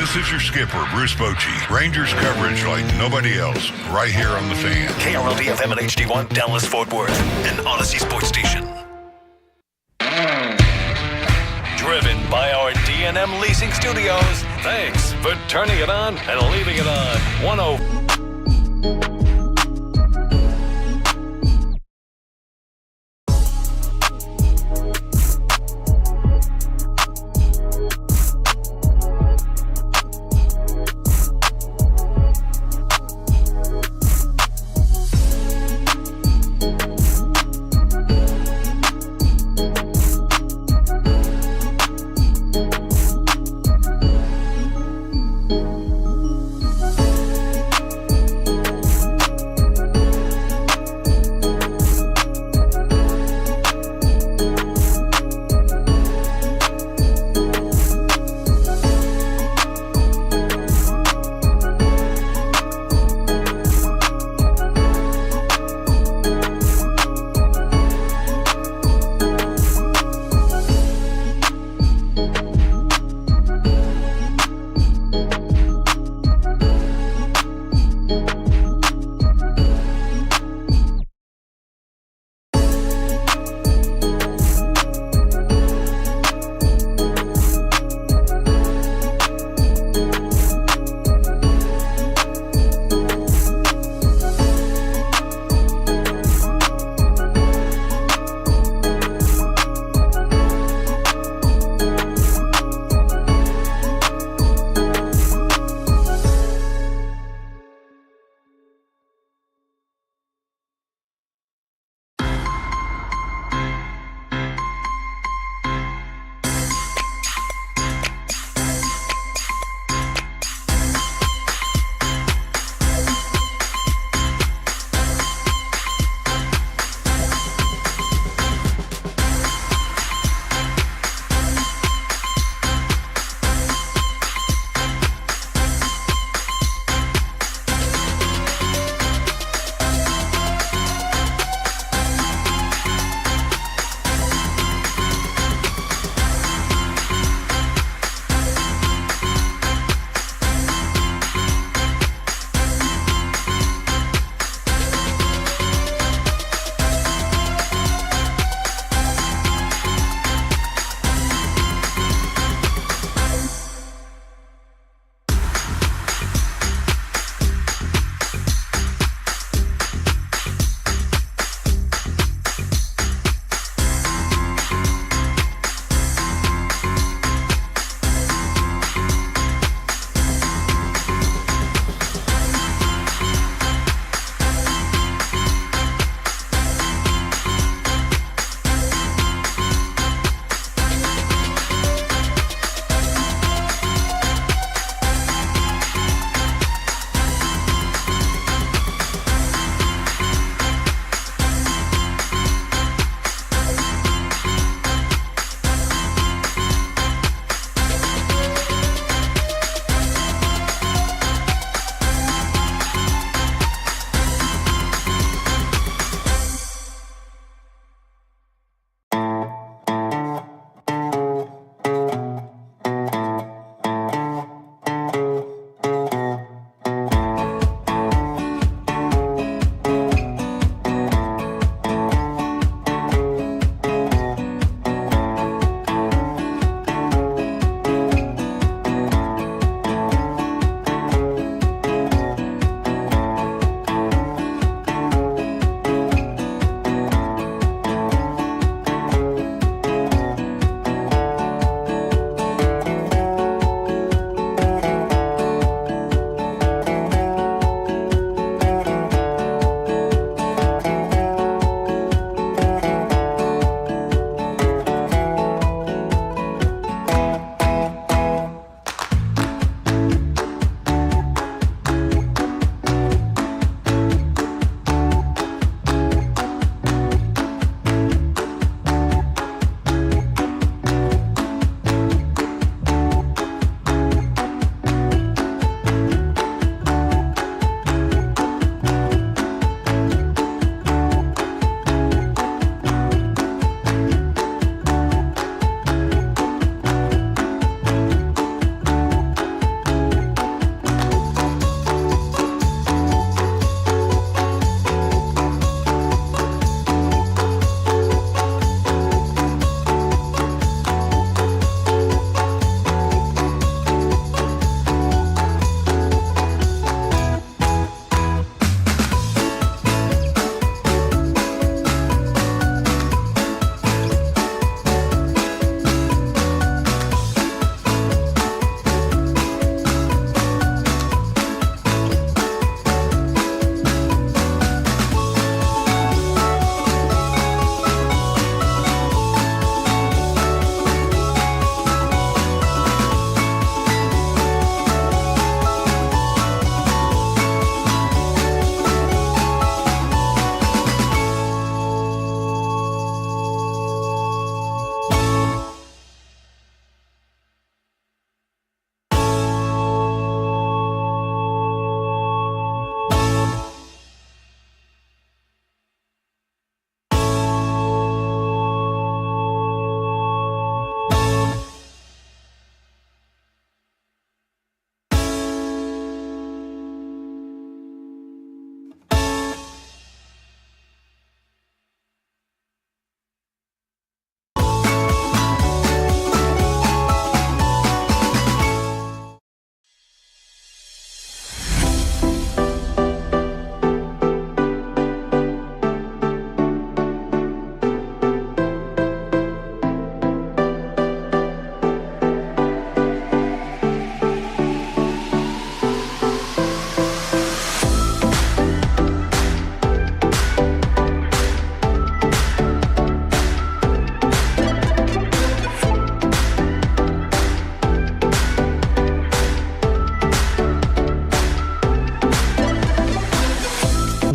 This is your skipper, Bruce Bochy. Rangers coverage like nobody else, right here on The Fan. KRLD-FM and HD1, Dallas-Fort Worth, an Odyssey sports station. Driven by our D&M Leasing Studios. Thanks for turning it on and leaving it on. 10.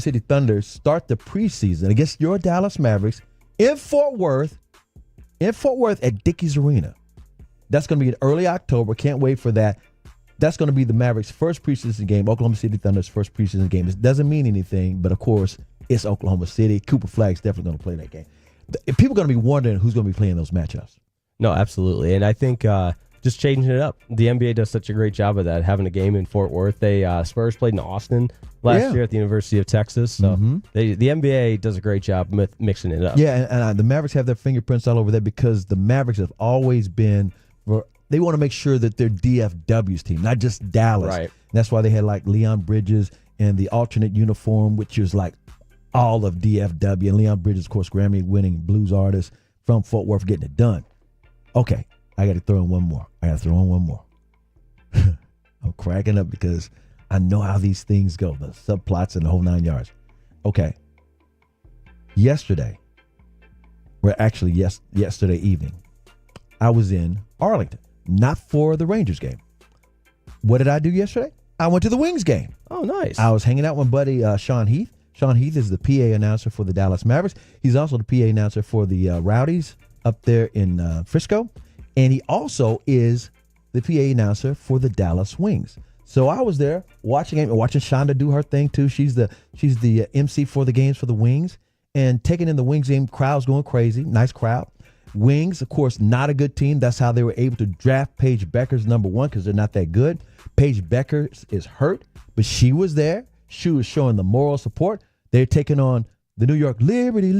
City Thunder start the preseason against your Dallas Mavericks in Fort Worth at Dickies Arena. That's going to be in early October. Can't wait for that. That's going to be the Mavericks' first preseason game, Oklahoma City Thunder's first preseason game. It doesn't mean anything, but of course, it's Oklahoma City. Cooper Flagg's definitely going to play that game. People are going to be wondering who's going to be playing those matchups. No, absolutely. And I think just changing it up. The NBA does such a great job of that, having a game in Fort Worth. Spurs played in Austin last year at the University of Texas. So the NBA does a great job mixing it up. Yeah, and the Mavericks have their fingerprints all over that because the Mavericks have always been they want to make sure that they're DFW's team, not just Dallas. Right. And that's why they had like Leon Bridges and the alternate uniform, which is like all of DFW. And Leon Bridges, of course, Grammy-winning blues artist from Fort Worth, getting it done. Okay, I got to throw in one more. I'm cracking up because I know how these things go, the subplots and the whole 9 yards. Okay. Yesterday evening, I was in Arlington, not for the Rangers game. What did I do yesterday? I went to the Wings game. Oh, nice. I was hanging out with my buddy Sean Heath. Sean Heath is the PA announcer for the Dallas Mavericks. He's also the PA announcer for the Rowdies up there in Frisco. And he also is the PA announcer for the Dallas Wings. So I was there watching Shonda do her thing too. She's the MC for the games for the Wings and taking in the Wings game. Crowd's going crazy. Nice crowd. Wings, of course, not a good team. That's how they were able to draft Paige Beckers number one because they're not that good. Paige Beckers is hurt, but she was there. She was showing the moral support. They're taking on the New York Liberty.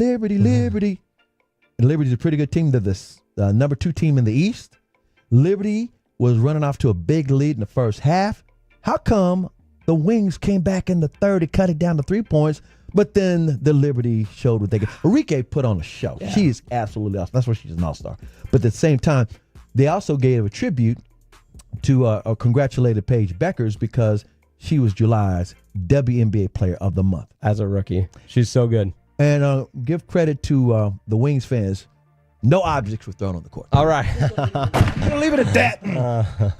And Liberty's a pretty good team. They're the number 2 team in the East. Liberty was running off to a big lead in the first half. How come the Wings came back in the third and cut it down to 3 points, but then the Liberty showed what they could? Enrique put on a show. Yeah. She is absolutely awesome. That's why she's an all-star. But at the same time, they also gave a tribute to congratulated Paige Beckers because she was July's WNBA Player of the Month. As a rookie. She's so good. And give credit to the Wings fans. No objects were thrown on the court. All right. I'm going to leave it at that.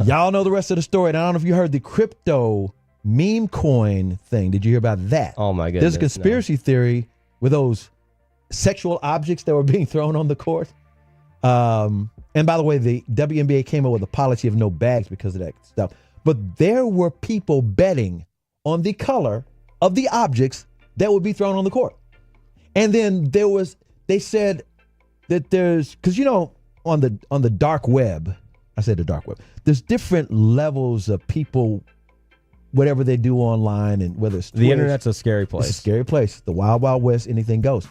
Y'all know the rest of the story. And I don't know if you heard the crypto Memecoin thing. Did you hear about that? Oh, my goodness. There's a conspiracy theory with those sexual objects that were being thrown on the court. And by the way, the WNBA came up with a policy of no bags because of that stuff. But there were people betting on the color of the objects that would be thrown on the court. And then they said that because on the dark web, I said the dark web, there's different levels of people, whatever they do online, and whether it's Twitter, the internet's a scary place. It's a scary place. The wild, wild west, anything goes.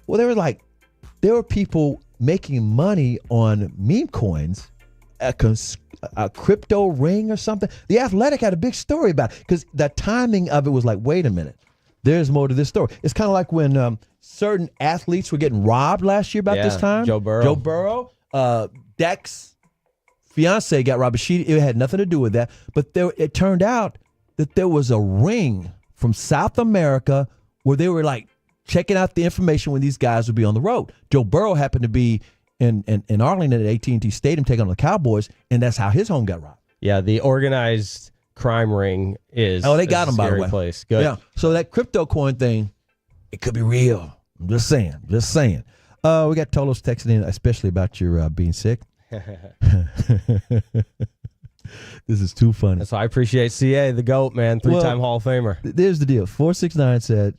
Well, there were people making money on meme coins, a crypto ring or something. The Athletic had a big story about it because the timing of it was like, wait a minute. There's more to this story. It's kind of like when certain athletes were getting robbed last year about this time. Joe Burrow. Dak's fiance got robbed, but it had nothing to do with that. But it turned out that there was a ring from South America where they were like checking out the information when these guys would be on the road. Joe Burrow happened to be in Arlington at AT&T Stadium taking on the Cowboys, and that's how his home got robbed. Yeah, the organized crime ring is they got him, by the way. Place. Good. Yeah. So that crypto coin thing, it could be real. I'm just saying. We got Tolos texting in, especially about your being sick. This is too funny. So I appreciate CA, the GOAT, man, 3-time Hall of Famer. There's the deal. 469 said,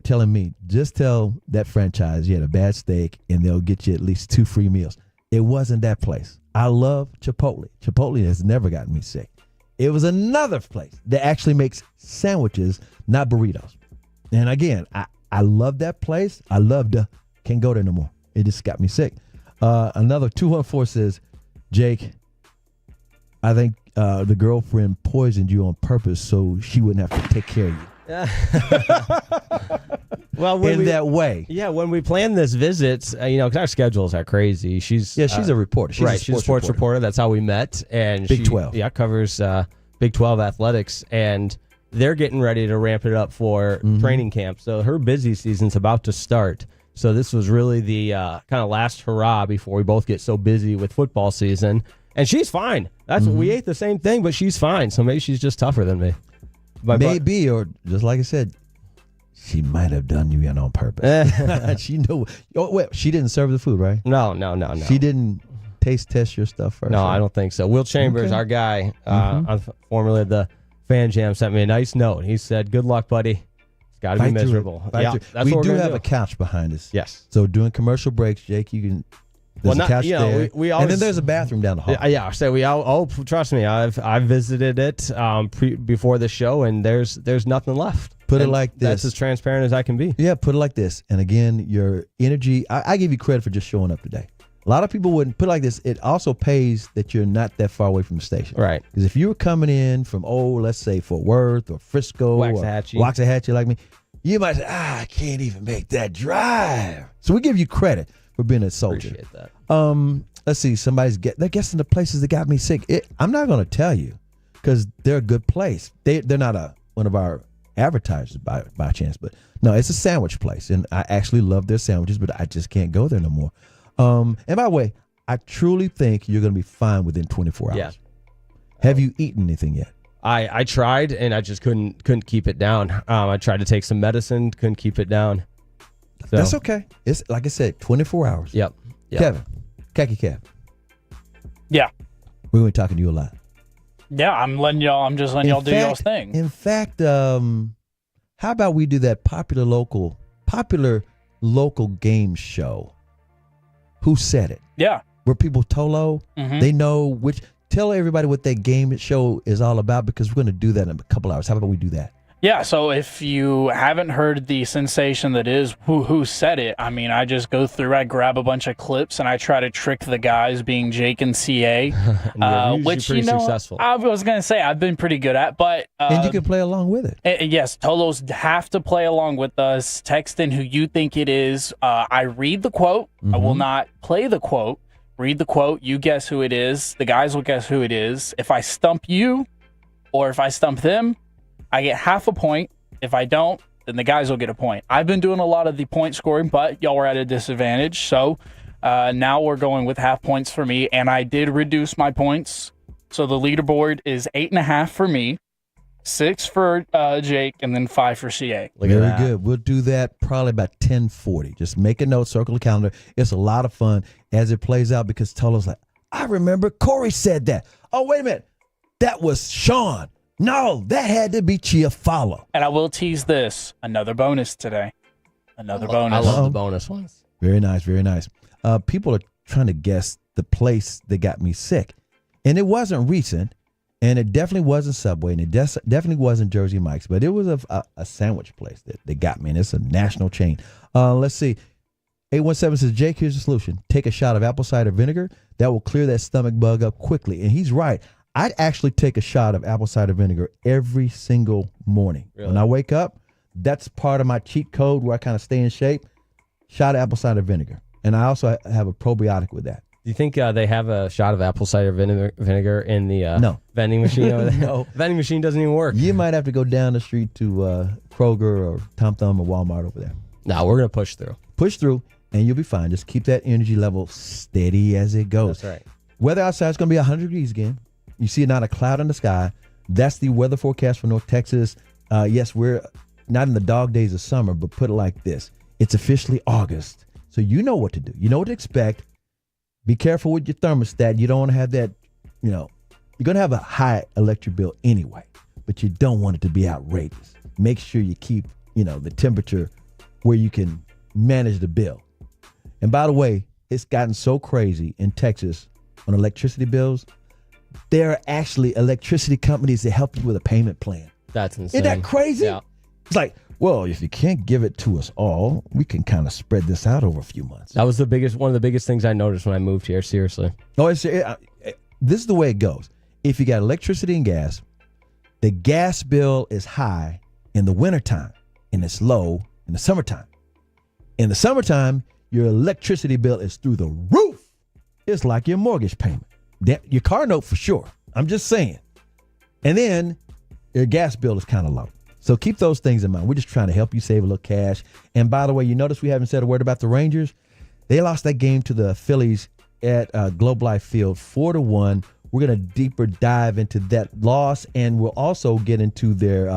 telling me, just tell that franchise you had a bad steak and they'll get you at least 2 free meals. It wasn't that place. I love Chipotle. Chipotle has never gotten me sick. It was another place that actually makes sandwiches, not burritos. And again, I love that place. Can't go there no more. It just got me sick. Another 214 says, Jake, I think the girlfriend poisoned you on purpose so she wouldn't have to take care of you. Well, that way. Yeah, when we planned this visit, because our schedules are crazy. She's a reporter. She's a sports reporter. That's how we met. And Big 12. Yeah, covers Big 12 athletics. And they're getting ready to ramp it up for training camp. So her busy season's about to start. So this was really the kind of last hurrah before we both get so busy with football season. And she's fine. We ate the same thing, but she's fine. So maybe she's just tougher than me. Maybe, or just like I said, She might have done you in on purpose. She knew. Oh, wait, she didn't serve the food, right? No. She didn't taste test your stuff first. No, right? I don't think so. Will Chambers, our guy, formerly of the Fan Jam, sent me a nice note. He said, "Good luck, buddy. It's got to be miserable." Yeah, that's we what do we're have do. a couch behind us. Yes. So during commercial breaks, Jake, you can. There's a couch there, we and always, then there's a bathroom down the hall. Yeah. So we all. Oh, trust me, I've visited it before the show, and there's nothing left. Put it And like this. That's as transparent as I can be. Yeah, put it like this. And again, your energy, I give you credit for just showing up today. A lot of people wouldn't put it like this. It also pays that you're not that far away from the station. Right. Because if you were coming in from, let's say Fort Worth or Frisco Waxahachie like me, you might say, I can't even make that drive. So we give you credit for being a soldier. Appreciate that. Let's see. They're guessing the places that got me sick. I'm not going to tell you because they're a good place. They're not one of our advertisers by chance, but no, it's a sandwich place, and I actually love their sandwiches, but I just can't go there no more. And by the way, I truly think you're going to be fine within 24 hours. Yeah. Have you eaten anything yet? I tried, and I just couldn't keep it down. I tried to take some medicine, couldn't keep it down. So, That's okay. It's like I said, 24 hours. Yep. Kevin, Khaki Kev, Yeah. we're going to be talking to you a lot. Yeah, I'm just letting y'all do y'all's thing. In fact, how about we do that popular local game show? Who said it? Yeah. Where people Tolo, they know tell everybody what that game show is all about, because we're going to do that in a couple hours. How about we do that? Yeah, so if you haven't heard the sensation that is who said it, I mean, I just go through, I grab a bunch of clips, and I try to trick the guys, being Jake and CA, which, pretty successful. I was going to say I've been pretty good at, but... and you can play along with it. Yes, Tolos have to play along with us. Text in who you think it is. I read the quote. I will not play the quote. Read the quote. You guess who it is. The guys will guess who it is. If I stump you, or if I stump them, I get half a point. If I don't, then the guys will get a point. I've been doing a lot of the point scoring, but y'all were at a disadvantage. So now we're going with half points for me, and I did reduce my points. So the leaderboard is 8.5 for me, 6 for Jake, and then 5 for CA. Very good. We'll do that probably about 10:40. Just make a note, circle the calendar. It's a lot of fun as it plays out, because Tolo's like, I remember Corey said that. Oh, wait a minute. That was Sean. No, that had to be Chiofalo. And I will tease this. Another bonus today. Another bonus. I love the bonus ones. Very nice, very nice. People are trying to guess the place that got me sick. And it wasn't recent, and it definitely wasn't Subway, and it definitely wasn't Jersey Mike's, but it was a sandwich place that got me, and it's a national chain. Let's see. 817 says, Jake, here's the solution. Take a shot of apple cider vinegar. That will clear that stomach bug up quickly. And he's right. I'd actually take a shot of apple cider vinegar every single morning. Really? When I wake up, that's part of my cheat code where I kind of stay in shape. Shot of apple cider vinegar. And I also have a probiotic with that. Do you think they have a shot of apple cider vinegar in the No. vending machine over there? No. Vending machine doesn't even work. You might have to go down the street to Kroger or Tom Thumb or Walmart over there. No, we're going to push through. Push through, and you'll be fine. Just keep that energy level steady as it goes. That's right. Weather outside is going to be 100 degrees again. You see not a cloud in the sky. That's the weather forecast for North Texas. Yes, we're not in the dog days of summer, but put it like this. It's officially August. So you know what to do. You know what to expect. Be careful with your thermostat. You don't want to have that, you're going to have a high electric bill anyway, but you don't want it to be outrageous. Make sure you keep, the temperature where you can manage the bill. And by the way, it's gotten so crazy in Texas on electricity bills. There are actually electricity companies that help you with a payment plan. That's insane. Isn't that crazy? Yeah. It's like, well, if you can't give it to us all, we can kind of spread this out over a few months. That was one of the biggest things I noticed when I moved here, seriously. No, this is the way it goes. If you got electricity and gas, the gas bill is high in the wintertime and it's low in the summertime. In the summertime, your electricity bill is through the roof. It's like your mortgage payment. Your car note for sure. I'm just saying. And then your gas bill is kind of low. So keep those things in mind. We're just trying to help you save a little cash. And by the way, you notice we haven't said a word about the Rangers. They lost that game to the Phillies at Globe Life Field 4-1. We're going to deeper dive into that loss, and we'll also get into their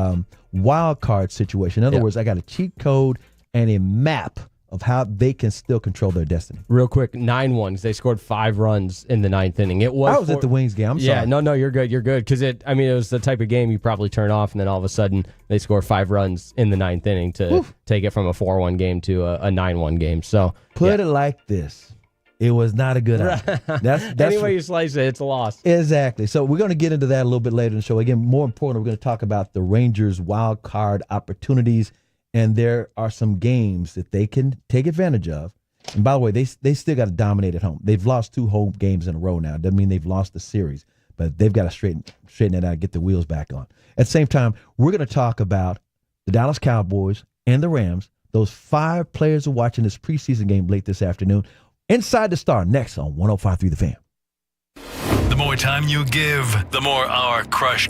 wild card situation. In other words, I got a cheat code and a map of how they can still control their destiny. Real quick, 9-1. They scored 5 runs in the 9th inning. It was I was at the Wings game. I'm sorry. Yeah, no, you're good. You're good. Because it was the type of game you probably turn off, and then all of a sudden they score 5 runs in the 9th inning to take it from a 4-1 game to a 9-1 game. So Put it like this. It was not a good outing. That's any way you slice it, it's a loss. Exactly. So we're going to get into that a little bit later in the show. Again, more important, we're going to talk about the Rangers' wild card opportunities, and there are some games that they can take advantage of. And by the way, they still got to dominate at home. They've lost 2 home games in a row now. Doesn't mean they've lost the series, but they've got to straighten it out, get the wheels back on. At the same time, we're going to talk about the Dallas Cowboys and the Rams. Those 5 players are watching this preseason game late this afternoon. Inside the Star, next on 105.3 The Fan. The more time you give, the more our crush.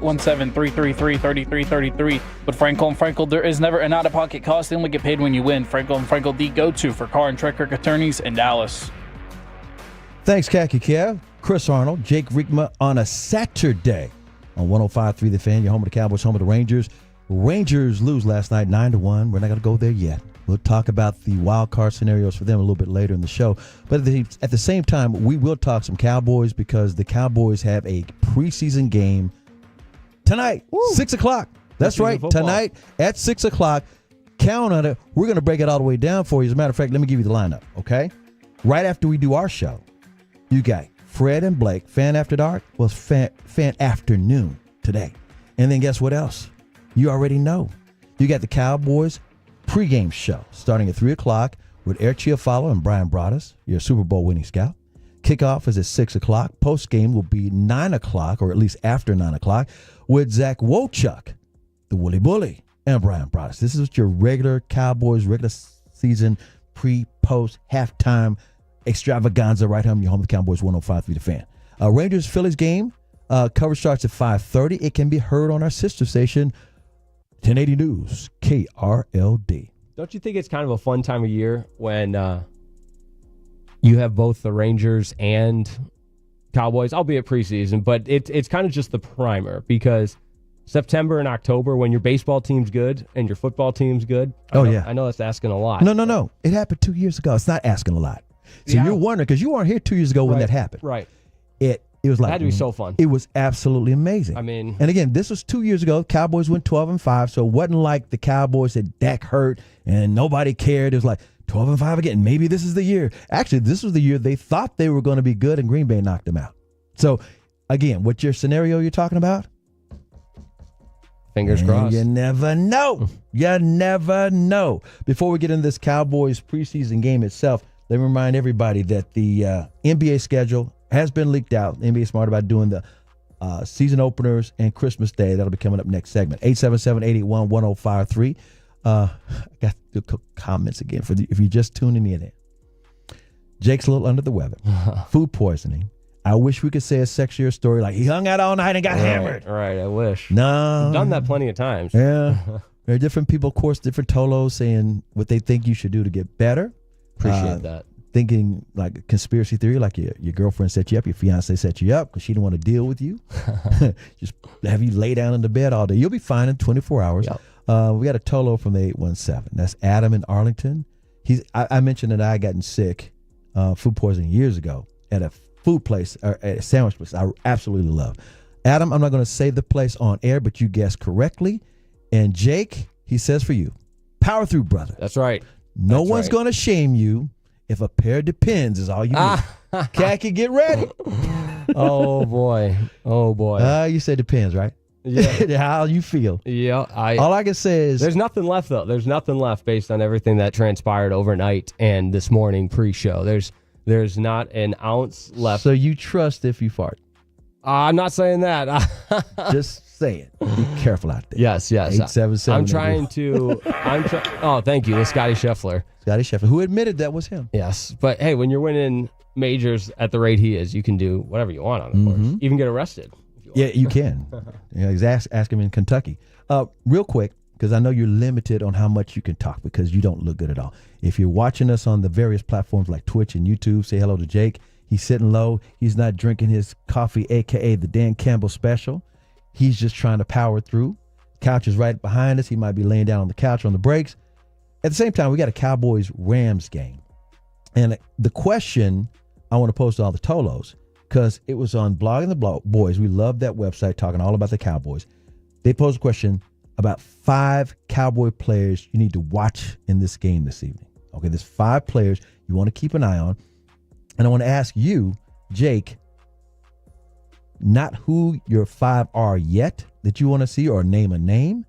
817-333-3333. But Frankel and Frankel, there is never an out-of-pocket cost. They only get paid when you win. Frankel and Frankel, the go-to for car and truck attorneys in Dallas. Thanks, Khaki Kev. Chris Arnold, Jake Riekma on a Saturday on 105.3 The Fan. Your home of the Cowboys, home of the Rangers. Rangers lose last night 9-1. We're not going to go there yet. We'll talk about the wild card scenarios for them a little bit later in the show. But at the same time, we will talk some Cowboys because the Cowboys have a preseason game tonight, 6 o'clock. That's right, tonight at 6 o'clock. Count on it. We're going to break it all the way down for you. As a matter of fact, let me give you the lineup, okay? Right after we do our show, you got Fred and Blake, Fan After Dark. Well, Fan Afternoon today. And then guess what else? You already know. You got the Cowboys pregame show starting at 3 o'clock with Chiofalo and Bryan Broaddus, your Super Bowl winning scout. Kickoff is at 6 o'clock. Postgame will be 9 o'clock, or at least after 9 o'clock, with Zach Wochuk, the Woolly Bully, and Bryan Broaddus. This is your regular Cowboys regular season pre-post halftime extravaganza right home. Your home of the Cowboys 105.3 The Fan. Rangers-Phillies game coverage starts at 5:30. It can be heard on our sister station, 1080 News, KRLD. Don't you think it's kind of a fun time of year when you have both the Rangers and Cowboys, albeit preseason, but it's kind of just the primer because September and October, when your baseball team's good and your football team's good. I know that's asking a lot. No. It happened 2 years ago. It's not asking a lot. So you're wondering, because you weren't here 2 years ago when that happened. Right. It was like, it had to be so fun. It was absolutely amazing. I mean, and again, this was 2 years ago. Cowboys went 12-5, so it wasn't like the Cowboys had Dak hurt and nobody cared. It was like 12-5 again. Maybe this is the year. Actually, this was the year they thought they were going to be good, and Green Bay knocked them out. So, again, what's your scenario you're talking about? Fingers crossed. You never know. You never know. Before we get into this Cowboys preseason game itself, let me remind everybody that the NBA schedule has been leaked out. The NBA is smart about doing the season openers and Christmas Day. That'll be coming up next segment. 877-881-1053. I got the comments again if you're just tuning in. Jake's a little under the weather. Food poisoning. I wish we could say a sexier story like he hung out all night and got hammered. Right, I wish. No. I've done that plenty of times. Yeah. There are different people, of course, different tolos saying what they think you should do to get better. Appreciate that. Thinking like a conspiracy theory, like your girlfriend set you up, your fiance set you up because she didn't want to deal with you. Just have you lay down in the bed all day. You'll be fine in 24 hours. Yep. We got a Tolo from the 817. That's Adam in Arlington. I mentioned that I had gotten sick, food poisoning years ago at a food place, or at a sandwich place I absolutely love. Adam, I'm not going to say the place on air, but you guessed correctly. And Jake, he says for you, power through, brother. That's right. No one's going to shame you if a pair of Depends is all you need. Khaki, get ready. Oh, boy. You said Depends, right? Yeah. How you feel? Yeah. All I can say is there's nothing left, though. There's nothing left based on everything that transpired overnight and this morning pre-show. There's not an ounce left. So you trust if you fart? I'm not saying that. Just saying. Be careful out there. Yes. 877. I'm trying to. Oh, thank you. The Scotty Scheffler. Who admitted that was him. Yes. But hey, when you're winning majors at the rate he is, you can do whatever you want on the course. Even get arrested. Yeah, you can. He's ask him in Kentucky. Real quick, because I know you're limited on how much you can talk because you don't look good at all. If you're watching us on the various platforms like Twitch and YouTube, say hello to Jake. He's sitting low. He's not drinking his coffee, a.k.a. the Dan Campbell special. He's just trying to power through. Couch is right behind us. He might be laying down on the couch on the breaks. At the same time, we got a Cowboys-Rams game. And the question I want to pose to all the Tolos, because it was on Blogging the Boys. We love that website talking all about the Cowboys. They posed a question about 5 Cowboy players you need to watch in this game this evening. Okay, there's 5 players you want to keep an eye on. And I want to ask you, Jake, not who your 5 are yet that you want to see or name a name.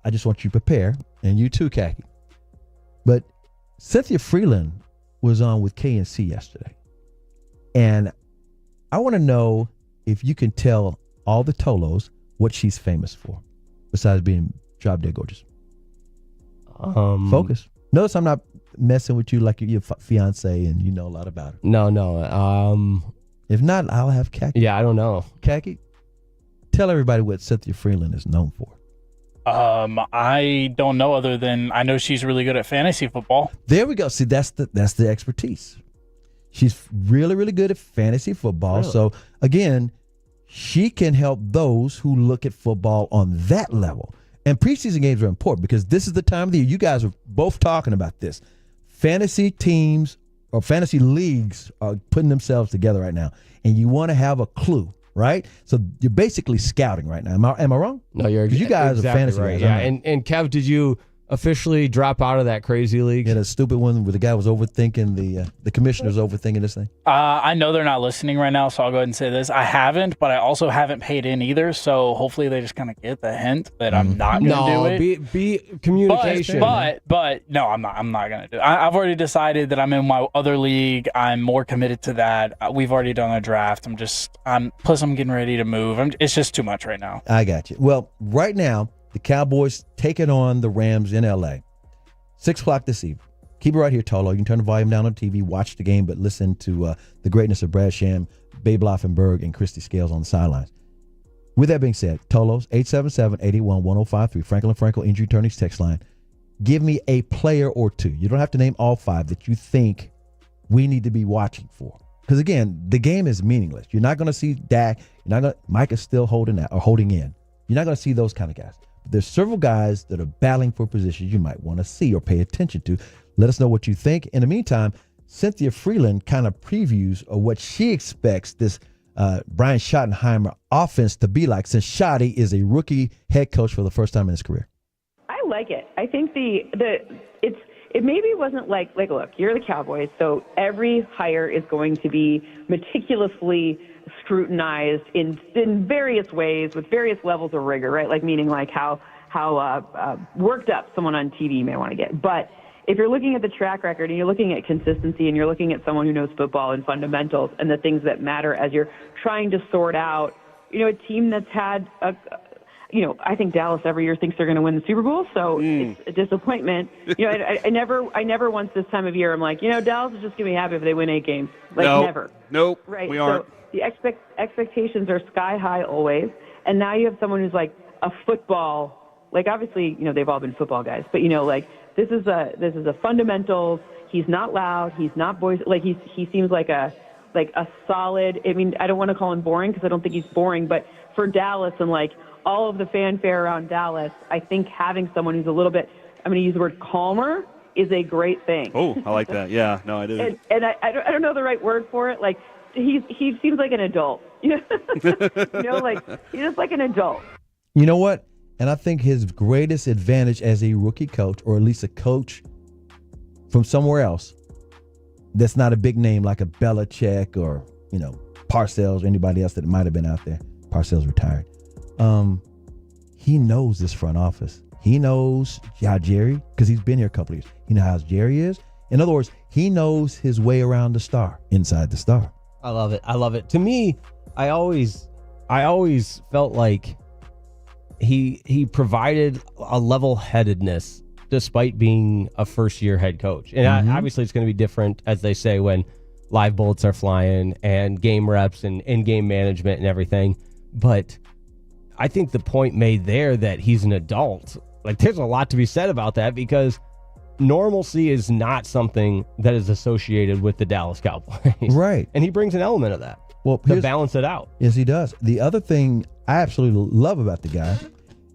I just want you to prepare, and you too, Khaki. But Cynthia Freeland was on with KNC yesterday. And I want to know if you can tell all the Tolos what she's famous for, besides being drop dead gorgeous. Focus. Notice I'm not messing with you like your fiance and you know a lot about her. No. If not, I'll have Khaki. Yeah, I don't know. Khaki, tell everybody what Cynthia Freeland is known for. I don't know other than I know she's really good at fantasy football. There we go. See, that's the expertise. She's really, really good at fantasy football. Really? So, again, she can help those who look at football on that level. And preseason games are important because this is the time of the year. You guys are both talking about this. Fantasy teams or fantasy leagues are putting themselves together right now. And you want to have a clue, right? So you're basically scouting right now. Am I wrong? No, you're because you guys exactly are fantasy right. guys. Yeah, I know. and Kev, did you officially drop out of that crazy league? Yeah, the stupid one where the guy was overthinking the commissioner's overthinking this thing. I know they're not listening right now, so I'll go ahead and say this. I haven't, but I also haven't paid in either. So hopefully they just kind of get the hint that I'm not going to do it. Be communication. But no, I'm not going to do it. I've already decided that I'm in my other league. I'm more committed to that. We've already done a draft. Plus I'm getting ready to move. It's just too much right now. I got you. Well, right now, the Cowboys taking on the Rams in L.A. 6 o'clock this evening. Keep it right here, Tolo. You can turn the volume down on TV, watch the game, but listen to the greatness of Brad Sham, Babe Laufenberg, and Christy Scales on the sidelines. With that being said, Tolos, 877-881-1053, Franklin Franco Injury Attorneys text line. Give me a player or two. You don't have to name all five that you think we need to be watching for. Because, again, the game is meaningless. You're not going to see Dak. Mike is still holding in. You're not going to see those kind of guys. There's several guys that are battling for positions you might want to see or pay attention to. Let us know what you think. In the meantime, Cynthia Freeland kind of previews of what she expects this Brian Schottenheimer offense to be like, since Schotty is a rookie head coach for the first time in his career. I like it. I think it maybe wasn't like look, you're the Cowboys, so every hire is going to be meticulously scrutinized in various ways with various levels of rigor, right? Like meaning like how worked up someone on TV may want to get. But if you're looking at the track record and you're looking at consistency and you're looking at someone who knows football and fundamentals and the things that matter as you're trying to sort out, a team that's had I think Dallas every year thinks they're going to win the Super Bowl, so it's a disappointment. I never once this time of year I'm like, Dallas is just going to be happy if they win 8 games. Never. Nope. Right. We aren't. So the expectations are sky high always, and now you have someone who's like a football, like obviously they've all been football guys, but this is a fundamentals. He's not loud. He's not voice. Like he seems like a solid. I mean, I don't want to call him boring because I don't think he's boring, but for Dallas and like all of the fanfare around Dallas, I think having someone who's a little bit, I'm going to use the word calmer, is a great thing. Oh, I like that. Yeah, no, I did. And I don't know the right word for it. Like he seems like an adult. Like he's just like an adult. You know what? And I think his greatest advantage as a rookie coach, or at least a coach from somewhere else that's not a big name like a Belichick or, Parcells or anybody else that might have been out there. Parcells retired. He knows this front office. He knows how Jerry, because he's been here a couple of years. He knows how Jerry is. In other words, he knows his way around the star, inside the star. I love it. To me, I always felt like he provided a level-headedness despite being a first-year head coach. And obviously it's going to be different, as they say, when live bullets are flying and game reps and in-game management and everything. But I think the point made there that he's an adult, like there's a lot to be said about that, because normalcy is not something that is associated with the Dallas Cowboys. Right. And he brings an element of that to balance it out. Yes, he does. The other thing I absolutely love about the guy,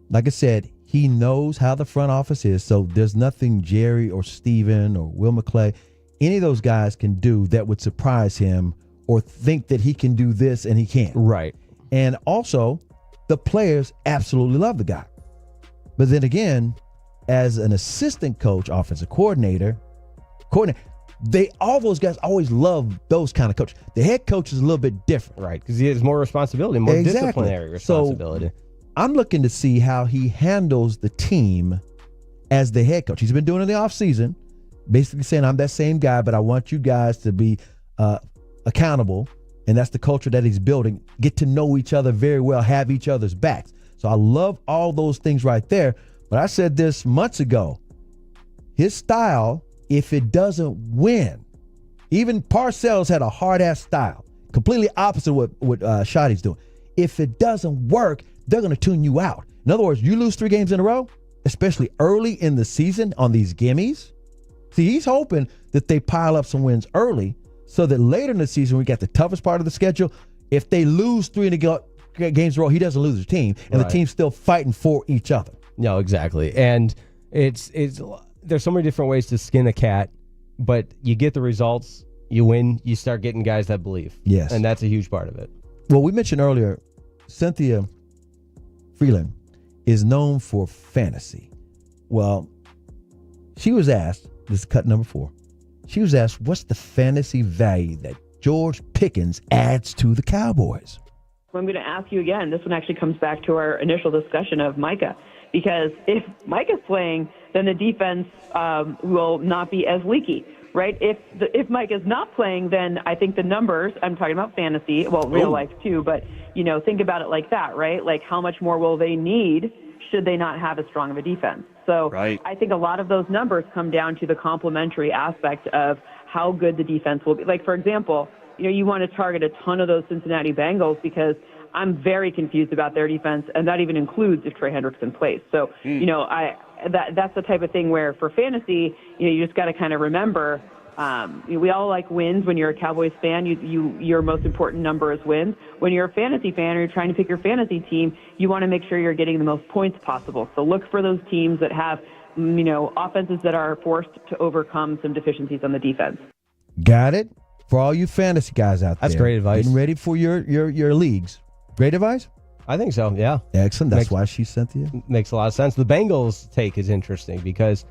like I said, he knows how the front office is. So there's nothing Jerry or Steven or Will McClay, any of those guys can do that would surprise him or think that he can do this and he can't. Right. And also, the players absolutely love the guy. But then again, as an assistant coach, offensive coordinator, all those guys always love those kind of coaches. The head coach is a little bit different. Right, because he has more responsibility, more disciplinary responsibility. So I'm looking to see how he handles the team as the head coach. He's been doing it in the offseason, basically saying, I'm that same guy, but I want you guys to be accountable. And that's the culture that he's building. Get to know each other very well, have each other's backs. So I love all those things right there. But I said this months ago. His style, if it doesn't win, even Parcells had a hard-ass style, completely opposite what Schotty's doing. if it doesn't work, they're going to tune you out. In other words, you lose 3 games in a row, especially early in the season on these gimmies. See, he's hoping that they pile up some wins early so that later in the season, we got the toughest part of the schedule. If they lose 3 in a games in a row, he doesn't lose his team, and the team's still fighting for each other. No, exactly. And it's there's so many different ways to skin a cat, but you get the results, you win, you start getting guys that believe. Yes. And that's a huge part of it. Well, we mentioned earlier, Cynthia Freeland is known for fantasy. Well, she was asked, this is cut number 4, she was asked, what's the fantasy value that George Pickens adds to the Cowboys? I'm going to ask you again. This one actually comes back to our initial discussion of Micah, because if Micah's playing, then the defense will not be as leaky, right? If Micah's not playing, then I think the numbers, I'm talking about fantasy, well, real life too, but, think about it like that, right? Like, how much more will they need should they not have as strong of a defense? So I think a lot of those numbers come down to the complementary aspect of how good the defense will be. Like, for example, you want to target a ton of those Cincinnati Bengals because I'm very confused about their defense, and that even includes if Trey Hendrickson plays. So, that's the type of thing where for fantasy, you just got to kind of remember, we all like wins. When you're a Cowboys fan, your most important number is wins. When you're a fantasy fan or you're trying to pick your fantasy team, you want to make sure you're getting the most points possible. So look for those teams that have, offenses that are forced to overcome some deficiencies on the defense. Got it? For all you fantasy guys out there. That's great advice. Getting ready for your leagues. Great advice? I think so, yeah. Excellent. That's why she sent you. Makes a lot of sense. The Bengals take is interesting because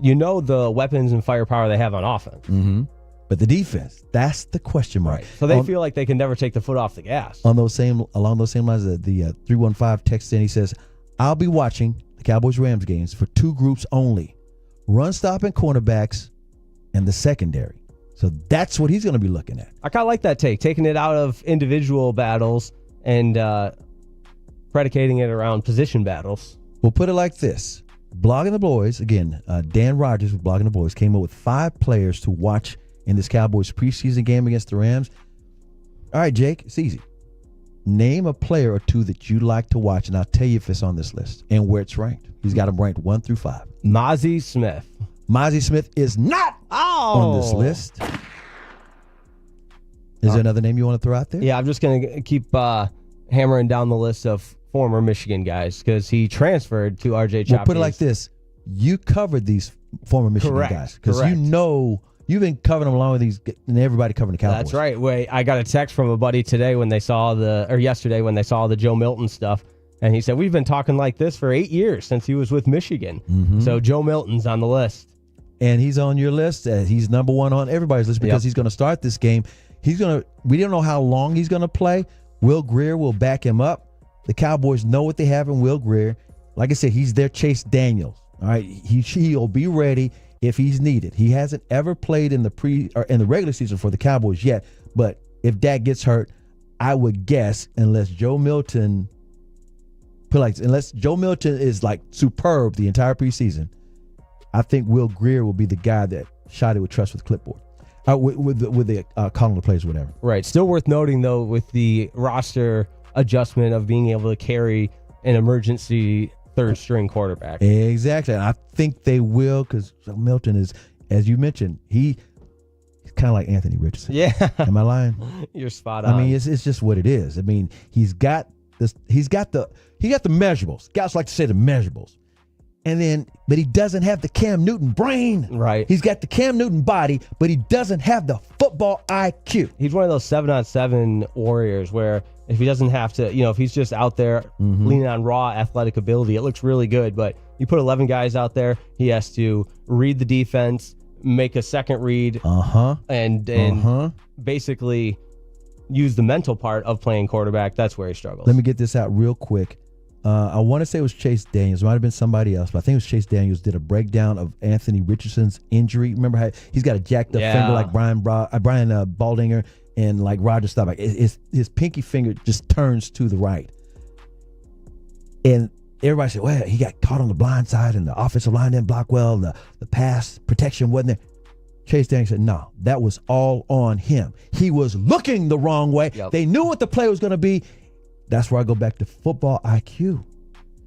the weapons and firepower they have on offense. Mm-hmm. But the defense, that's the question mark. Right. So they feel like they can never take the foot off the gas. Along those same lines, the 315 texts in, he says, I'll be watching the Cowboys-Rams games for 2 groups only, run-stopping cornerbacks and the secondary. So that's what he's going to be looking at. I kind of like that take, taking it out of individual battles and predicating it around position battles. We'll put it like this. Blogging the Boys, again, Dan Rogers with Blogging the Boys came up with 5 players to watch in this Cowboys preseason game against the Rams. All right, Jake, it's easy. Name a player or 2 that you like to watch, and I'll tell you if it's on this list and where it's ranked. He's got them ranked 1 through 5. Mozzie Smith. Mozzie Smith is not on this list. Is there another name you want to throw out there? Yeah, I'm just going to keep hammering down the list of former Michigan guys because he transferred to RJ Choppy. We'll put it like this. You covered these former Michigan guys because you've been covering them along with these, and everybody covering the Cowboys. That's right. Wait, I got a text from a buddy today when they saw yesterday when they saw the Joe Milton stuff. And he said, we've been talking like this for 8 years since he was with Michigan. Mm-hmm. So Joe Milton's on the list. And he's on your list. He's number 1 on everybody's list because he's going to start this game. We don't know how long he's going to play. Will Grier will back him up. The Cowboys know what they have in Will Grier. Like I said, he's their Chase Daniels. All right, he'll be ready if he's needed. He hasn't ever played in the regular season for the Cowboys yet. But if Dak gets hurt, I would guess unless Joe Milton is like superb the entire preseason, I think Will Grier will be the guy that Shotty would trust with clipboard. With the calling the plays or whatever. Right. Still worth noting, though, with the roster adjustment of being able to carry an emergency third-string quarterback. Exactly. And I think they will because Milton is, as you mentioned, he's kind of like Anthony Richardson. Yeah. Am I lying? You're spot on. I mean, it's just what it is. I mean, he's got the measurables. Guys like to say the measurables. But he doesn't have the Cam Newton brain. Right. He's got the Cam Newton body, but he doesn't have the football IQ. He's one of those 7-on-7 warriors where if he doesn't have to, if he's just out there leaning on raw athletic ability, it looks really good. But you put 11 guys out there, he has to read the defense, make a second read, and basically use the mental part of playing quarterback. That's where he struggles. Let me get this out real quick. I want to say it was Chase Daniels. It might have been somebody else, but I think it was Chase Daniels did a breakdown of Anthony Richardson's injury. Remember how he's got a jacked up finger like Brian Baldinger and like Roger Staubach. His pinky finger just turns to the right. And everybody said, well, he got caught on the blind side and the offensive line didn't block well. And the pass protection wasn't there. Chase Daniels said, no, that was all on him. He was looking the wrong way. Yep. They knew what the play was going to be. That's where I go back to football IQ.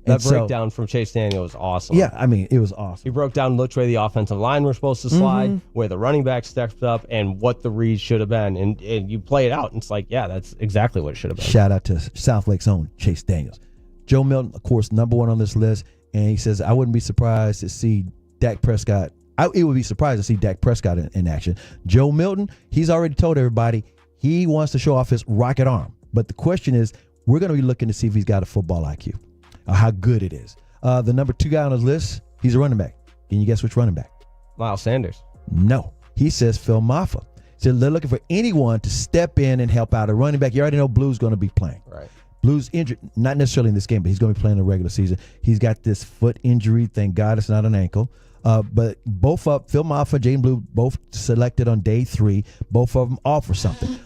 That breakdown from Chase Daniel was awesome. Yeah, I mean, it was awesome. He broke down which way the offensive line were supposed to slide, where the running back stepped up, and what the read should have been. And you play it out, and it's like, yeah, that's exactly what it should have been. Shout out to South Lake's own Chase Daniels. Joe Milton, of course, number one on this list, and he says, I wouldn't be surprised to see Dak Prescott. It would be surprised to see Dak Prescott in action. Joe Milton, he's already told everybody he wants to show off his rocket arm. But the question is, we're going to be looking to see if he's got a football IQ, or how good it is. The number 2 guy on his list, he's a running back. Can you guess which running back? Miles Sanders. No. He says Phil Maffa. So they're looking for anyone to step in and help out a running back. You already know Blue's going to be playing. Right. Blue's injured, not necessarily in this game, but he's going to be playing in the regular season. He's got this foot injury. Thank God it's not an ankle. But both of Phil Maffa, Jaden Blue, both selected on day 3. Both of them offer something.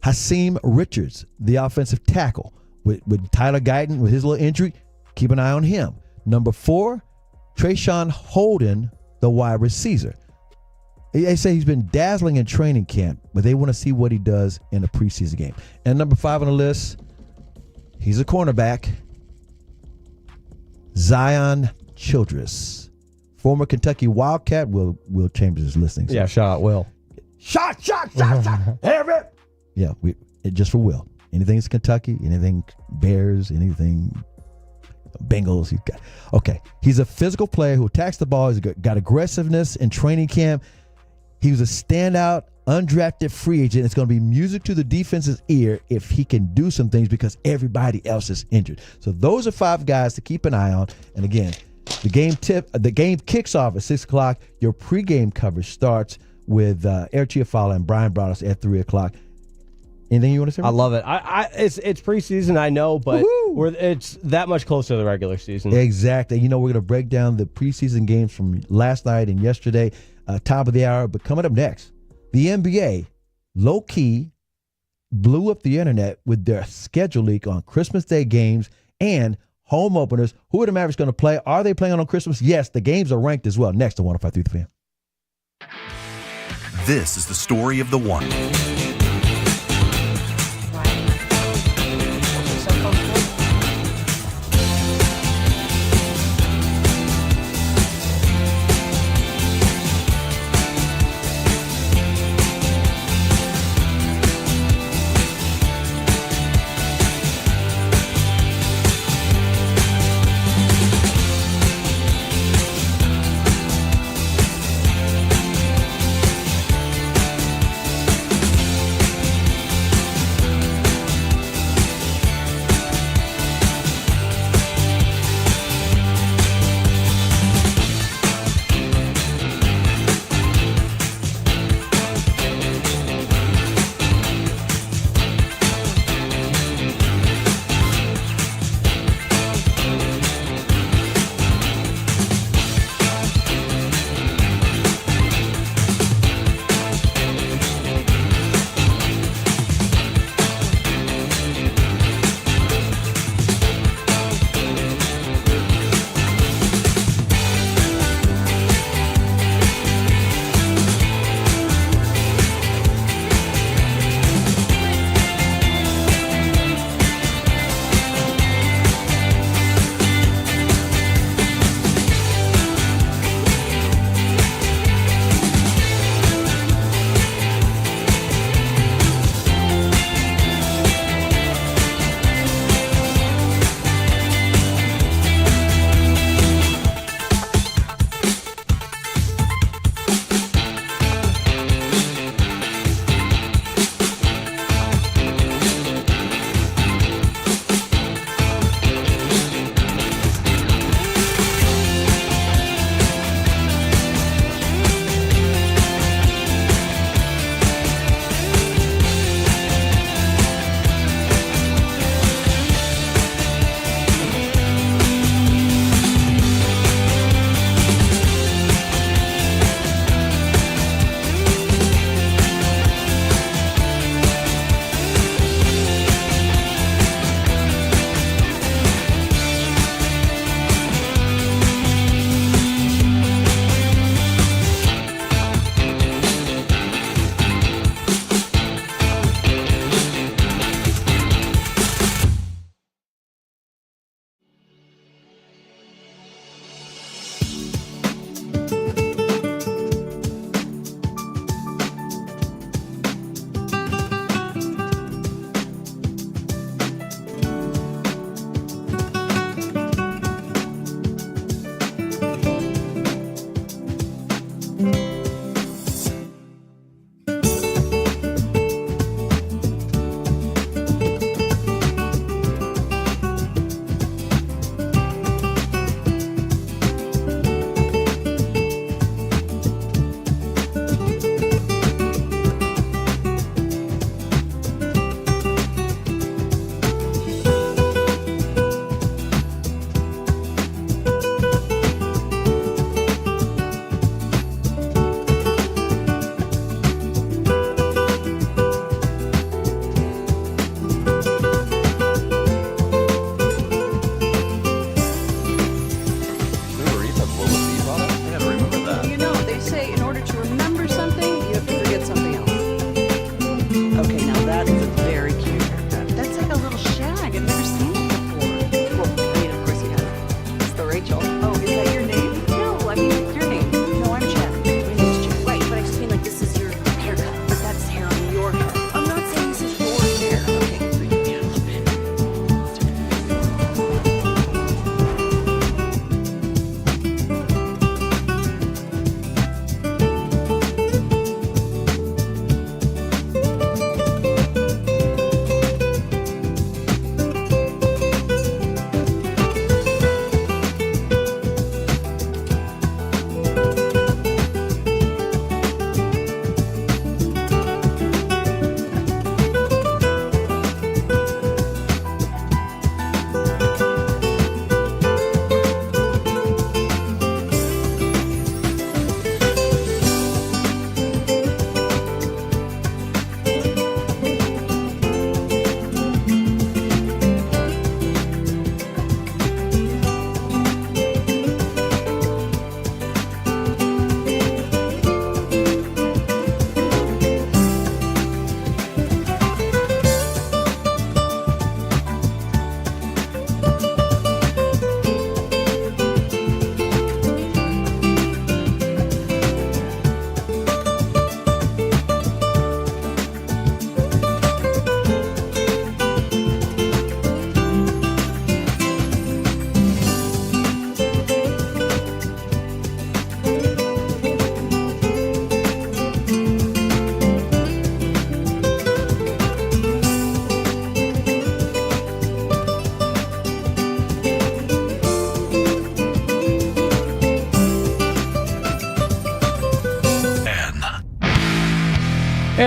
Hakeem Richards, the offensive tackle, with Tyler Guyton with his little injury, keep an eye on him. Number 4, Trayshawn Holden, the wide receiver. They say he's been dazzling in training camp, but they want to see what he does in a preseason game. And number 5 on the list, he's a cornerback, Zion Childress, former Kentucky Wildcat. Will Chambers is listening. So. Yeah, shout out Will. Shot. Yeah, just for Will. Anything's Kentucky, anything Bears, anything Bengals. Okay. He's a physical player who attacks the ball. He's got aggressiveness in training camp. He was a standout, undrafted free agent. It's going to be music to the defense's ear if he can do some things because everybody else is injured. So those are 5 guys to keep an eye on. And again, the game kicks off at 6 o'clock. Your pregame coverage starts with Eric Chiofalo and Bryan Broaddus at 3 o'clock. Anything you want to say? I love it. It's preseason, I know, but it's that much closer to the regular season. Exactly. We're going to break down the preseason games from last night and yesterday, top of the hour. But coming up next, the NBA, low-key, blew up the internet with their schedule leak on Christmas Day games and home openers. Who are the Mavericks going to play? Are they playing on Christmas? Yes, the games are ranked as well. Next on 105.3 The Fan. This is the story of the one.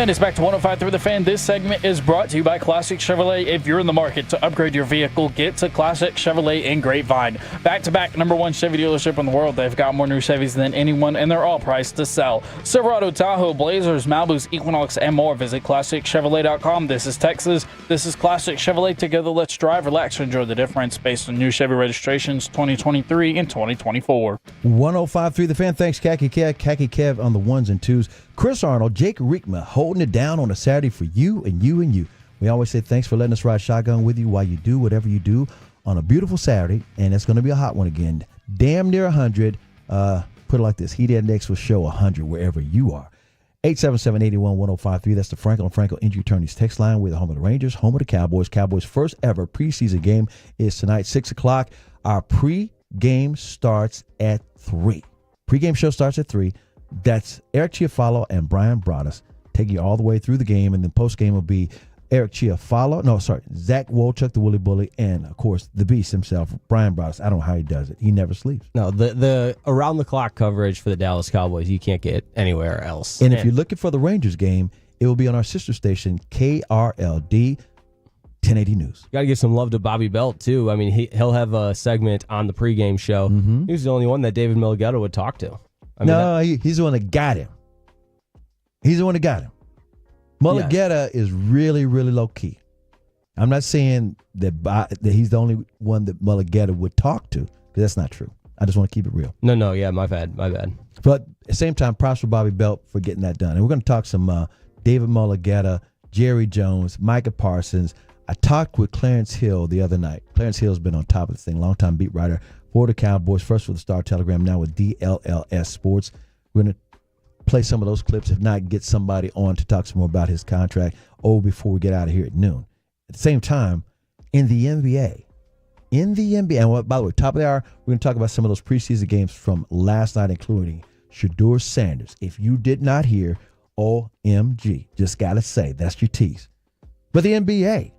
And it's back to 105.3 The Fan. This segment is brought to you by Classic Chevrolet. If you're in the market to upgrade your vehicle, get to Classic Chevrolet in Grapevine. Back-to-back #1 Chevy dealership in the world. They've got more new Chevys than anyone, and they're all priced to sell. Silverado, Tahoe, Blazers, Malibus, Equinox, and more. Visit ClassicChevrolet.com. This is Texas. This is Classic Chevrolet. Together, let's drive, relax, and enjoy the difference based on new Chevy registrations 2023 and 2024. 105.3 The Fan. Thanks, Khaki Kev on the ones and twos. Chris Arnold, Jake Riekma holding it down on a Saturday for you and you and you. We always say thanks for letting us ride shotgun with you while you do whatever you do on a beautiful Saturday, and it's going to be a hot one again. Damn near 100. Put it like this. Heat Index will show 100 wherever you are. 877-881-1053. That's the Franklin & Franklin Injury Attorneys text line. We're the home of the Rangers, home of the Cowboys. Cowboys' first ever preseason game is tonight, 6 o'clock. Our pregame starts at 3. Pregame show starts at 3. That's Eric Chiofalo and Bryan Broaddus taking you all the way through the game, and then postgame will be Zach Wolchuk, the Willy Bully, and, of course, the Beast himself, Bryan Broaddus. I don't know how he does it. He never sleeps. No, the around-the-clock coverage for the Dallas Cowboys you can't get anywhere else. And if you're looking for the Rangers game, it will be on our sister station, KRLD 1080 News. Got to give some love to Bobby Belt, too. I mean, he'll have a segment on the pregame show. Mm-hmm. He was the only one that David Milghetto would talk to. He's the one that got him. Mulligetta is really, really low-key. I'm not saying that he's the only one that Mulligetta would talk to, because that's not true. I just want to keep it real. No, yeah, my bad. But at the same time, props for Bobby Belt for getting that done. And we're going to talk some David Mulligetta, Jerry Jones, Micah Parsons. I talked with Clarence Hill the other night. Clarence Hill's been on top of this thing, longtime beat writer for the Cowboys, first for the Star-Telegram, now with DLLS Sports. We're going to play some of those clips, if not get somebody on to talk some more about his contract before we get out of here at noon. At the same time, in the NBA, and by the way, top of the hour, we're going to talk about some of those preseason games from last night, including Shedeur Sanders. If you did not hear, OMG, just got to say, that's your tease. But the NBA,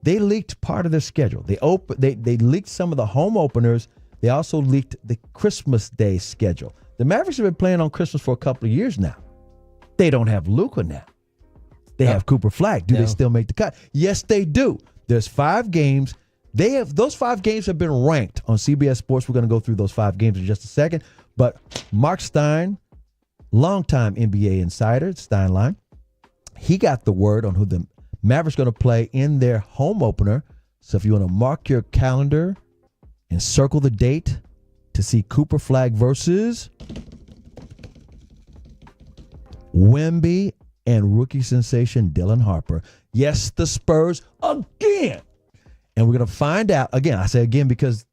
they leaked part of their schedule. They leaked some of the home openers. They also leaked the Christmas Day schedule. The Mavericks have been playing on Christmas for a couple of years now. They don't have Luka now. They have Cooper Flag. Do they still make the cut? Yes, they do. There's 5 games. Those 5 games have been ranked on CBS Sports. We're going to go through those 5 games in just a second. But Mark Stein, longtime NBA insider, Steinline, he got the word on who the Mavericks going to play in their home opener. So if you want to mark your calendar and circle the date to see Cooper Flag versus Wemby and rookie sensation Dylan Harper. Yes, the Spurs again. And we're going to find out, again, I say again because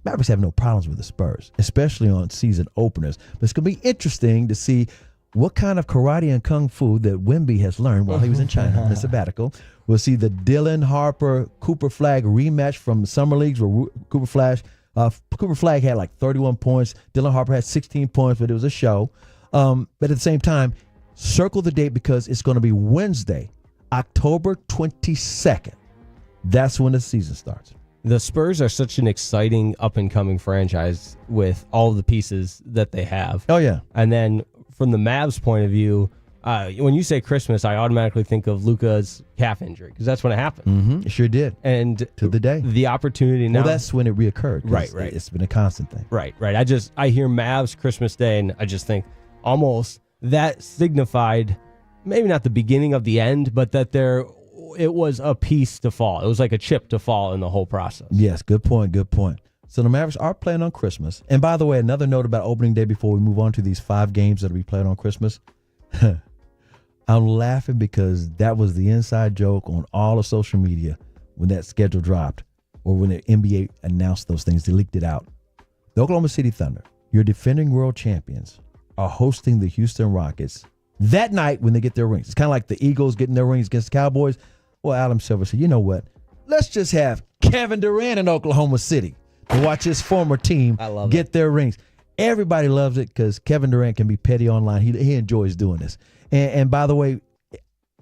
Mavericks have no problems with the Spurs, especially on season openers. But it's going to be interesting to see what kind of karate and kung fu that Wemby has learned while he was in China on a sabbatical. We'll see the Dylan Harper Cooper Flag rematch from the summer leagues where Cooper Flag had like 31 points. Dylan Harper had 16 points, but it was a show. But at the same time, circle the date because it's going to be Wednesday, October 22nd. That's when the season starts. The Spurs are such an exciting up-and-coming franchise with all the pieces that they have. Oh, yeah. And then from the Mavs' point of view, when you say Christmas, I automatically think of Luka's calf injury because that's when it happened. Mm-hmm. It sure did. And to the day. The opportunity now. Well, that's when it reoccurred. Right. It's been a constant thing. Right. I hear Mavs Christmas Day, and I just think almost that signified maybe not the beginning of the end, but that it was a piece to fall. It was like a chip to fall in the whole process. Yes, good point. So the Mavericks are playing on Christmas. And by the way, another note about opening day before we move on to these 5 games that will be played on Christmas. I'm laughing because that was the inside joke on all of social media when that schedule dropped or when the NBA announced those things. They leaked it out. The Oklahoma City Thunder, your defending world champions, are hosting the Houston Rockets that night when they get their rings. It's kind of like the Eagles getting their rings against the Cowboys. Well, Adam Silver said, you know what? Let's just have Kevin Durant in Oklahoma City to watch his former team get their rings. Everybody loves it because Kevin Durant can be petty online. He enjoys doing this. And by the way,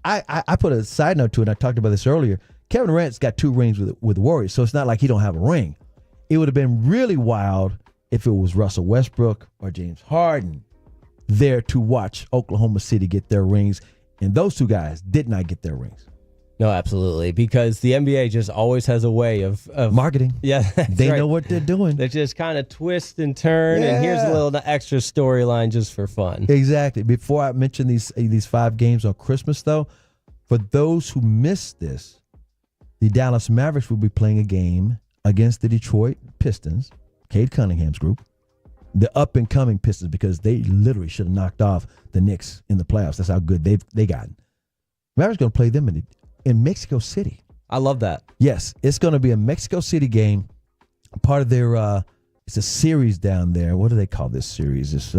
I put a side note to it, and I talked about this earlier. Kevin Durant's got 2 rings with the Warriors, so it's not like he don't have a ring. It would have been really wild if it was Russell Westbrook or James Harden there to watch Oklahoma City get their rings And those two guys did not get their rings. No, absolutely, because the NBA just always has a way of Marketing. Yeah, they know what they're doing. They just kind of twist and turn, and here's a little extra storyline just for fun. Exactly. Before I mention these 5 games on Christmas, though, for those who missed this, the Dallas Mavericks will be playing a game against the Detroit Pistons, Cade Cunningham's group, the up-and-coming Pistons, because they literally should have knocked off the Knicks in the playoffs. That's how good they gotten. Mavericks going to play them in Mexico City. I love that. Yes, it's going to be a Mexico City game. Part of their it's a series down there. What do they call this series? It's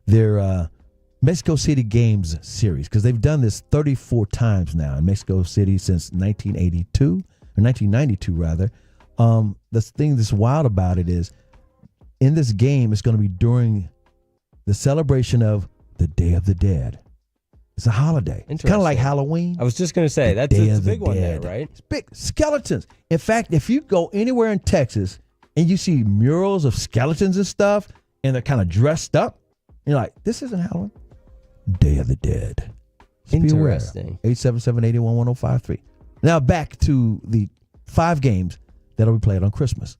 their Mexico City Games series, because they've done this 34 times now in Mexico City since 1982 or 1992 rather. The thing that's wild about it is, in this game, it's going to be during the celebration of the Day of the Dead. It's a holiday. It's kind of like Halloween. I was just going to say, that's a big one there, right? It's big. Skeletons. In fact, if you go anywhere in Texas and you see murals of skeletons and stuff, and they're kind of dressed up, you're like, this isn't Halloween. Day of the Dead. Interesting. 877-881-1053. Now back to the 5 games that'll be played on Christmas.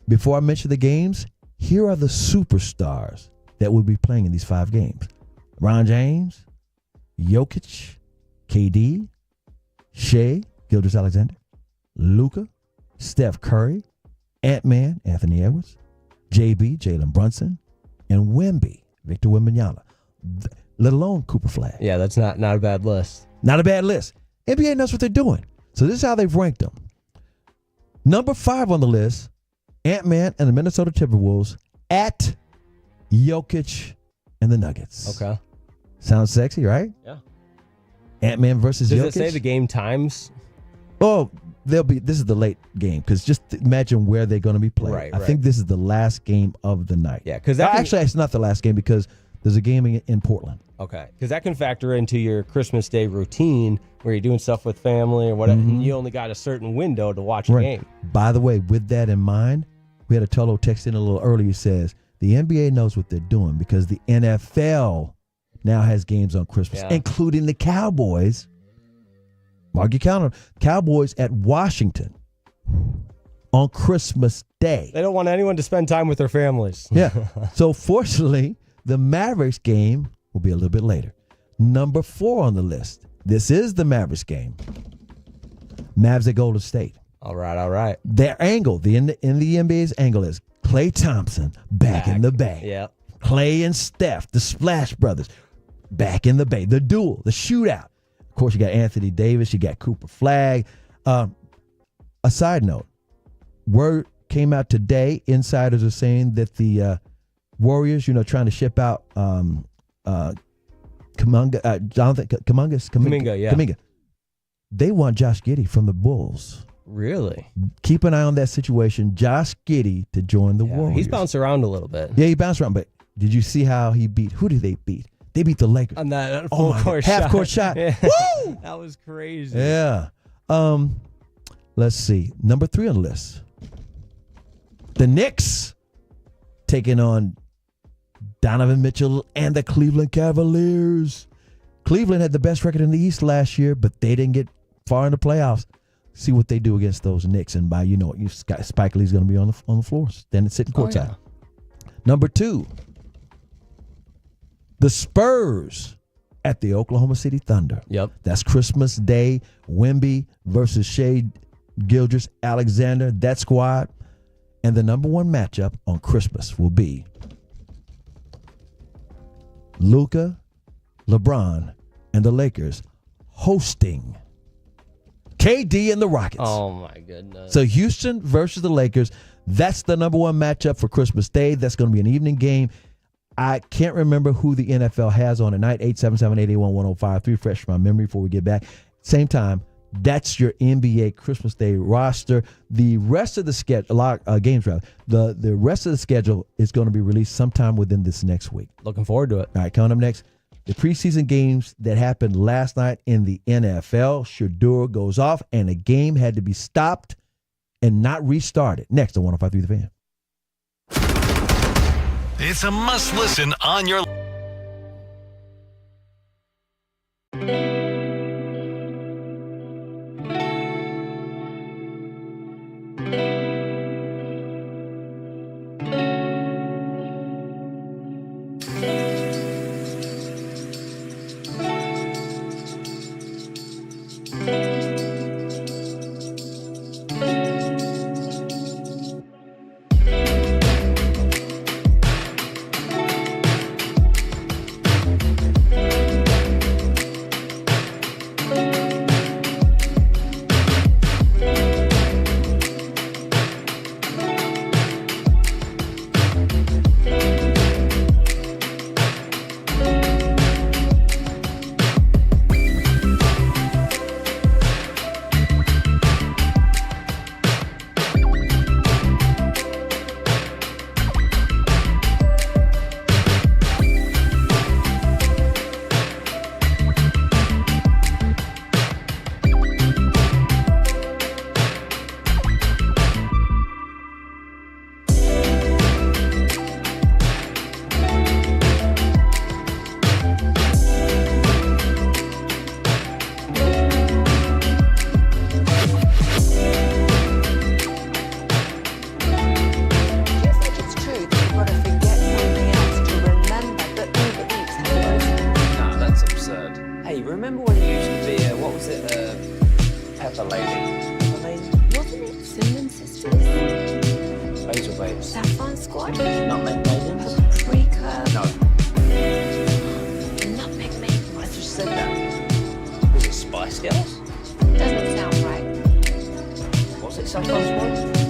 Before I mention the games, here are the superstars that will be playing in these 5 games. LeBron James, Jokic, KD, Shea, Gilgeous-Alexander, Luka, Steph Curry, Ant-Man, Anthony Edwards, JB, Jalen Brunson, and Wemby, Victor Wembanyama, let alone Cooper Flag. Yeah, that's not a bad list. Not a bad list. NBA knows what they're doing. So this is how they've ranked them. Number 5 on the list, Ant-Man and the Minnesota Timberwolves at Jokic and the Nuggets. Okay. Sounds sexy, right? Yeah. Ant-Man versus Jokic. Does it say the game times? Oh, this is the late game, because just imagine where they're going to be playing. Right, I think this is the last game of the night. Yeah, because actually, it's not the last game, because there's a game in Portland. Okay, because that can factor into your Christmas Day routine where you're doing stuff with family or whatever, and you only got a certain window to watch the game. By the way, with that in mind, we had a Tolo text in a little earlier. He says, the NBA knows what they're doing, because the NFL now has games on Christmas, including the Cowboys. Mark your calendar. Cowboys at Washington on Christmas Day. They don't want anyone to spend time with their families. Yeah. So fortunately, the Mavericks game will be a little bit later. Number 4 on the list. This is the Mavericks game. Mavs at Golden State. All right. Their angle, in the NBA's angle, is Klay Thompson back in the Bay. Yeah. Klay and Steph, the Splash Brothers, back in the Bay. The duel, the shootout. Of course, you got Anthony Davis. You got Cooper Flag. A side note, word came out today. Insiders are saying that the Warriors, trying to ship out Kuminga. They want Josh Giddey from the Bulls. Really? Keep an eye on that situation. Josh Giddey to join the Warriors. He's bounced around a little bit. Yeah, he bounced around. But did you see how he beat? Who did they beat? They beat the Lakers. On that half-court shot. Yeah. Woo! That was crazy. Yeah. Let's see. Number 3 on the list. The Knicks taking on Donovan Mitchell and the Cleveland Cavaliers. Cleveland had the best record in the East last year, but they didn't get far in the playoffs. See what they do against those Knicks, and Spike Lee's going to be on the floor, standing sitting courtside. Number 2, the Spurs at the Oklahoma City Thunder. Yep. That's Christmas Day. Wemby versus Shea Gilgeous-Alexander, that squad. And the number 1 matchup on Christmas will be Luka, LeBron, and the Lakers hosting KD and the Rockets. Oh, my goodness. So Houston versus the Lakers. That's the number 1 matchup for Christmas Day. That's going to be an evening game. I can't remember who the NFL has on tonight. 877-881-1053. Refresh my memory before we get back. Same time, that's your NBA Christmas Day roster. The rest of the schedule, games rather, the rest of the schedule is going to be released sometime within this next week. Looking forward to it. All right, coming up next, the preseason games that happened last night in the NFL. Shedeur goes off, and the game had to be stopped and not restarted. Next on 105.3 The Fan. It's a must listen on your. remember when it used to be, what was it, Pepper Lady? Pepper Lady? Wasn't it Cinnamon Sisters? Basil Babes. Saffron Squad? Nutmeg Maidens? Paprika? No. Nutmeg Maidens? I just said that. Was it Spice Girls? Doesn't sound right. Was it Saffron Squad?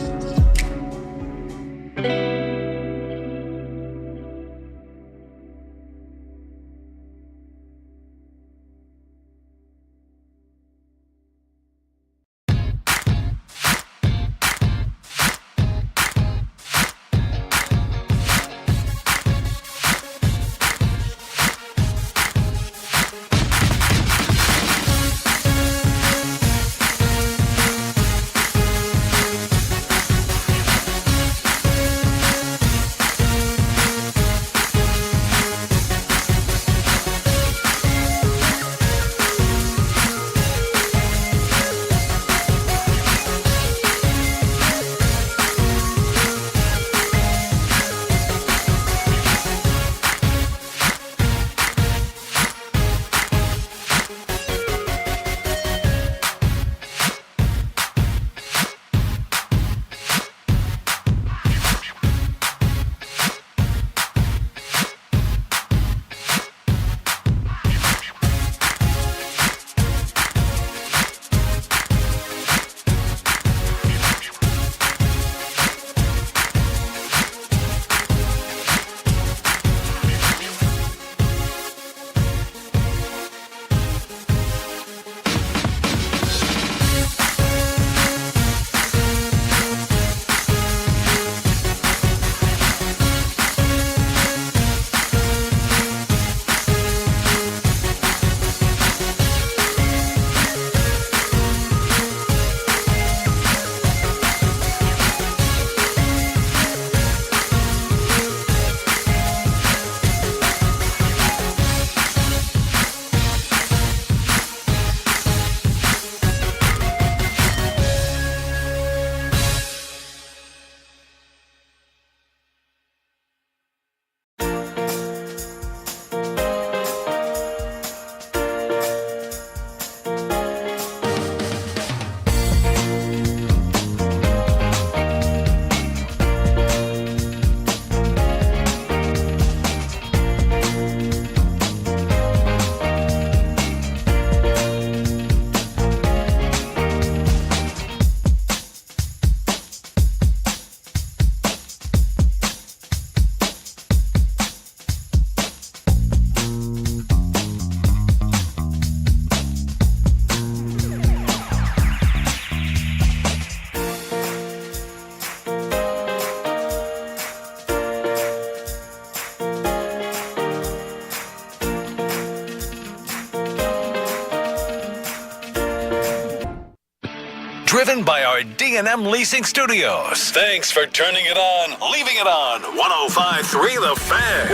Driven by our D&M Leasing Studios. Thanks for turning it on, leaving it on. 105.3 The Fan.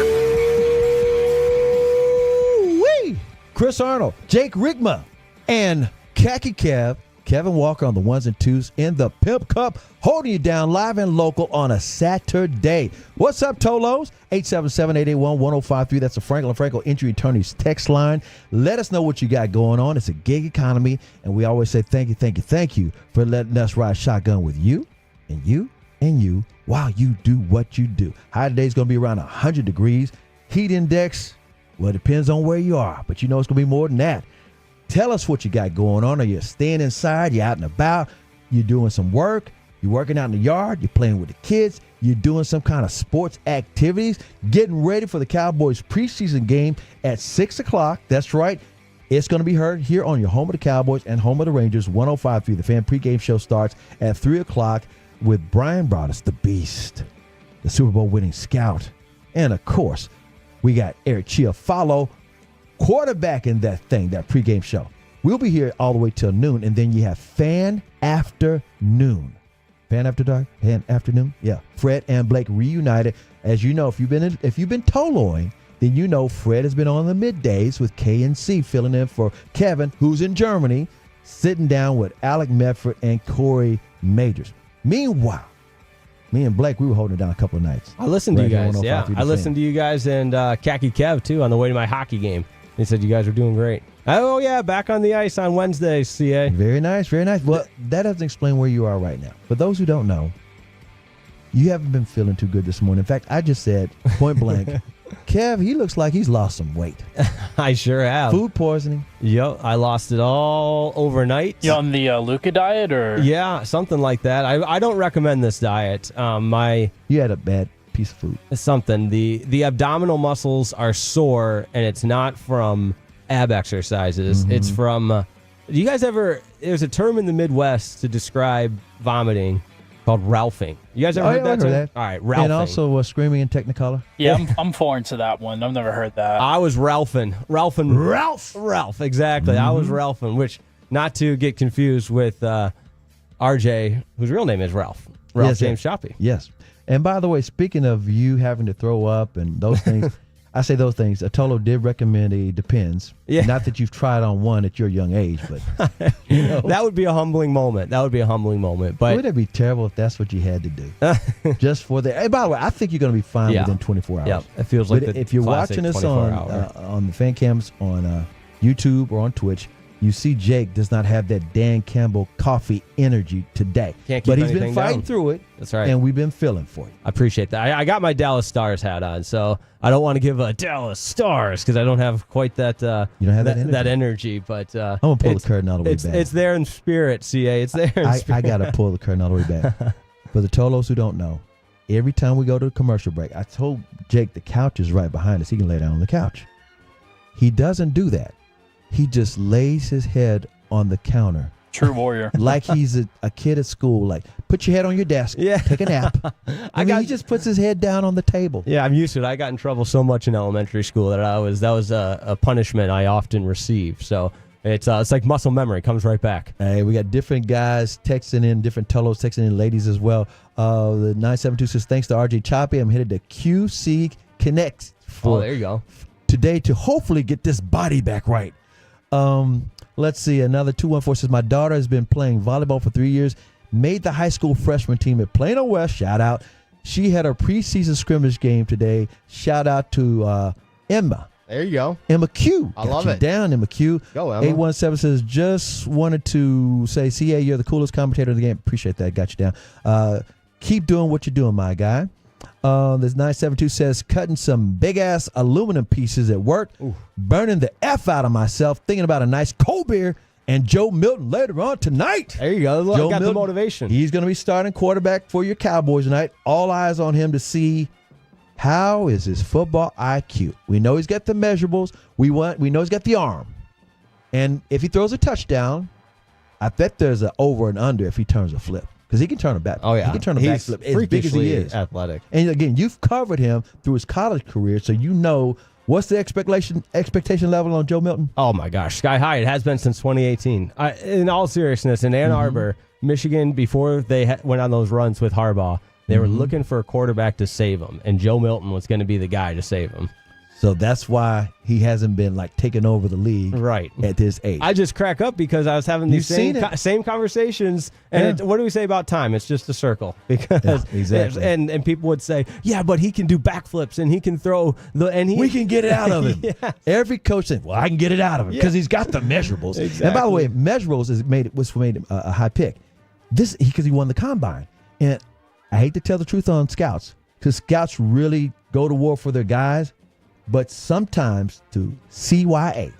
Woo-wee. Chris Arnold, Jake Rigma, and Khaki Kev Kevin Walker on the ones and twos in the Pimp Cup, holding you down live and local on a Saturday. What's up, Tolos? 877-881-1053. That's the Franklin Franco Injury Attorneys text line. Let us know what you got going on. It's a gig economy, and we always say thank you for letting us ride shotgun with you and you and you while you do what you do. High today's going to be around 100 degrees. Heat index, well, it depends on where you are, but you know it's going to be more than that. Tell us what you got going on. Are you staying inside? You out and about? You're doing some work? You're working out in the yard? You're playing with the kids? You're doing some kind of sports activities? Getting ready for the Cowboys preseason game at 6 o'clock. That's right. It's going to be heard here on your home of the Cowboys and home of the Rangers, 105.3. The Fan pregame show starts at 3 o'clock with Bryan Broaddus, the Beast, the Super Bowl winning scout. And, of course, we got Eric Chiofalo, quarterback in that pregame show. We'll be here all the way till noon, and then you have Fan Afternoon. Fan After Dark? Fan Afternoon? Yeah. Fred and Blake reunited. As you know, if you've been Toloing, then you know Fred has been on the middays with KNC, filling in for Kevin, who's in Germany, sitting down with Alec Medford and Corey Majors. Meanwhile, me and Blake, we were holding it down a couple of nights. I listened to you guys. Yeah, I listened to you guys and Khaki Kev, too, on the way to my hockey game. They said you guys were doing great. Oh, yeah, back on the ice on Wednesday, CA. Very nice, very nice. Well, that doesn't explain where you are right now. For those who don't know, you haven't been feeling too good this morning. In fact, I just said, point blank, Kev, he looks like he's lost some weight. I sure have. Food poisoning. Yep, I lost it all overnight. You on the Luca diet or? Yeah, something like that. I don't recommend this diet. You had a bad piece of food. Something. The abdominal muscles are sore, and it's not from ab exercises. Mm-hmm. It's from. Do you guys ever? There's a term in the Midwest to describe vomiting called ralphing. You guys ever heard that term? That. All right, ralphing. And also screaming in Technicolor. Yeah, I'm foreign to that one. I've never heard that. I was ralphing. Ralph, exactly. Mm-hmm. I was ralphing, which, not to get confused with RJ, whose real name is Ralph. Ralph James Shoppy. Yes. And by the way, speaking of you having to throw up and those things, I say those things. Atolo did recommend a Depends. Yeah. Not that you've tried on one at your young age, but you know. That would be a humbling moment. But wouldn't it be terrible if that's what you had to do? Just for the. Hey, by the way, I think you're going to be fine within 24 hours. Yeah, it feels like if you're watching us on the fan cams on YouTube or on Twitch, you see Jake does not have that Dan Campbell coffee energy today. But he's been fighting through it. That's right. And we've been feeling for you. I appreciate that. I got my Dallas Stars hat on, so I don't want to give a Dallas Stars because I don't have quite that you don't have that energy. But I'm going to pull the curtain all the way back. It's there in spirit, CA. It's there in spirit. I got to pull the curtain all the way back. For the Tolos who don't know, every time we go to a commercial break, I told Jake the couch is right behind us. He can lay down on the couch. He doesn't do that. He just lays his head on the counter. True warrior. Like he's a kid at school. Like, put your head on your desk. Yeah. Take a nap. He just puts his head down on the table. Yeah, I'm used to it. I got in trouble so much in elementary school that that was a punishment I often received. So it's like muscle memory. Comes right back. Hey, we got different guys texting in, different Tolos texting in, ladies as well. The 972 says, thanks to RJ Choppy, I'm headed to QC Connect there you go. Today to hopefully get this body back right. Let's see. Another 214 says, my daughter has been playing volleyball for 3 years, made the high school freshman team at Plano West. Shout out. She had her preseason scrimmage game today. Shout out to Emma. There you go. Emma Q. I love it. Down, Emma Q. Go, Emma. 817 says, just wanted to say, CA, you're the coolest commentator in the game. Appreciate that. Got you down. Keep doing what you're doing, my guy. This 972 says, cutting some big-ass aluminum pieces at work, burning the F out of myself, thinking about a nice cold beer, and Joe Milton later on tonight. There you go. Look, Joe got Milton, the motivation. He's going to be starting quarterback for your Cowboys tonight. All eyes on him to see how is his football IQ. We know he's got the measurables. We know he's got the arm. And if he throws a touchdown, I bet there's an over and under if he turns a flip. Because he can turn a back. Oh, yeah. He can turn a backflip as big as he is. Athletic. And again, you've covered him through his college career, so you know what's the expectation level on Joe Milton? Oh, my gosh. Sky high. It has been since 2018. In all seriousness, in Ann Arbor, Michigan, before they went on those runs with Harbaugh, they were looking for a quarterback to save them, and Joe Milton was going to be the guy to save them. So that's why he hasn't been like taking over the league right at this age. I just crack up because I was having these same conversations. And what do we say about time? It's just a circle. Because exactly. And people would say, yeah, but he can do backflips and he can throw we can get it out of him. Yes. Every coach said, well, I can get it out of him because he's got the measurables. Exactly. And by the way, measurables was made a high pick. Because he won the combine. And I hate to tell the truth on scouts because scouts really go to war for their guys. But sometimes to CYA,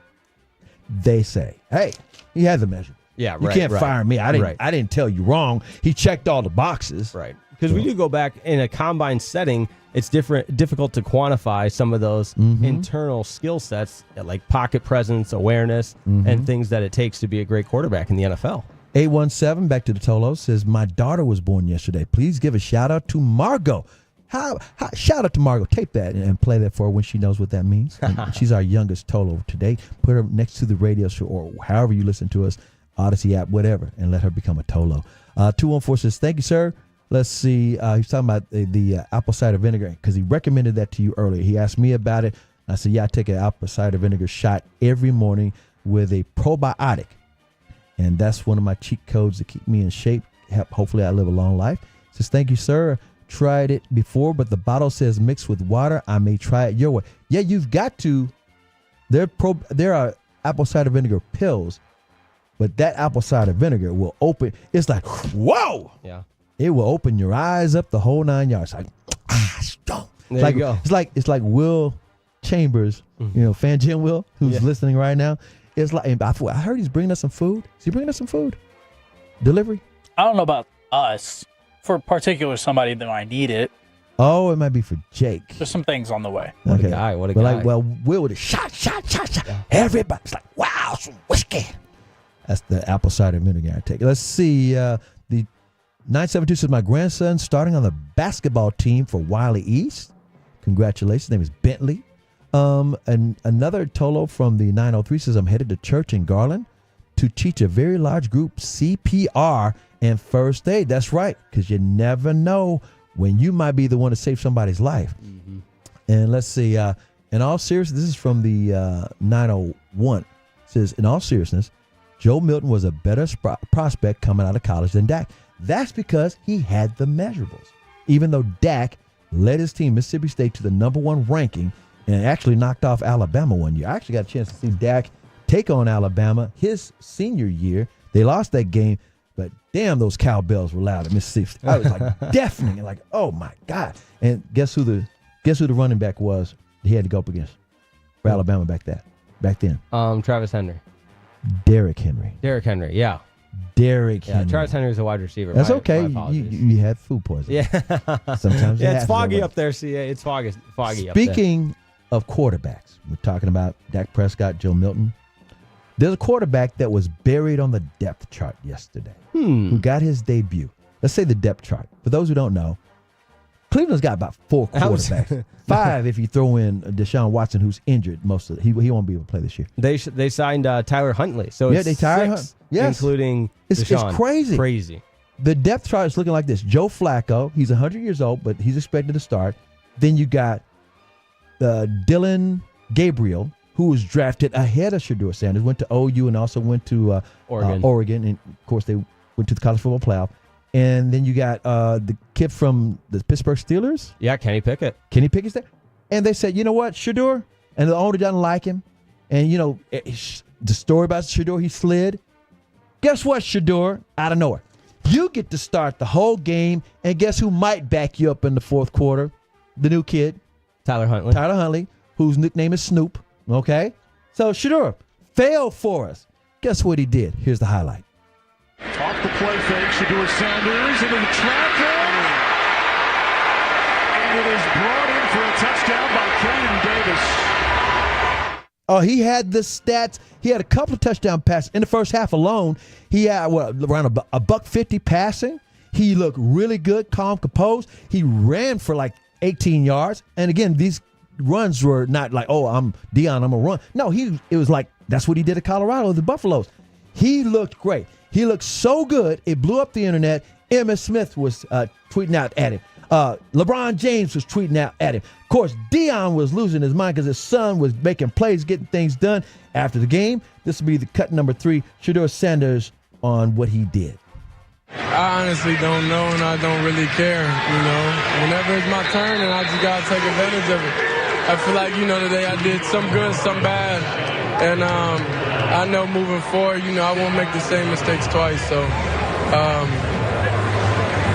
they say, "Hey, he has a measure. Yeah, you can't fire me. I didn't tell you wrong. He checked all the boxes." Right. Because we do go back in a combine setting. It's difficult to quantify some of those internal skill sets like pocket presence, awareness, and things that it takes to be a great quarterback in the NFL. 817 back to the Tolo says, "My daughter was born yesterday. Please give a shout out to Margot." Shout out to Margot. Tape that and play that for her when she knows what that means. She's our youngest Tolo today. Put her next to the radio show or however you listen to us, Odyssey app, whatever, and let her become a Tolo. 214 says, "Thank you, sir." Let's see. He's talking about the apple cider vinegar because he recommended that to you earlier. He asked me about it. I said, yeah, I take an apple cider vinegar shot every morning with a probiotic. And that's one of my cheat codes to keep me in shape. Hopefully I live a long life. He says, "Thank you, sir. Tried it before, but the bottle says mixed with water. I may try it your way." Yeah, you've got to. There are apple cider vinegar pills, but that apple cider vinegar will open. It's like, whoa! Yeah, it will open your eyes up the whole 9 yards. Like, stop. There you go. It's like Will Chambers, Fan Jim Will, who's listening right now. It's like, I heard he's bringing us some food. Is he bringing us some food? Delivery? I don't know about us. For particular somebody that might need it. Oh, it might be for Jake. There's some things on the way. What a guy. What a guy. Will would have shot. Yeah. Everybody's like, wow, some whiskey. That's the apple cider vinegar I take. Let's see. The 972 says, "My grandson starting on the basketball team for Wiley East." Congratulations. His name is Bentley. And another Tolo from the 903 says, "I'm headed to church in Garland to teach a very large group CPR and first aid." That's right, because you never know when you might be the one to save somebody's life. And let's see. In all seriousness, this is from the 901. It says, "In all seriousness, Joe Milton was a better prospect coming out of college than Dak. That's because he had the measurables. Even though Dak led his team, Mississippi State, to the #1 ranking and actually knocked off Alabama one year. I actually got a chance to see Dak take on Alabama his senior year. They lost that game, but damn, those cowbells were loud at Mississippi State. I was like deafening and like, oh my God. And guess who the running back was he had to go up against for Alabama back then? Travis Henry. Derrick Henry. Derrick Henry, yeah. Derrick Henry. Travis Henry is a wide receiver. That's okay. You had food poisoning. Yeah. Sometimes it's foggy up there, CA. It's foggy up there. Speaking of quarterbacks, we're talking about Dak Prescott, Joe Milton. There's a quarterback that was buried on the depth chart yesterday who got his debut. Let's say the depth chart. For those who don't know, Cleveland's got about 4 quarterbacks. 5 if you throw in Deshaun Watson, who's injured most of it. He won't be able to play this year. They signed Tyler Huntley. So it's they tired 6, including Deshaun. It's crazy. Crazy. The depth chart is looking like this. Joe Flacco, he's 100 years old, but he's expected to start. Then you got Dylan Gabriel, who was drafted ahead of Shedeur Sanders, went to OU and also went to Oregon. And, of course, they went to the college football playoff. And then you got the kid from the Pittsburgh Steelers. Yeah, Kenny Pickett. Kenny Pickett's there. And they said, you know what, Shedeur? And the owner doesn't like him. And, the story about Shedeur, he slid. Guess what, Shedeur? Out of nowhere. You get to start the whole game. And guess who might back you up in the fourth quarter? The new kid. Tyler Huntley, whose nickname is Snoop. Okay? So, Shedeur failed for us. Guess what he did? Here's the highlight. Off the play fake, Shedeur Sanders into the traffic. And it is brought in for a touchdown by Caden Davis. Oh, he had the stats. He had a couple of touchdown passes. In the first half alone, he had around a $150 passing. He looked really good, calm, composed. He ran for like 18 yards. And again, these runs were not like, oh, I'm Deion, I'm going to run. No, it was like, that's what he did at Colorado, the Buffaloes. He looked great. He looked so good, it blew up the internet. Emmitt Smith was tweeting out at him, LeBron James was tweeting out at him. Of course, Deion was losing his mind because his son was making plays, getting things done after the game. This will be the cut number 3, Shedeur Sanders on what he did. I honestly don't know, and I don't really care, Whenever it's my turn, and I just got to take advantage of it. I feel like, today I did some good, some bad, and I know moving forward, I won't make the same mistakes twice, so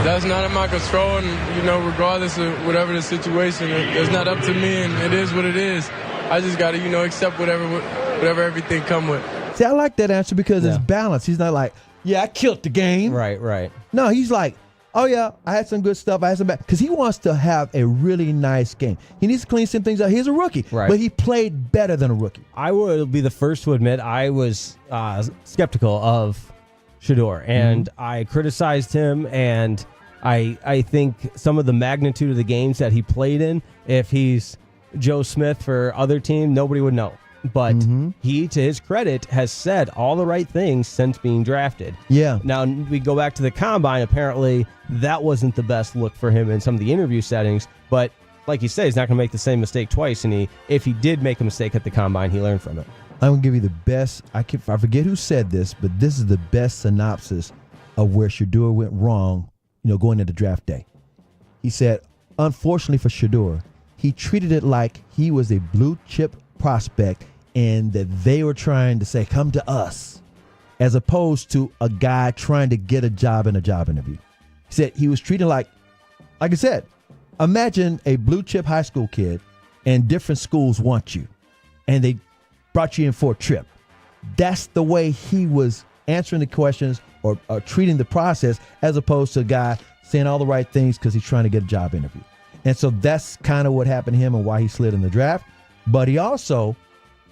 that's not in my control, and, regardless of whatever the situation, it's not up to me, and it is what it is. I just got to, accept whatever everything come with. See, I like that answer because it's balanced. He's not like, yeah, I killed the game. Right. No, he's like, oh, yeah, I had some good stuff. I had some bad. Because he wants to have a really nice game. He needs to clean some things up. He's a rookie. Right. But he played better than a rookie. I will be the first to admit I was skeptical of Shedeur, and I criticized him, and I think some of the magnitude of the games that he played in, if he's Joe Smith for other team, nobody would know. But he, to his credit, has said all the right things since being drafted. Yeah. Now, we go back to the combine. Apparently, that wasn't the best look for him in some of the interview settings. But like you say, he's not going to make the same mistake twice. And if he did make a mistake at the combine, he learned from it. I'm going to give you the best. I forget who said this, but this is the best synopsis of where Shedeur went wrong, going into draft day. He said, unfortunately for Shedeur, he treated it like he was a blue chip prospect and that they were trying to say, come to us, as opposed to a guy trying to get a job in a job interview. He said he was treated like I said, imagine a blue chip high school kid and different schools want you and they brought you in for a trip. That's the way he was answering the questions or treating the process, as opposed to a guy saying all the right things because he's trying to get a job interview. And so that's kind of what happened to him and why he slid in the draft. But he also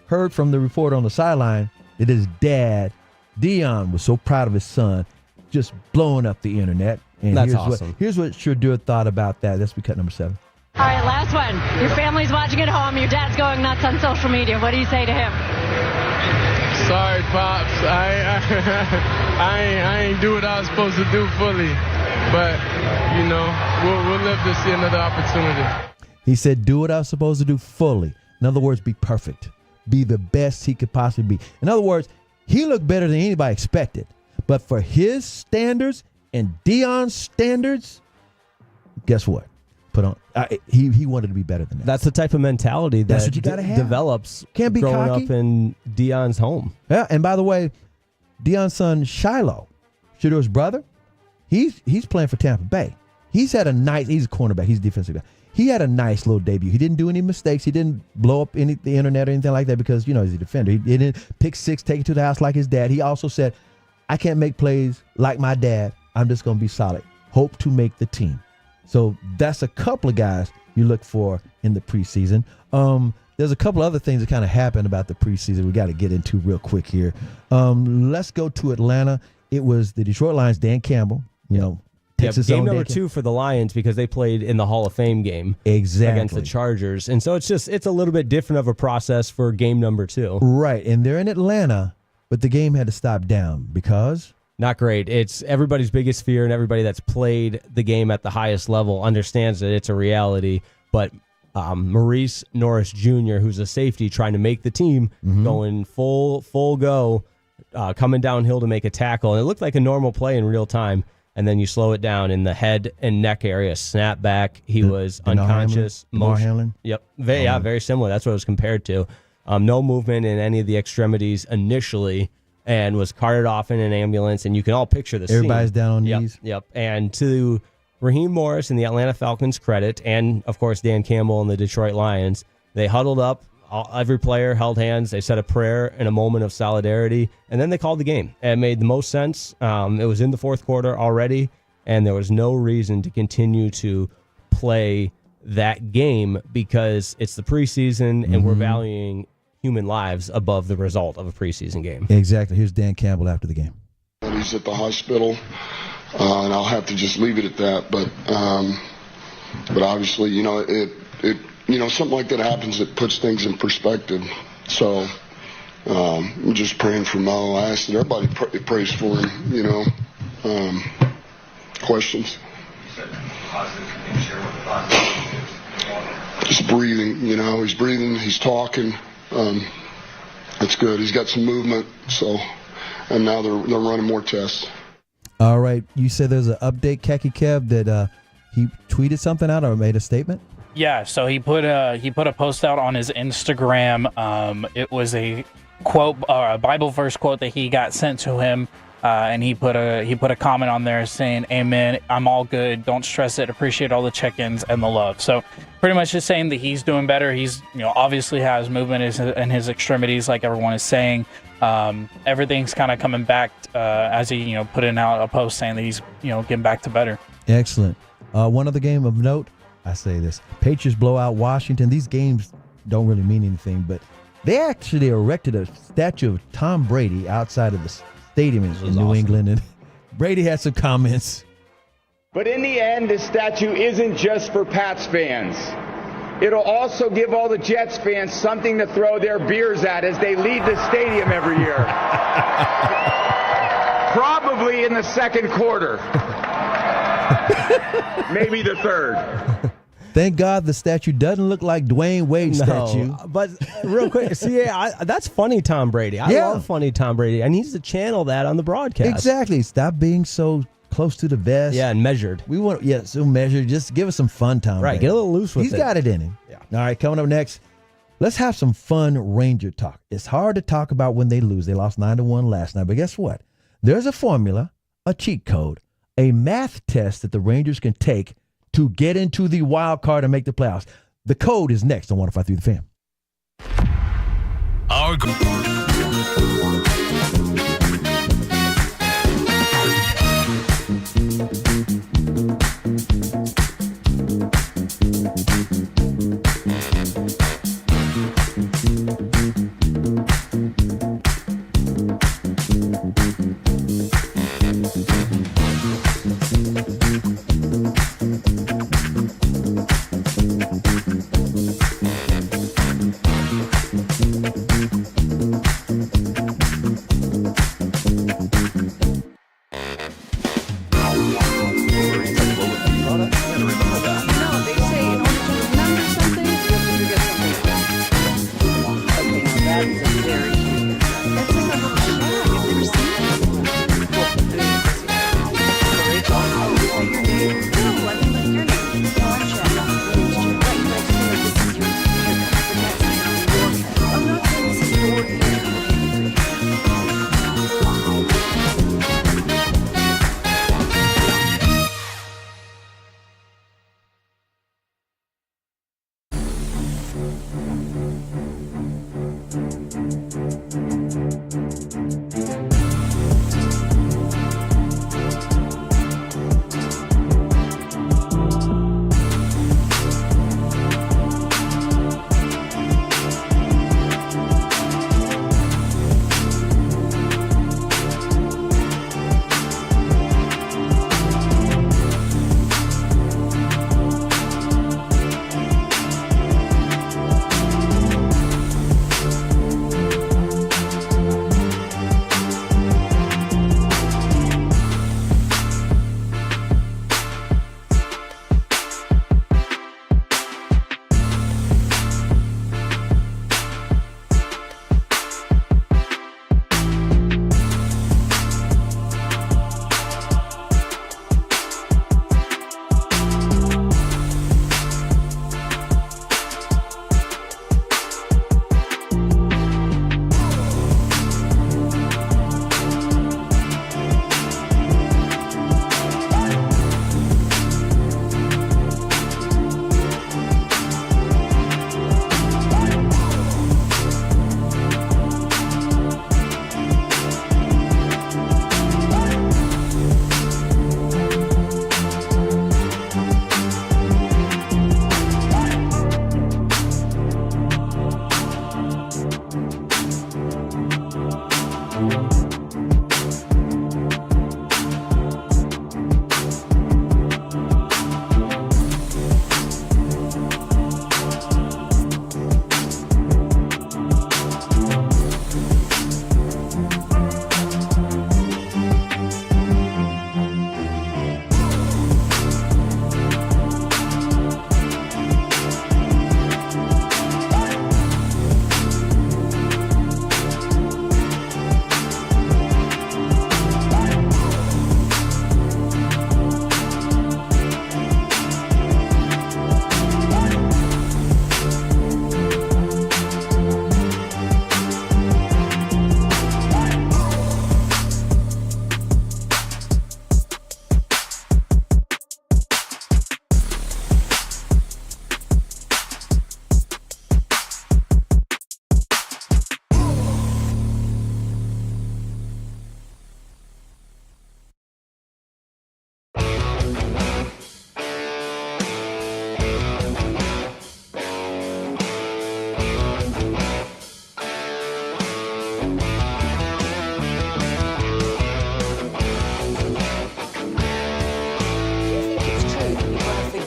heard from the reporter on the sideline that his dad, Deion, was so proud of his son, just blowing up the internet. And that's awesome. Here's what Shedeur thought about that. That's cut number 7. All right, last one. Your family's watching at home. Your dad's going nuts on social media. What do you say to him? Sorry, Pops. I ain't do what I was supposed to do fully. But, we'll live to see another opportunity. He said, do what I was supposed to do fully. In other words, be perfect. Be the best he could possibly be. In other words, he looked better than anybody expected. But for his standards and Deion's standards, guess what? He wanted to be better than that. That's the type of mentality That's that what you gotta have. develops Can't be growing cocky. up in Deion's home. Yeah, and by the way, Deion's son Shiloh, Shedeur's brother, he's playing for Tampa Bay. He's a cornerback. He's a defensive guy. He had a nice little debut. He didn't do any mistakes. He didn't blow up the internet or anything like that because, he's a defender. He didn't pick six, take it to the house like his dad. He also said, I can't make plays like my dad. I'm just going to be solid. Hope to make the team. So that's a couple of guys you look for in the preseason. There's a couple other things that kind of happened about the preseason we got to get into real quick here. Let's go to Atlanta. It was the Detroit Lions, Dan Campbell, Texas game number 2 for the Lions because they played in the Hall of Fame game against the Chargers. And so it's a little bit different of a process for game number 2. Right. And they're in Atlanta, but the game had to stop down because... Not great. It's everybody's biggest fear, and everybody that's played the game at the highest level understands that it's a reality. But Maurice Norris Jr., who's a safety trying to make the team, going full go, coming downhill to make a tackle. And it looked like a normal play in real time. And then you slow it down in the head and neck area, snap back. He was unconscious. Hamlin? Yep. Very similar. That's what it was compared to. No movement in any of the extremities initially, and was carted off in an ambulance. And you can all picture the scene. Everybody's down on knees. Yep. And to Raheem Morris and the Atlanta Falcons' credit, and, of course, Dan Campbell and the Detroit Lions, they huddled up. Every player held hands. They said a prayer in a moment of solidarity, and then they called the game. It made the most sense. It was in the fourth quarter already, and there was no reason to continue to play that game because it's the preseason, and we're valuing human lives above the result of a preseason game. Exactly. Here's Dan Campbell after the game. He's at the hospital, and I'll have to just leave it at that. But obviously, something like that happens, it puts things in perspective. So I'm just praying for Mo. I asked that everybody prays for him, Questions? You said positive. Can you share just breathing. You know, he's breathing, he's talking. It's good. He's got some movement. So, and now they're running more tests. All right. You said there's an update, Khaki Kev, that he tweeted something out or made a statement? Yeah, so he put a post out on his Instagram. It was a quote, a Bible verse quote that he got sent to him, and he put a comment on there saying, "Amen. I'm all good. Don't stress it. Appreciate all the check-ins and the love." So pretty much just saying that he's doing better. He's obviously has movement in his extremities, like everyone is saying. Everything's kind of coming back as he putting out a post saying that he's getting back to better. Excellent. One other game of note. I say this: Patriots blow out Washington. These games don't really mean anything, but they actually erected a statue of Tom Brady outside of the stadium in New England, and Brady had some comments. But in the end, this statue isn't just for Pats fans. It'll also give all the Jets fans something to throw their beers at as they leave the stadium every year. Probably in the second quarter. Maybe the third. Thank God the statue doesn't look like Dwayne Wade's statue. But real quick, see, that's funny Tom Brady. I love funny Tom Brady. And he needs to channel that on the broadcast. Exactly. Stop being so close to the vest. Yeah, and measured. We want, so measured. Just give us some fun, Tom Brady. Get a little loose with it. He's got it in him. Yeah. All right, coming up next, let's have some fun Ranger talk. It's hard to talk about when they lose. They lost 9-1 last night. But guess what? There's a formula, a cheat code, a math test that the Rangers can take to get into the wild card and make the playoffs. The code is next on 105.3 The Fan.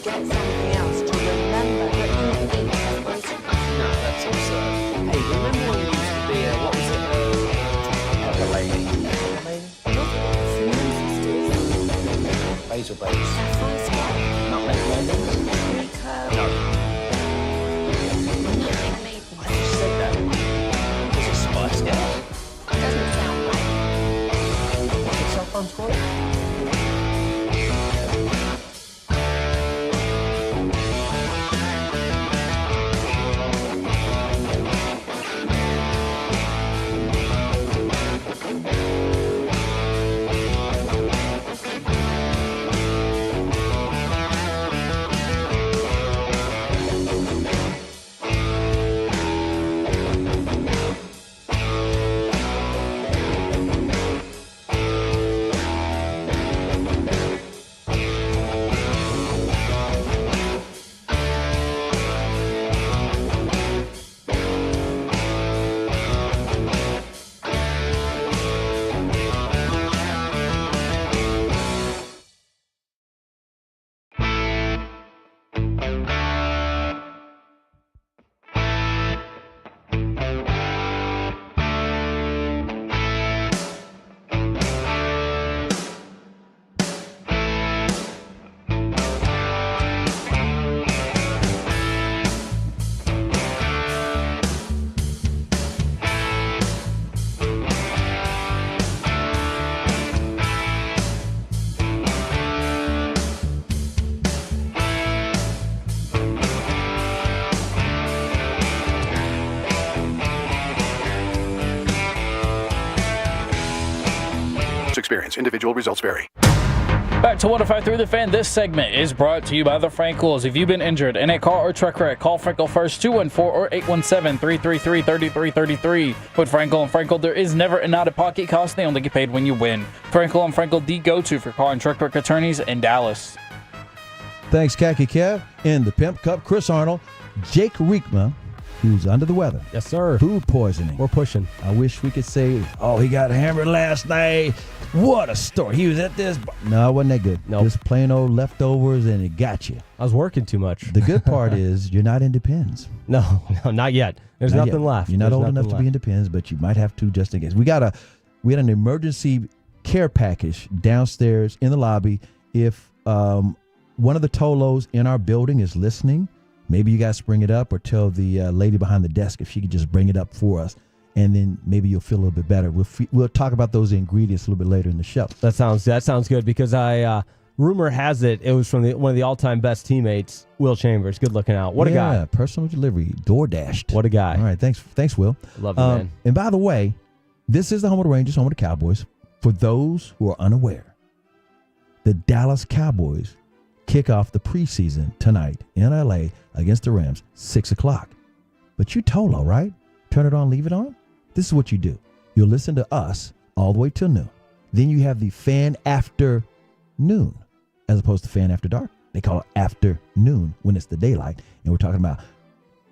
forget something else to remember that you need preparation. No, that's absurd. Hey, remember when you used to be what was it? Pepper lady. Basil base. Nutmeg blending. No. I just said that. It's a spice girl. Doesn't sound right. What's your cell phone called? Experience. Individual results vary. Back to 105.3 The Fan. This segment is brought to you by the Frankels. If you've been injured in a car or truck wreck, call Frankel first, 214 or 817-333-3333. With Frankel and Frankel, there is never an out-of-pocket cost. They only get paid when you win. Frankel and Frankel, the go-to for car and truck wreck attorneys in Dallas. Thanks, Khaki Kev. In the Pimp Cup, Chris Arnold, Jake Riekma, who's under the weather. Yes, sir. Food poisoning. We're pushing. I wish we could say, oh, he got hammered last night. What a story. He was at this. No, it wasn't that good. Nope. Just plain old leftovers, and it got you. I was working too much. The good part is you're not in Depends. No, not yet. There's Not nothing yet. left. You're not There's old enough nothing to be in Depends, but you might have to just in case. We had an emergency care package downstairs in the lobby. If one of the Tolos in our building is listening, maybe you guys bring it up or tell the lady behind the desk if she could just bring it up for us. And then maybe you'll feel a little bit better. We'll talk about those ingredients a little bit later in the show. That sounds good because rumor has it was from one of the all-time best teammates, Will Chambers. Good looking out. What a guy. Yeah, personal delivery, DoorDashed. What a guy. All right, thanks, Will. Love you, man. And by the way, this is the home of the Rangers, home of the Cowboys. For those who are unaware, the Dallas Cowboys kick off the preseason tonight in LA against the Rams, 6 o'clock. But you Tolo, right? Turn it on, leave it on? This is what you do. You'll listen to us all the way till noon. Then you have the fan after noon, as opposed to fan after dark. They call it afternoon when it's the daylight. And we're talking about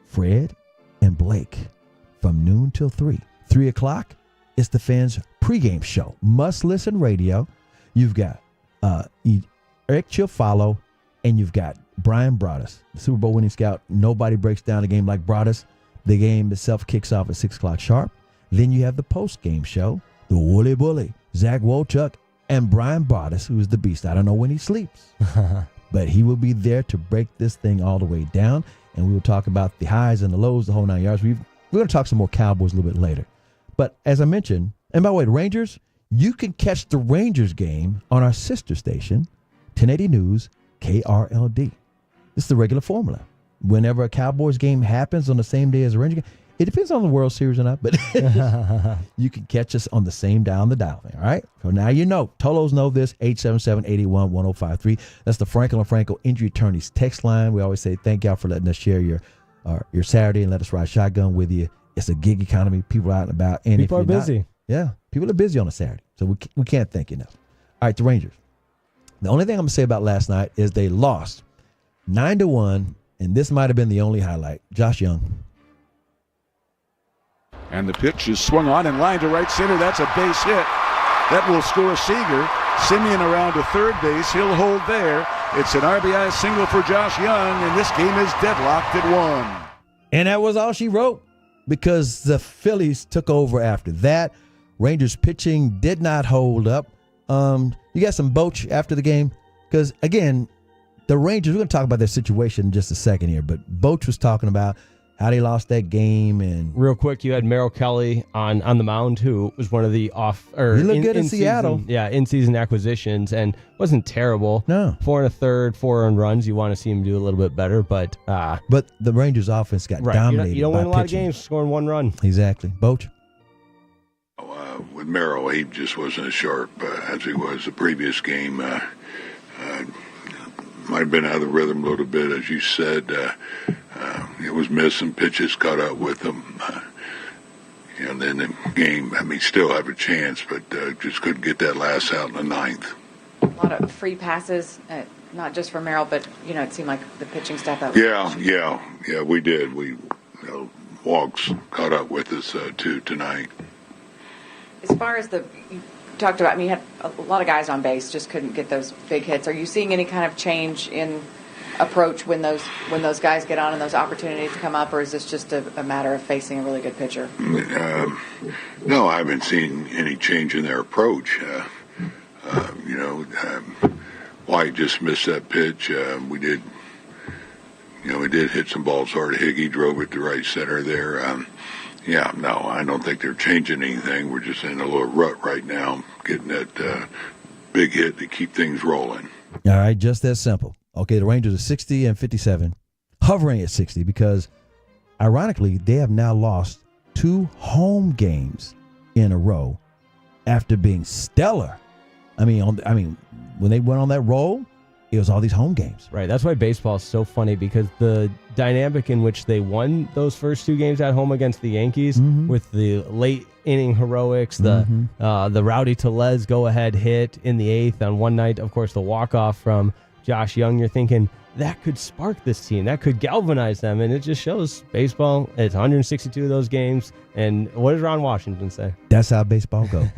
Fred and Blake from noon till 3. 3 o'clock, it's the fans' pregame show. Must listen radio. You've got Eric Chiofalo and you've got Bryan Broaddus, the Super Bowl winning scout. Nobody breaks down a game like Broaddus. The game itself kicks off at 6 o'clock sharp. Then you have the post-game show, the Wooly Bully, Zach Wolchuk, and Bryan Broaddus, who is the beast. I don't know when he sleeps, but he will be there to break this thing all the way down, and we will talk about the highs and the lows, the whole 9 yards. We're going to talk some more Cowboys a little bit later. But as I mentioned, and by the way, the Rangers, you can catch the Rangers game on our sister station, 1080 News, KRLD. This is the regular formula. Whenever a Cowboys game happens on the same day as a Ranger game, it depends on the World Series or not, but you can catch us on the same dial, the dial thing, all right? So now you know. Tolos know this, 877-881-1053. That's the Frankel and Frankel Injury Attorneys text line. We always say thank y'all for letting us share your Saturday and let us ride shotgun with you. It's a gig economy. People are out and about. And people are busy. People are busy on a Saturday, so we can't thank you enough. All right, the Rangers. The only thing I'm going to say about last night is they lost 9-1, and this might have been the only highlight. Josh Young. And the pitch is swung on and lined to right center. That's a base hit. That will score Seager. Simeon around to third base. He'll hold there. It's an RBI single for Josh Young, and this game is deadlocked at 1. And that was all she wrote, because the Phillies took over after that. Rangers pitching did not hold up. You got some Boch after the game, because, again, the Rangers, we're going to talk about their situation in just a second here, but Boch was talking about how they lost that game. And real quick, you had Merrill Kelly on the mound, who was one of the he looked good in Seattle. In-season acquisitions, and wasn't terrible. No. 4 1/3, 4 earned runs. You want to see him do a little bit better, but the Rangers offense got dominated. You don't win a lot of pitching. games scoring 1 run. Exactly. Boch? With Merrill, he just wasn't as sharp as he was the previous game. Might have been out of the rhythm a little bit, as you said. It was missing pitches, caught up with him. And then the game, still have a chance, but just couldn't get that last out in the 9th. A lot of free passes, not just for Merrill, but, it seemed like the pitching staff. Yeah, we did. Walks caught up with us, too, tonight. As far as you talked about, you had a lot of guys on base, just couldn't get those big hits. Are you seeing any kind of change in approach when those guys get on and those opportunities come up, or is this just a matter of facing a really good pitcher? No, I haven't seen any change in their approach. White just missed that pitch. We did hit some balls hard. Higgy drove it to right center there. I don't think they're changing anything. We're just in a little rut right now, getting that big hit to keep things rolling. All right, just that simple. Okay, the Rangers are 60 and 57, hovering at 60 because, ironically, they have now lost 2 home games in a row after being stellar. When they went on that roll, it was all these home games. Right. That's why baseball is so funny, because the dynamic in which they won those first 2 games at home against the Yankees with the late inning heroics, the Rowdy Tellez go-ahead hit in the 8th on one night, of course, the walk-off from Josh Young, you're thinking that could spark this team. That could galvanize them. And it just shows baseball. It's 162 of those games. And what does Ron Washington say? That's how baseball goes.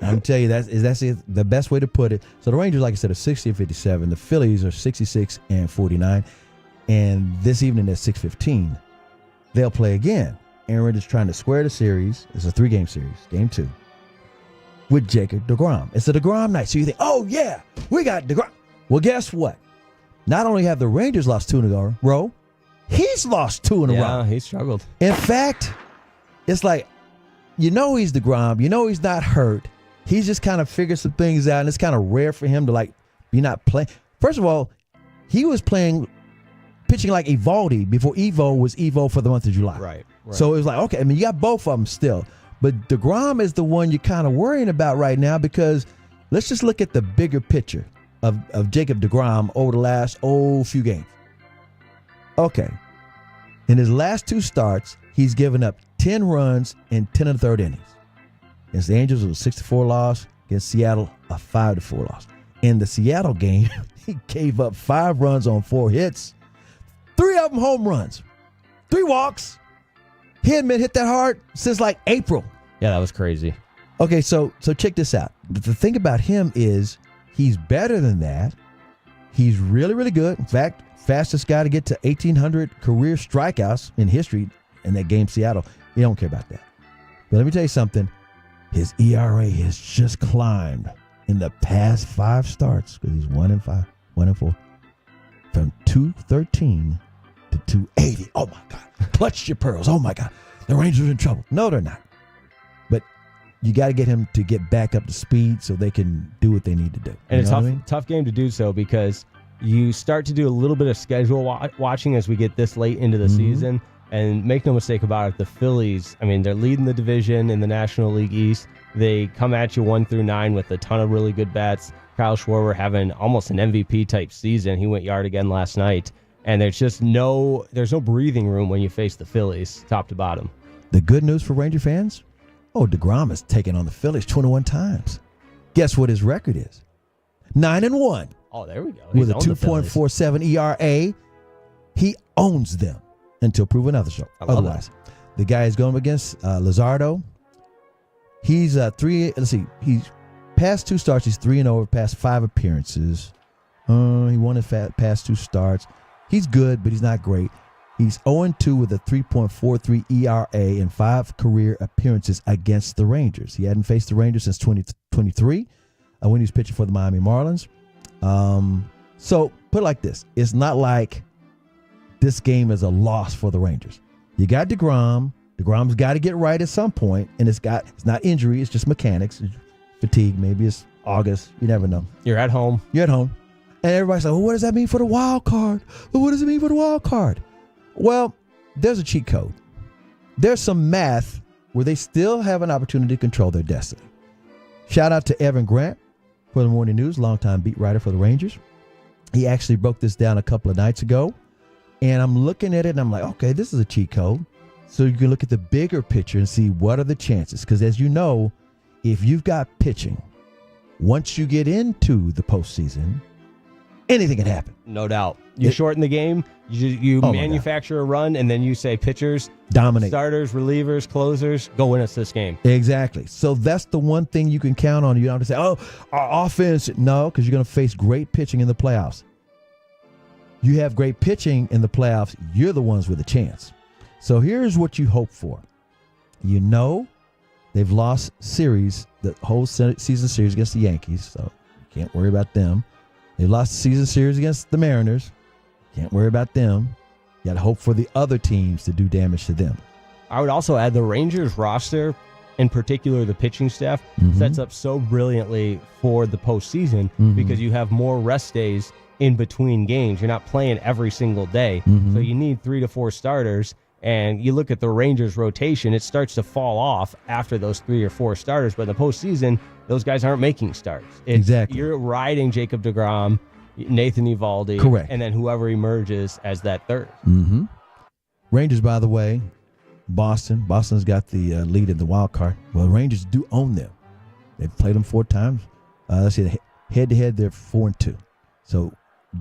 I'm telling you, that's the best way to put it. So the Rangers, like I said, are 60 and 57. The Phillies are 66 and 49. And this evening at 6:15, they'll play again. Aaron is trying to square the series. It's a 3-game series, game 2, with Jacob deGrom. It's a deGrom night. So you think, oh, yeah, we got deGrom. Well, guess what? Not only have the Rangers lost 2 in a row, he's lost 2 in a row. Yeah, he struggled. In fact, it's like, he's deGrom. He's not hurt. He's just kind of figured some things out, and it's kind of rare for him to, be not playing. First of all, he was pitching like Evaldi before Evo was Evo for the month of July. Right. So it was like, okay, you got both of them still. But deGrom is the one you're kind of worrying about right now, because let's just look at the bigger picture of Jacob deGrom over the last few games. Okay. In his last 2 starts, he's given up 10 runs in 10 1/3 innings. Against the Angels, it was a 6-4 loss. Against Seattle, a 5-4 loss. In the Seattle game, he gave up 5 runs on 4 hits. 3 of them home runs. 3 walks. He hadn't been hit that hard since April. Yeah, that was crazy. Okay, so check this out. The thing about him is he's better than that. He's really, really good. In fact, fastest guy to get to 1,800 career strikeouts in history in that game, Seattle. You don't care about that. But let me tell you something. His ERA has just climbed in the past 5 starts, because he's 1-5, 1-4, from 213 to 280. Oh, my God. Clutch your pearls. Oh, my God. The Rangers are in trouble. No, they're not. But you got to get him to get back up to speed so they can do what they need to do. And it's a tough game to do so, because you start to do a little bit of schedule watching as we get this late into the season. And make no mistake about it, the Phillies, they're leading the division in the National League East. They come at you 1 through 9 with a ton of really good bats. Kyle Schwarber having almost an MVP type season. He went yard again last night. And there's no breathing room when you face the Phillies, top to bottom. The good news for Ranger fans? deGrom has taken on the Phillies 21 times. Guess what his record is? 9-1. Oh, there we go. With a 2.47 ERA. He owns them until proven otherwise. The guy is going against Luzardo. He's he's Past 2 starts, he's 3-0, past 5 appearances. He won his past 2 starts. He's good, but he's not great. He's 0-2 with a 3.43 ERA in 5 career appearances against the Rangers. He hadn't faced the Rangers since 2023 when he was pitching for the Miami Marlins. So put it like this. It's not like this game is a loss for the Rangers. You got DeGrom. DeGrom's got to get right at some point, and it's not injury. It's just mechanics. It's fatigue. Maybe it's August. You never know. You're at home. And everybody's like, well, what does that mean for the wild card? Well, what does it mean for the wild card? Well, there's a cheat code. There's some math where they still have an opportunity to control their destiny. Shout out to Evan Grant for the Morning News, longtime beat writer for the Rangers. He actually broke this down a couple of nights ago. And I'm looking at it and I'm like, okay, this is a cheat code. So you can look at the bigger picture and see what are the chances. Because as you know, if you've got pitching, once you get into the postseason, anything can happen. No doubt. You shorten the game, you manufacture a run, and then you say pitchers, dominate. Starters, relievers, closers, go win us this game. Exactly. So that's the one thing you can count on. You don't have to say, oh, our offense. No, because you're going to face great pitching in the playoffs. You have great pitching in the playoffs, you're the ones with a chance. So here's what you hope for. You know they've lost series, the whole season series against the Yankees, so you can't worry about them. They lost the season series against the Mariners. Can't worry about them. You got to hope for the other teams to do damage to them. I would also add the Rangers roster, in particular the pitching staff, sets up so brilliantly for the postseason because you have more rest days in between games. You're not playing every single day. So you need 3 to 4 starters. And you look at the Rangers rotation, it starts to fall off after those 3 or 4 starters. But in the postseason, those guys aren't making starts. Exactly. You're riding Jacob deGrom, Nathan Eovaldi, correct, and then whoever emerges as that third. Rangers, by the way, Boston's got the lead in the wild card. Well, the Rangers do own them. They've played them 4 times. Let's see, head-to-head, they're 4-2. So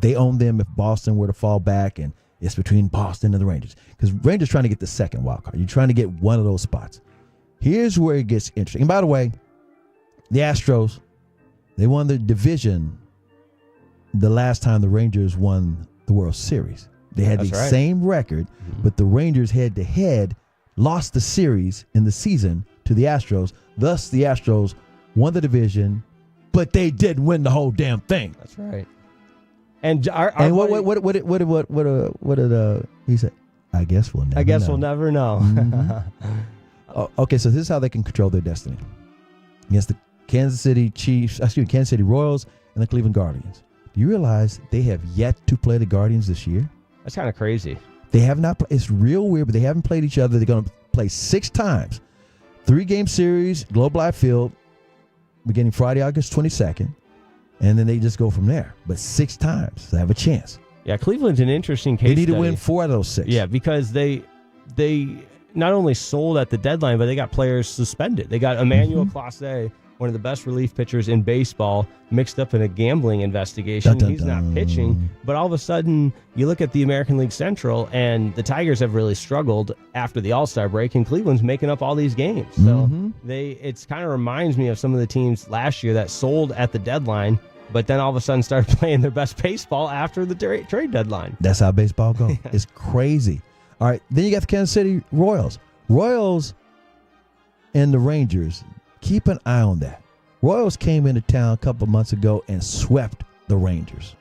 they own them if Boston were to fall back, and it's between Boston and the Rangers. Because Rangers trying to get the second wild card. You're trying to get one of those spots. Here's where it gets interesting. And by the way, the Astros, they won the division the last time the Rangers won the World Series. They had the same record, but the Rangers head-to-head lost the series in the season to the Astros. Thus, the Astros won the division, but they didn't win the whole damn thing. That's right. And what did he say? I guess we'll never know. We'll never know. Okay, so this is how they can control their destiny. Against the Kansas City Royals and the Cleveland Guardians. Do you realize they have yet to play the Guardians this year? That's kind of crazy. They have not. It's real weird, but they haven't played each other. They're going to play 6 times. 3-game series, Globe Life Field, beginning Friday, August 22nd. And then they just go from there. But 6 times, they have a chance. Yeah, Cleveland's an interesting case. They need to win 4 out of those 6. Yeah, because they not only sold at the deadline, but they got players suspended. They got Emmanuel Clase, one of the best relief pitchers in baseball, mixed up in a gambling investigation. He's not pitching. But all of a sudden, you look at the American League Central, and the Tigers have really struggled after the All-Star break, and Cleveland's making up all these games. So it's kind of reminds me of some of the teams last year that sold at the deadline, but then all of a sudden started playing their best baseball after the trade deadline. That's how baseball goes. It's crazy. All right, then you got the Kansas City Royals. Royals and the Rangers, keep an eye on that. Royals came into town a couple of months ago and swept the Rangers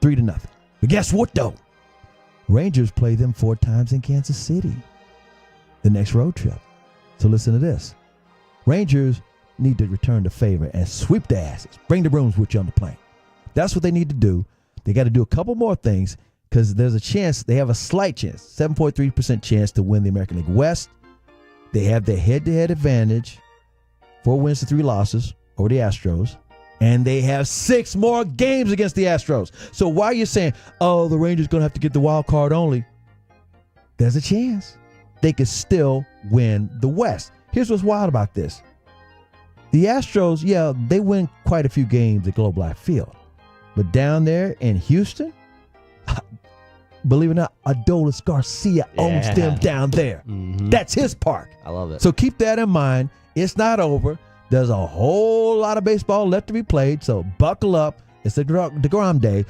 3-0. But guess what, though? Rangers play them 4 times in Kansas City the next road trip. So listen to this. Rangers need to return the favor and sweep the asses. Bring the brooms with you on the plane. That's what they need to do. They got to do a couple more things because there's a chance, they have a slight chance, 7.3% chance to win the American League West. They have their head-to-head advantage, 4 wins to 3 losses over the Astros, and they have 6 more games against the Astros. So why are you saying, oh, the Rangers going to have to get the wild card only? There's a chance they could still win the West. Here's what's wild about this. The Astros, yeah, they win quite a few games at Globe Life Field. But down there in Houston, believe it or not, Adolis Garcia owns them down there. That's his park. I love it. So keep that in mind. It's not over. There's a whole lot of baseball left to be played, so buckle up. It's the DeGrom Day.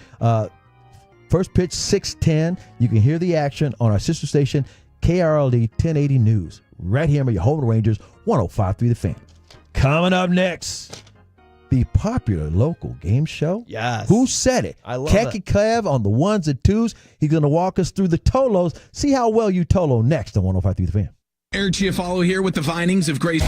First pitch, 6:10. You can hear the action on our sister station, KRLD 1080 News, right here on your home of the Rangers, 105.3 The Fan. Coming up next, the popular local game show. Yes. Who said it? I love Khaki it. Kev on the ones and twos. He's going to walk us through the Tolos. See how well you Tolo next on 105.3 The Fan. Eric Chiofalo here with the findings of Grace.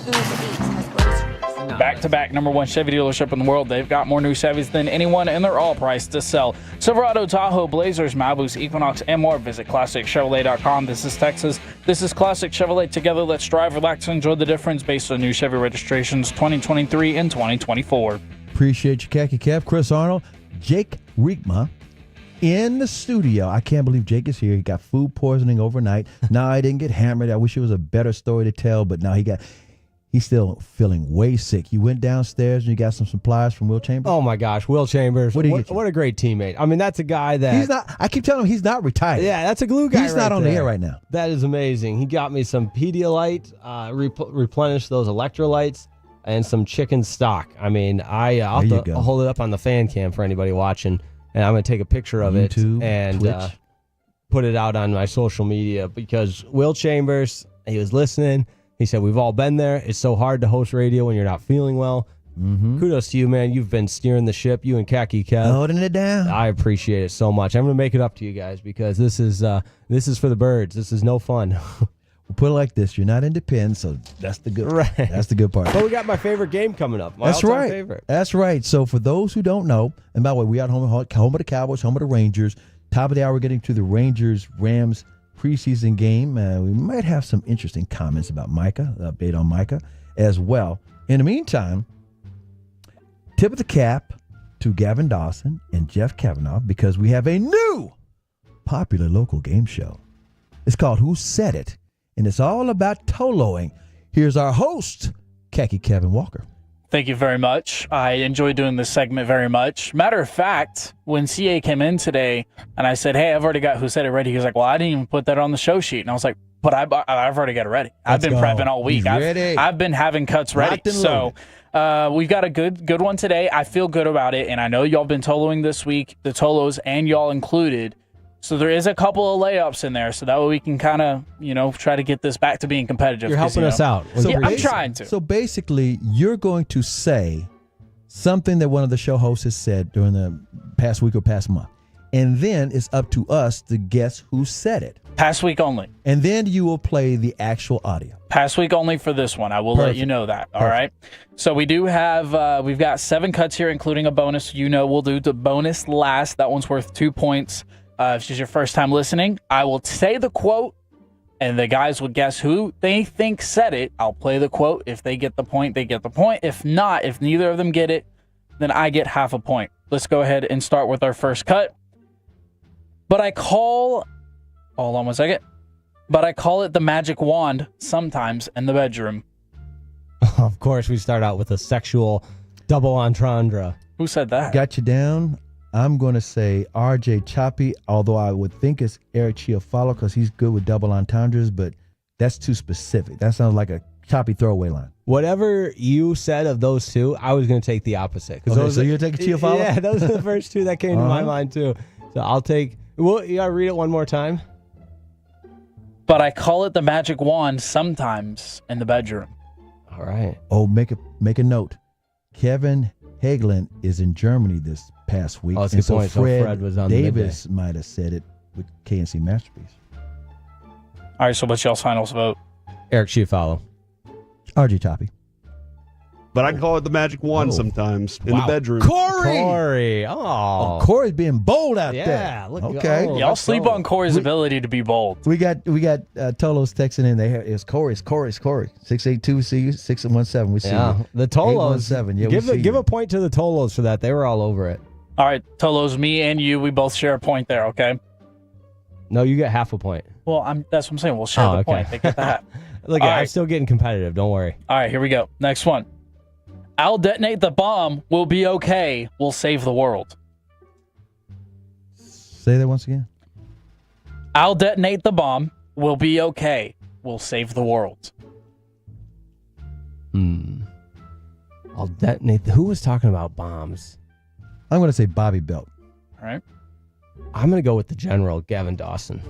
Uber Eats has groceries. Back-to-back number one Chevy dealership in the world. They've got more new Chevys than anyone, and they're all priced to sell. Silverado, Tahoe, Blazers, Malibu's, Equinox, and more. Visit ClassicChevrolet.com. This is Texas. This is Classic Chevrolet. Together, let's drive, relax, and enjoy the difference based on new Chevy registrations 2023 and 2024. Appreciate you, Khaki Kev. Chris Arnold, Jake Riekma in the studio. I can't believe Jake is here. He got food poisoning overnight. Now I didn't get hammered. I wish it was a better story to tell, but now he's still feeling way sick. You went downstairs and you got some supplies from Will Chambers? Oh, my gosh. Will Chambers. What a great teammate. I mean, that's a guy that... He's not. I keep telling him he's not retired. Yeah, that's a glue guy. He's not on the air right now. That is amazing. He got me some Pedialyte, replenished those electrolytes, and some chicken stock. I mean, I'll hold it up on the fan cam for anybody watching, and I'm going to take a picture of YouTube, it and put it out on my social media because Will Chambers, he was listening. He said, we've all been there. It's so hard to host radio when you're not feeling well. Mm-hmm. Kudos to you, man. You've been steering the ship, you and Khaki Kev. Holding it down. I appreciate it so much. I'm going to make it up to you guys because this is for the birds. This is no fun. We'll put it like this. You're not independent, so that's the good right. That's the good part. But we got my favorite game coming up. That's right. Favorite. That's right. So for those who don't know, and by the way, we are home of the Cowboys, home of the Rangers. Top of the hour, we're getting to the Rangers-Rams preseason game. We might have some interesting comments about Micah, update on Micah as well. In the meantime, tip of the cap to Gavin Dawson and Jeff Kavanaugh because we have a new popular local game show. It's called Who Said It? And it's all about Toloing. Here's our host, Khaki Kevin Walker. Thank you very much. I enjoy doing this segment very much. Matter of fact, when CA came in today and I said, hey, I've already got Who Said It ready, he was like, well, I didn't even put that on the show sheet. And I was like, but I've already got it ready. I've been prepping all week. I've been having cuts ready. So we've got a good one today. I feel good about it. And I know y'all been Toloing this week, the Tolos and y'all included. So there is a couple of layups in there, so that way we can kind of, try to get this back to being competitive. You're helping us out. So I'm trying to. So basically, you're going to say something that one of the show hosts has said during the past week or past month. And then it's up to us to guess who said it. Past week only. And then you will play the actual audio. Past week only for this one. I will let you know that. All right. So we do have, we've got 7 cuts here, including a bonus. We'll do the bonus last. That one's worth 2 points. If it's your first time listening, I will say the quote, and the guys will guess who they think said it. I'll play the quote. If they get the point, they get the point. If not, if neither of them get it, then I get half a point. Let's go ahead and start with our first cut. But I call it the magic wand sometimes in the bedroom. Of course, we start out with a sexual double entendre. Who said that? Got you down. I'm going to say RJ Choppy, although I would think it's Eric Chiofalo because he's good with double entendres, but that's too specific. That sounds like a Choppy throwaway line. Whatever you said of those two, I was going to take the opposite. Okay, so you're taking Chiofalo? Yeah, those are the first two that came to my mind, too. So I'll take... Well, you got to read it one more time. But I call it the magic wand sometimes in the bedroom. All right. Oh, make a note. Kevin Hagelin is in Germany this past week. Oh, that's a good point. So Fred was on Davis might have said it with KNC Masterpiece. All right, so what's y'all's final vote? Eric Chiofalo. RG Choppy. But I call it the magic wand sometimes in the bedroom. Corey! Oh, Corey's being bold out there. Yeah, look. Okay. Y'all sleep on Corey's ability to be bold. We got Tolos texting in there. It's Corey. 682 see you. 617 we see you. The Tolos. 817. Give a point to the Tolos for that. They were all over it. All right, Tolos, me and you, we both share a point there. Okay. No, you get half a point. Well, that's what I'm saying. We'll share the point. They get the half. Look, I'm still getting competitive. Don't worry. All right, here we go. Next one. I'll detonate the bomb. We'll be okay. We'll save the world. Say that once again. I'll detonate the bomb. We'll be okay. We'll save the world. I'll detonate. Who was talking about bombs? I'm going to say Bobby Belt. All right. I'm going to go with the general, Gavin Dawson.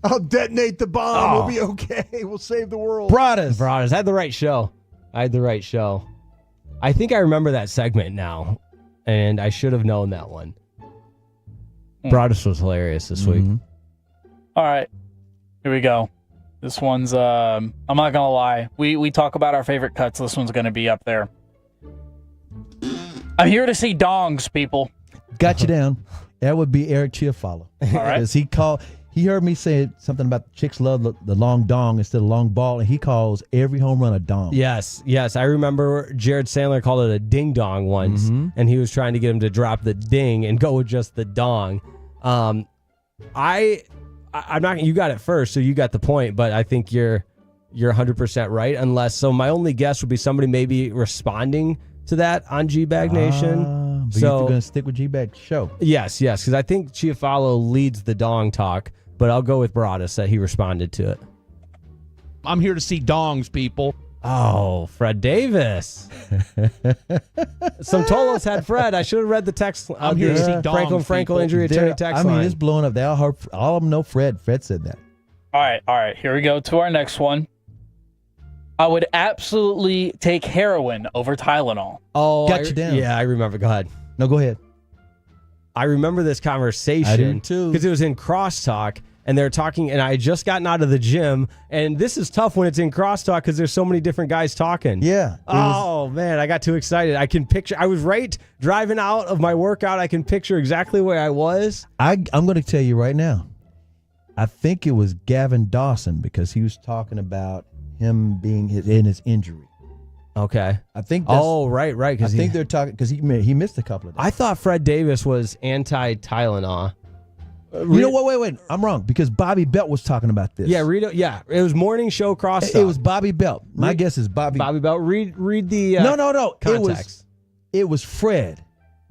I'll detonate the bomb. We'll be okay. We'll save the world. Broaddus. I had the right show. I think I remember that segment now, and I should have known that one. Broaddus was hilarious this week. All right. Here we go. This one's, I'm not going to lie. We talk about our favorite cuts. This one's going to be up there. I'm here to see dongs, people. Got you down. That would be Eric Chiofalo. All right. He heard me say something about chicks love the long dong instead of long ball, and he calls every home run a dong. Yes. I remember Jared Sandler called it a ding dong once, and he was trying to get him to drop the ding and go with just the dong. I'm not. You got it first, so you got the point. But I think you're 100% right. So my only guess would be somebody maybe responding to that on G-Bag Nation. But you're going to stick with G-Bag show. Yes, because I think Chiofalo leads the dong talk, but I'll go with Broaddus that he responded to it. I'm here to see dongs, people. Oh, Fred Davis. Some Tolos had Fred. I should have read the text. I'm here to see dongs, Frankel injury attorney text line. It's blowing up. All of them know Fred. Fred said that. All right. Here we go to our next one. I would absolutely take heroin over Tylenol. Oh, Got you down. Yeah, I remember. Go ahead. No, go ahead. I remember this conversation. I do too. Because it was in crosstalk, and they're talking, and I had just gotten out of the gym, and this is tough when it's in crosstalk because there's so many different guys talking. Yeah. Man, I got too excited. I can picture. I was right driving out of my workout. I can picture exactly where I was. I'm going to tell you right now. I think it was Gavin Dawson because he was talking about him being in his injury. Okay. I think that's... Oh, right. I think they're talking... Because he missed a couple of days. I thought Fred Davis was anti-Tylenol. You know what? Wait. I'm wrong. Because Bobby Belt was talking about this. Yeah, it was morning show crosstalk. It was Bobby Belt. My guess is Bobby Belt. Read the No. context. It was Fred.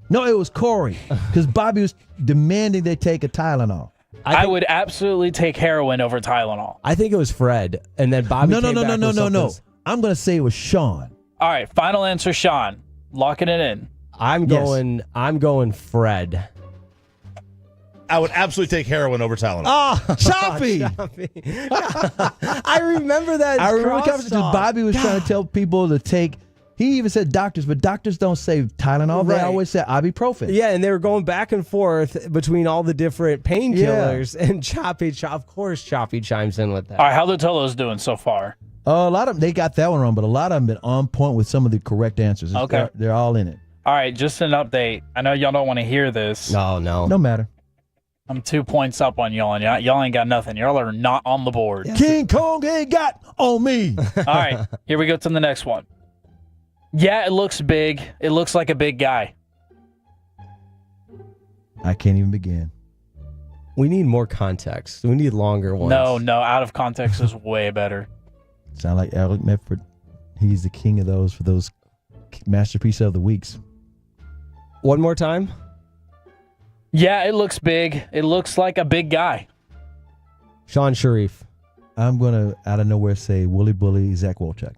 No, it was Corey. Because Bobby was demanding they take a Tylenol. I would absolutely take heroin over Tylenol. I think it was Fred. And then Bobby No. I'm going to say it was Sean. All right, final answer, Sean. Locking it in. I'm going Fred. I would absolutely take heroin over Tylenol. Oh, Choppy. I remember that. I remember because Bobby was trying to tell people to take. He even said doctors, but doctors don't say Tylenol. Right. They always say ibuprofen. Yeah, and they were going back and forth between all the different painkillers. Yeah. And Choppy chimes in with that. All right, how the Tolos doing so far? A lot of them, they got that one wrong, but a lot of them been on point with some of the correct answers. Okay. They're all in it. All right, just an update. I know y'all don't want to hear this. No. No matter. I'm 2 points up on y'all, and y'all ain't got nothing. Y'all are not on the board. Yes. King Kong ain't got on me. All right, here we go to the next one. Yeah, it looks big. It looks like a big guy. I can't even begin. We need more context. We need longer ones. No, out of context is way better. Sound like Alec Medford. He's the king of those for those masterpiece of the weeks. One more time. Yeah, it looks big. It looks like a big guy. Sean Sharif. I'm going to, out of nowhere, say Wooly Bully, Zach Wolchuk.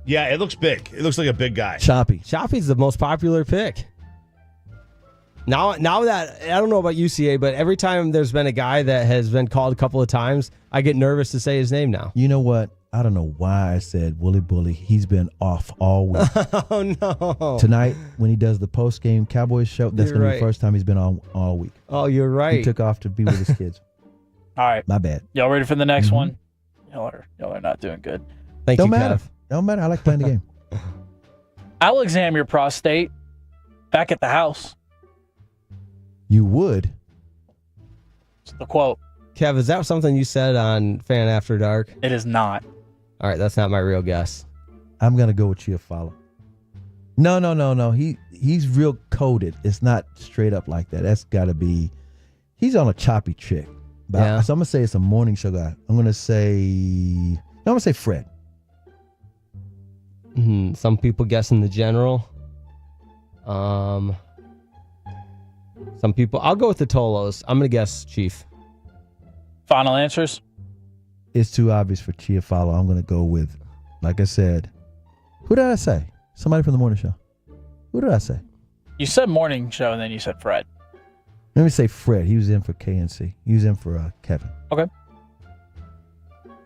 Yeah, it looks big. It looks like a big guy. Choppy's the most popular pick. Now that, I don't know about UCA, but every time there's been a guy that has been called a couple of times, I get nervous to say his name now. You know what? I don't know why I said Wooly Bully. He's been off all week. Oh, no. Tonight, when he does the post-game Cowboys show, that's going to be the first time he's been on all week. Oh, you're right. He took off to be with his kids. All right. My bad. Y'all ready for the next one? Y'all are not doing good. Thank you, matter. Kev. Don't matter. I like playing the game. I'll examine your prostate back at the house. You would? It's the quote. Kev, is that something you said on Fan After Dark? It is not. All right, that's not my real guess. I'm going to go with Chiofalo. No. He's real coded. It's not straight up like that. That's got to be... He's on a choppy chick. Yeah. So I'm going to say it's a morning show guy. I'm going to say Fred. Some people guessing the general. Some people... I'll go with the Tolos. I'm going to guess Chief. Final answers? It's too obvious for Chiofalo. I'm going to go with, like I said, who did I say? Somebody from the morning show. Who did I say? You said morning show, and then you said Fred. Let me say Fred. He was in for KNC. He was in for Kevin. Okay.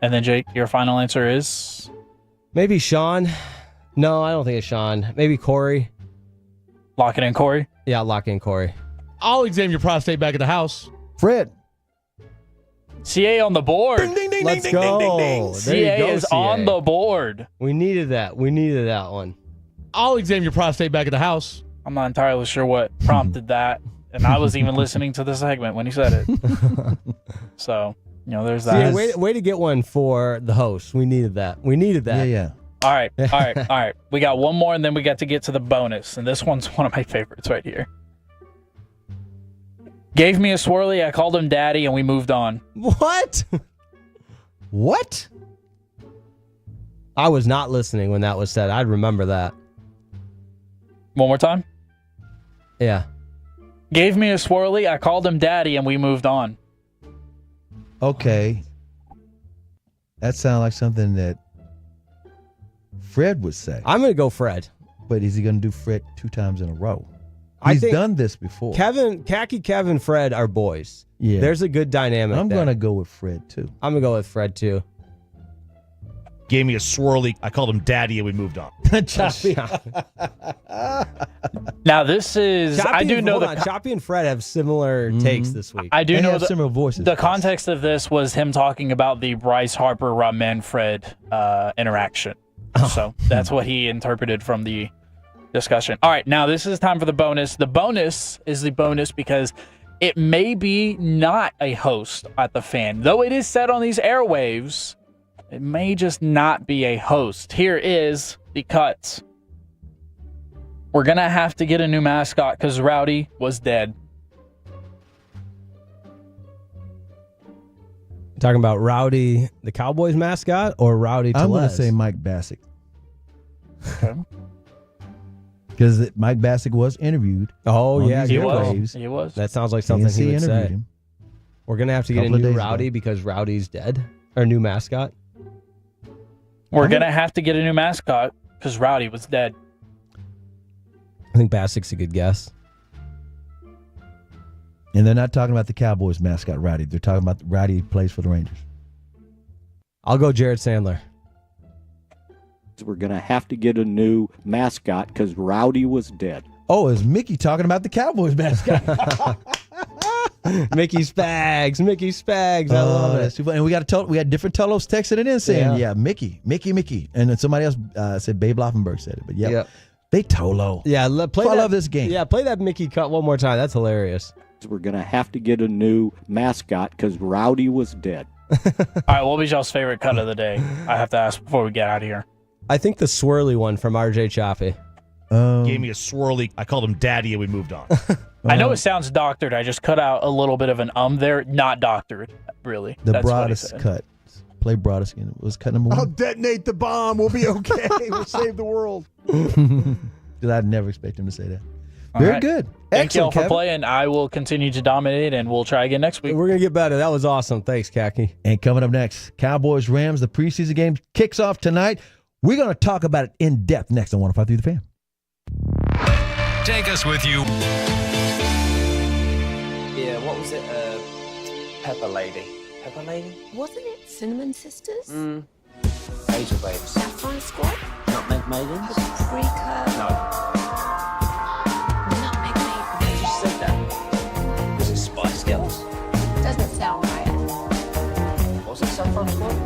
And then, Jake, your final answer is? Maybe Sean. No, I don't think it's Sean. Maybe Corey. Lock it in, Corey? Yeah, lock in Corey. I'll examine your prostate back at the house. Fred. CA on the board. Ding, ding, ding. ding, Let's ding, ding, go. ding, ding, ding. There you CA go, is CA. on the board. We needed that. We needed that one. I'll examine your prostate back at the house. I'm not entirely sure what prompted that, and I was even listening to the segment when he said it. So, there's that. Yeah, way to get one for the host. We needed that. We needed that. Yeah. All right. We got one more, and then we got to get to the bonus, and this one's one of my favorites right here. Gave me a swirly, I called him daddy, and we moved on. What? What? I was not listening when that was said. I'd remember that. One more time. Yeah. Gave me a swirly, I called him daddy, and we moved on. Okay. That sounds like something that Fred would say. I'm going to go Fred. But is he going to do Fred 2 times in a row? I He's think done this before. Kevin, Fred are boys. Yeah. There's a good dynamic I'm there. going to go with Fred, too. I'm going to go with Fred, too. Gave me a swirly. I called him daddy, and we moved on. Choppy. Now, this is... Choppy and Fred have similar takes this week. I do They know have similar voices. The context of this was him talking about the Bryce Harper, Rob Manfred interaction. So that's what he interpreted from the discussion. All right, now this is time for the bonus. The bonus is the bonus because it may be not a host at the Fan. Though it is said on these airwaves, it may just not be a host. Here is the cuts. We're going to have to get a new mascot because Rowdy was dead. Talking about Rowdy, the Cowboys mascot, or Rowdy Tellez? I'm going to say Mike Bassick. Okay. Because Mike Bassick was interviewed. Oh, yeah. He airwaves. was. That sounds like something he would interviewed say. him. We're going to have to get a Couple of new days Rowdy ago. because Rowdy's dead. Our new mascot. We're going to have to get a new mascot because Rowdy was dead. I think Bassick's a good guess. And they're not talking about the Cowboys mascot, Rowdy. They're talking about Rowdy who plays for the Rangers. I'll go Jared Sandler. We're going to have to get a new mascot because Rowdy was dead. Oh, is Mickey talking about the Cowboys mascot? Mickey Spags. Mickey Spags. I love That's it. too funny. And we had different Tolos texting it in saying, yeah, Mickey. And then somebody else said Babe Laufenberg said it. But yeah, they Tolo. Yeah, I love this game. Yeah, play that Mickey cut one more time. That's hilarious. We're going to have to get a new mascot because Rowdy was dead. All right, what was y'all's favorite cut of the day? I have to ask before we get out of here. I think the swirly one from RJ Choppy. Gave me a swirly. I called him daddy, and we moved on. I know it sounds doctored. I just cut out a little bit of an there. Not doctored, really. The That's what he Broaddus said. cut. Play Broaddus again. Was cut number 1. I'll detonate the bomb. We'll be okay. We'll save the world. Because I'd never expect him to say that. All Very right. good. Thank y'all Excellent, for Kevin. playing. I will continue to dominate, and we'll try again next week. We're going to get better. That was awesome. Thanks, Khaki. And coming up next, Cowboys Rams, the preseason game kicks off tonight. We're going to talk about it in depth next on 105.3 The Fan. Take us with you. Yeah, what was it? Pepper Lady. Pepper Lady? Wasn't it Cinnamon Sisters? Hazel Babes. Saffron Squad? Nutmeg Maidens? Pre-curd? No. Nutmeg Maiden? You just said that. Was it Spice Girls? Doesn't sound right. Was it Saffron Squad?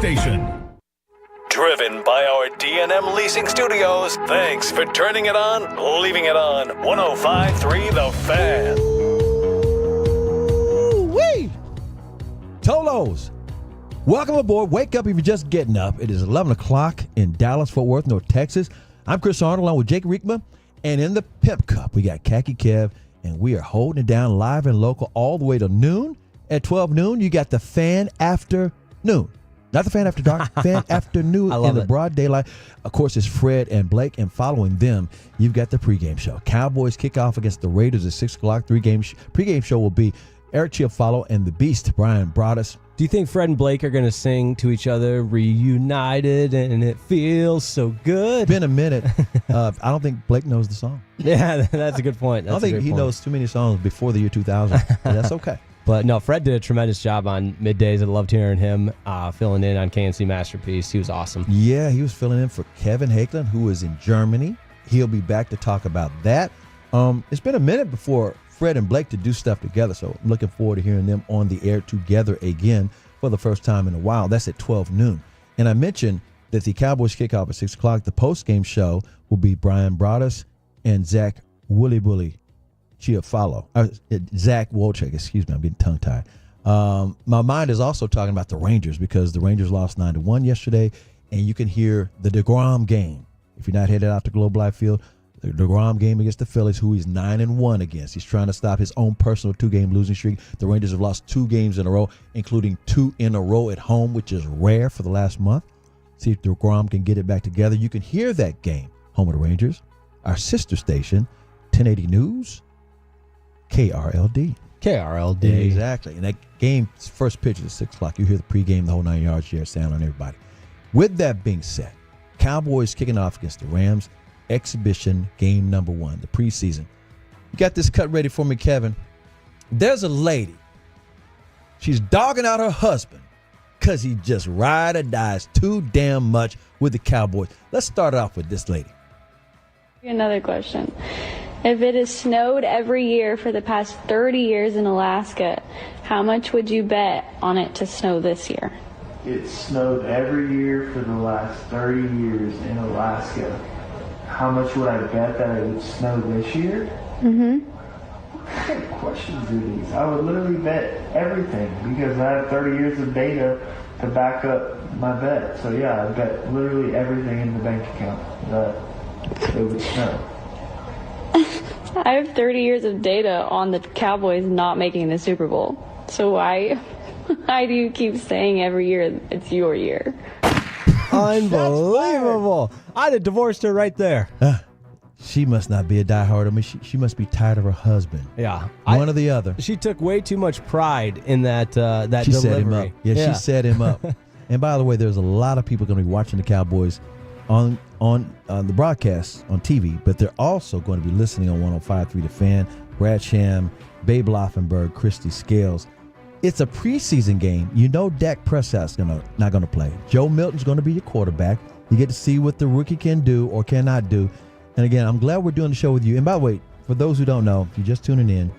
station. Driven by our D&M Leasing Studios, thanks for turning it on, leaving it on. 105.3 The Fan. Woo-wee! Tolos, welcome aboard. Wake up if you're just getting up. It is 11 o'clock in Dallas, Fort Worth, North Texas. I'm Chris Arnold along with Jake Riekma. And in the Pimp Cup, we got Khaki Kev, and we are holding it down live and local all the way to noon. At 12 noon, you got the Fan After Noon. Not the Fan After Dark, Fan Afternoon in the broad daylight. Of course, it's Fred and Blake, and following them, you've got the pregame show. Cowboys kick off against the Raiders at 6 o'clock. Pregame show will be Eric Chiofalo and the Beast, Bryan Broaddus. Do you think Fred and Blake are going to sing to each other, reunited, and it feels so good? Been a minute. I don't think Blake knows the song. Yeah, that's a good point. I don't think he knows too many songs before the year 2000. But that's okay. But no, Fred did a tremendous job on middays. I loved hearing him filling in on KNC Masterpiece. He was awesome. Yeah, he was filling in for Kevin Hagelin, who is in Germany. He'll be back to talk about that. It's been a minute before Fred and Blake to do stuff together, so I'm looking forward to hearing them on the air together again for the first time in a while. That's at 12 noon. And I mentioned that the Cowboys kick off at 6 o'clock. The post-game show will be Bryan Broaddus and Zach Wooly Chiofalo. Zach Wolchek, excuse me, I'm getting tongue-tied. My mind is also talking about the Rangers because the Rangers lost 9-1 yesterday, and you can hear the DeGrom game. If you're not headed out to Globe Life Field, the DeGrom game against the Phillies, who he's 9-1 against. He's trying to stop his own personal 2-game losing streak. The Rangers have lost 2 games in a row, including 2 in a row at home, which is rare for the last month. See if DeGrom can get it back together. You can hear that game, home of the Rangers, our sister station, 1080 News, KRLD. KRLD. Exactly. And that game's first pitch is at 6 o'clock. You hear the pregame, the whole 9 yards, share sound on everybody. With that being said, Cowboys kicking off against the Rams. Exhibition game number 1, the preseason. You got this cut ready for me, Kevin. There's a lady. She's dogging out her husband because he just ride or dies too damn much with the Cowboys. Let's start off with this lady. Another question. If it has snowed every year for the past 30 years in Alaska, how much would you bet on it to snow this year? It snowed every year for the last 30 years in Alaska. How much would I bet that it would snow this year? Mm-hmm. What kind of questions are these? I would literally bet everything because I have 30 years of data to back up my bet. So yeah, I bet literally everything in the bank account that it would snow. I have 30 years of data on the Cowboys not making the Super Bowl. So why do you keep saying every year it's your year? Unbelievable. I'd have divorced her right there. She must not be a diehard. I mean, she must be tired of her husband. Yeah. One or the other. She took way too much pride in that She delivery. set him up. Yeah, she set him up. And by the way, there's a lot of people going to be watching the Cowboys on the broadcast on TV, but they're also going to be listening on 105.3 The Fan. Brad Sham, Babe Laufenberg, Christy Scales. It's a preseason game. You know Dak Prescott's not going to play. Joe Milton's going to be your quarterback. You get to see what the rookie can do or cannot do. And again, I'm glad we're doing the show with you. And by the way, for those who don't know, if you're just tuning in,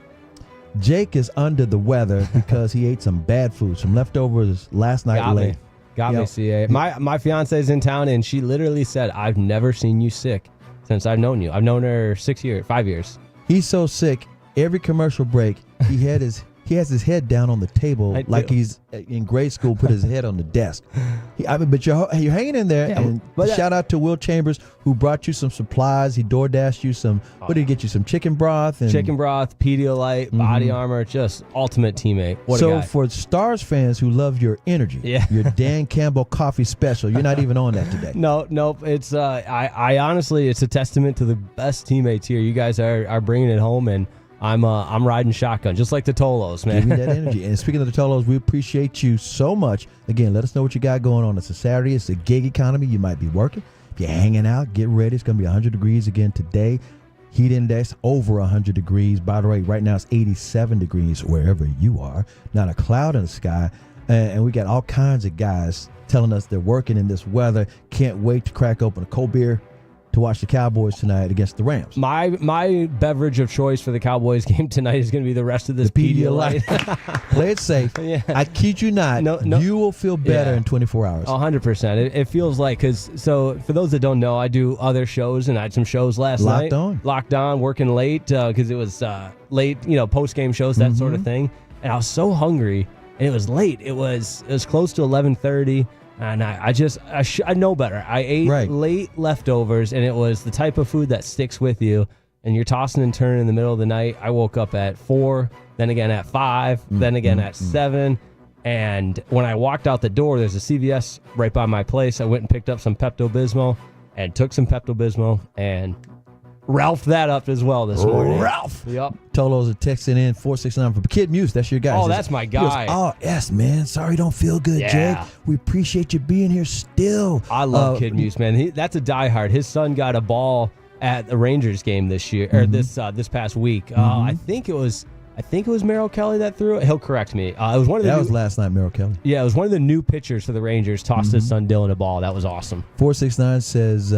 Jake is under the weather because he ate some bad food, some leftovers last night late. Got me, CA. My fiance's in town, and she literally said, I've never seen you sick since I've known you. I've known her 5 years. He's so sick, every commercial break, he has his head down on the table like he's in grade school, put his head on the desk. But you're hanging in there. Yeah, and shout out to Will Chambers, who brought you some supplies. He DoorDashed you some, what did he get you? Some chicken broth? Chicken broth, Pedialyte, Body Armor, just ultimate teammate. What a guy. So for Stars fans who love your energy, your Dan Campbell coffee special, you're not even on that today. Nope. It's I honestly, it's a testament to the best teammates here. You guys are bringing it home, and I'm riding shotgun, just like the Tolos, man. Give me that energy. And speaking of the Tolos, we appreciate you so much. Again, let us know what you got going on. It's a Saturday. It's a gig economy. You might be working. If you're hanging out, get ready. It's going to be 100 degrees again today. Heat index over 100 degrees. By the way, right now it's 87 degrees wherever you are. Not a cloud in the sky. And we got all kinds of guys telling us they're working in this weather. Can't wait to crack open a cold beer to watch the Cowboys tonight against the Rams. My beverage of choice for the Cowboys game tonight is going to be the rest of this Pedialyte. Play it safe. Yeah. I kid you not. No, you will feel better in 24 hours. 100%. It feels like, so for those that don't know, I do other shows, and I had some shows last night. Locked on, working late because it was late, post-game shows, that sort of thing. And I was so hungry, and it was late. It was close to 11:30. And I know better. I ate late leftovers, and it was the type of food that sticks with you. And you're tossing and turning in the middle of the night. I woke up at 4, then again at 5, then again at 7. And when I walked out the door, there's a CVS right by my place. I went and picked up some Pepto-Bismol and took some Pepto-Bismol and Ralph that up as well this morning. Ralph. Yep. Tolos are texting in 469 for Kid Muse. That's your guy. Oh, that's my guy. Oh, yes, man. Sorry, don't feel good, Jake. We appreciate you being here still. I love Kid Muse, man. That's a diehard. His son got a ball at the Rangers game this year or this past week. I think it was Merrill Kelly that threw it. He'll correct me. It was one of the. That was last night, Merrill Kelly. Yeah, it was one of the new pitchers for the Rangers. Tossed his son Dylan a ball. That was awesome. 469 says,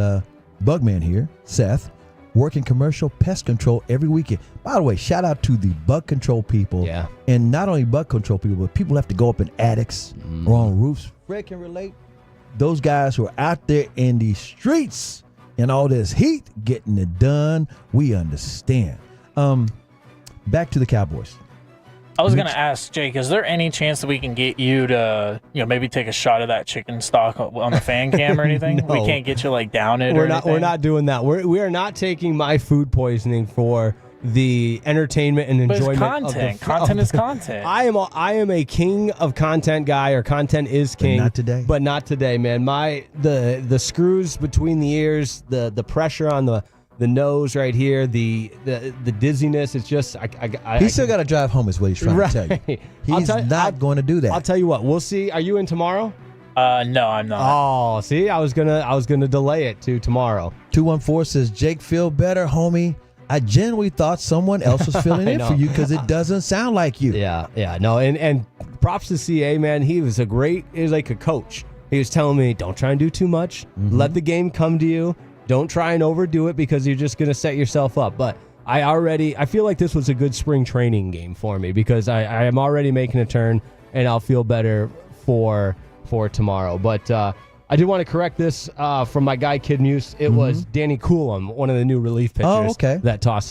Bugman here, Seth. Working commercial pest control every weekend. By the way, shout out to the bug control people. Yeah. And not only bug control people, but people who have to go up in attics or on roofs. Fred can relate. Those guys who are out there in the streets in all this heat getting it done. We understand. Back to the Cowboys. I was going to ask, Jake, is there any chance that we can get you to, maybe take a shot of that chicken stock on the fan cam or anything? No. We can't get you down it. We're not doing that. We are not taking my food poisoning for the entertainment and enjoyment. But it's content. Content is content. I am a king of content guy, or content is king. But not today, man. The screws between the ears, the pressure on the nose right here, the dizziness. It's just he's still got to drive home is what he's trying to tell you. He's not going to do that. I'll tell you what. We'll see. Are you in tomorrow? No, I'm not. Oh, see, I was gonna delay it to tomorrow. 214 says, Jake, feel better, homie. I genuinely thought someone else was filling in for you because it doesn't sound like you. Yeah, no, and props to CA, man. He was like a coach. He was telling me, don't try and do too much. Let the game come to you. Don't try and overdo it because you're just going to set yourself up. But I feel like this was a good spring training game for me because I am already making a turn, and I'll feel better for tomorrow. But I did want to correct this from my guy Kid Muse. It was Danny Coulomb, one of the new relief pitchers, that tossed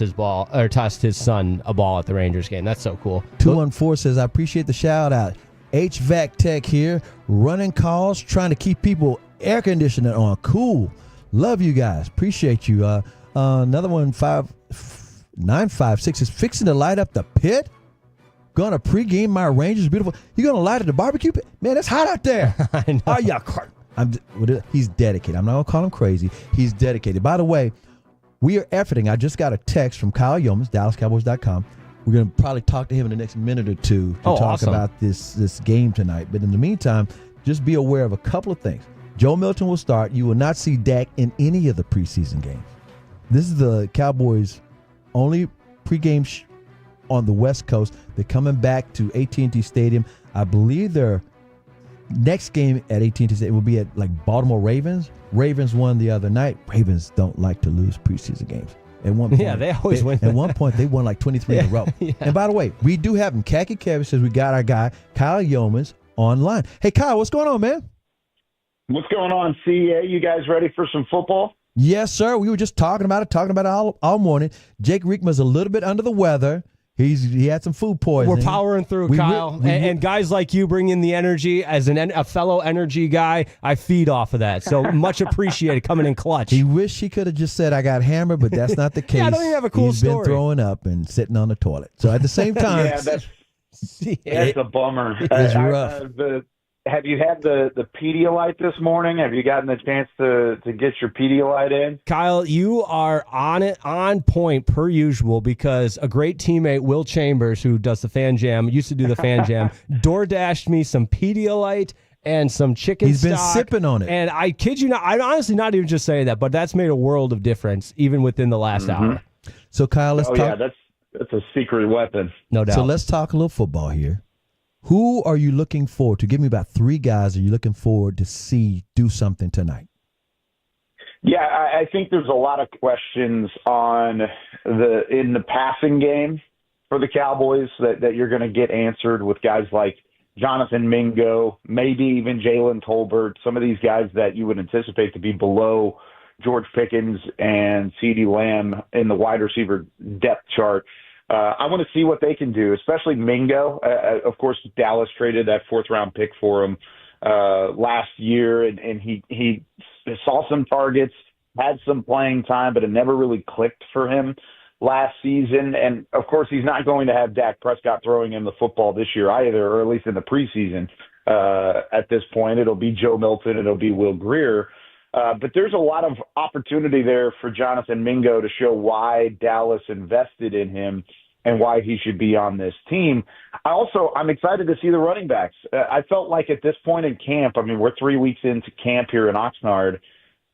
his son a ball at the Rangers game. That's so cool. 214 says, I appreciate the shout out. HVAC Tech here, running calls, trying to keep people air conditioning on. Cool. Love you guys. Appreciate you. Another one, 5956 is fixing to light up the pit. Gonna pregame my Rangers. Beautiful. You gonna light up the barbecue pit? Man, it's hot out there. I know. Are you? He's dedicated. I'm not gonna call him crazy. He's dedicated. By the way, we are efforting. I just got a text from Kyle Yeomans, DallasCowboys.com. We're gonna probably talk to him in the next minute or two to talk about this game tonight. But in the meantime, just be aware of a couple of things. Joe Milton will start. You will not see Dak in any of the preseason games. This is the Cowboys' only pregame on the West Coast. They're coming back to AT&T Stadium. I believe their next game at AT&T Stadium will be at Baltimore Ravens. Ravens won the other night. Ravens don't like to lose preseason games. At one point, they always win. At one point, they won 23 in a row. Yeah. And by the way, we do have him. Khaki Kevin says we got our guy, Kyle Yeomans, online. Hey, Kyle, what's going on, man? What's going on, CA? You guys ready for some football? Yes, sir. We were just talking about it all morning. Jake Riekma's a little bit under the weather. He had some food poisoning. We're powering through, Kyle. And guys like you bring in the energy. As a fellow energy guy, I feed off of that. So much appreciated coming in clutch. He wished he could have just said, I got hammered, but that's not the case. Yeah, I don't even have a cool story. He's been throwing up and sitting on the toilet. So at the same time. that's a bummer. It's rough. Have you had the Pedialyte this morning? Have you gotten the chance to get your Pedialyte in? Kyle, you are on point per usual because a great teammate, Will Chambers, who does the Fan Jam, used to do the Fan Jam, DoorDashed me some Pedialyte and some chicken He's stock. been sipping on it. And I kid you not, I'm honestly not even just saying that, but that's made a world of difference even within the last hour. So, Kyle, let's talk. Yeah, that's a secret weapon. No doubt. So let's talk a little football here. Who are you looking forward to? Give me about 3 guys are you looking forward to see do something tonight? Yeah, I think there's a lot of questions in the passing game for the Cowboys that you're going to get answered with guys like Jonathan Mingo, maybe even Jalen Tolbert, some of these guys that you would anticipate to be below George Pickens and CeeDee Lamb in the wide receiver depth chart. I want to see what they can do, especially Mingo. Of course, Dallas traded that 4th-round pick for him last year, and he saw some targets, had some playing time, but it never really clicked for him last season. And, of course, he's not going to have Dak Prescott throwing him the football this year either, or at least in the preseason. At this point, it'll be Joe Milton, it'll be Will Grier. But there's a lot of opportunity there for Jonathan Mingo to show why Dallas invested in him and why he should be on this team. I'm excited to see the running backs. I felt like at this point in camp, I mean, we're 3 weeks into camp here in Oxnard,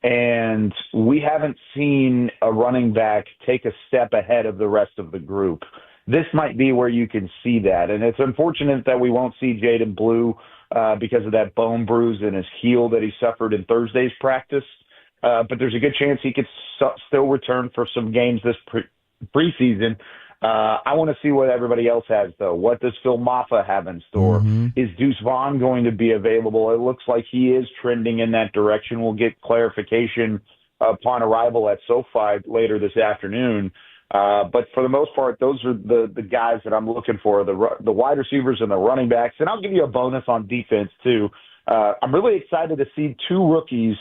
and we haven't seen a running back take a step ahead of the rest of the group. This might be where you can see that, and it's unfortunate that we won't see Jaden Blue because of that bone bruise in his heel that he suffered in Thursday's practice. But there's a good chance he could still return for some games this preseason. I want to see what everybody else has, though. What does Phil Maffa have in store? Is Deuce Vaughn going to be available? It looks like he is trending in that direction. We'll get clarification upon arrival at SoFi later this afternoon. But for the most part, those are the guys that I'm looking for, the wide receivers and the running backs. And I'll give you a bonus on defense, too. I'm really excited to see 2 rookies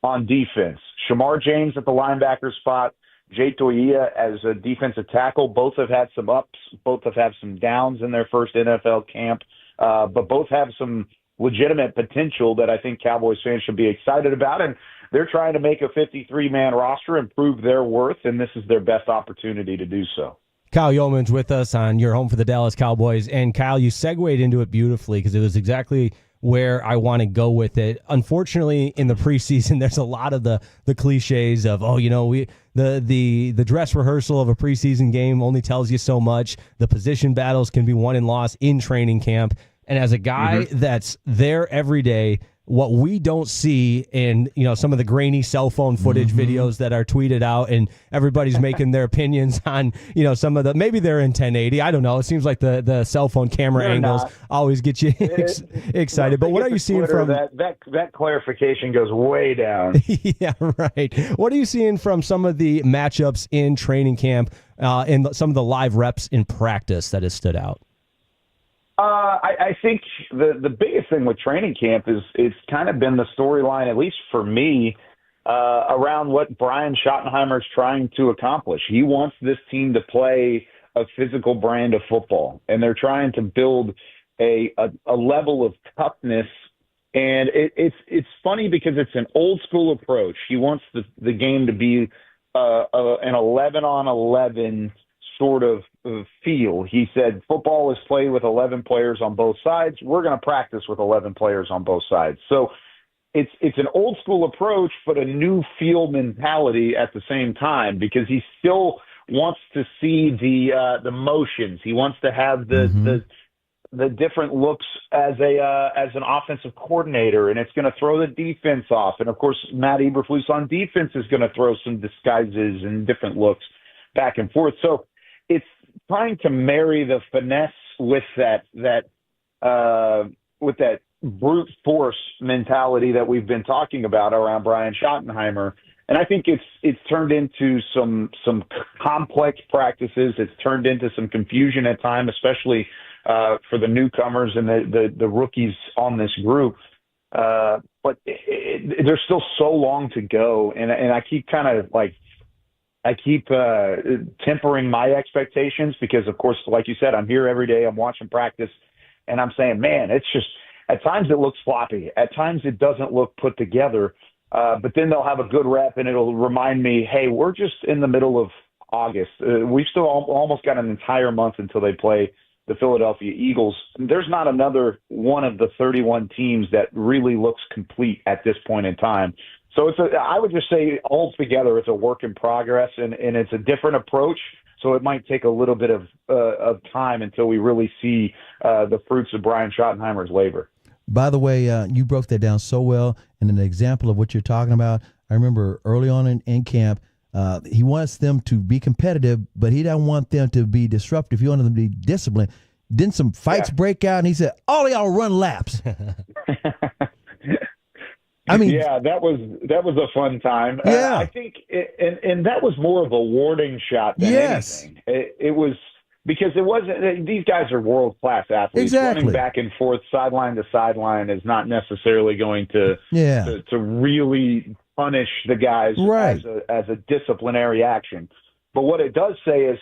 on defense. Shamar James at the linebacker spot, Jay Toia as a defensive tackle. Both have had some ups. Both have had some downs in their first NFL camp. But both have some legitimate potential that I think Cowboys fans should be excited about. And they're trying to make a 53-man roster and prove their worth, and this is their best opportunity to do so. Kyle Yeoman's with us on Your Home for the Dallas Cowboys. And, Kyle, you segued into it beautifully because it was exactly where I want to go with it. Unfortunately, in the preseason, there's a lot of the cliches of, the dress rehearsal of a preseason game only tells you so much. The position battles can be won and lost in training camp. And as a guy that's there every day, what we don't see in some of the grainy cell phone footage videos that are tweeted out, and everybody's making their opinions on some of the, maybe they're in 1080. I don't know. It seems like the cell phone camera angles always get you excited. But what are you seeing from that clarification goes way down? Yeah, right. What are you seeing from some of the matchups in training camp and some of the live reps in practice that has stood out? I think the biggest thing with training camp is it's kind of been the storyline, at least for me, around what Brian Schottenheimer is trying to accomplish. He wants this team to play a physical brand of football, and they're trying to build a level of toughness. And it's funny because it's an old school approach. He wants the game to be an 11-on-11 sort of feel. He said football is played with 11 players on both sides. We're going to practice with 11 players on both sides. So it's an old school approach, but a new feel mentality at the same time, because he still wants to see the motions. He wants to have the different looks as an offensive coordinator, and it's going to throw the defense off. And of course, Matt Eberflus on defense is going to throw some disguises and different looks back and forth. So it's trying to marry the finesse with that brute force mentality that we've been talking about around Brian Schottenheimer. And I think it's turned into some complex practices. It's turned into some confusion at times, especially for the newcomers and the rookies on this group. But there's still so long to go, and I keep tempering my expectations because, of course, like you said, I'm here every day. I'm watching practice, and I'm saying, man, it's just at times it looks sloppy. At times it doesn't look put together. But then they'll have a good rep, and it'll remind me, hey, we're just in the middle of August. We've still almost got an entire month until they play the Philadelphia Eagles. There's not another one of the 31 teams that really looks complete at this point in time. So I would just say altogether it's a work in progress, and it's a different approach. So it might take a little bit of time until we really see the fruits of Brian Schottenheimer's labor. By the way, you broke that down so well, and an example of what you're talking about. I remember early on in camp, he wants them to be competitive, but he doesn't want them to be disruptive. He wanted them to be disciplined. Then some fights break out, and he said, all of y'all run laps. I mean, yeah, that was a fun time. Yeah. I think, and that was more of a warning shot than anything. It was because it wasn't. These guys are world class athletes. Exactly. Running back and forth, sideline to sideline, is not necessarily going to really punish the guys as a disciplinary action. But what it does say is,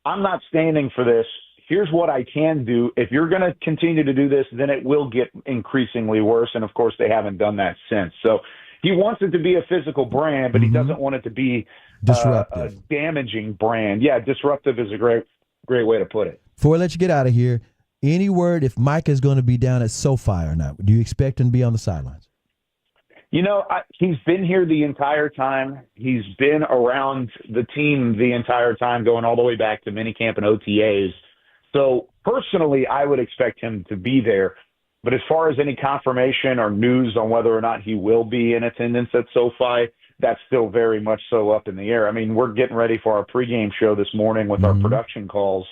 I'm not standing for this. Here's what I can do. If you're going to continue to do this, then it will get increasingly worse. And, of course, they haven't done that since. So he wants it to be a physical brand, but he doesn't want it to be a damaging brand. Yeah, disruptive is a great way to put it. Before I let you get out of here, any word if Mike is going to be down at SoFi or not? Do you expect him to be on the sidelines? You know, he's been here the entire time. He's been around the team the entire time, going all the way back to minicamp and OTAs. So personally, I would expect him to be there. But as far as any confirmation or news on whether or not he will be in attendance at SoFi, that's still very much so up in the air. I mean, we're getting ready for our pregame show this morning with our production calls,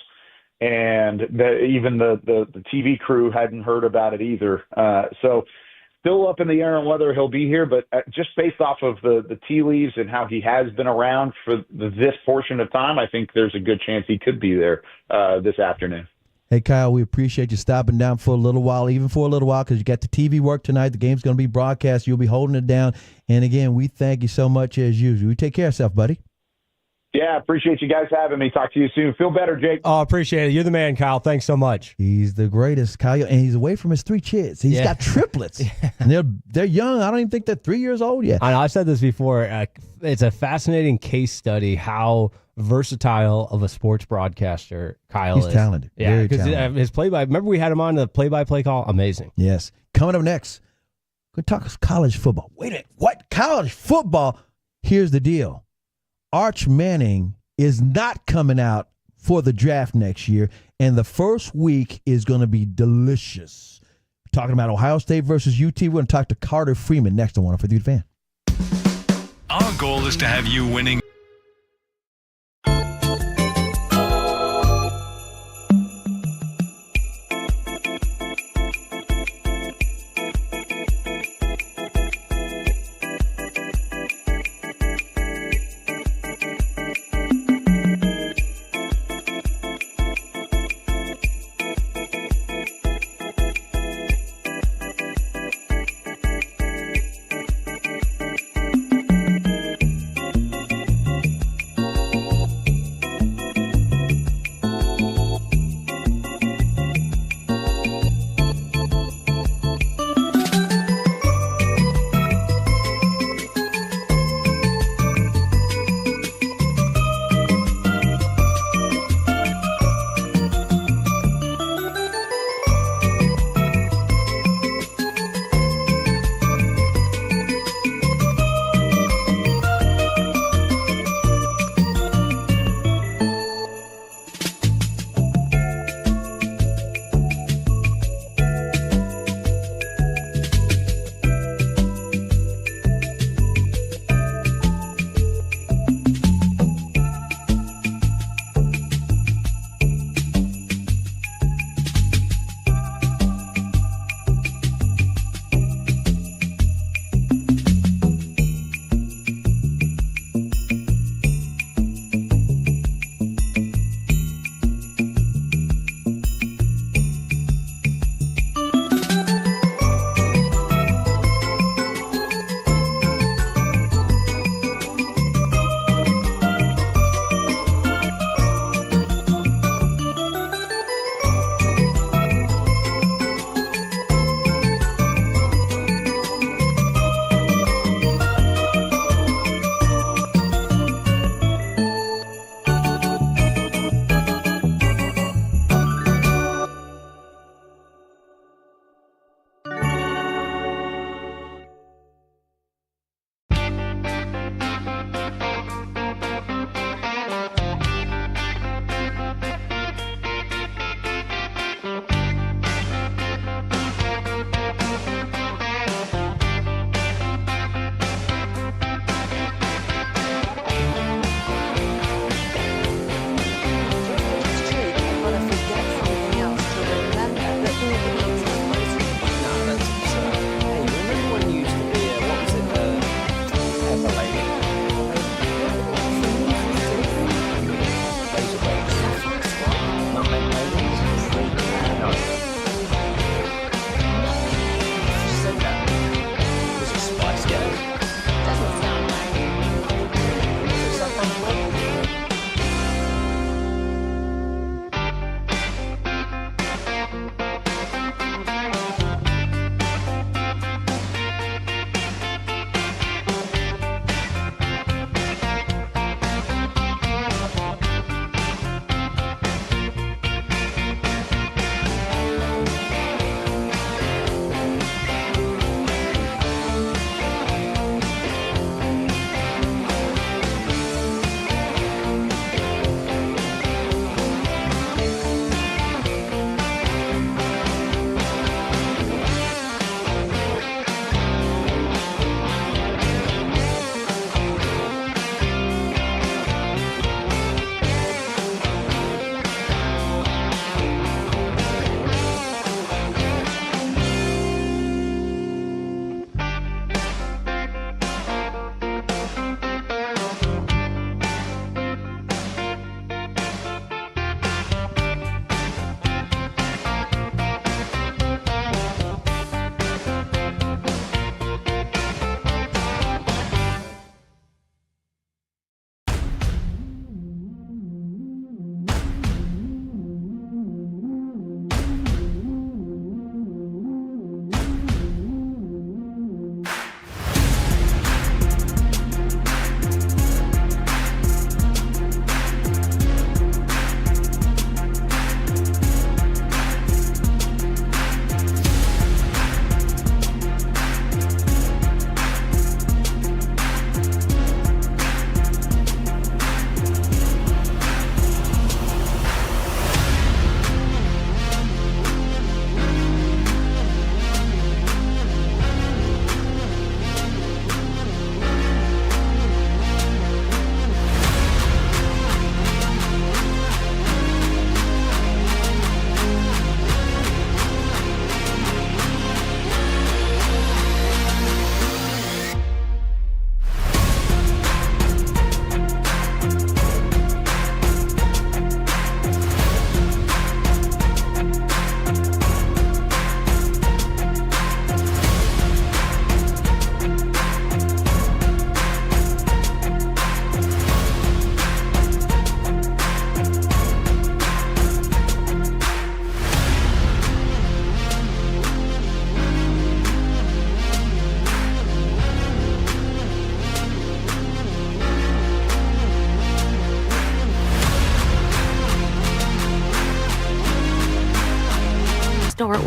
and even the TV crew hadn't heard about it either. So still up in the air on whether he'll be here, but just based off of the tea leaves and how he has been around for this portion of time, I think there's a good chance he could be there this afternoon. Hey, Kyle, we appreciate you stopping down for a little while, because you got the TV work tonight. The game's going to be broadcast. You'll be holding it down. And, again, we thank you so much as usual. You take care of yourself, buddy. Yeah, appreciate you guys having me. Talk to you soon. Feel better, Jake. Oh, appreciate it. You're the man, Kyle. Thanks so much. He's the greatest, Kyle, and he's away from his 3 kids. He's got triplets, and they're young. I don't even think they're 3 years old yet. I know, I've said this before. It's a fascinating case study how versatile of a sports broadcaster Kyle is. He's talented. Yeah, Very because talented. his play-by. Remember we had him on the play-by-play call. Amazing. Yes. Coming up next, we're going to talk college football. Wait a minute. What? College football? Here's the deal. Arch Manning is not coming out for the draft next year, and the first week is going to be delicious. We're talking about Ohio State versus UT. We're going to talk to Carter Freeman next on 104.3 The Fan. Our goal is to have you winning.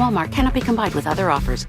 Walmart. Cannot be combined with other offers.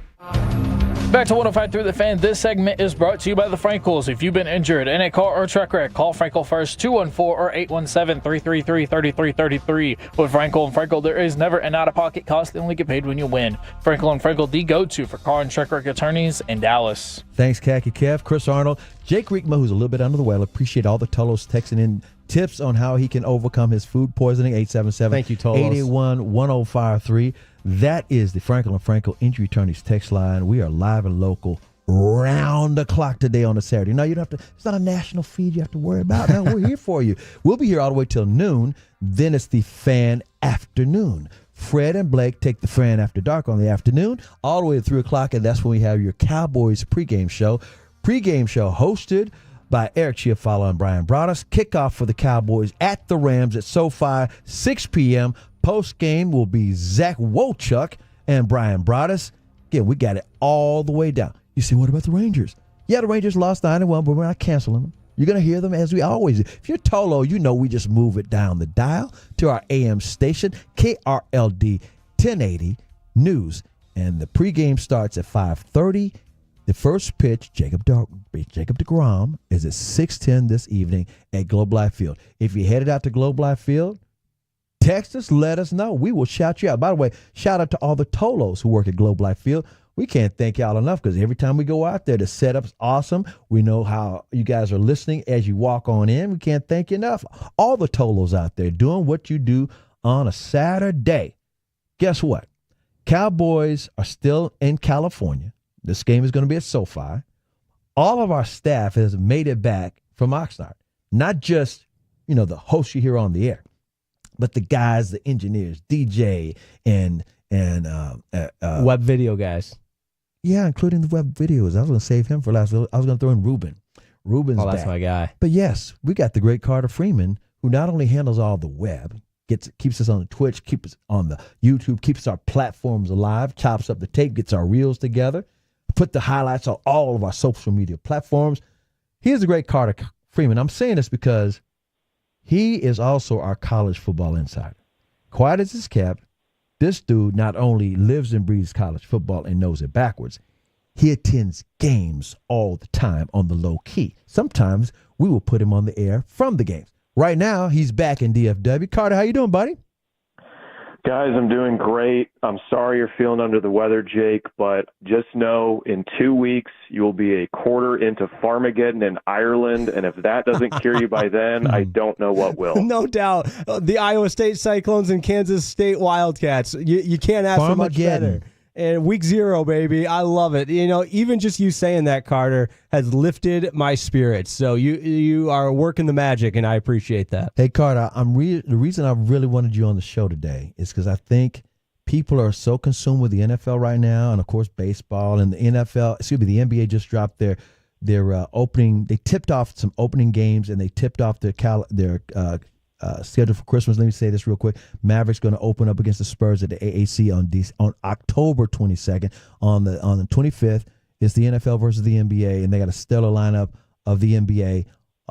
Back to 105 through the Fan. This segment is brought to you by the Frankels. If you've been injured in a car or truck wreck, call Frankel first, 214 or 817-333-3333. With Frankel and Frankel, there is never an out-of-pocket cost. They only get paid when you win. Frankel and Frankel, the go-to for car and truck wreck attorneys in Dallas. Thanks, Khaki Kev, Chris Arnold, Jake Riekma, who's a little bit under the weather. Appreciate all the Tolos texting in tips on how he can overcome his food poisoning. 877 Thank you, Tolos. 881-1053. That is the Frankel and Frankel Injury Attorneys text line. We are live and local round the clock today on a Saturday. No, you don't have to. It's not a national feed you have to worry about. No, we're here for you. We'll be here all the way till noon. Then it's the Fan Afternoon. Fred and Blake take the Fan After Dark on the afternoon all the way to 3 o'clock, and that's when we have your Cowboys pregame show. Pregame show hosted by Eric Chiofalo and Bryan Broaddus. Kickoff for the Cowboys at the Rams at SoFi, 6 p.m. Post-game will be Zach Wolchuk and Bryan Broaddus. Again, we got it all the way down. You say, what about the Rangers? Yeah, the Rangers lost 9-1, but we're not canceling them. You're going to hear them as we always do. If you're Tolo, you know we just move it down the dial to our AM station, KRLD 1080 News. And the pregame starts at 5:30. The first pitch, Jacob deGrom, is at 6:10 this evening at Globe Life Field. If you're headed out to Globe Life Field, text us, let us know. We will shout you out. By the way, shout out to all the Tolos who work at Globe Life Field. We can't thank y'all enough because every time we go out there, the setup's awesome. We know how you guys are listening as you walk on in. We can't thank you enough. All the Tolos out there doing what you do on a Saturday. Guess what? Cowboys are still in California. This game is going to be at SoFi. All of our staff has made it back from Oxnard. Not just, the host you hear on the air, but the guys, the engineers, DJ, and web video guys. Yeah, including the web videos. I was going to save him for last. I was going to throw in Ruben. Ruben's that's back. My guy. But yes, we got the great Carter Freeman, who not only handles all the web, keeps us on the Twitch, keeps us on the YouTube, keeps our platforms alive, chops up the tape, gets our reels together, put the highlights on all of our social media platforms. Here's the great Carter Freeman. I'm saying this because he is also our college football insider. Quiet as his kept, this dude not only lives and breathes college football and knows it backwards, he attends games all the time on the low key. Sometimes we will put him on the air from the games. Right now, he's back in DFW. Carter, how you doing, buddy? Guys, I'm doing great. I'm sorry you're feeling under the weather, Jake, but just know in 2 weeks you will be a quarter into Farmageddon in Ireland, and if that doesn't cure you by then, I don't know what will. No doubt. The Iowa State Cyclones and Kansas State Wildcats. You can't ask for much better. And week 0, baby. I love it. Even just you saying that, Carter, has lifted my spirits. So you are working the magic, and I appreciate that. Hey, Carter, the reason I really wanted you on the show today is because I think people are so consumed with the NFL right now, and of course baseball and the NBA just dropped their opening. They tipped off some opening games, and they tipped off their schedule for Christmas. Let me say this real quick. Mavericks going to open up against the Spurs at the AAC on October 22nd. On the 25th, it's the NFL versus the NBA, and they got a stellar lineup of the NBA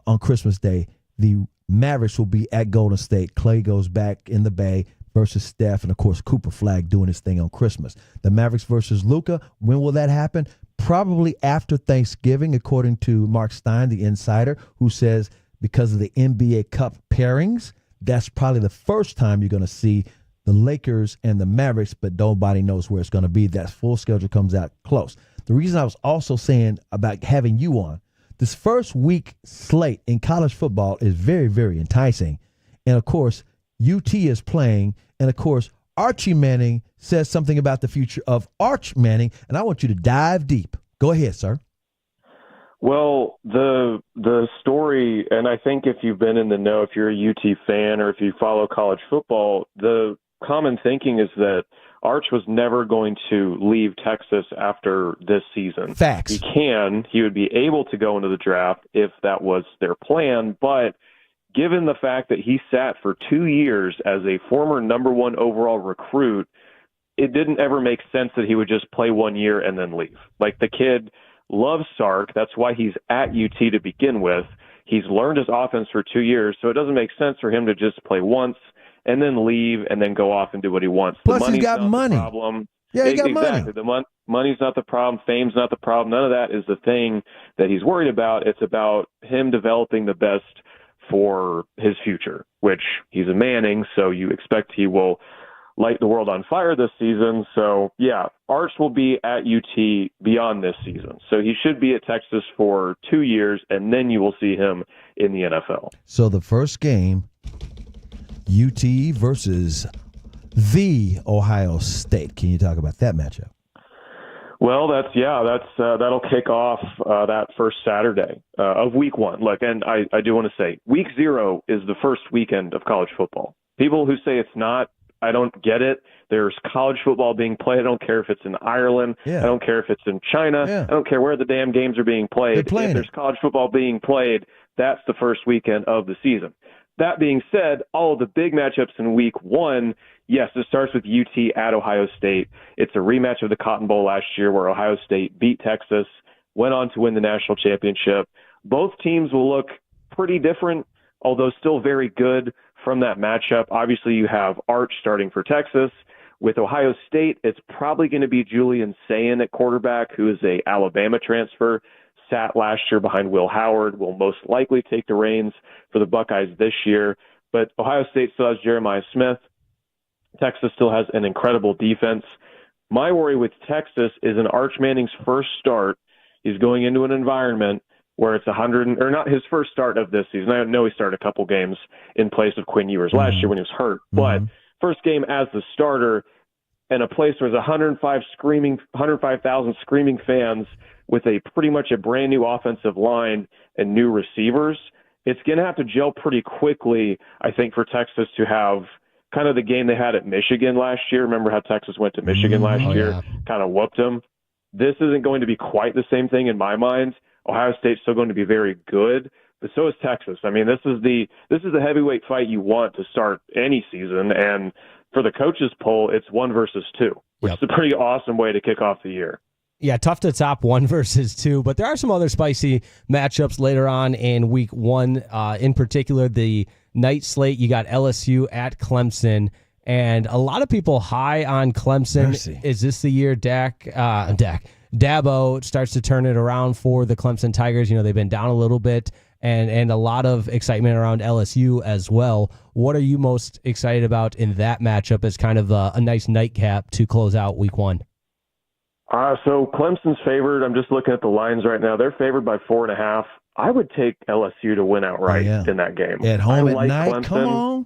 on Christmas Day. The Mavericks will be at Golden State. Clay goes back in the Bay versus Steph, and of course Cooper Flag doing his thing on Christmas. The Mavericks versus Luka. When will that happen? Probably after Thanksgiving, according to Mark Stein, the insider, who says because of the NBA Cup pairings, that's probably the first time you're going to see the Lakers and the Mavericks, but nobody knows where it's going to be. That full schedule comes out close. The reason I was also saying about having you on, this first week slate in college football is very, very enticing. And, of course, UT is playing. And, of course, Archie Manning says something about the future of Arch Manning, and I want you to dive deep. Go ahead, sir. Well, the story, and I think if you've been in the know, if you're a UT fan or if you follow college football, the common thinking is that Arch was never going to leave Texas after this season. Facts. He would be able to go into the draft if that was their plan, but given the fact that he sat for 2 years as a former number 1 overall recruit, it didn't ever make sense that he would just play 1 year and then leave. Like, the kid loves Sark. That's why he's at UT to begin with. He's learned his offense for 2 years, so it doesn't make sense for him to just play once and then leave and then go off and do what he wants. Plus, he's got money. The problem. Yeah, he got exactly. money. Money's not the problem. Fame's not the problem. None of that is the thing that he's worried about. It's about him developing the best for his future, which he's a Manning, so you expect he will light the world on fire this season. So, yeah, Arch will be at UT beyond this season. So he should be at Texas for 2 years, and then you will see him in the NFL. So the first game, UT versus the Ohio State. Can you talk about that matchup? Well, that'll kick off that first Saturday of week 1. Look, and I do want to say, week 0 is the first weekend of college football. People who say it's not, I don't get it. There's college football being played. I don't care if it's in Ireland. Yeah. I don't care if it's in China. Yeah. I don't care where the damn games are being played. If there's college football being played, that's the first weekend of the season. That being said, all of the big matchups in week 1, yes, it starts with UT at Ohio State. It's a rematch of the Cotton Bowl last year where Ohio State beat Texas, went on to win the national championship. Both teams will look pretty different, although still very good from that matchup. Obviously, you have Arch starting for Texas. With Ohio State, it's probably going to be Julian Sayin at quarterback, who is a Alabama transfer. Sat last year behind Will Howard, will most likely take the reins for the Buckeyes this year. But Ohio State still has Jeremiah Smith. Texas still has an incredible defense. My worry with Texas is in Arch Manning's first start, he's going into an environment where it's not his first start of this season. I know he started a couple games in place of Quinn Ewers last year when he was hurt. But first game as the starter in a place where there's 105,000 screaming fans with pretty much a brand new offensive line and new receivers, it's going to have to gel pretty quickly, I think, for Texas to have kind of the game they had at Michigan last year. Remember how Texas went to Michigan last year, kind of whooped them. This isn't going to be quite the same thing in my mind. Ohio State's still going to be very good, but so is Texas. I mean, this is the heavyweight fight you want to start any season, and for the coaches poll, it's 1 versus 2, which is a pretty awesome way to kick off the year. Yeah, tough to top 1 versus 2, but there are some other spicy matchups later on in week 1. In particular, the night slate, you got LSU at Clemson, and a lot of people high on Clemson. Mercy. Is this the year Dabo starts to turn it around for the Clemson Tigers? You know, they've been down a little bit, and a lot of excitement around LSU as well. What are you most excited about in that matchup as kind of a nice nightcap to close out week 1? So Clemson's favored. I'm just looking at the lines right now. They're favored by 4.5. I would take LSU to win outright in that game. At home at like night? Clemson, Come on.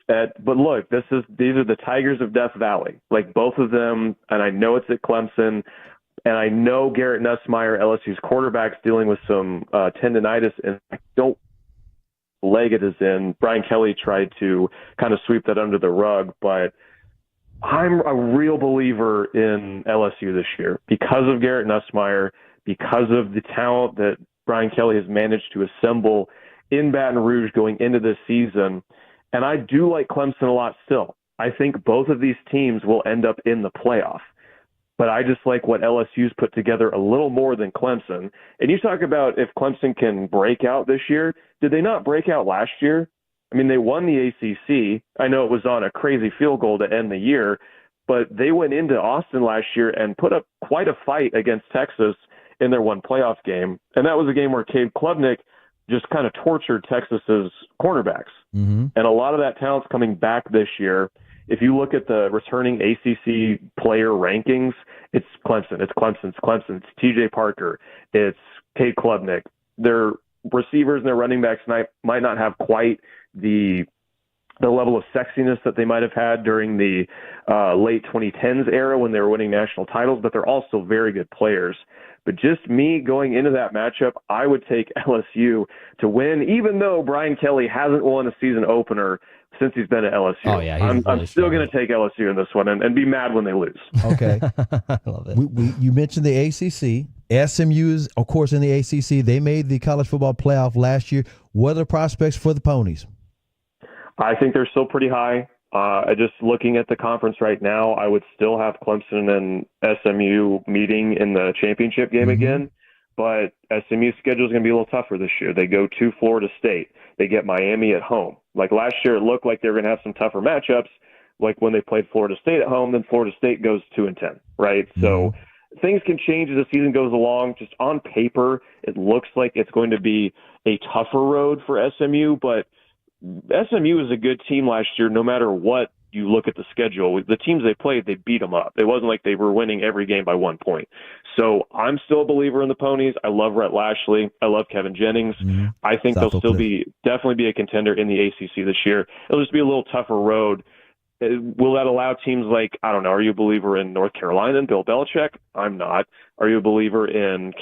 But look, these are the Tigers of Death Valley. Like both of them, and I know it's at Clemson, and I know Garrett Nussmeier, LSU's quarterback's dealing with some tendonitis, and I don't leg it is in. Brian Kelly tried to kind of sweep that under the rug, but I'm a real believer in LSU this year because of Garrett Nussmeier, because of the talent that Brian Kelly has managed to assemble in Baton Rouge going into this season. And I do like Clemson a lot still. I think both of these teams will end up in the playoff. But I just like what LSU's put together a little more than Clemson. And you talk about if Clemson can break out this year. Did they not break out last year? I mean, they won the ACC. I know it was on a crazy field goal to end the year, but they went into Austin last year and put up quite a fight against Texas in their one playoff game. And that was a game where Cade Klubnik just kind of tortured Texas's cornerbacks. Mm-hmm. And a lot of that talent's coming back this year. If you look at the returning ACC player rankings, it's Clemson. It's It's TJ Parker. It's Cade Klubnik. Their receivers and their running backs might not have quite the level of sexiness that they might have had during the late 2010s era when they were winning national titles, but they're also very good players. But just me going into that matchup, I would take LSU to win, even though Brian Kelly hasn't won a season opener since he's been at LSU. Oh, yeah, I'm still going to take LSU in this one and be mad when they lose. Okay. I love it. You mentioned the ACC. SMU is, of course, in the ACC. They made the college football playoff last year. What are the prospects for the Ponies? I think they're still pretty high. Just looking at the conference right now, I would still have Clemson and SMU meeting in the championship game again. But SMU's schedule is going to be a little tougher this year. They go to Florida State. They get Miami at home. Like last year, it looked like they were going to have some tougher matchups, like when they played Florida State at home, then Florida State goes 2-10, right? So things can change as the season goes along. Just on paper, it looks like it's going to be a tougher road for SMU, but SMU was a good team last year no matter what you look at the schedule. The teams they played, they beat them up. It wasn't like they were winning every game by 1 point. So I'm still a believer in the Ponies. I love Rhett Lashley. I love Kevin Jennings. I think they'll still definitely be a contender in the ACC this year. It'll just be a little tougher road. Will that allow teams like, I don't know, are you a believer in North Carolina and Bill Belichick? I'm not. Are you a believer in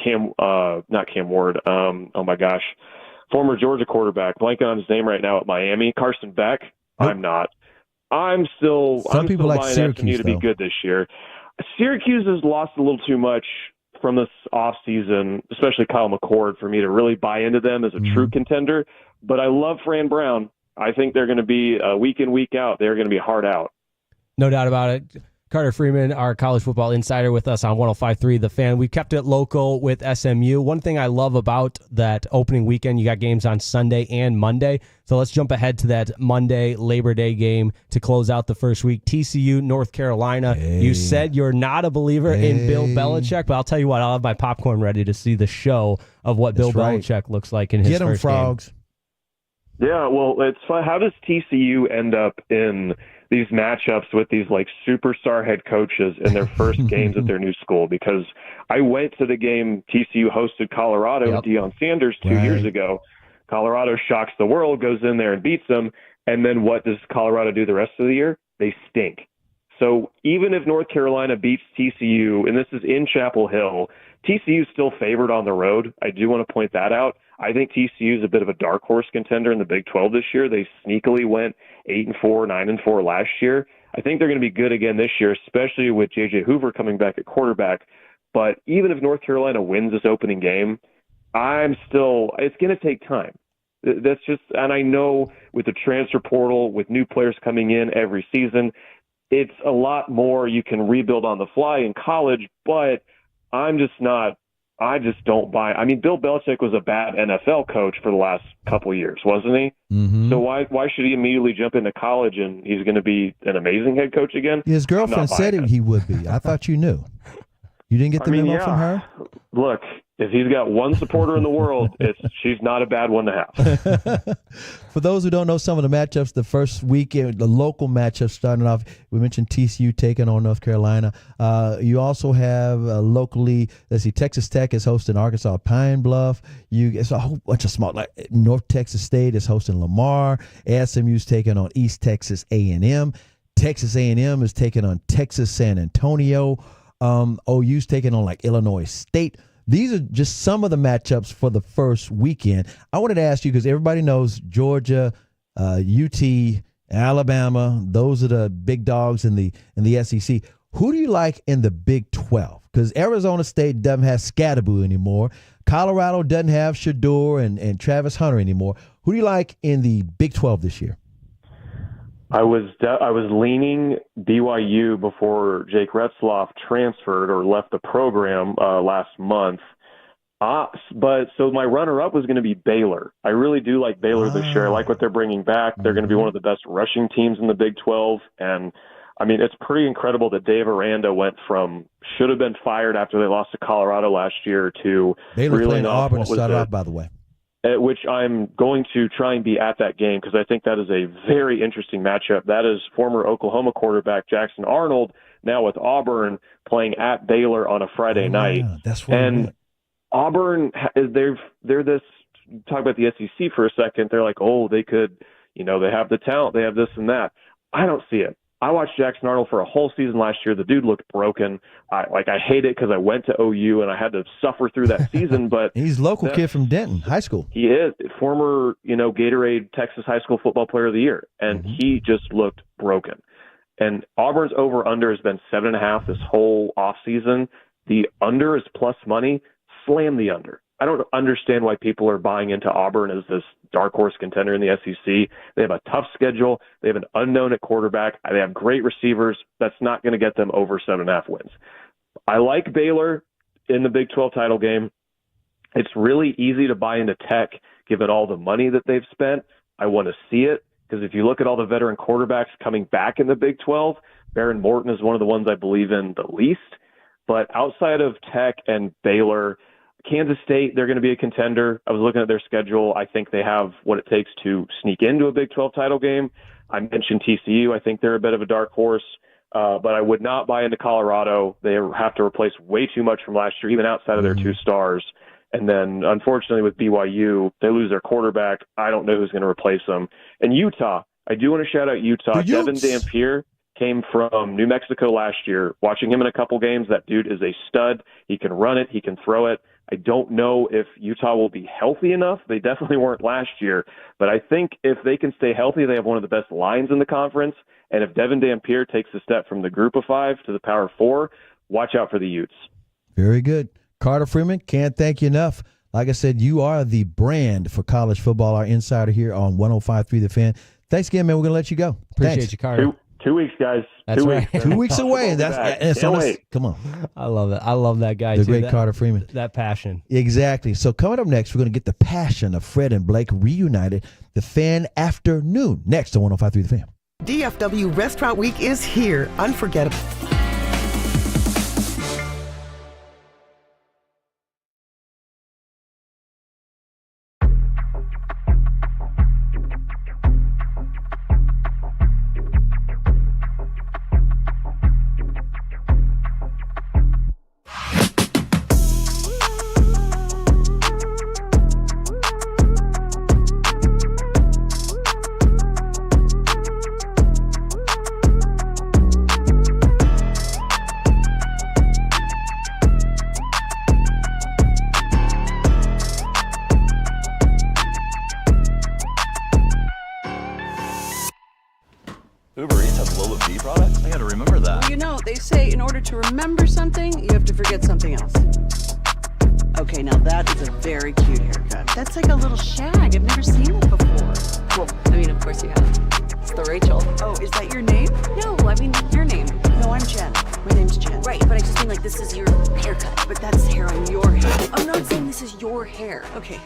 not Cam Ward, oh my gosh, former Georgia quarterback, blanking on his name right now at Miami, Carson Beck? I'm not. I'm still people like buying Syracuse, SMU to be good this year. Syracuse has lost a little too much from this offseason, especially Kyle McCord, for me to really buy into them as a true contender. But I love Fran Brown. I think they're going to be week in, week out. They're going to be hard out. No doubt about it. Carter Freeman, our college football insider, with us on 105.3 The Fan. We kept it local with SMU. One thing I love about that opening weekend, you got games on Sunday and Monday. So let's jump ahead to that Monday Labor Day game to close out the first week. TCU, North Carolina. You said you're not a believer in Bill Belichick, but I'll tell you what, I'll have my popcorn ready to see the show of what Bill Belichick looks like in his first Frogs. Game. Yeah, well, it's fun. How does TCU end up in these matchups with these like superstar head coaches in their first games at their new school? Because I went to the game TCU hosted Colorado and Deion Sanders 2 years ago. Colorado shocks the world, goes in there and beats them. And then what does Colorado do the rest of the year? They stink. So even if North Carolina beats TCU, and this is in Chapel Hill, TCU is still favored on the road. I do want to point that out. I think TCU is a bit of a dark horse contender in the Big 12 this year. They sneakily went 8-4, 9-4 last year. I think they're going to be good again this year, especially with J.J. Hoover coming back at quarterback. But even if North Carolina wins this opening game, it's going to take time. That's just, and I know with the transfer portal, with new players coming in every season, it's a lot more you can rebuild on the fly in college, but I just don't buy. I mean, Bill Belichick was a bad NFL coach for the last couple of years, wasn't he? So why should he immediately jump into college and he's going to be an amazing head coach again? His girlfriend said he would be. I thought you knew. You didn't get the memo from her? Look, if he's got one supporter in the world, she's not a bad one to have. For those who don't know some of the matchups, the first weekend, the local matchups starting off, we mentioned TCU taking on North Carolina. You also have locally, let's see, Texas Tech is hosting Arkansas Pine Bluff. It's a whole bunch of small, like North Texas State is hosting Lamar. SMU's taking on East Texas A&M. Texas A&M is taking on Texas San Antonio. OU's taking on like Illinois State. These are just some of the matchups for the first weekend. I wanted to ask you, because everybody knows Georgia, UT, Alabama, those are the big dogs in the SEC. Who do you like in the Big 12? Because Arizona State doesn't have Scatterboo anymore. Colorado doesn't have Shador and Travis Hunter anymore. Who do you like in the Big 12 this year? I was leaning BYU before Jake Retzloff transferred or left the program last month. But so my runner-up was going to be Baylor. I really do like Baylor this year. I like what they're bringing back. They're going to be one of the best rushing teams in the Big 12. And, I mean, it's pretty incredible that Dave Aranda went from should have been fired after they lost to Colorado last year to Baylor really playing Auburn started off, by the way. Which I'm going to try and be at that game because I think that is a very interesting matchup. That is former Oklahoma quarterback Jackson Arnold, now with Auburn, playing at Baylor on a Friday night. That's what and Auburn, they're this, talk about the SEC for a second, they're like, oh, they could, they have the talent, they have this and that. I don't see it. I watched Jackson Arnold for a whole season last year. The dude looked broken. I hate it because I went to OU and I had to suffer through that season. But he's a local kid from Denton High School. He is former, Gatorade Texas High School Football Player of the Year, and he just looked broken. And Auburn's over/under has been 7.5 this whole offseason. The under is plus money. Slam the under. I don't understand why people are buying into Auburn as this dark horse contender in the SEC. They have a tough schedule. They have an unknown at quarterback. They have great receivers. That's not going to get them over 7.5 wins. I like Baylor in the Big 12 title game. It's really easy to buy into Tech given all the money that they've spent. I want to see it. because if you look at all the veteran quarterbacks coming back in the Big 12, Baron Morton is one of the ones I believe in the least. But outside of Tech and Baylor, Kansas State, they're going to be a contender. I was looking at their schedule. I think they have what it takes to sneak into a Big 12 title game. I mentioned TCU. I think they're a bit of a dark horse. But I would not buy into Colorado. They have to replace way too much from last year, even outside of their two stars. And then, unfortunately, with BYU, they lose their quarterback. I don't know who's going to replace them. And Utah, I do want to shout out Utah. Devin Dampier came from New Mexico last year. Watching him in a couple games, that dude is a stud. He can run it. He can throw it. I don't know if Utah will be healthy enough. They definitely weren't last year. But I think if they can stay healthy, they have one of the best lines in the conference. And if Devin Dampier takes a step from the group of 5 to the power 4, watch out for the Utes. Very good. Carter Freeman, can't thank you enough. Like I said, you are the brand for college football, our insider here on 105.3 The Fan. Thanks again, man. We're going to let you go. Appreciate you, Carter. 2 weeks, guys. That's 2 right. weeks. 2 weeks away. That's on us. Come on. I love that. I love that guy, The too. great Carter Freeman. That passion. Exactly. So coming up next, we're going to get the passion of Fred and Blake reunited. The Fan Afternoon. Next on 105.3 The Fan. DFW Restaurant Week is here. Unforgettable. Uber Eats has Lola V products? I gotta remember that. Well, you know, they say in order to remember something, you have to forget something else. Okay, now that is a very cute haircut. That's like a little shag. I've never seen it before. Well, I mean, of course you have. It's the Rachel. Oh, is that your name? No, I mean your name. No, I'm Jen. My name's Jen. Right, but I just mean like this is your haircut. But that's hair on your head. I'm not saying this is your hair. Okay.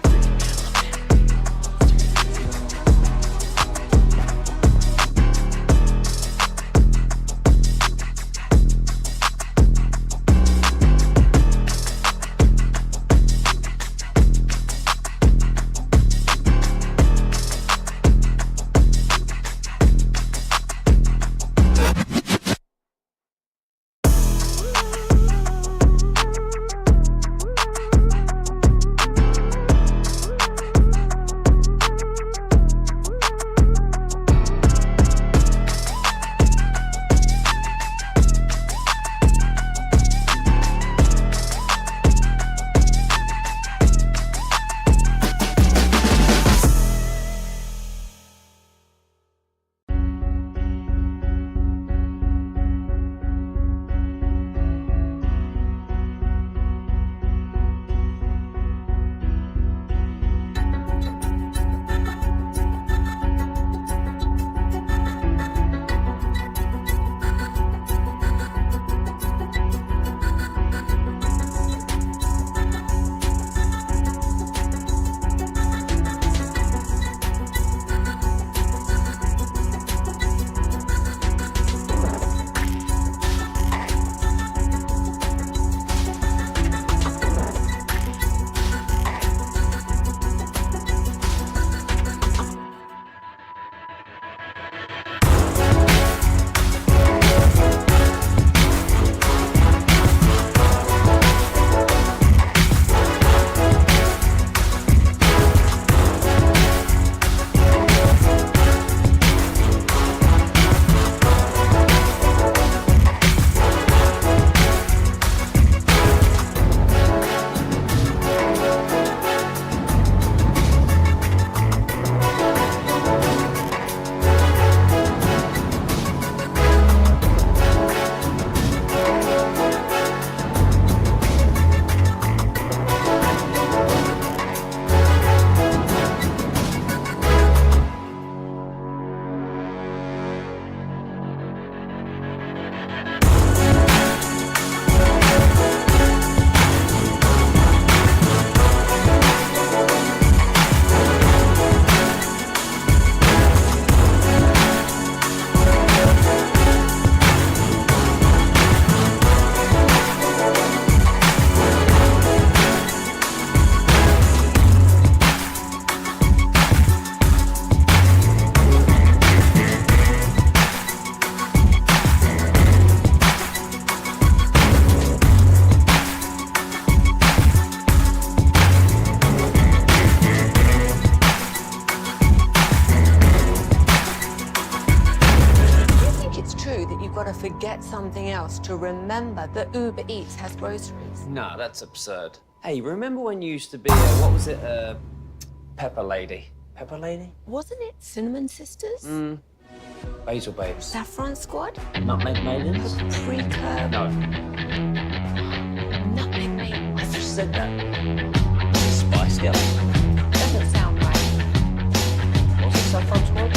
to forget something else to remember that Uber Eats has groceries. No, that's absurd. Hey, remember when you used to be, what was it, Pepper Lady? Pepper Lady? Wasn't it Cinnamon Sisters? Basil Babes. Saffron Squad? Nutmeg Maidens? Pre-curb? No. Nutmeg Maidens. I just said that. Spice Girls. Doesn't sound right. Was it Saffron Squad?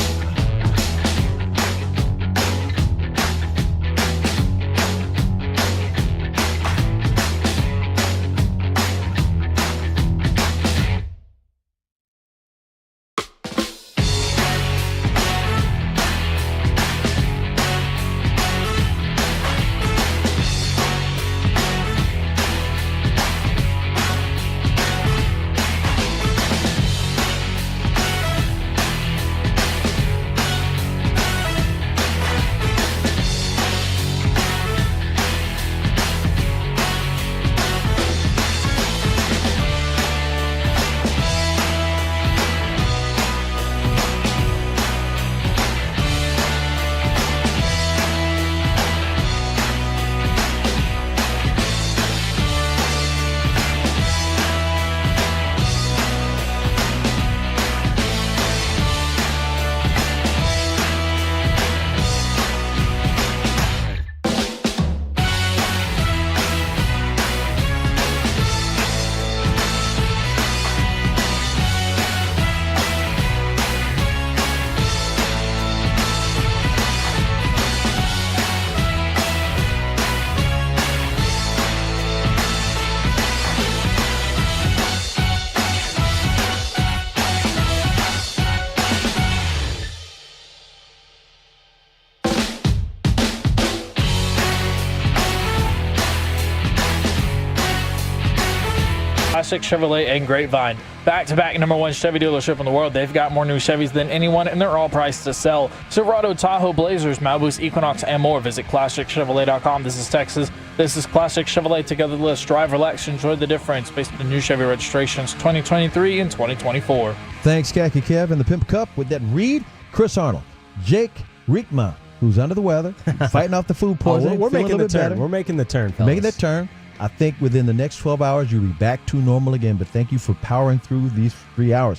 Classic Chevrolet and Grapevine. Back-to-back #1 Chevy dealership in the world. They've got more new Chevys than anyone, and they're all priced to sell. Silverado, Tahoe, Blazers, Malibus, Equinox, and more. Visit ClassicChevrolet.com. This is Texas. This is Classic Chevrolet. Together the list. Drive, relax, enjoy the difference based on the new Chevy registrations 2023 and 2024. Thanks, Khaki Kev, and the Pimp Cup with that read. Chris Arnold, Jake Riekma, who's under the weather, fighting off the food poisoning. We're making the turn. Better. We're making the turn, fellas. Making that turn. I think within the next 12 hours, you'll be back to normal again. But thank you for powering through these 3 hours.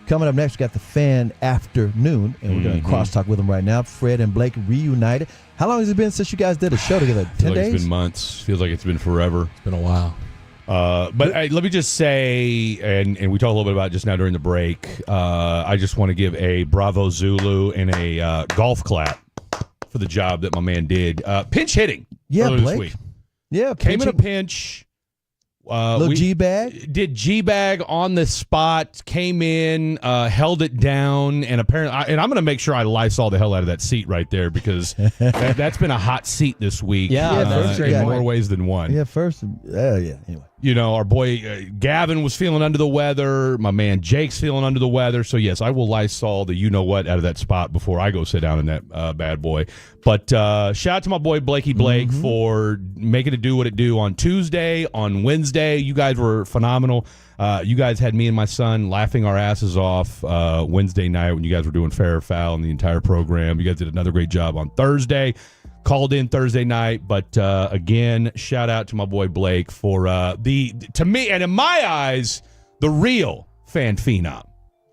Coming up next, we got the Fan Afternoon, and we're going to crosstalk with them right now. Fred and Blake reunited. How long has it been since you guys did a show together? 10 days? It's been months. Feels like it's been forever. It's been a while. But let me just say, and we talked a little bit about it just now during the break, I just want to give a Bravo Zulu and a golf clap for the job that my man did. Pinch hitting. Yeah, Blake. Blake. This week. Yeah, came in a pinch. Little G-bag? Did G-bag on the spot, came in, held it down, and apparently, and I'm going to make sure I Lysol the hell out of that seat right there because that's been a hot seat this week. In more ways than one. Yeah, first. Yeah, anyway. You know, our boy Gavin was feeling under the weather. My man Jake's feeling under the weather. So, yes, I will Lysol the you-know-what out of that spot before I go sit down in that bad boy. But shout out to my boy Blakey Blake for making it do what it do on Tuesday, on Wednesday. You guys were phenomenal. You guys had me and my son laughing our asses off Wednesday night when you guys were doing Fair or Foul and the entire program. You guys did another great job on Thursday. Called in Thursday night, but again, shout out to my boy Blake for to me and in my eyes, the real fan phenom.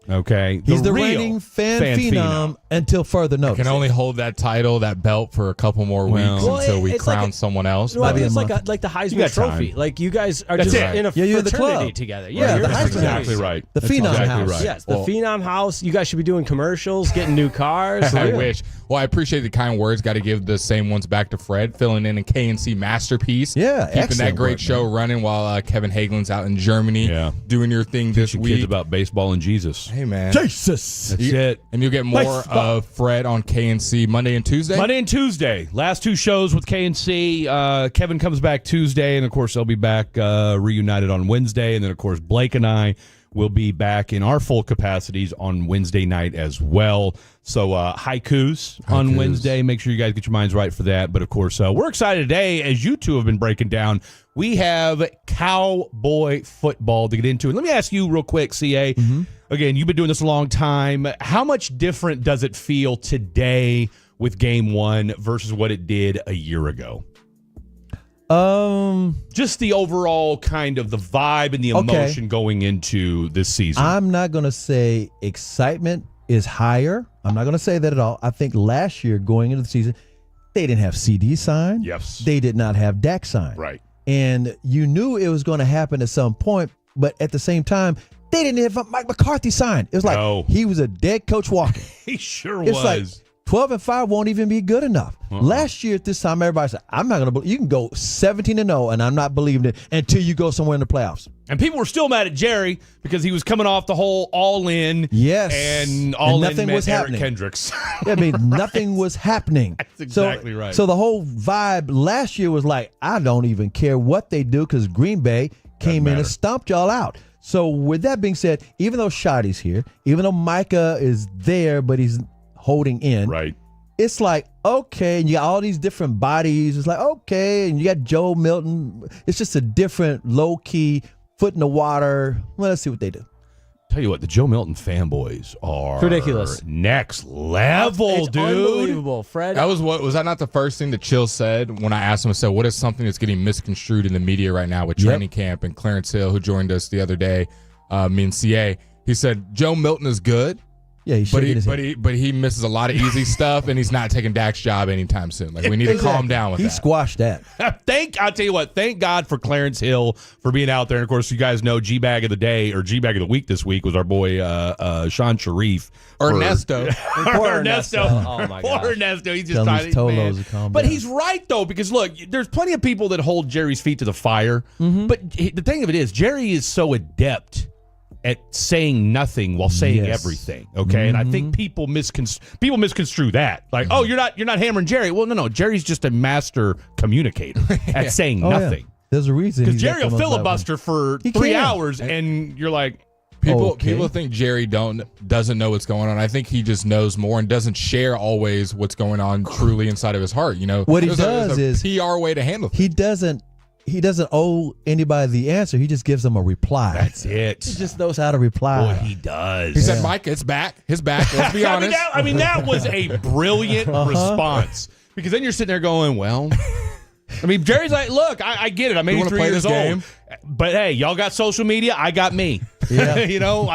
Okay, He's the reigning fan phenom until further notice. Can only hold that title, that belt for a couple more weeks until we crown someone else. Well, it's like the Heisman Trophy. Like you guys are just in a fraternity together. Yeah, the Heisman exactly right. The Phenom exactly House. Right. Yes, the Phenom House. You guys should be doing commercials, getting new cars. I wish. Well, I appreciate the kind words. Got to give the same ones back to Fred, filling in a KNC masterpiece. Yeah, keeping that great show running while Kevin Hagelin's out in Germany doing your thing this week. Kids about baseball and Jesus. Hey, man. Jesus. That's it. And you'll get more of Fred on KNC Monday and Tuesday? Monday and Tuesday. Last two shows with KNC. Kevin comes back Tuesday, and, of course, they'll be back reunited on Wednesday. And then, of course, Blake and I will be back in our full capacities on Wednesday night as well. So haikus on Wednesday. Make sure you guys get your minds right for that. But, of course, we're excited today, as you two have been breaking down. We have Cowboy football to get into. And let me ask you real quick, CA. Again, you've been doing this a long time. How much different does it feel today with game one versus what it did a year ago? Just the overall kind of the vibe and the emotion going into this season. I'm not going to say excitement is higher. I'm not going to say that at all. I think last year going into the season, they didn't have CD signed. Yes. They did not have Dak signed. Right. And you knew it was going to happen at some point, but at the same time, they didn't have Mike McCarthy signed. It was like he was a dead coach walking. He sure it's was. Like 12-5 won't even be good enough. Last year at this time, everybody said, I'm not going to believe. You can go 17-0, and I'm not believing it until you go somewhere in the playoffs. And people were still mad at Jerry because he was coming off the whole all-in. Yes. And all-in nothing was Eric happening. Kendricks. I mean, nothing was happening. That's exactly right. So the whole vibe last year was like, I don't even care what they do because Green Bay came in and stomped y'all out. So with that being said, even though Shotty's here, even though Micah is there, but he's holding in. Right. It's like, okay, and you got all these different bodies. It's like, okay, and you got Joe Milton. It's just a different low-key foot in the water. Well, let's see what they do. Tell you what, the Joe Milton fanboys are ridiculous. Next level, It's dude. unbelievable, Fred. Was that not the first thing that Chill said when I asked him? I said, what is something that's getting misconstrued in the media right now with training camp? And Clarence Hill, who joined us the other day, me and CA, he said Joe Milton is good. Yeah, but he misses a lot of easy stuff, and he's not taking Dak's job anytime soon. Like, we need to calm down with He that. squashed that. I'll tell you what, thank God for Clarence Hill for being out there. And of course, you guys know G-Bag of the Day or G-Bag of the Week this week was our boy Sean Sharif. Ernesto. Poor Ernesto. Oh my God. Poor Ernesto. He's just Tell trying these Tolos to to calm But down. he's right, though, because look, there's plenty of people that hold Jerry's feet to the fire. But the thing of it is, Jerry is so adept at saying nothing while saying everything. Okay, and I think people misconstrue that. Like, oh, you're not hammering Jerry. Well, no, Jerry's just a master communicator at saying nothing. Yeah. There's a reason. Because Jerry will filibuster for 3 hours, and you're like, People think Jerry doesn't know what's going on. I think he just knows more and doesn't share always what's going on truly inside of his heart. You know, What he there's does a is PR way to handle things. He doesn't owe anybody the answer. He just gives them a reply. That's it. He just knows how to reply. Boy, he does. He said, Mike, it's back. His back. Let's be honest. I mean, that was a brilliant response. Because then you're sitting there going, well, I mean, Jerry's like, look, I get it. I'm 83 years old. But hey, y'all got social media. I got me. Yeah. You know,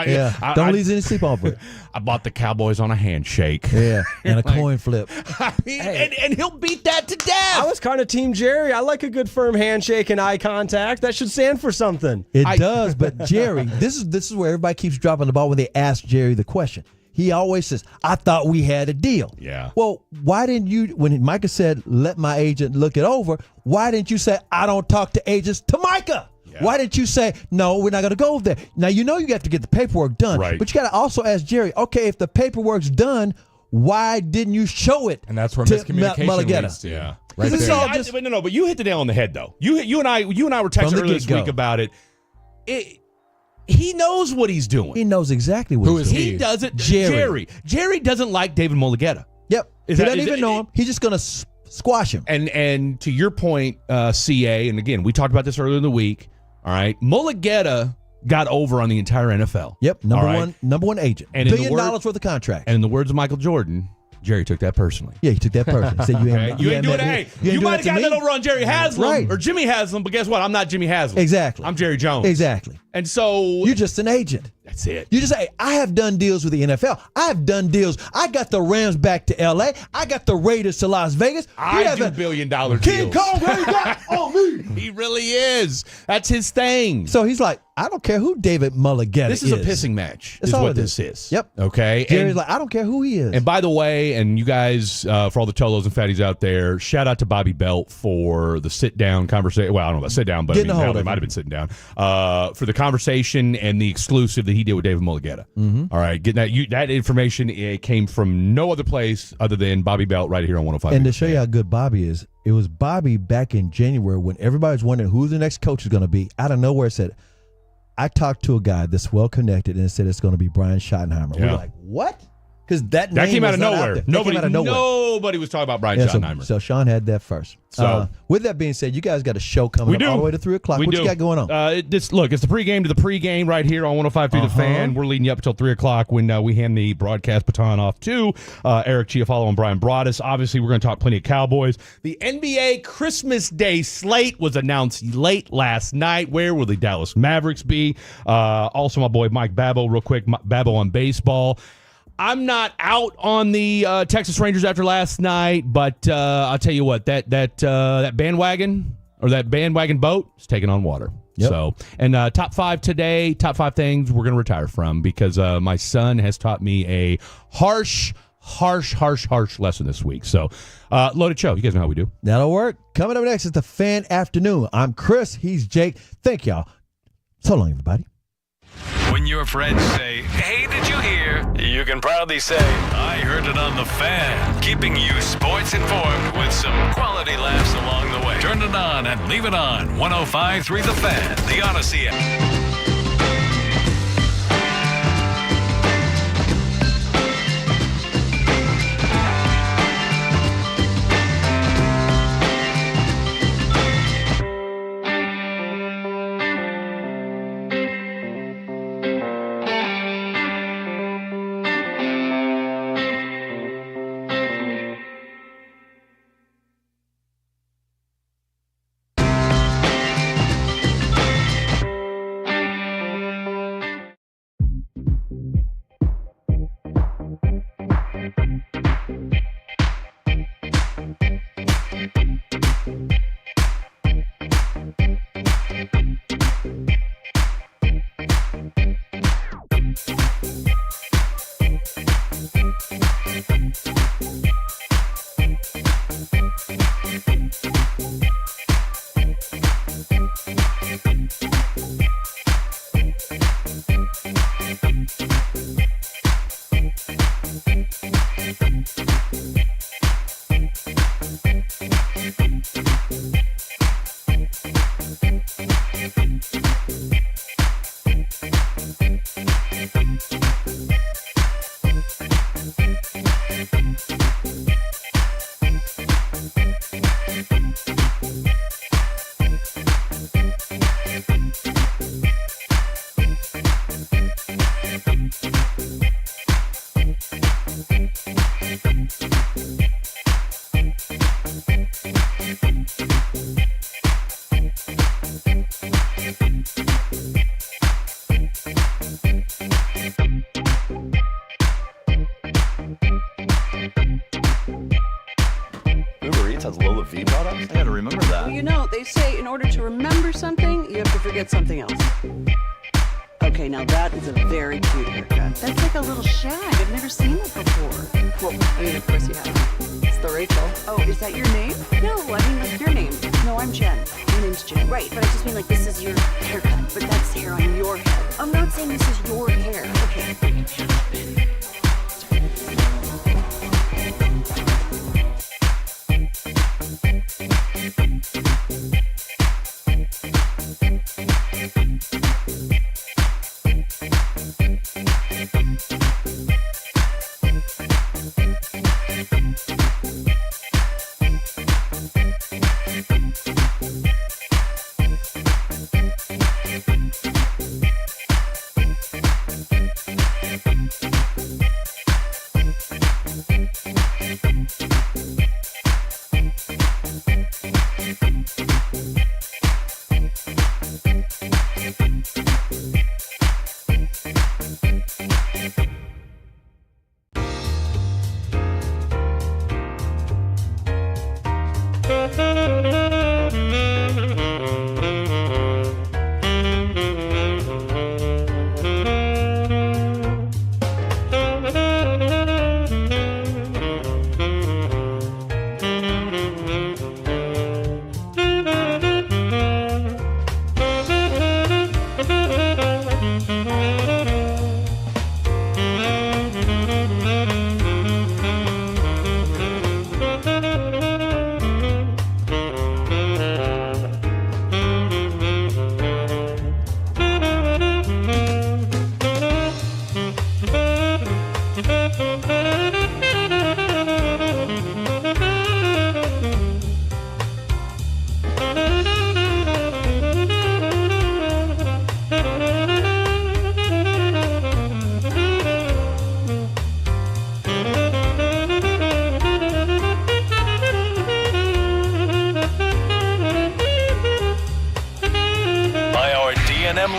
Don't lose any sleep over it. I bought the Cowboys on a handshake. Yeah, and a coin flip. I mean, and he'll beat that to death. I was kind of Team Jerry. I like a good firm handshake and eye contact. That should stand for something. It does, but Jerry, this is where everybody keeps dropping the ball when they ask Jerry the question. He always says, I thought we had a deal. Yeah. Well, why didn't you, when Micah said, let my agent look it over, why didn't you say, I don't talk to agents to Micah? Yeah. Why didn't you say, no, we're not going to go there? Now, you know you have to get the paperwork done. Right. But you got to also ask Jerry, okay, if the paperwork's done, why didn't you show it? And that's where to miscommunication leads to. Yeah. Right This is there. all just- But you hit the nail on the head, though. You and I were texting earlier this week about it. He knows what he's doing. He knows exactly what he's doing. He doesn't. Jerry. Jerry doesn't like David Mulligetta. Yep. He doesn't even know him. He's just going to squash him. And to your point, CA, and again, we talked about this earlier in the week. All right, Mulligetta got over on the entire NFL. Yep, number one agent. And $1 billion worth of contract. And in the words of Michael Jordan, Jerry took that personally. Yeah, he took that personally. He said, you ain't doing it. Hey, you might have gotten that over on Jerry Haslam or Jimmy Haslam, but guess what? I'm not Jimmy Haslam. Exactly. I'm Jerry Jones. Exactly. And so you're just an agent. That's it. You just say, I have done deals with the NFL. I have done deals. I got the Rams back to LA. I got the Raiders to Las Vegas. I do $1 billion deals. King Kong, where you got on me? He really is. That's his thing. So he's like, I don't care who David Mulligetta is. This is a pissing match. That's is all what it this is. Yep. Okay. Jerry's like, I don't care who he is. And by the way, and you guys, for all the Tolos and Fatties out there, shout out to Bobby Belt for the sit-down conversation. Well, I don't know about sit-down, but Getting a hold hell, of they might him. have been sitting down. For the conversation and the exclusive that he did with David Mulligetta. Mm-hmm. All right. Getting that information, it came from no other place other than Bobby Belt right here on 105. And to show you how good Bobby is, it was Bobby back in January when everybody was wondering who the next coach is going to be. Out of nowhere said, I talked to a guy that's well-connected and it said it's going to be Brian Schottenheimer. Yeah. We're like, what? because that came out was of not out nowhere. there. That came out of nowhere. Nobody was talking about Brian Yeah, Schottenheimer. so Sean had that first. So- with that being said, you guys got a show coming up all the way to 3 o'clock. What you got going on? Look, it's the pregame to the pregame right here on 105.3 The Fan. We're leading you up until 3 o'clock when we hand the broadcast baton off to Eric Chiofalo and Bryan Broaddus. Obviously, we're going to talk plenty of Cowboys. The NBA Christmas Day slate was announced late last night. Where will the Dallas Mavericks be? Also, my boy Mike Babbo, real quick, Babbo on baseball. I'm not out on the Texas Rangers after last night, but I'll tell you what, that bandwagon or that bandwagon boat is taking on water. Yep. So, and top 5 today, top 5 things we're going to retire from because my son has taught me a harsh lesson this week. So, loaded show. You guys know how we do. That'll work. Coming up next is the Fan Afternoon. I'm Chris. He's Jake. Thank y'all. So long, everybody. When your friends say, "Hey, did you hear?" you can proudly say, "I heard it on the Fan," keeping you sports informed with some quality laughs along the way. Turn it on and leave it on. 105.3 The Fan, the Odyssey app. Has Lola V products? I gotta remember that. Well, you know, they say in order to remember something, you have to forget something else. Okay, now that is a very cute haircut. That's like a little shag. I've never seen it before. Well, I mean, of course you have. It's the Rachel. Oh, is that your name? No, I mean, like your name. No, I'm Jen. My name's Jen. Right, but I just mean like this is your haircut, but that's hair on your head. I'm not saying this is your hair. Okay.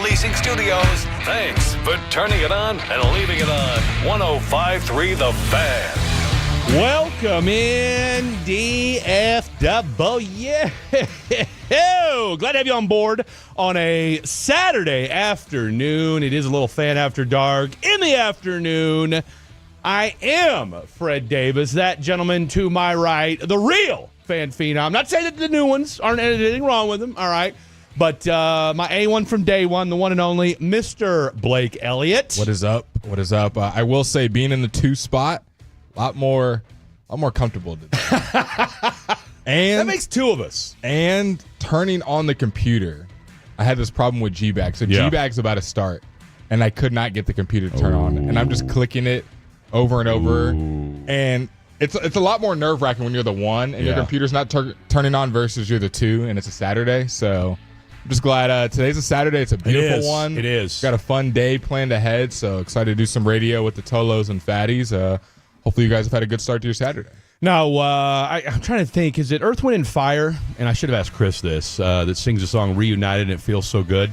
Leasing Studios. Thanks for turning it on and leaving it on. 105.3 The Fan. Welcome in, DFW. Yeah. Glad to have you on board on a Saturday afternoon. It is a little Fan After Dark in the afternoon. I am Fred Davis, that gentleman to my right, the real Fan Phenom. I'm not saying that the new ones aren't anything wrong with them, all right? But my A1 from day one, the one and only Mr. Blake Elliott. What is up? What is up? I will say being in the 2 spot, a lot more comfortable today. And that makes 2 of us. And turning on the computer. I had this problem with G-Bag. So G-Bag's about to start, and I could not get the computer to turn on. And I'm just clicking it over and over. And it's a lot more nerve-wracking when you're the 1 and your computer's not turning on versus you're the 2, and it's a Saturday. So I'm just glad today's a Saturday. It's a beautiful one. It is. Got a fun day planned ahead, so excited to do some radio with the Tolos and Fatties. Hopefully you guys have had a good start to your Saturday. No, I'm trying to think. Is it Earth, Wind, and Fire? And I should have asked Chris this, that sings the song Reunited and It Feels So Good.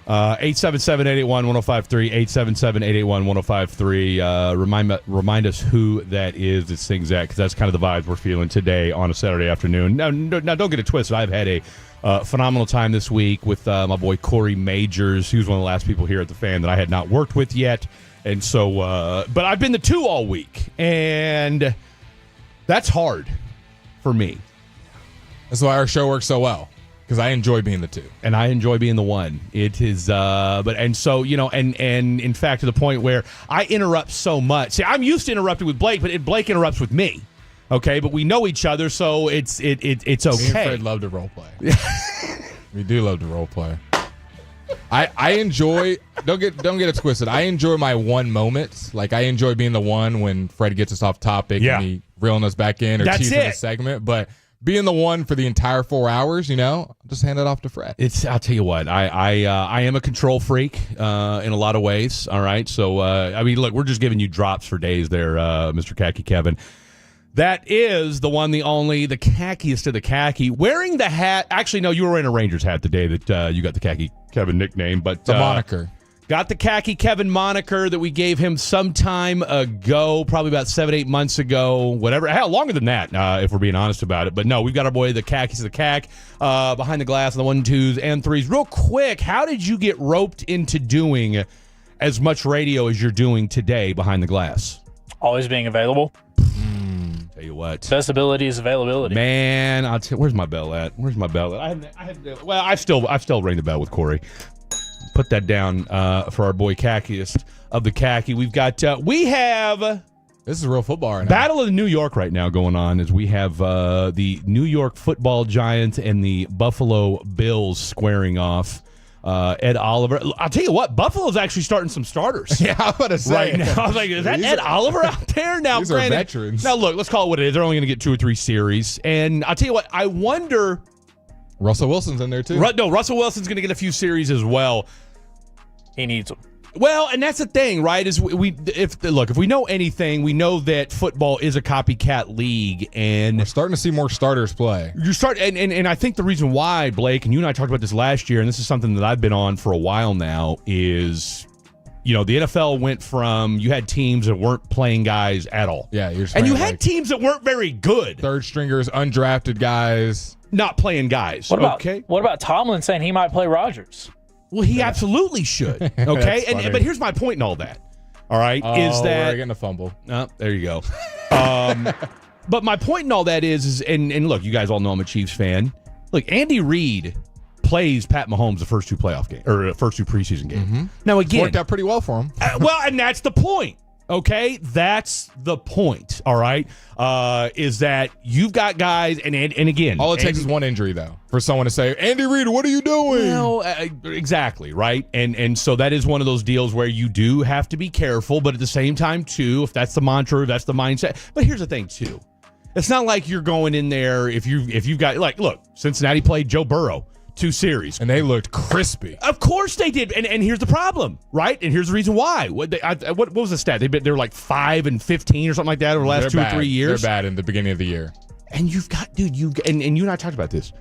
877-881-1053, 877-881-1053. Remind us who that is that sings that, because that's kind of the vibes we're feeling today on a Saturday afternoon. Now don't get it twisted. I've had a phenomenal time this week with my boy Corey Majors. He was one of the last people here at the Fan that I had not worked with yet. And so, but I've been the 2 all week, and that's hard for me. That's why our show works so well. Because I enjoy being the 2. And I enjoy being the 1. It is, and so, and in fact, to the point where I interrupt so much. See, I'm used to interrupting with Blake, but Blake interrupts with me. Okay, but we know each other, so it's okay. Me and Fred love to role play. We do love to role play. I enjoy, don't get it twisted. I enjoy my 1 moments. Like, I enjoy being the 1 when Fred gets us off topic and he reeling us back in or teasing a segment, but being the 1 for the entire 4 hours, just hand it off to Fred. I'll tell you what, I am a control freak in a lot of ways. All right, so look, we're just giving you drops for days there, Mr. Khaki Kevin. That is the one, the only, the khakkiest of the khaki. Wearing the hat. Actually, no, you were wearing a Rangers hat the day that you got the Khaki Kevin nickname, but the moniker. Got the Khaki Kevin moniker that we gave him some time ago, probably about 7-8 months ago, whatever. Hell, longer than that, if we're being honest about it. But no, we've got our boy, the Khakis of the Cac, behind the glass on the 1, 2s, and 3s. Real quick, how did you get roped into doing as much radio as you're doing today behind the glass? Always being available. Tell you what, best ability is availability. Man, I'll tell. Where's my bell at? I've still ring the bell with Corey. Put that down for our boy Khakkiest of the Khaki. We have this is real football right now. Battle of New York right now going on as we have the New York Football Giants and the Buffalo Bills squaring off. Ed Oliver. I'll tell you what, Buffalo's actually starting some starters. Yeah, I'm about to say. Right now. I was like, is that Ed Oliver out there? Now, these are veterans. Now, look, let's call it what it is. They're only going to get 2 or 3 series. And I'll tell you what, I wonder. Russell Wilson's in there, too. No, Russell Wilson's going to get a few series as well. He needs them. Well, and that's the thing, right? Is if we know anything, we know that football is a copycat league, and we're starting to see more starters play. And I think the reason why, Blake, and you and I talked about this last year, and this is something that I've been on for a while now, is the NFL went from you had teams that weren't playing guys at all, and you had teams that weren't very good, third stringers, undrafted guys, not playing guys. What about Tomlin saying he might play Rodgers? Well, he absolutely should. Okay, but here's my point in all that. All right, is that we're getting a fumble? Oh, there you go. But my point in all that is and look, you guys all know I'm a Chiefs fan. Look, Andy Reid plays Pat Mahomes the first 2 playoff games or first 2 preseason games. Mm-hmm. Now again, it's worked out pretty well for him. Well, and that's the point. Okay, that's the point. All right, is that you've got guys, and again, all it takes is one injury though for someone to say, "Andy Reid, what are you doing?" No, exactly right, and so that is one of those deals where you do have to be careful, but at the same time too, if that's the mantra, if that's the mindset. But here's the thing too, it's not like you're going in there if you've got like, look, Cincinnati played Joe Burrow 2 series. And they looked crispy. Of course they did. And here's the problem, right? And here's the reason why. What was the stat? They were like 5-15 or something like that over the last 2 or 3 years. They're bad in the beginning of the year. And you've got, dude, and you and I talked about this.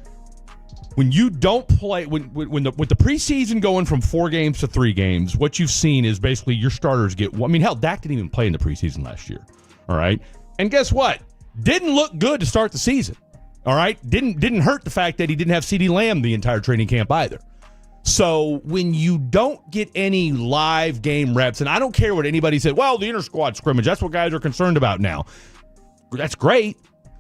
When you don't play, with the preseason going from 4 games to 3 games, what you've seen is basically your starters get, I mean, hell, Dak didn't even play in the preseason last year. All right. And guess what? Didn't look good to start the season. All right, didn't hurt the fact that he didn't have CeeDee Lamb the entire training camp either. So when you don't get any live game reps, and I don't care what anybody said, well, the inter-squad scrimmage, that's what guys are concerned about now. That's great,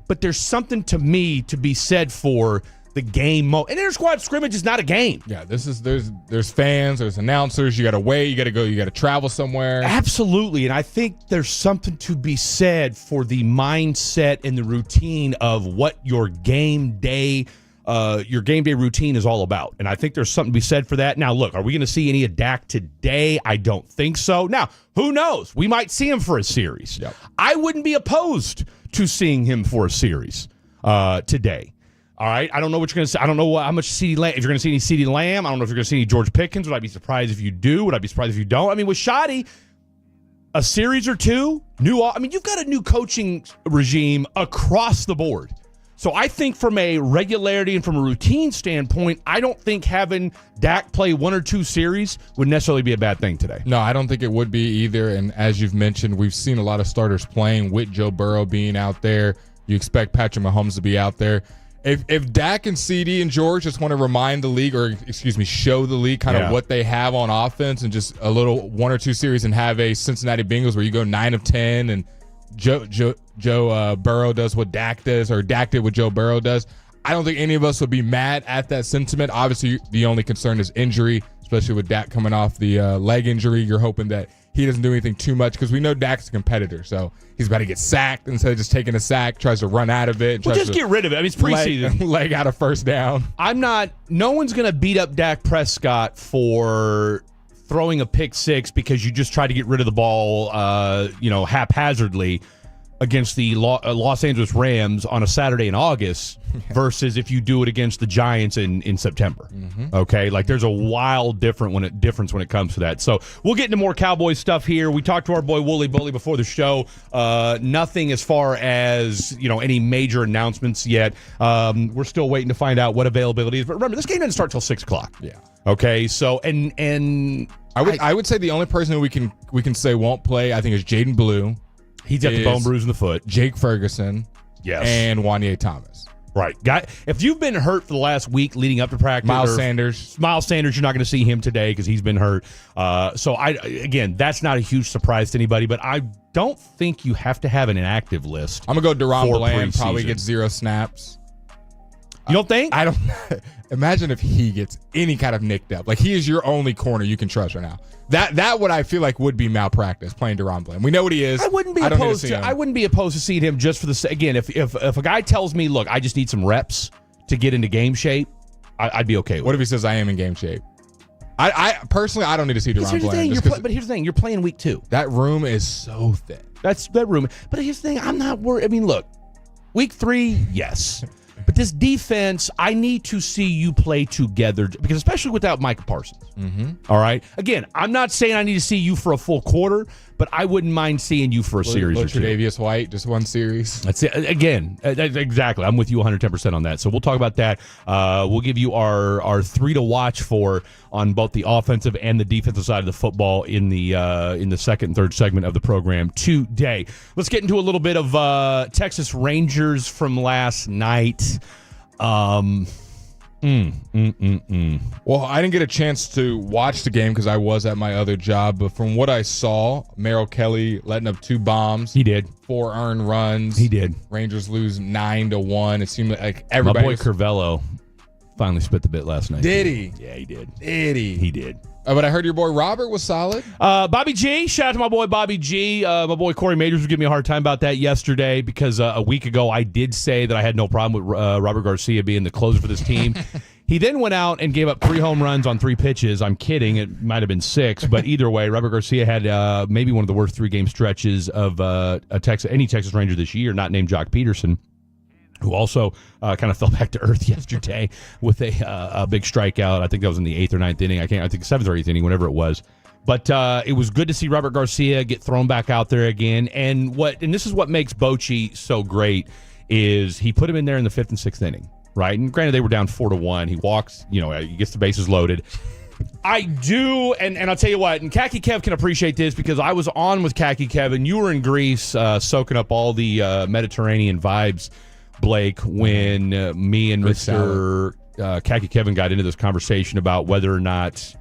but there's something to me to be said for the game mode. An inter-squad scrimmage is not a game. Yeah, there's fans, there's announcers, you got to wait, you got to go, you got to travel somewhere. Absolutely, and I think there's something to be said for the mindset and the routine of what your game day routine is all about. And I think there's something to be said for that. Now, look, are we going to see any of Dak today? I don't think so. Now, who knows? We might see him for a series. Yep. I wouldn't be opposed to seeing him for a series today. All right, I don't know what you're going to say. I don't know how much CeeDee Lamb. If you're going to see any CeeDee Lamb, I don't know if you're going to see any George Pickens. Would I be surprised if you do? Would I be surprised if you don't? I mean, with Shoddy, a series or two, you've got a new coaching regime across the board. So I think from a regularity and from a routine standpoint, I don't think having Dak play 1 or 2 series would necessarily be a bad thing today. No, I don't think it would be either. And as you've mentioned, we've seen a lot of starters playing with Joe Burrow being out there. You expect Patrick Mahomes to be out there. If Dak and CD and George just want to remind the league, or show the league kind of what they have on offense, and just a little 1 or 2 series, and have a Cincinnati Bengals where you go 9 of 10, and Joe Burrow does what Dak does, or Dak did what Joe Burrow does, I don't think any of us would be mad at that sentiment. Obviously, the only concern is injury, especially with Dak coming off the leg injury. You're hoping that he doesn't do anything too much, because we know Dak's a competitor, so he's about to get sacked. Instead of just taking a sack, tries to run out of it. Well, just get rid of it. I mean, it's preseason. Leg out a first down. No one's going to beat up Dak Prescott for throwing a pick 6 because you just tried to get rid of the ball, haphazardly against the Los Angeles Rams on a Saturday in August versus if you do it against the Giants in September. Mm-hmm. Okay, like there's a wild difference when it comes to that. So we'll get into more Cowboys stuff here. We talked to our boy Wooly Bully before the show. Nothing as far as any major announcements yet. We're still waiting to find out what availability is. But remember, this game doesn't start till 6:00. Yeah. Okay. So and I would say the only person who we can say won't play, I think, is Jaden Blue. He's got the bone bruise in the foot. Jake Ferguson. Yes. And Wanye Thomas. Right. Guy, if you've been hurt for the last week leading up to practice, Miles Sanders, you're not going to see him today because he's been hurt. So that's not a huge surprise to anybody, but I don't think you have to have an inactive list. I'm going to go DeRon Bland, preseason. probably gets 0 snaps. You don't think? I don't. Imagine if he gets any kind of nicked up. Like, he is your only corner you can trust right now. That what I feel like would be malpractice, playing DeRon Bland. We know what he is. I wouldn't be opposed to seeing him just for the again. If a guy tells me, look, I just need some reps to get into game shape, I'd be okay with it. What if he says I am in game shape? I personally, I don't need to see DeRon Bland. But here's the thing: you're playing week 2. That room is so thin. That's that room. But here's the thing: I'm not worried. I mean, look, week 3, yes. But this defense, I need to see you play together, because especially without Micah Parsons. Mm-hmm. All right? Again, I'm not saying I need to see you for a full quarter, but I wouldn't mind seeing you for a series or 2. Tre'Davious White, just 1 series. That's it. Again, exactly. I'm with you 110% on that. So we'll talk about that. We'll give you our 3 to watch for on both the offensive and the defensive side of the football in the second and third segment of the program today. Let's get into a little bit of Texas Rangers from last night. Well, I didn't get a chance to watch the game because I was at my other job, but from what I saw, Merrill Kelly letting up 2 bombs. He did. 4 earned runs. He did. Rangers lose 9-1. It seemed like everybody. My boy Curvello finally spit the bit last night. Did he? Yeah, he did. Did he? He did. But I heard your boy Robert was solid. Bobby G, shout out to my boy Bobby G. My boy Corey Majors was giving me a hard time about that yesterday because a week ago I did say that I had no problem with Robert Garcia being the closer for this team. He then went out and gave up 3 home runs on 3 pitches. I'm kidding. It might have been 6, but either way, Robert Garcia had maybe one of the worst 3-game stretches of any Texas Ranger this year, not named Jock Peterson, who also kind of fell back to earth yesterday with a big strikeout. I think that was in the 8th or 9th inning. I think 7th or 8th inning, whatever it was. But it was good to see Robert Garcia get thrown back out there again. And this is what makes Bochy so great is he put him in there in the 5th and 6th inning, right? And granted, they were down 4-1. He walks, he gets the bases loaded. I do, and I'll tell you what, and Khaki Kev can appreciate this because I was on with Khaki Kev, and you were in Greece soaking up all the Mediterranean vibes, Blake, when me and Mr. Khaki Kevin got into this conversation about whether or not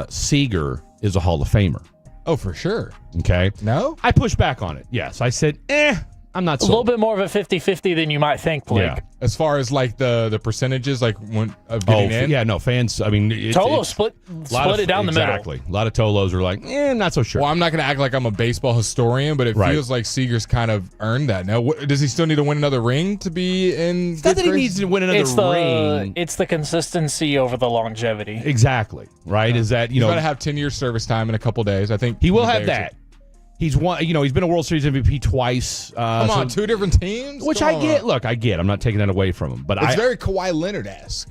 Seager is a Hall of Famer. Oh, for sure. Okay. No? I pushed back on it. Yes. I said, I'm not a sold. little bit more of a 50-50 than you might think, Blake. Yeah. As far as like the percentages, like when of getting in? Yeah, no, fans, I mean. Tolo split it down the middle. Exactly. A lot of Tolos are like, I'm not so sure. Well, I'm not going to act like I'm a baseball historian, but it feels like Seager's kind of earned that. Now, does he still need to win another ring to be in? It's not that he needs to win another ring. It's the consistency over the longevity. Exactly. Right? Is that, He's got to have 10 years service time in a couple days. I think he will have that. He's won. He's been a World Series MVP twice. Come on, 2 different teams. Which I get. Look, I get. I'm not taking that away from him, but it's very Kawhi Leonard-esque.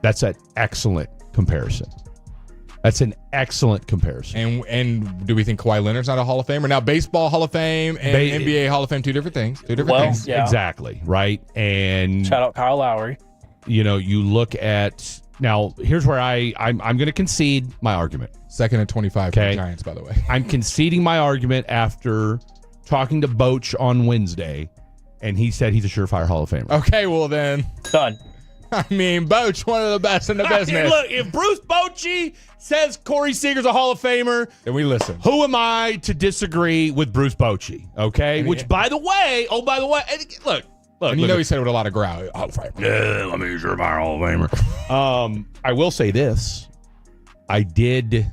That's an excellent comparison. And do we think Kawhi Leonard's not a Hall of Famer? Now, baseball Hall of Fame and NBA Hall of Fame, 2 different things. 2 different things. Yeah. Exactly. Right. And shout out Kyle Lowry. You look at now. Here's where I'm going to concede my argument. 2nd and 25 for the Giants, by the way. I'm conceding my argument after talking to Boch on Wednesday, and he said he's a surefire Hall of Famer. Okay, well then. Done. I mean, Boch, one of the best in the business. Look, if Bruce Bochy says Corey Seager's a Hall of Famer, then we listen. Who am I to disagree with Bruce Bochy? Okay? Which, by the way, look. And he said it with a lot of growl. Hall of Famer. Yeah, let me surefire Hall of Famer. I will say this. I did.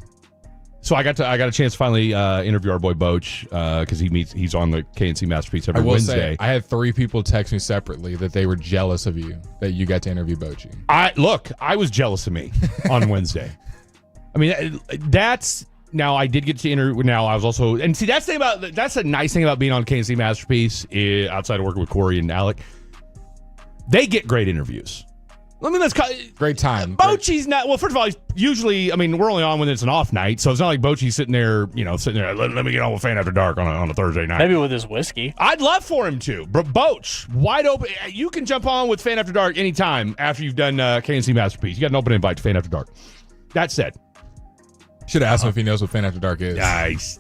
So I got a chance to finally interview our boy Boch because he's on the KNC Masterpiece every Wednesday. Say, I had 3 people text me separately that they were jealous of you that you got to interview Bochy. I was jealous of me on Wednesday. I mean, now I did get to interview. Now I was also, and see that's a nice thing about being on KNC Masterpiece outside of working with Corey and Alec. They get great interviews. Let's great time. Bochy's not. Well, first of all, he's usually. I mean, we're only on when it's an off night, so it's not like Bochy's sitting there. Let me get on with Fan After Dark on a Thursday night. Maybe with his whiskey. I'd love for him to. But Boch, wide open. You can jump on with Fan After Dark anytime after you've done KNC Masterpiece. You got an open invite to Fan After Dark. That said, should have asked him if he knows what Fan After Dark is. Nice.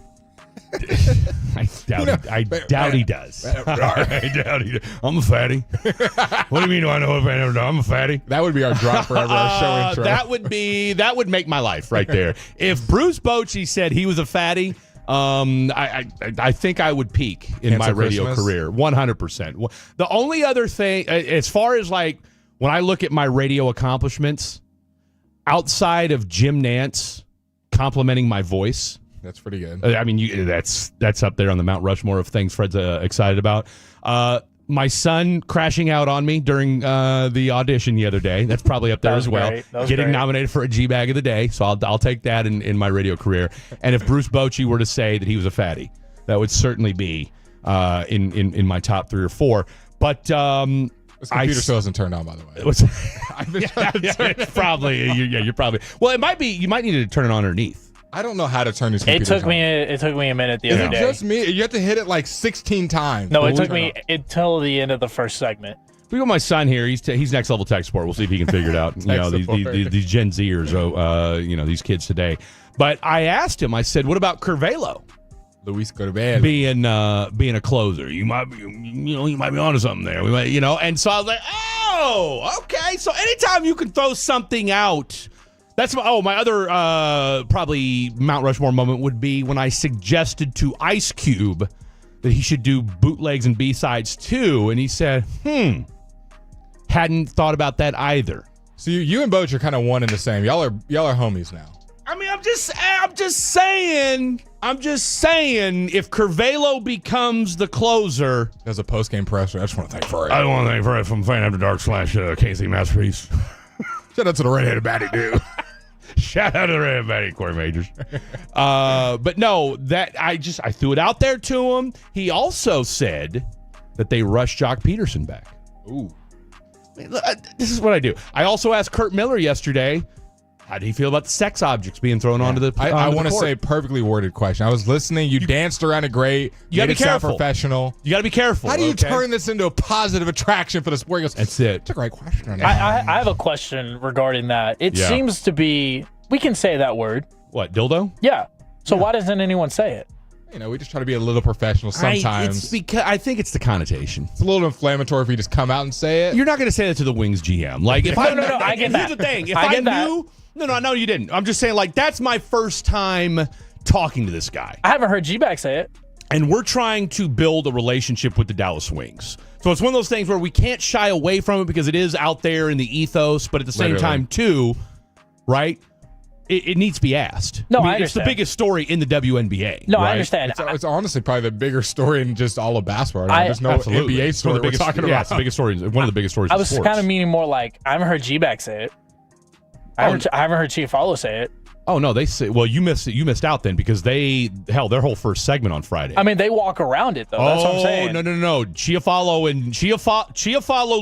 I doubt he does. I doubt he does. I'm a fatty. What do you mean? Do I know if I'm a fatty? That would be our drop for our show intro. That would make my life right there. If Bruce Bochy said he was a fatty, I think I would peak in my radio career 100%. The only other thing, as far as like when I look at my radio accomplishments, outside of Jim Nantz complimenting my voice. That's pretty good. I mean, that's up there on the Mount Rushmore of things Fred's excited about. My son crashing out on me during the audition the other day. That's probably up there as well. Getting nominated for a G-Bag of the Day. So I'll take that in my radio career. And if Bruce Bochy were to say that he was a fatty, that would certainly be in my top 3 or 4. But this computer still hasn't turned on, by the way. It's probably you're probably. Well, it might be. You might need to turn it on underneath. I don't know how to turn this computer on. It took me a minute the other day. Just me? You have to hit it like 16 times. No, it took me until the end of the first segment. We got my son here. He's next level tech support. We'll see if he can figure it out. These Gen Zers, these kids today. But I asked him. I said, "What about Curvelo? Luis Curvelo being a closer. You might be onto something there. We might, And so I was like, oh, okay. So anytime you can throw something out." That's my other probably Mount Rushmore moment would be when I suggested to Ice Cube that he should do bootlegs and B-sides too, and he said, hadn't thought about that either. So you and Boach are kind of one and the same. Y'all are homies now. I mean, I'm just saying, if Curvelo becomes the closer. As a post-game presser, I just want to thank Fred. I want to thank Fred from Fan After Dark / KC Masterpiece. Shout out to the redheaded baddie, dude. Shout out to the redheaded baddie, Corey Majors. But no, I threw it out there to him. He also said that they rushed Jock Peterson back. Ooh. This is what I do. I also asked Kurt Miller yesterday, how do you feel about the sex objects being thrown onto the court? I want to say perfectly worded question. I was listening. You danced around it great. You got to be careful. Professional. You got to be careful. How do you turn this into a positive attraction for the sport? That's it. That's a great question. I have a question regarding that. It seems to be, we can say that word. What, dildo? Yeah. So why doesn't anyone say it? You know, we just try to be a little professional sometimes. It's because I think it's the connotation. It's a little inflammatory if you just come out and say it. You're not going to say that to the Wings GM. Like, if I get that. Here's the thing. If I knew, no, you didn't. I'm just saying, like, that's my first time talking to this guy. I haven't heard G-Back say it. And we're trying to build a relationship with the Dallas Wings. So it's one of those things where we can't shy away from it because it is out there in the ethos, but at the same time, too, right? It needs to be asked. No, I It's understand. the biggest story in the WNBA. No, right? I understand. It's honestly probably the bigger story in just all of basketball. There's no NBA story we're talking about. Yeah, it's the biggest story. One of the biggest stories I in was sports. kind of meaning more like, I haven't heard G-Back say it. I haven't heard Chiofalo say it. Oh, no, they say, well, you missed out then because their whole first segment on Friday. I mean, they walk around it, though. That's what I'm saying. No. Chiofalo,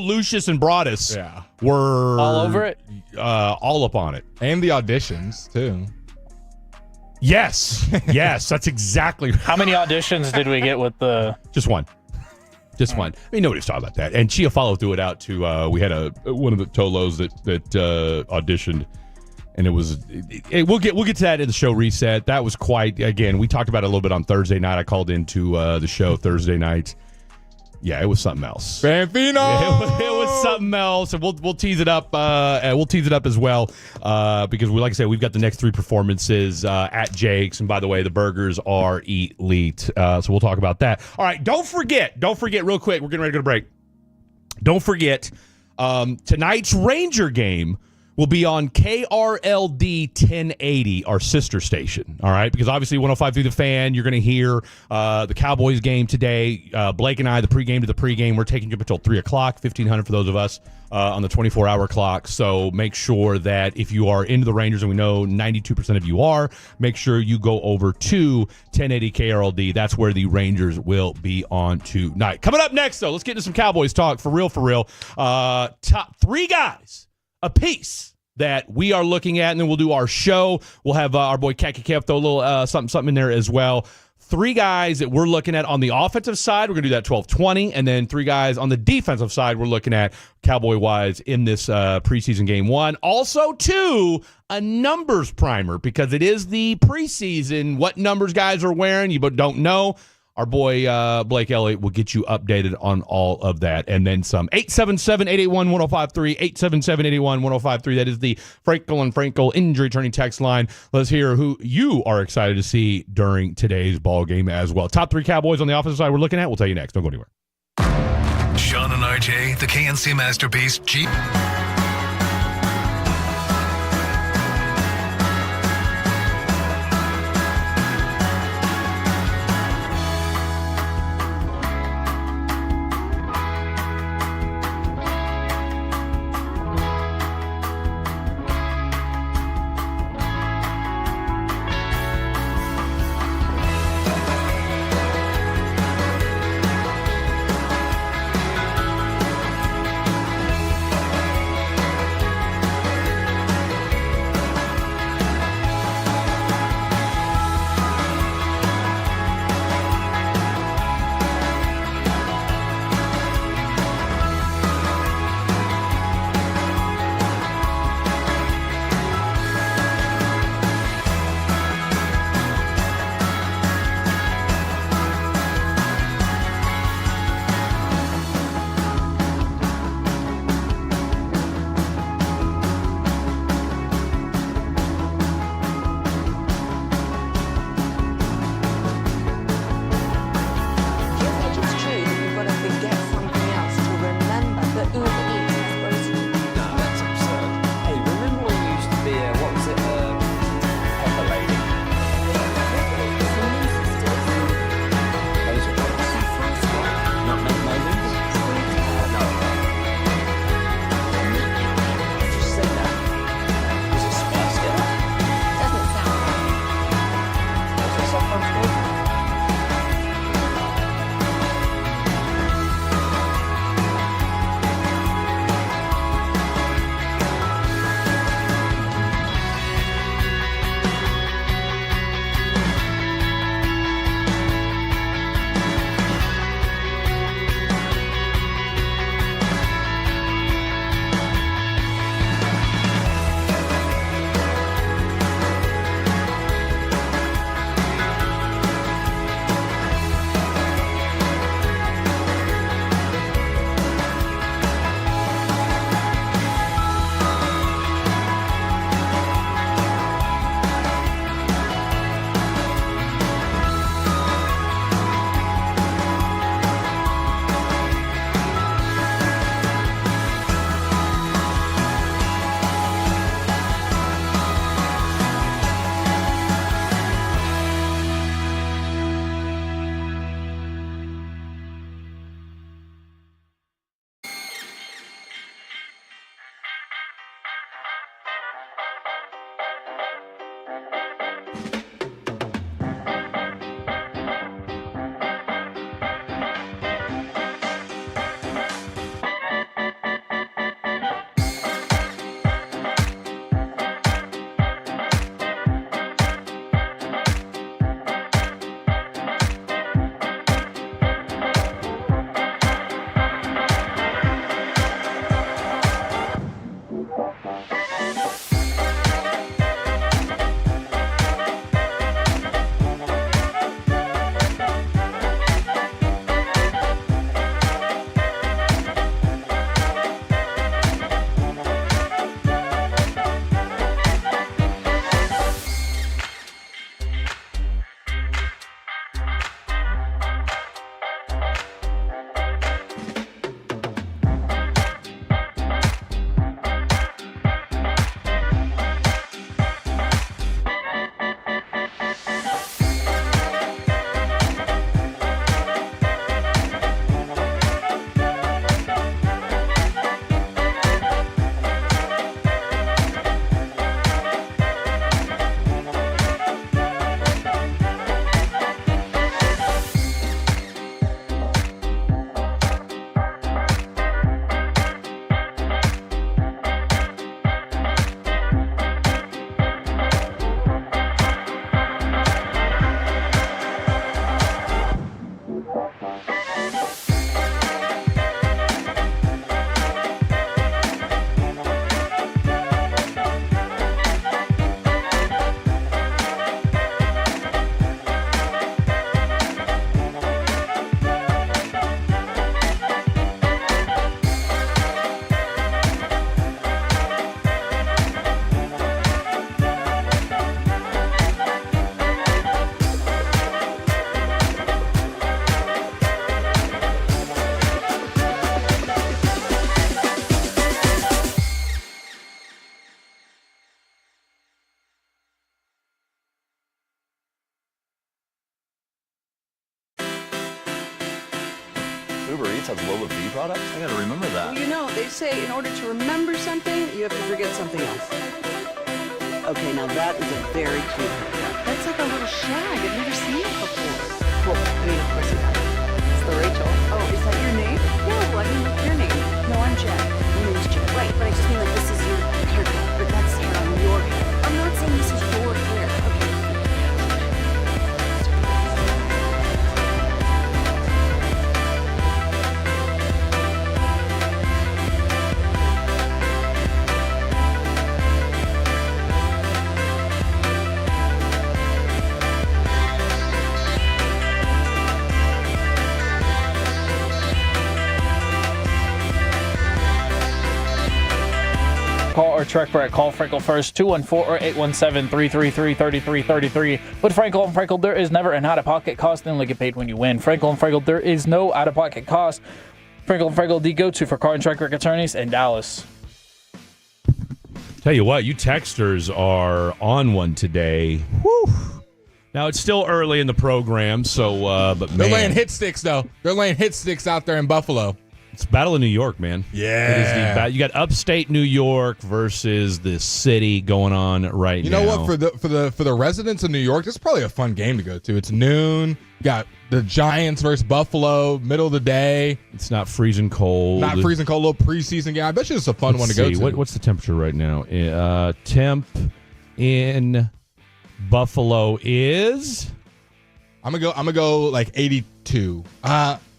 Lucius, and Broaddus were all over it? All up on it. And the auditions, too. Yes, that's exactly right. How many auditions did we get with the... Just one. I mean, nobody's talking about that. And Chiofalo threw it out to, we had one of the Tolos that auditioned, and it was, we'll get to that in the show reset. That was quite, again, we talked about it a little bit on Thursday night. I called into the show Thursday night. Yeah, it was something else. Fanfino! Yeah, it was something else, and we'll tease it up. We'll tease it up as well because, like I said, we've got the next 3 performances at Jake's, and by the way, the burgers are elite. So we'll talk about that. All right, don't forget, real quick, we're getting ready to go to break. Don't forget, tonight's Ranger game will be on KRLD 1080, our sister station, all right? Because obviously 105 through the fan, you're going to hear the Cowboys game today. Blake and I, the pregame to the pregame, we're taking you up until 3 o'clock, 1,500 for those of us on the 24-hour clock. So make sure that if you are into the Rangers, and we know 92% of you are, make sure you go over to 1080 KRLD. That's where the Rangers will be on tonight. Coming up next, though, let's get into some Cowboys talk for real. Top 3 guys a piece that we are looking at, and then we'll do our show. We'll have our boy Khaki Kev throw a little something in there as well. 3 guys that we're looking at on the offensive side. We're going to do that 12-20, and then 3 guys on the defensive side we're looking at Cowboy-wise in this preseason game 1. Also, 2, a numbers primer, because it is the preseason. What numbers guys are wearing, you don't know. Our boy Blake Elliott will get you updated on all of that. And then some. 877-881-1053, 877-881-1053. That is the Frankel and Frankel injury attorney text line. Let's hear who you are excited to see during today's ball game as well. Top 3 Cowboys on the offensive side we're looking at. We'll tell you next. Don't go anywhere. Sean and RJ, the KNC Masterpiece. Uber Eats has Lola V products? I gotta remember that. Well, you know, they say in order to remember something, you have to forget something else. Okay, now that is a very cute haircut. That's like a little shag. I've never seen it before. Well, I mean, of course you have. It's the Rachel. Oh, is that your name? No, I mean, like your name. No, I'm Jen. My name's Jen. Right, but I just mean like this is your haircut, but that's hair on your head. I'm not saying this is your hair. Okay. Call or Trek Brett. Call Frankel first, 214 or 817-333-3333. With Frankel and Frankel, there is never an out-of-pocket cost. They only get paid when you win. Frankel and Frankel, there is no out-of-pocket cost. Frankel and Frankel, the go-to for car and Trek Brett attorneys in Dallas. Tell you what, you texters are on one today. Whew. Now, it's still early in the program, so, but man. They're laying hit sticks, though. They're laying hit sticks out there in Buffalo. It's Battle of New York, man. Yeah. It is you got upstate New York versus the city going on right now. You know what? For the residents of New York, this is probably a fun game to go to. It's noon. You got the Giants versus Buffalo, middle of the day. It's not freezing cold. Not freezing cold, little preseason game. I bet you it's a fun one to go to. What's the temperature right now? Temp in Buffalo is? I'm gonna go like 82.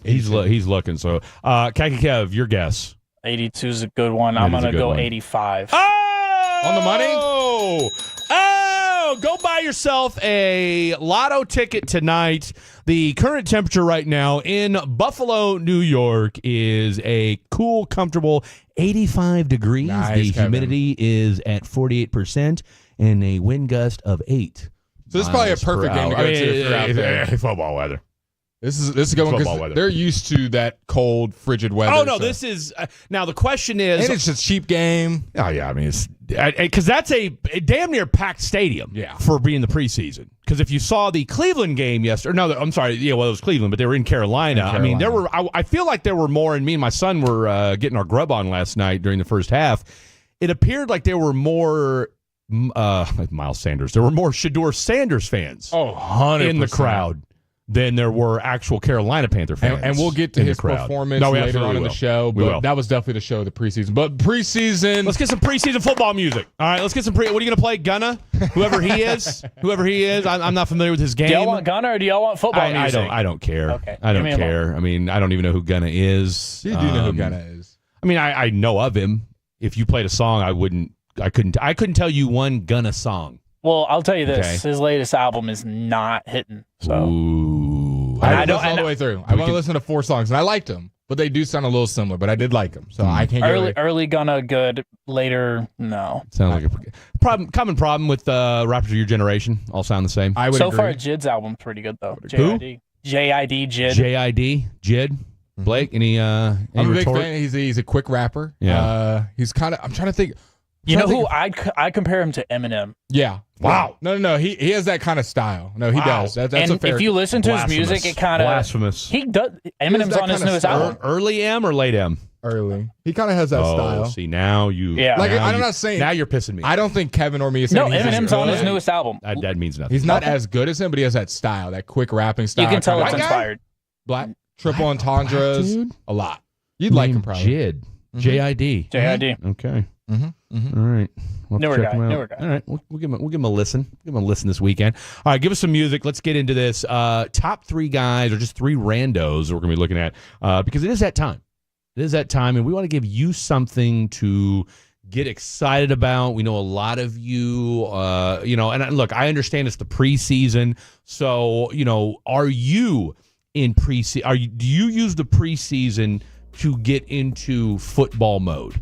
He's looking. So, Khaki Kev, your guess. 82 is a good one. I'm going to go 85. Oh! On the money? Oh! Go buy yourself a lotto ticket tonight. The current temperature right now in Buffalo, New York is a cool, comfortable 85 degrees. Nice, the humidity is at 48% and a wind gust of 8. So this is probably a perfect game to go to if you're out there. Football weather. This is going because they're used to that cold, frigid weather. Oh no, this is now the question is, and it's a cheap game. Oh yeah, I mean it's because that's a damn near packed stadium. Yeah. For being the preseason. Because if you saw the Cleveland game yesterday, no, I'm sorry, yeah, well it was Cleveland, but they were in Carolina. I mean, there were. I feel like there were more, and me and my son were getting our grub on last night during the first half. It appeared like there were more. Miles Sanders. There were more Shedeur Sanders fans. 100% in the crowd than there were actual Carolina Panther fans. And we'll get to his performance later on in the show. But that was definitely the show of the preseason. But preseason. Let's get some preseason football music. All right, let's get some what are you going to play? Gunna? Whoever he is? I'm not familiar with his game. Do y'all want Gunna or do y'all want football music? I don't care. Okay. I don't care. I mean, I don't even know who Gunna is. You do know who Gunna is. I mean, I know of him. If you played a song, I couldn't tell you one Gunna song. Well, I'll tell you this: Okay. his latest album is not hitting. So Ooh. I didn't listen all the way through. I want to listen to 4 songs, and I liked them, but they do sound a little similar. But I did like them, so I can't get early Gunna good, later no. Sounds like a common problem with rappers of your generation. All sound the same. I would so agree. far, Jid's album's pretty good though. Who? JID Jid. JID Jid. Blake. Any I'm a big retort? fan. He's a quick rapper. Yeah. He's kind of. I'm trying to think. You know who I compare him to Eminem. Yeah. Wow. No. He has that kind of style. No, he does. That's and a fair. if you listen to his music, it kind of blasphemous. He does. Eminem's that on his kinda newest style. album. Early M or late M? Early. He kind of has that style. See, now you. Yeah. Like now I'm you- not saying. Now you're pissing me. I don't think Kevin or me is No, saying he's Eminem's as on his good. newest album. That means nothing. He's not as good as him, but he has that style, that quick rapping style. You can tell it's White guy? inspired. Black triple entendres, dude? a lot. You'd like him Named probably. Jid. JID. JID. Okay. Mm-hmm. All right. We'll have to Newer check guy, him out. newer guy. All right. We'll give him a listen. Give him a listen this weekend. All right. Give us some music. Let's get into this. Top 3 guys, or just 3 randos that we're going to be looking at, because it is that time. It is that time, and we want to give you something to get excited about. We know a lot of you, and look, I understand it's the preseason. So, are you in preseason? Do you use the preseason to get into football mode?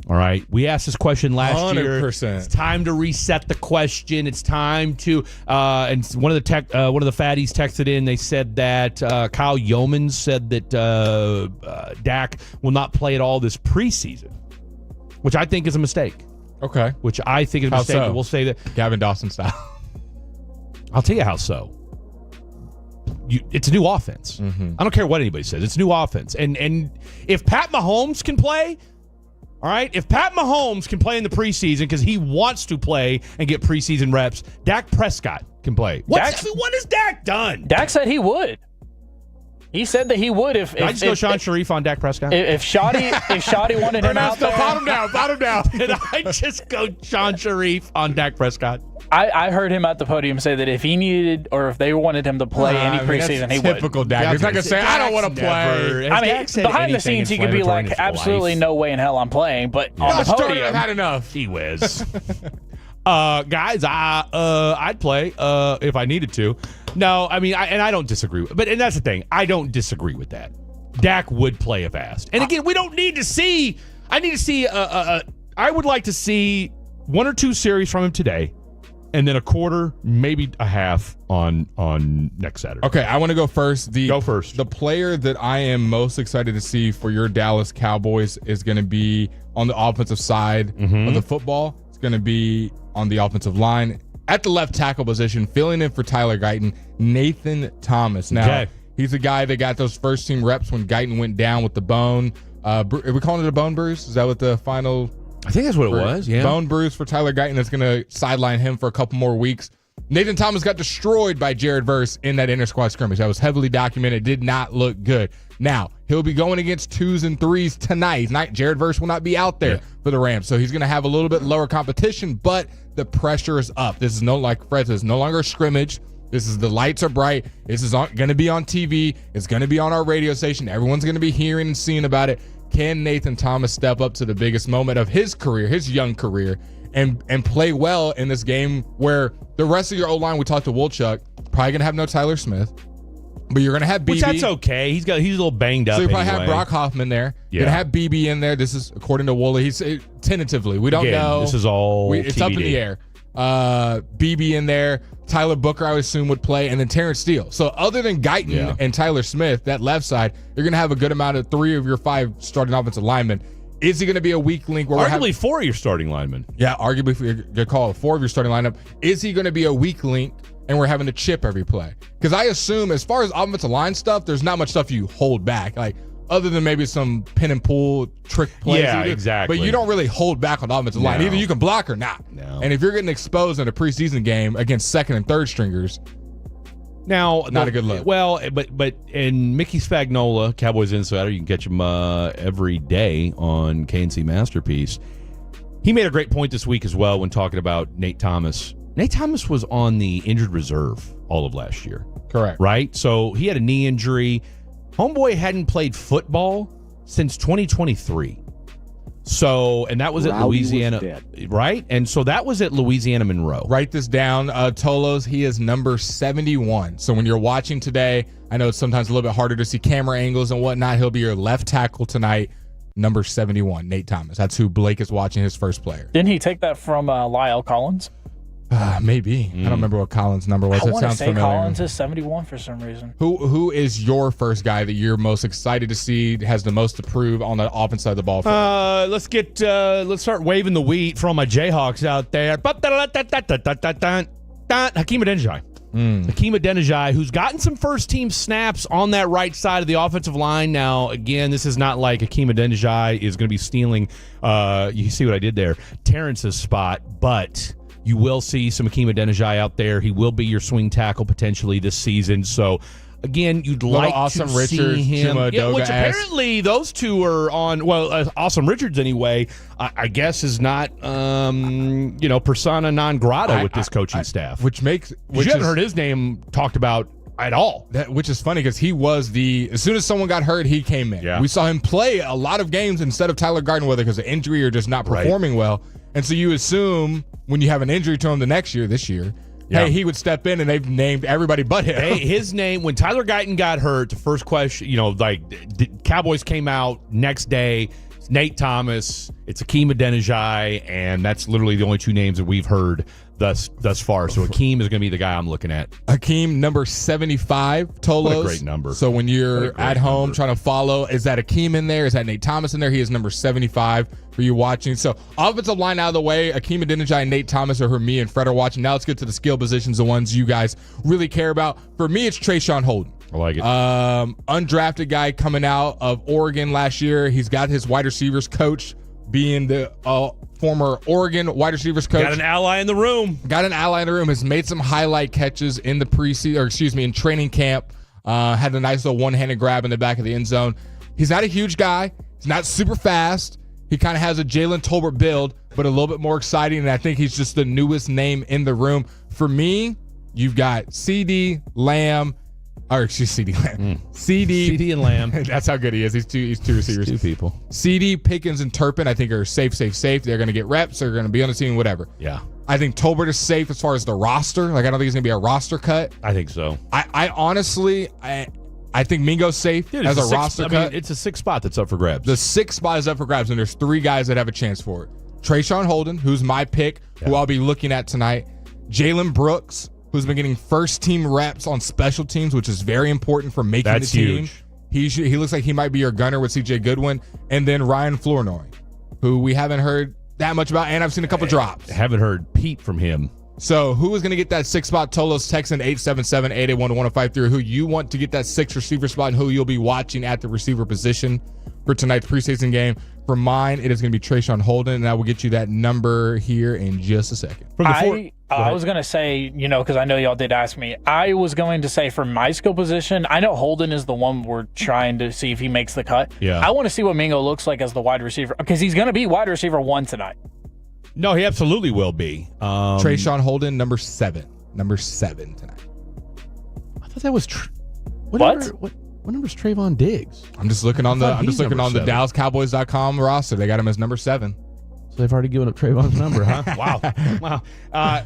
All right. We asked this question last year. 100%. It's time to reset the question. It's time to and one of the fatties texted in. They said that Kyle Yeomans said that Dak will not play at all this preseason, which I think is a mistake. Okay. Which I think is a How mistake. so? But we'll say that Gavin Dawson style. I'll tell you how so. it's a new offense. I don't care what anybody says. It's a new offense. And if Pat Mahomes can play, all right, if Pat Mahomes can play in the preseason because he wants to play and get preseason reps, Dak Prescott can play. What has Dak done? Dak said he would. He said that he would if I just go Sean Sharif on Dak Prescott. If Shoddy wanted him out there. Bottom down. Did I just go Sean Sharif on Dak Prescott? I heard him at the podium say that if he needed or if they wanted him to play any preseason, he would. Typical Dak. He's not going to say, I don't want to play. I mean, behind the scenes, he could be like, absolutely no way in hell I'm playing. But on the podium, I've had enough. He whiz. Guys, I'd play if I needed to. No, I mean, I don't disagree. And that's the thing. I don't disagree with that. Dak would play if asked. And again, we don't need to see. I need to see. I would like to see 1 or 2 series from him today, and then a quarter, maybe a half on next Saturday. Okay, I want to go first. Go first. The player that I am most excited to see for your Dallas Cowboys is going to be on the offensive side of the football. It's going to be on the offensive line. At the left tackle position, filling in for Tyler Guyton, Nathan Thomas. Now, he's a guy that got those first team reps when Guyton went down with the bone. Are we calling it a bone bruise? Is that what the final? I think that's what it was, yeah. Bone bruise for Tyler Guyton that's going to sideline him for a couple more weeks. Nathan Thomas got destroyed by Jared Verse in that inter-squad scrimmage. That was heavily documented. Did not look good. Now, he'll be going against 2s and 3s tonight. Jared Verse will not be out there for the Rams, so he's going to have a little bit lower competition, but the pressure is up. This is like Fred says, no longer a scrimmage. This is the lights are bright. This is going to be on TV. It's going to be on our radio station. Everyone's going to be hearing and seeing about it. Can Nathan Thomas step up to the biggest moment of his career, his young career, and play well in this game where the rest of your O-line, we talked to Wolchuk, probably going to have no Tyler Smith, but you're going to have BB. Which that's okay. He's a little banged up. So you probably anyway. have Brock Hoffman there. Yeah. You're going to have BB in there. This is according to Woolley. He's tentatively. We don't know. This is all it's up in the air. BB in there. Tyler Booker, I would assume, would play, and then Terrence Steele. So other than Guyton and Tyler Smith, that left side, you're going to have a good amount of 3 of your 5 starting offensive linemen. Is he going to be a weak link? Where arguably 4 of your starting linemen. Yeah, arguably if you call it 4 of your starting lineup. Is he going to be a weak link and we're having to chip every play? Because I assume as far as offensive line stuff, there's not much stuff you hold back. Like, other than maybe some pin and pull trick plays. Yeah, exactly. But you don't really hold back on the offensive line. Either you can block or not. No. And if you're getting exposed in a preseason game against second and third stringers, now not a good look. Well, but in Mickey Spagnola, Cowboys Insider, you can catch him every day on KNC Masterpiece. He made a great point this week as well when talking about Nate Thomas. Nate Thomas was on the injured reserve all of last year. Correct. Right? So he had a knee injury. Homeboy hadn't played football since 2023. So, and that was at Louisiana, right? And so that was at Louisiana Monroe. Write this down. Tolos, he is number 71. So when you're watching today, I know it's sometimes a little bit harder to see camera angles and whatnot. He'll be your left tackle tonight, number 71, Nate Thomas. That's who Blake is watching, his first player. Didn't he take that from Lyle Collins? Maybe. I don't remember what Collins' number was. I want to sounds say familiar. Collins is 71 for some reason. Who is your first guy that you're most excited to see, has the most to prove on the offense side of the ball? Let's start waving the wheat for all my Jayhawks out there. Hakeem Adeniji. Hakeem Adeniji, who's gotten some first-team snaps on that right side of the offensive line. Now, again, this is not like Hakeem Adeniji is going to be stealing, you see what I did there, Terrence's spot, but you will see some Hakeem Adeniji out there. He will be your swing tackle potentially this season. So, again, you'd like Awesome to Richards, see him. Chuma Which Doga-esque. apparently those two are on, Awesome Richards anyway, I guess is not, persona non grata with this coaching staff. Which you haven't heard his name talked about at all. Which is funny because he was as soon as someone got hurt, he came in. Yeah. We saw him play a lot of games instead of Tyler Guyton, whether because of injury or just not performing well. And so you assume when you have an injury to him this year, hey, he would step in, and they've named everybody but him. Hey, his name, when Tyler Guyton got hurt, the first question, the Cowboys came out next day, it's Nate Thomas, it's Hakeem Adeniji, and that's literally the only 2 names that we've heard thus far. So Hakeem is going to be the guy I'm looking at. Hakeem, number 75, Tolos. What a great number. So when you're at home trying to follow, is that Hakeem in there? Is that Nate Thomas in there? He is number 75 for you watching. So offensive line out of the way, Hakeem Adeniji and Nate Thomas are who me and Fred are watching. Now let's get to the skill positions, the ones you guys really care about. For me, it's Trayshawn Holden. I like it. Undrafted guy coming out of Oregon last year. He's got his wide receivers coach being the former Oregon wide receivers coach. Got an ally in the room. Has made some highlight catches in the in training camp. Had a nice little one-handed grab in the back of the end zone. He's not a huge guy. He's not super fast. He kind of has a Jalen Tolbert build, but a little bit more exciting, and I think he's just the newest name in the room. For me, you've got CD Lamb. CD and Lamb. That's how good he is. He's two receivers. Two people. CD, Pickens, and Turpin, I think, are safe. They're going to get reps. They're going to be on the team, whatever. Yeah. I think Tolbert is safe as far as the roster. Like, I don't think he's going to be a roster cut. I think so. I honestly, I think Mingo's safe as a roster cut. It's a 6th spot that's up for grabs. The 6th spot is up for grabs, and there's 3 guys that have a chance for it. Trayshawn Holden, who's my pick, who I'll be looking at tonight. Jalen Brooks, who's been getting first-team reps on special teams, which is very important for making the team. Huge. He looks like he might be your gunner with C.J. Goodwin. And then Ryan Flournoy, who we haven't heard that much about, and I've seen a couple drops. Haven't heard peep from him. So who is going to get that 6th spot? Tolos Texan 877-881-1053. Who you want to get that 6th receiver spot and who you'll be watching at the receiver position for tonight's preseason game. For mine, it is going to be Trayshawn Holden, and I will get you that number here in just a second. I was going to say, because I know y'all did ask me, I was going to say for my skill position, I know Holden is the one we're trying to see if he makes the cut. Yeah. I want to see what Mingo looks like as the wide receiver, because he's going to be wide receiver 1 tonight. No, he absolutely will be. Trayshawn Holden, number 7. Number 7 tonight. I thought that was what number's Trayvon Diggs? I'm just looking on the DallasCowboys.com roster. They got him as number 7. So they've already given up Trayvon's number, huh? Wow.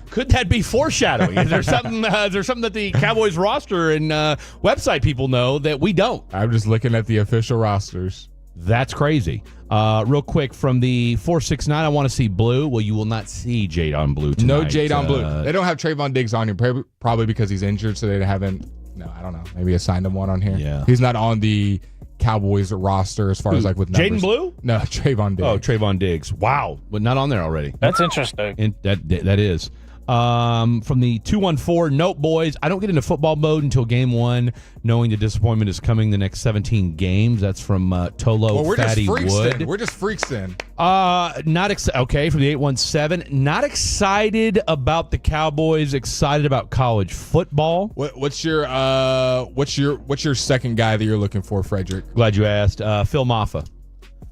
Could that be foreshadowing? Is there something that the Cowboys roster and website people know that we don't? I'm just looking at the official rosters. That's crazy. Real quick, from the 469, I want to see Blue. Well, you will not see Jade on Blue tonight. No Jade on Blue. They don't have Trayvon Diggs on here, probably because he's injured, so they haven't. No, I don't know. Maybe assigned him one on here. Yeah. He's not on the Cowboys roster as far as like with numbers. Jaden Blue? No, Trayvon Diggs. Oh, Trayvon Diggs. Wow. But not on there already. That's interesting. That is. From the 214, nope, boys, I don't get into football mode until game 1, knowing the disappointment is coming the next 17 games. That's from Tolo Fatty Wood. We're just freaks then. Okay, from the 817, not excited about the Cowboys, excited about college football. What's your second guy that you're looking for, Frederick? Glad you asked. Phil Maffa.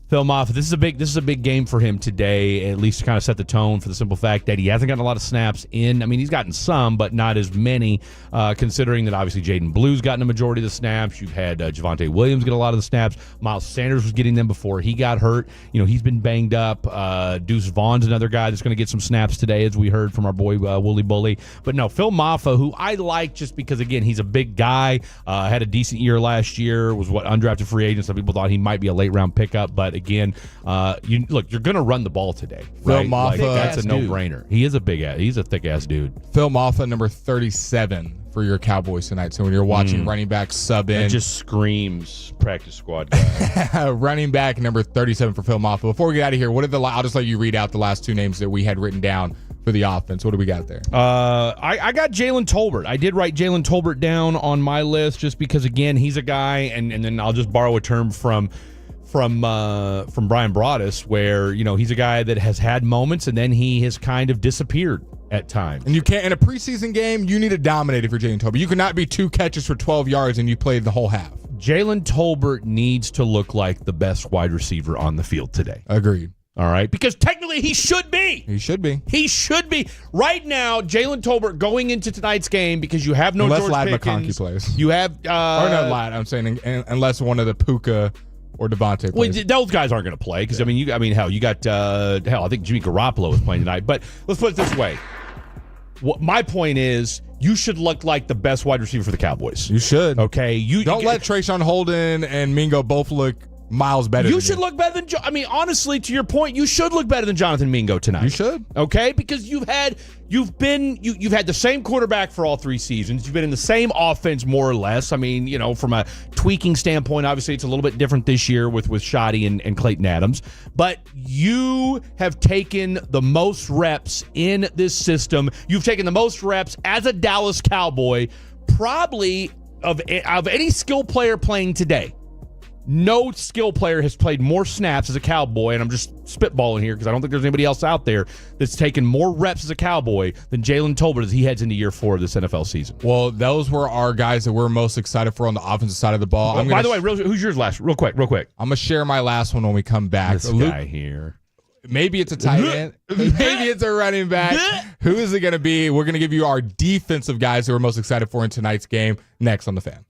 This is a big game for him today, at least to kind of set the tone for the simple fact that he hasn't gotten a lot of snaps in. I mean, he's gotten some, but not as many, considering that obviously Jaden Blue's gotten a majority of the snaps. You've had Javonte Williams get a lot of the snaps. Miles Sanders was getting them before he got hurt. He's been banged up. Deuce Vaughn's another guy that's going to get some snaps today, as we heard from our boy Wooly Bully. But no, Phil Maffa, who I like just because, again, he's a big guy, had a decent year last year, was undrafted free agent. Some people thought he might be a late-round pickup, but again, you're going to run the ball today. Right? Phil Maffa, that's a no-brainer. He is he's a thick-ass dude. Phil Maffa, number 37 for your Cowboys tonight. So when you're watching running back sub in, it just screams practice squad guy. Running back number 37 for Phil Maffa. Before we get out of here, I'll just let you read out the last 2 names that we had written down for the offense. What do we got there? I got Jalen Tolbert. I did write Jalen Tolbert down on my list just because, again, he's a guy, and then I'll just borrow a term from Bryan Broaddus, where he's a guy that has had moments and then he has kind of disappeared at times. And you can't, in a preseason game, you need to dominate if you're Jalen Tolbert. You cannot be 2 catches for 12 yards and you played the whole half. Jalen Tolbert needs to look like the best wide receiver on the field today. Agreed. All right, because technically he should be. He should be. He should be. Right now, Jalen Tolbert going into tonight's game, because you have no unless George Ladd Pickens. McConkey plays. You have or not Ladd. I'm saying unless one of the Puka or Devontae plays. Well, those guys aren't going to play because, you got I think Jimmy Garoppolo is playing tonight. But let's put it this way. My point is, you should look like the best wide receiver for the Cowboys. You should. Okay. Don't let Trayshawn Holden and Mingo both look miles better. You should look better than. Honestly, to your point, you should look better than Jonathan Mingo tonight. You should. Okay, because you've had the same quarterback for all 3 seasons. You've been in the same offense more or less. From a tweaking standpoint, obviously it's a little bit different this year with Shoddy and Clayton Adams. But you have taken the most reps in this system. You've taken the most reps as a Dallas Cowboy, probably of any skill player playing today, no skill player has played more snaps as a Cowboy, and I'm just spitballing here because I don't think there's anybody else out there that's taken more reps as a Cowboy than Jalen Tolbert as he heads into year 4 of this NFL season. Well, those were our guys that we're most excited for on the offensive side of the ball. By the way, who's yours last? Real quick. I'm going to share my last one when we come back. This guy here. Maybe it's a tight end. Maybe it's a running back. Who is it going to be? We're going to give you our defensive guys who we're most excited for in tonight's game next on The Fan.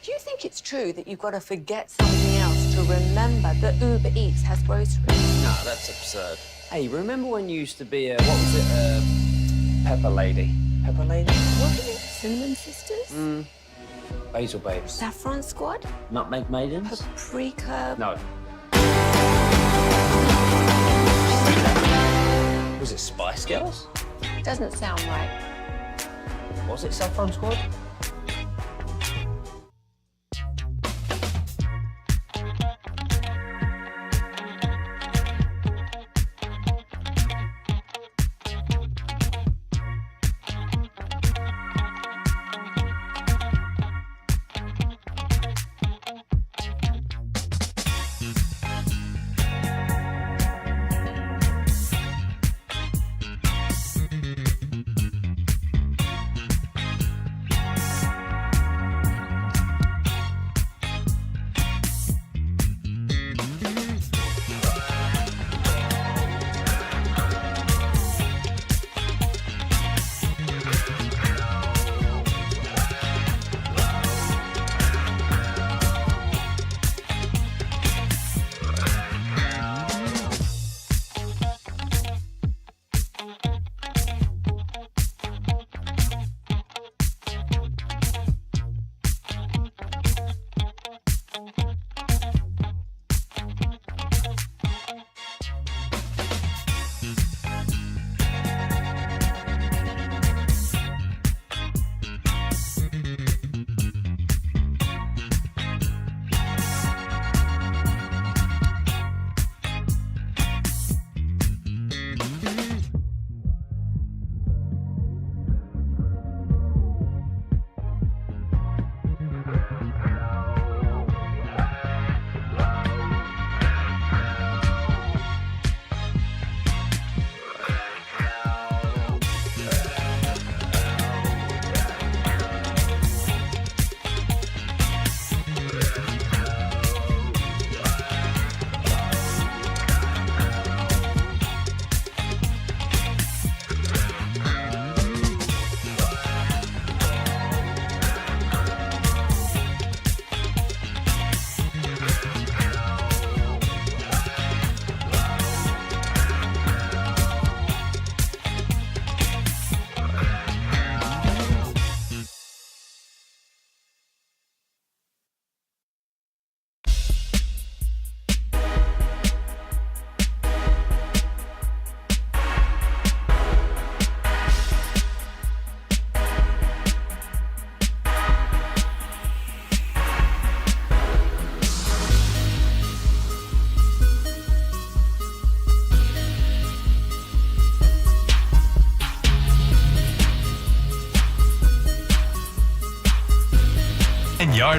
Do you think it's true that you've got to forget something else to remember that Uber Eats has groceries? No, that's absurd. Hey, remember when you used to be a, what was it, Pepper Lady? Pepper Lady? What are they? Cinnamon Sisters? Basil Babes. Saffron Squad? Nutmeg Maidens? Paprika? No. Was it Spice Girls? Doesn't sound right. Was it Saffron Squad?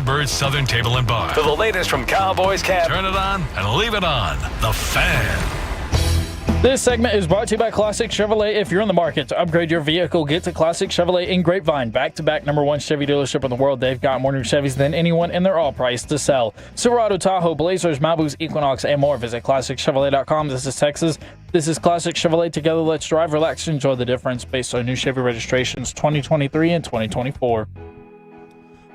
Thunderbird Southern Table and Bar. For the latest from Cowboys camp, turn it on and leave it on. The Fan. This segment is brought to you by Classic Chevrolet. If you're in the market to upgrade your vehicle, get to Classic Chevrolet in Grapevine. Back-to-back #1 Chevy dealership in the world. They've got more new Chevys than anyone, and they're all priced to sell. Silverado, Tahoe, Blazers, Malibus, Equinox, and more. Visit ClassicChevrolet.com. This is Texas. This is Classic Chevrolet. Together, let's drive, relax, and enjoy the difference based on new Chevy registrations 2023 and 2024.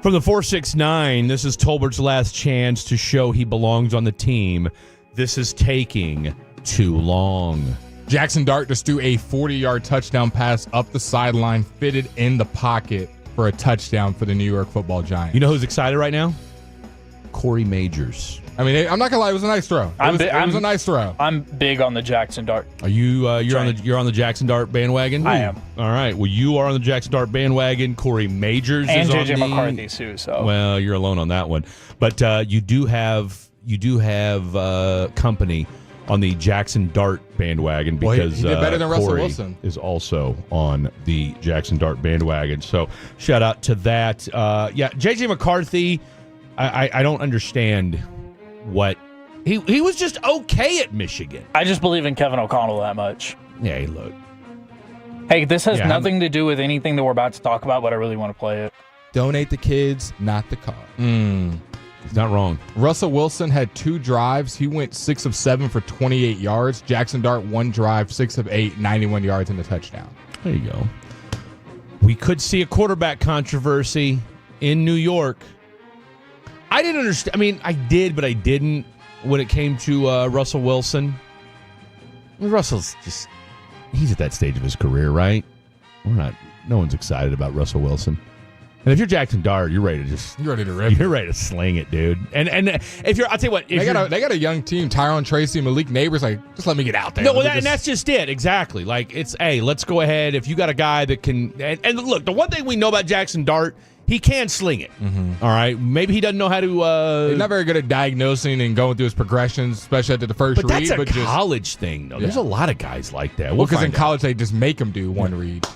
From the 469, this is Tolbert's last chance to show he belongs on the team. This is taking too long. Jackson Dart just threw a 40-yard touchdown pass up the sideline, fitted in the pocket for a touchdown for the New York Football Giants. You know who's excited right now? Corey Majors. I mean, I'm not gonna lie, it was a nice throw. It was a nice throw. I'm big on the Jackson Dart. Are you? You're on the Jackson Dart bandwagon. I am. All right. Well, you are on the Jackson Dart bandwagon. Corey Majors and is JJ on the, McCarthy too. So well, you're alone on that one. But you do have company on the Jackson Dart bandwagon because he did better than Russell Corey Wilson is also on the Jackson Dart bandwagon. So shout out to that. Yeah, JJ McCarthy. I don't understand what he was just okay at Michigan. I just believe in Kevin O'Connell that much. Yeah, hey, look. Hey, this has nothing to do with anything that we're about to talk about, but I really want to play it. Donate the kids, not the car. He's not wrong. Russell Wilson had 2 drives. He went 6 of 7 for 28 yards. Jackson Dart 1 drive, 6 of 8, 91 yards and a touchdown. There you go. We could see a quarterback controversy in New York. I didn't understand. I mean, I did, but I didn't when it came to Russell Wilson. I mean, Russell's just, he's at that stage of his career, right? No one's excited about Russell Wilson. And if you're Jackson Dart, you're ready to rip. You're ready to sling it, dude. And if you're, I'll tell you what, they got a young team. Tyrone Tracy, Malik Neighbors, like, just let me get out there. No, and that's just it. Exactly. Like, it's, hey, let's go ahead. If you got a guy that can, and look, the one thing we know about Jackson Dart, he can sling it. All right. Maybe he doesn't know how to. He's not very good at diagnosing and going through his progressions, especially after the first but read. That's a college thing, though. Yeah. There's a lot of guys like that. Well, because in college they just make them do one read.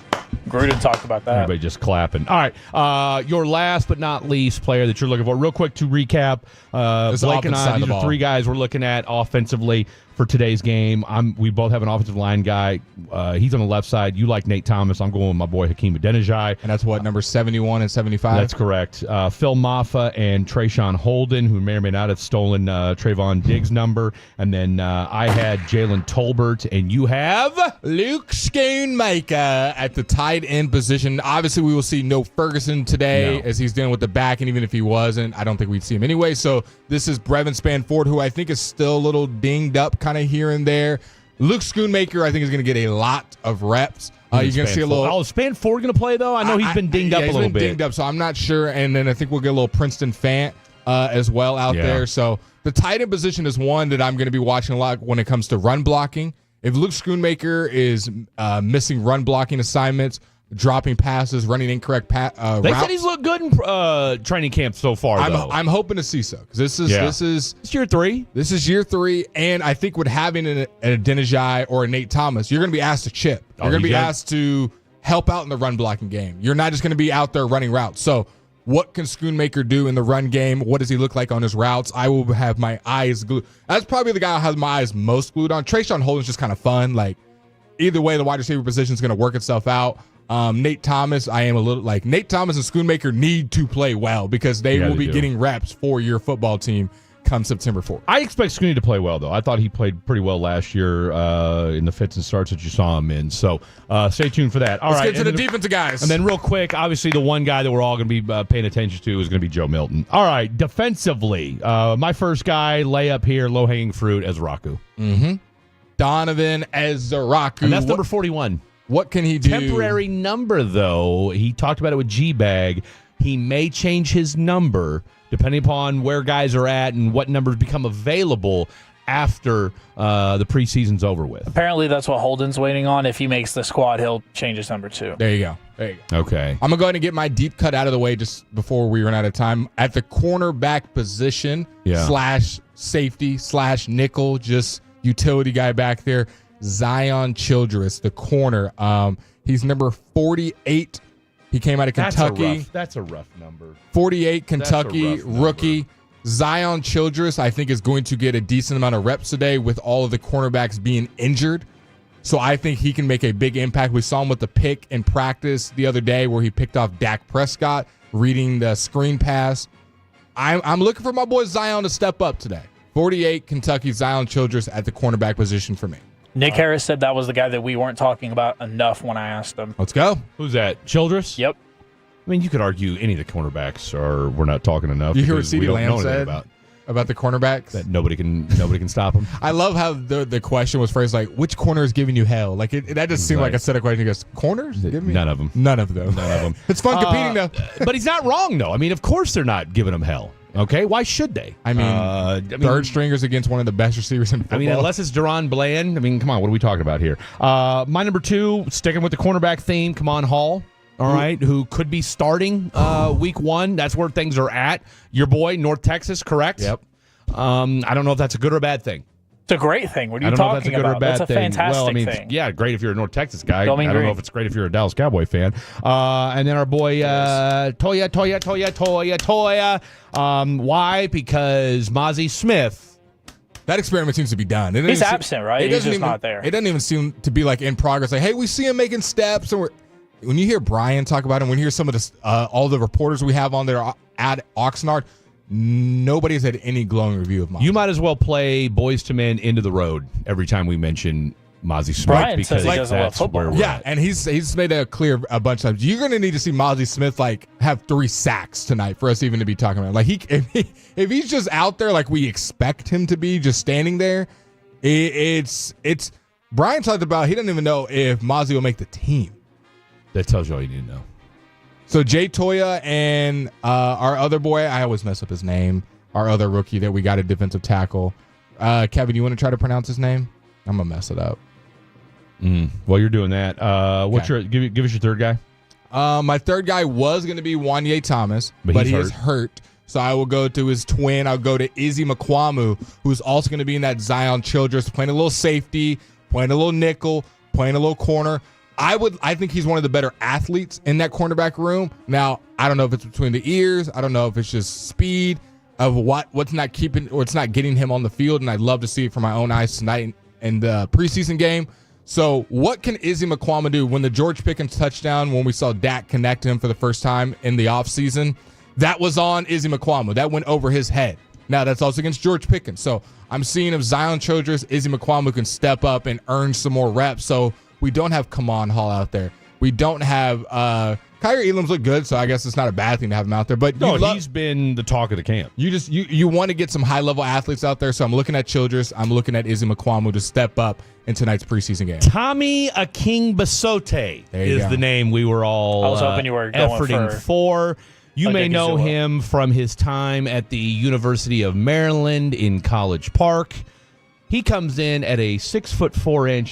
Gruden talked about that. Everybody just clapping. All right. Your last but not least player that you're looking for. Real quick to recap. Blake and I, these are 3 guys we're looking at offensively for today's game. We both have an offensive line guy. He's on the left side. You like Nate Thomas. I'm going with my boy Hakeem Adeniji. And that's what, number 71 and 75? That's correct. Phil Maffa and Trayshawn Holden, who may or may not have stolen Trayvon Diggs' number. And then I had Jalen Tolbert, and you have Luke Schoonmaker at the tight end position. Obviously, we will see no Ferguson today as he's dealing with the back, and even if he wasn't, I don't think we'd see him anyway. So this is Brevin Spanford, who I think is still a little dinged up kind of here and there. Luke Schoonmaker, I think, is going to get a lot of reps. You're going to see a little. Oh, is Spanford going to play, though? I know he's been dinged up a little bit. Dinged up, so I'm not sure. And then I think we'll get a little Princeton Fant as well out there. So the tight end position is one that I'm going to be watching a lot when it comes to run blocking. If Luke Schoonmaker is missing run blocking assignments, dropping passes, running incorrect they routes. said he's looked good in training camp so far, though. I'm hoping to see so, because this is year 3. This is year 3, and I think with having an Adeniji or a Nate Thomas, you're going to be asked to chip. You're going to be asked to help out in the run blocking game. You're not just going to be out there running routes. So what can Schoonmaker do in the run game? What does he look like on his routes? I will have my eyes glued. That's probably the guy I have my eyes most glued on. Trayshawn Holden's just kind of fun. Like, either way, the wide receiver position is going to work itself out. Nate Thomas, I am a little like Nate Thomas and Schoonmaker need to play well because they will be getting reps for your football team come September 4th. I expect Schooney to play well, though. I thought he played pretty well last year in the fits and starts that you saw him in. So stay tuned for that. Let's get to the defensive guys. And then real quick, obviously the one guy that we're all going to be paying attention to is going to be Joe Milton. All right, defensively, my first guy, layup here, low-hanging fruit, Ezraku. Donovan Ezraku. And that's number 41. What can he do? Temporary number, though. He talked about it with G-Bag. He may change his number depending upon where guys are at and what numbers become available after the preseason's over with. Apparently, that's what Holden's waiting on. If he makes the squad, he'll change his number 2. There you go. Okay. I'm going to go ahead and get my deep cut out of the way just before we run out of time. At the cornerback position / safety / nickel, just utility guy back there, Zion Childress, the corner. He's number 48 He came out of Kentucky. That's a rough number. 48, Kentucky, That's a rough rookie. Zion Childress, I think, is going to get a decent amount of reps today with all of the cornerbacks being injured. So I think he can make a big impact. We saw him with the pick in practice the other day where he picked off Dak Prescott, reading the screen pass. I'm looking for my boy Zion to step up today. 48, Kentucky, Zion Childress at the cornerback position for me. Nick Harris said that was the guy that we weren't talking about enough when I asked him. Let's go. Who's that? Childress? Yep. I mean, you could argue any of the cornerbacks we're not talking enough. You hear what because we CeeDee don't Lamb know anything said about the cornerbacks? that nobody can stop them. I love how the question was phrased like, which corner is giving you hell? Like that just seemed like a set of questions. He goes, corners? Give me None of them. None of them. None of them. It's fun competing though. But he's not wrong though. I mean, of course they're not giving him hell. Okay, why should they? I mean, third stringers against one of the best receivers in football. I mean, unless it's Deron Bland. I mean, come on, what are we talking about here? My number 2, sticking with the cornerback theme, Kamon Hall. All right, who could be starting week 1. That's where things are at. Your boy, North Texas, correct? Yep. I don't know if that's a good or bad thing. It's a great thing. What are you I don't know if that's talking a good or about? a bad That's a thing. fantastic well, I mean, thing. yeah, great if you're a North Texas guy. Don't mean I don't know green. if it's great if you're a Dallas Cowboy fan. And then our boy Toya. Why? Because Mozzie Smith. That experiment seems to be done. He's absent, right? He's just not there. It doesn't even seem to be like in progress. Like, hey, we see him making steps. And when you hear Brian talk about him, when you hear some of the all the reporters we have on there at Oxnard, nobody's had any glowing review of Mozzie. You might as well play Boys to Men Into the Road every time we mention Mozzie Smith. Brian because says he doesn't love that's football. where we're Yeah, at. and he's made it clear a bunch of times. You're going to need to see Mozzie Smith like have 3 sacks tonight for us even to be talking about it. Like if he's just out there like we expect him to be, just standing there, it's Brian talked about he doesn't even know if Mozzie will make the team. That tells you all you need to know. So Jay Toya and our other boy, I always mess up his name, our other rookie that we got at defensive tackle. Kevin, you want to try to pronounce his name? I'm going to mess it up. While you're doing that, what's your give us your third guy? My third guy was going to be Wanye Thomas, but he is hurt. So I will go to his twin. I'll go to Izzy McQuamu, who's also going to be in that Zion Childress, playing a little safety, playing a little nickel, playing a little corner. I think he's one of the better athletes in that cornerback room. Now, I don't know if it's between the ears. I don't know if it's just speed of what's not keeping or it's not getting him on the field. And I'd love to see it from my own eyes tonight in the preseason game. So what can Izzy McQuamu do when the George Pickens touchdown, when we saw Dak connect him for the first time in the offseason, that was on Izzy McQuamu. That went over his head. Now, that's also against George Pickens. So I'm seeing if Zion Childress, Izzy McQuamu can step up and earn some more reps. So we don't have Kamon Hall out there. We don't have Kyrie Elam's look good, so I guess it's not a bad thing to have him out there. But he's been the talk of the camp. You want to get some high-level athletes out there, so I'm looking at Childress. I'm looking at Izzy McQuamu to step up in tonight's preseason game. Tommy Akingbasote is go. the name we were all I was hoping you were going efforting for. You may know Odigizua. him from his time at the University of Maryland in College Park. He comes in at a 6'4",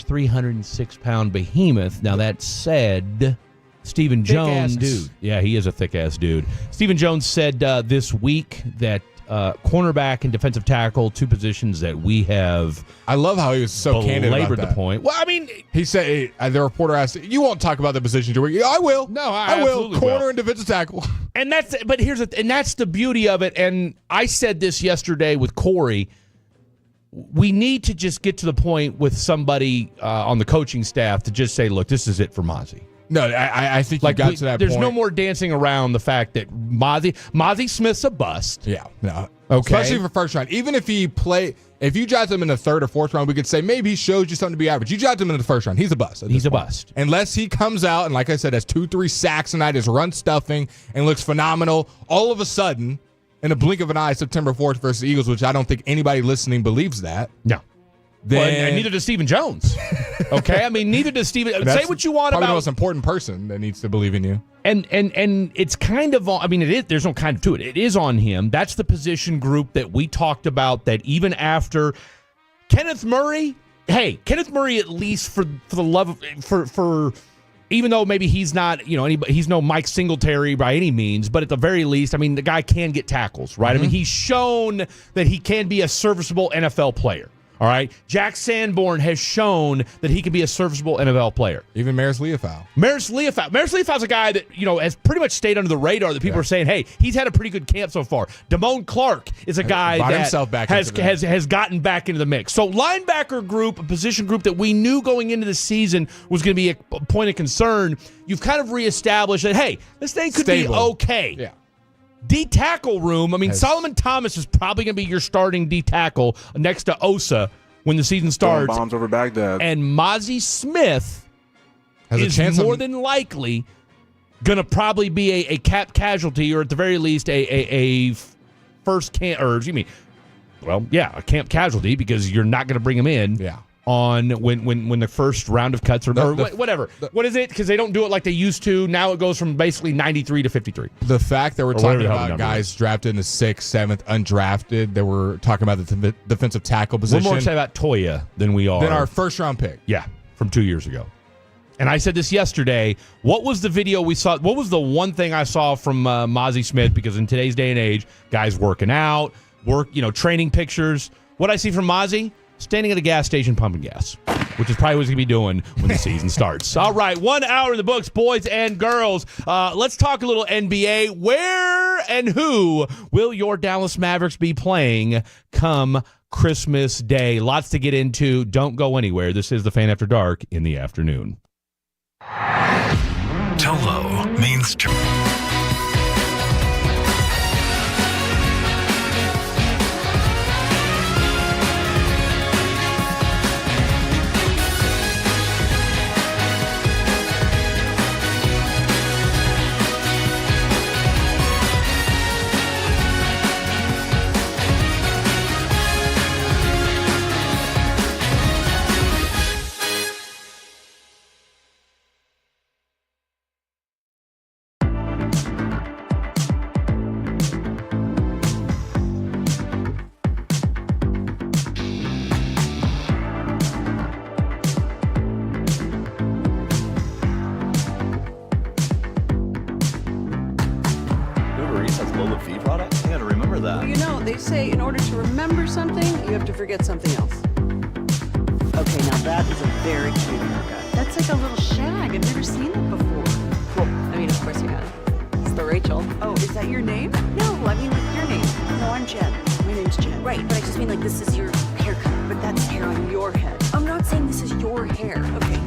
306-pound behemoth. Now, that said, Stephen Jones. Dude. Yeah, he is a thick-ass dude. Stephen Jones said this week that cornerback and defensive tackle, 2 positions that we have. I love how he was so candid about belabored that. the point. Well, I mean, he said the reporter asked, "You won't talk about the position, do we?" Yeah, I will. No, I will. absolutely Corner will. and defensive tackle. And that's the beauty of it. And I said this yesterday with Corey. We need to just get to the point with somebody on the coaching staff to just say, look, this is it for Mozzie. No, I think you got to that there's point. no more dancing around the fact that Mozzie Smith's a bust. Yeah, no. Okay. Especially for first round. Even if you draft him in the 3rd or 4th round, we could say maybe he shows you something to be average. You draft him in the 1st round, he's a bust. He's a bust. Unless he comes out and, like I said, has 2-3 sacks tonight, is run stuffing, and looks phenomenal, all of a sudden, in a blink of an eye, September 4th versus the Eagles, which I don't think anybody listening believes that. No. Then, Well, and neither does Stephen Jones. Okay? I mean, neither does Stephen. Say what you want probably about the most important person that needs to believe in you. And it's kind of on, I mean, it is, there's no kind of to it. It is on him. That's the position group that we talked about, that even after Kenneth Murray, at least for the love of, for even though maybe he's not, he's no Mike Singletary by any means, but at the very least, I mean, the guy can get tackles, right? I mean, he's shown that he can be a serviceable NFL player. All right. Jack Sanborn has shown that he can be a serviceable NFL player. Even Maris Leofau. Maris Leofau's a guy that, has pretty much stayed under the radar, that people are saying, hey, he's had a pretty good camp so far. Damone Clark is a guy that has gotten back into the mix. So linebacker group, a position group that we knew going into the season was going to be a point of concern. You've kind of reestablished that, hey, this thing could be okay. Yeah. D-tackle room, Solomon Thomas is probably going to be your starting D-tackle next to Osa when the season starts. Bombs over Baghdad. And Mozzie Smith has is a chance more than likely going to probably be a cap casualty, or at the very least a camp casualty, because you're not going to bring him in. Yeah. On when the first round of cuts whatever. What is it? Because they don't do it like they used to. Now it goes from basically 93 to 53. The fact that we're talking about guys drafted in the 6th, 7th, undrafted, that we're talking about the defensive tackle position. We're more excited about Toya than we are. Than our first-round pick. Yeah, from 2 years ago. And I said this yesterday. What was the video we saw? What was the one thing I saw from Mozzie Smith? Because in today's day and age, guys working out, training pictures. What I see from Mozzie? Standing at a gas station pumping gas, which is probably what he's going to be doing when the season starts. All right, 1 hour in the books, boys and girls. Let's talk a little NBA. Where and who will your Dallas Mavericks be playing come Christmas Day? Lots to get into. Don't go anywhere. This is the Fan After Dark in the afternoon. Tolo means They say in order to remember something, you have to forget something else. Okay, now that is a very cute haircut. That's like a little shag. I've never seen it before. Well, of course you have. It's the Rachel. Oh, is that your name? No, I mean your name. No, I'm Jen. My name's Jen. Right, but I just mean this is your haircut. But that's hair on your head. I'm not saying this is your hair. Okay.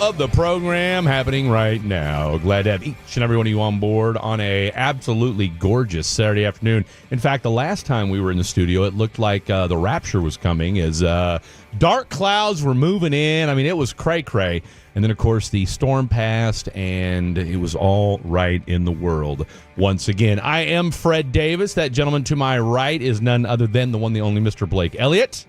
of the program happening right now. Glad to have each and every one of you on board on a absolutely gorgeous Saturday afternoon. In fact, the last time we were in the studio, it looked like the rapture was coming as dark clouds were moving in. I mean, it was cray-cray. And then, of course, the storm passed, and it was all right in the world once again. I am Fred Davis. That gentleman to my right is none other than the one, the only Mr. Blake Elliott.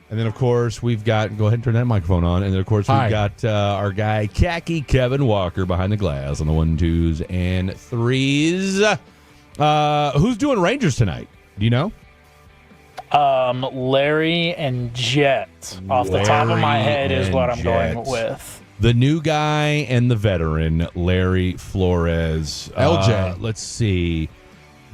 And then, of course, we've got, go ahead and turn that microphone on. And then, of course, we've got our guy, Khaki Kevin Walker, behind the glass on the 1, 2s, and 3s. Who's doing Rangers tonight? Do you know? Larry and Jet, off the top of my head, is what I'm going with. The new guy and the veteran, Larry Flores. LJ. Let's see.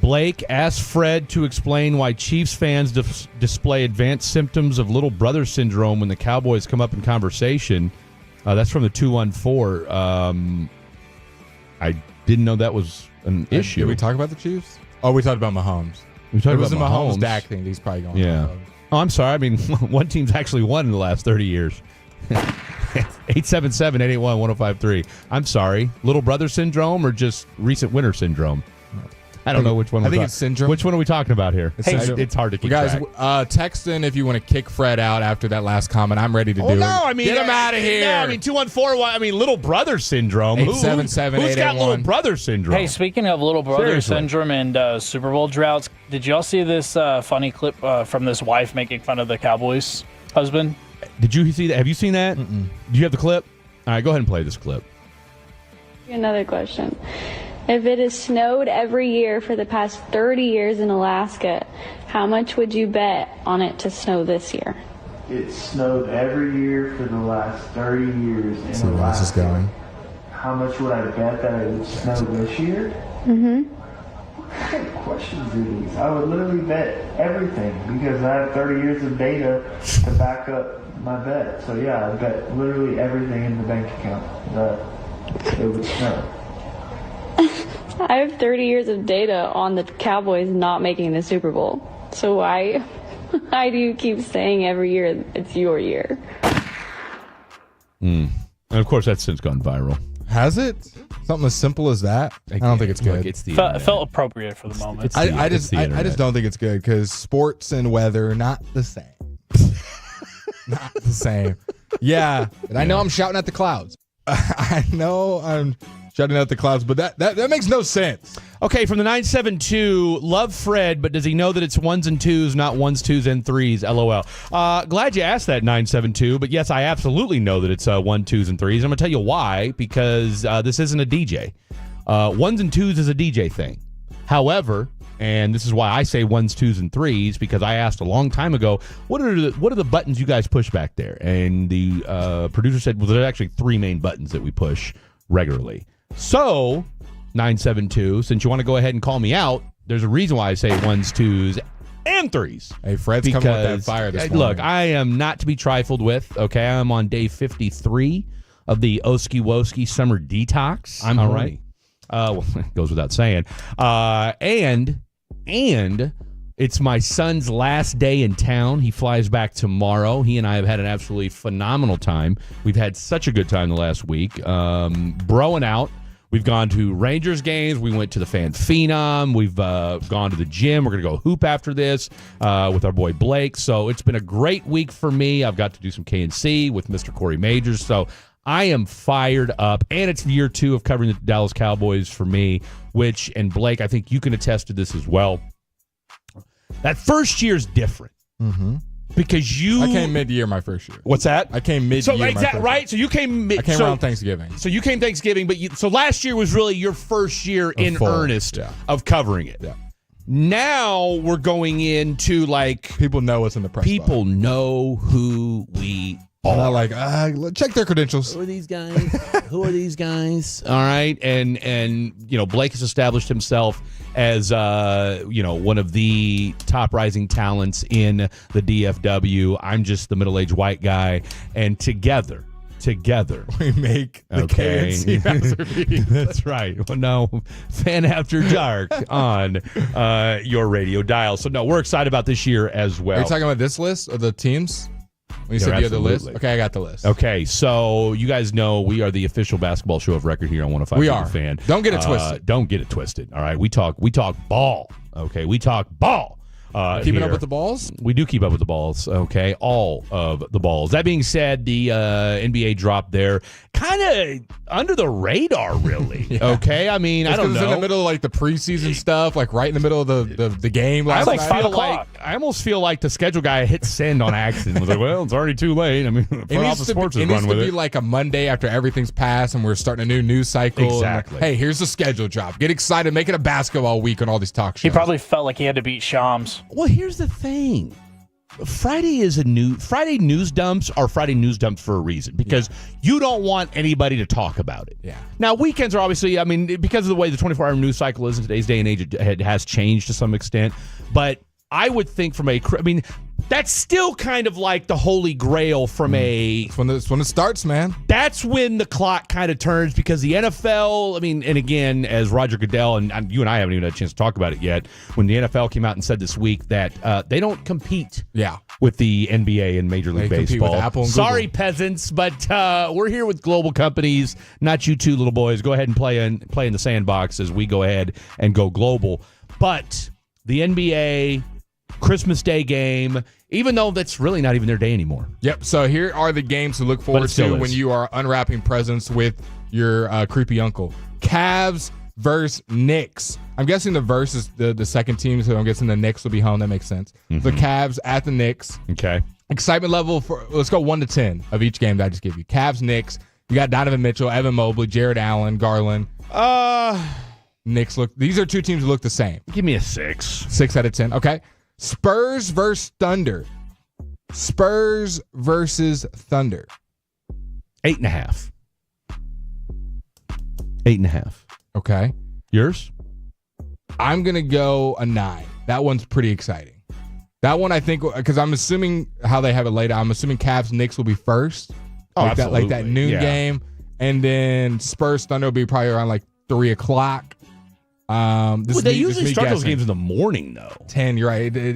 Blake asked Fred to explain why Chiefs fans display advanced symptoms of little brother syndrome when the Cowboys come up in conversation. That's from the 214. I didn't know that was an issue. Did we talk about the Chiefs? Oh, we talked about Mahomes. We talked about Mahomes. Dak thing. He's probably going. Yeah. Oh, I'm sorry. I mean, one team's actually won in the last 30 years. 877-881-1053. I'm sorry. Little brother syndrome or just recent winter syndrome? I don't know which one. I think it's syndrome. Which one are we talking about here? It's hard to keep guys, track. text in if you want to kick Fred out after that last comment. I'm ready to do it. No, I mean, get him out of here. No, I mean, 214. I mean, little brother syndrome. 877-881. Who's got little brother syndrome? Hey, speaking of little brother Seriously. syndrome and Super Bowl droughts, did y'all see this funny clip from this wife making fun of the Cowboys husband? Did you see that? Have you seen that? Do you have the clip? All right, go ahead and play this clip. Another question. If it has snowed every year for the past 30 years in Alaska, how much would you bet on it to snow this year? It snowed every year for the last 30 years in See where this is Alaska. going. How much would I bet that it would snow this year? Mm-hmm. What kind of questions are these? I would literally bet everything because I have 30 years of data to back up my bet. So yeah, I bet literally everything in the bank account that it would snow. I have 30 years of data on the Cowboys not making the Super Bowl. So why do you keep saying every year it's your year? And of course, that's since gone viral. Has it? Something as simple as that? I don't think it's good. Look, it's the Felt appropriate for the moment. I just don't think it's good because sports and weather not the same. Not the same. Yeah, and I know I'm shouting at the clouds. I know I'm shouting at the clouds, but that makes no sense. Okay, from the 972, love Fred, but does he know that it's 1s and 2s, not 1s, 2s, and 3s? LOL. Glad you asked that, 972, but yes, I absolutely know that it's 1, 2s, and 3s. I'm going to tell you why, because this isn't a DJ. 1s and 2s is a DJ thing. However, and this is why I say 1s, 2s, and 3s, because I asked a long time ago, what are the buttons you guys push back there? And the producer said, well, there's actually 3 main buttons that we push regularly. So, 972, since you want to go ahead and call me out, there's a reason why I say 1s, 2s, and 3s. Hey, Fred's coming with that fire this morning. Look, I am not to be trifled with, okay? I'm on day 53 of the Oski Woski Summer Detox. I'm all horny. right. Well, it goes without saying. And it's my son's last day in town. He flies back tomorrow. He and I have had an absolutely phenomenal time. We've had such a good time the last week. Broing out. We've gone to Rangers games. We went to the Fan Phenom. We've gone to the gym. We're going to go hoop after this with our boy Blake. So it's been a great week for me. I've got to do some KNC with Mr. Corey Majors. So I am fired up. And it's year 2 of covering the Dallas Cowboys for me, which, and Blake, I think you can attest to this as well. That first year is different. Mm-hmm. Because I came mid-year my first year. What's that? I came mid-year my first year. Right? So you came I came around Thanksgiving. So you came Thanksgiving, but so last year was really your first year in earnest of covering it. Yeah. Now we're going into people know us in the press. People know who we are. Not like check their credentials. Who are these guys? Who are these guys? All right, and Blake has established himself as one of the top rising talents in the DFW. I'm just the middle-aged white guy, and together we make the KNC masterpiece. That's right. Well, no, Fan After Dark on your radio dial. So no, we're excited about this year as well. Are you talking about this list of the teams? When you said the other list? Absolutely. Okay, I got the list. Okay, so you guys know we are the official basketball show of record here on 105. We are. Fan. Don't get it twisted. Don't get it twisted. All right, we talk ball. Okay, we talk ball. Keeping here. up with the balls? We do keep up with the balls, okay? All of the balls. That being said, the NBA dropped there kind of under the radar, really, okay? I mean, I don't know. It's in the middle of, like, the preseason stuff, like right in the middle of the game. I almost feel like the schedule guy hit send on accident. Was like, well, it's already too late. I mean, it needs to be like a Monday after everything's passed and we're starting a new news cycle. Exactly. And, hey, here's the schedule drop. Get excited. Make it a basketball week on all these talk shows. He probably felt like he had to beat Shams. Well, here's the thing. Friday news dumps are Friday news dumps for a reason, because you don't want anybody to talk about it. Yeah. Now, weekends are obviously, I mean, because of the way the 24-hour news cycle is in today's day and age, it has changed to some extent. But I would think that's still kind of like the holy grail from It's when it starts, man. That's when the clock kind of turns, because the NFL, I mean, and again, as Roger Goodell, and you and I haven't even had a chance to talk about it yet, when the NFL came out and said this week that they don't compete with the NBA and Major League Baseball. With Apple and Sorry, Google. peasants, but we're here with global companies, not you two little boys. Go ahead and play in the sandbox as we go ahead and go global. But the NBA Christmas Day game, even though that's really not even their day anymore. Yep. So here are the games to look forward to when you are unwrapping presents with your creepy uncle. Cavs versus Knicks. I'm guessing the verse is the second team, so I'm guessing the Knicks will be home. That makes sense. The Cavs at the Knicks. Okay. Excitement level let's go 1 to 10 of each game that I just gave you. Cavs, Knicks. You got Donovan Mitchell, Evan Mobley, Jared Allen, Garland. Knicks these are two teams that look the same. Give me a 6. 6 out of 10. Okay. Spurs versus Thunder. Spurs versus Thunder. 8.5. 8.5. Okay. Yours? I'm going to go a 9. That one's pretty exciting. That one, I think, because I'm assuming how they have it laid out, I'm assuming Cavs Knicks will be first. Absolutely. Like that noon game. And then Spurs Thunder will be probably around like 3 o'clock. They usually start those games in the morning, though. 10, you're right. They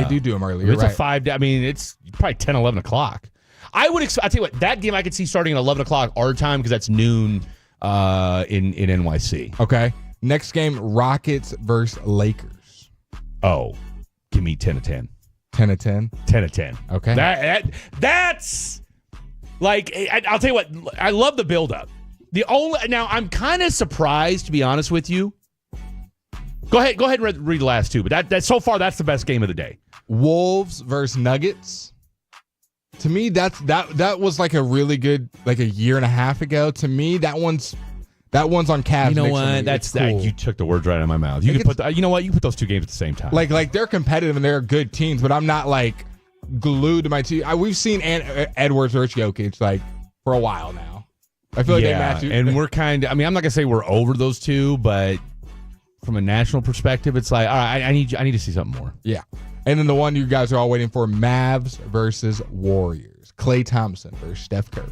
do them early. You're it's right. a 5 day. I mean, it's probably 10, 11 o'clock. I'll tell you what, that game I could see starting at 11 o'clock our time, because that's noon in NYC. Okay. Next game, Rockets versus Lakers. Oh, give me 10 of 10. 10 of 10? 10 of 10. Okay. That's like, I'll tell you what, I love the buildup. Now, I'm kind of surprised, to be honest with you. Go ahead and read the last two, but that so far that's the best game of the day. Wolves versus Nuggets. To me, that was like a really good, like a year and a half ago. To me, that one's on Cavs. You know Knicks what? That's cool. You took the words right out of my mouth. You could put you know what? You put those two games at the same time. Like they're competitive and they're good teams, but I'm not like glued to my team. We've seen Edwards versus Jokic like for a while now. I feel like they match you. And we're kind of. I mean, I'm not gonna say we're over those two, but from a national perspective, it's like, all right, I need to see something more. Yeah. And then the one you guys are all waiting for, Mavs versus Warriors. Klay Thompson versus Steph Curry.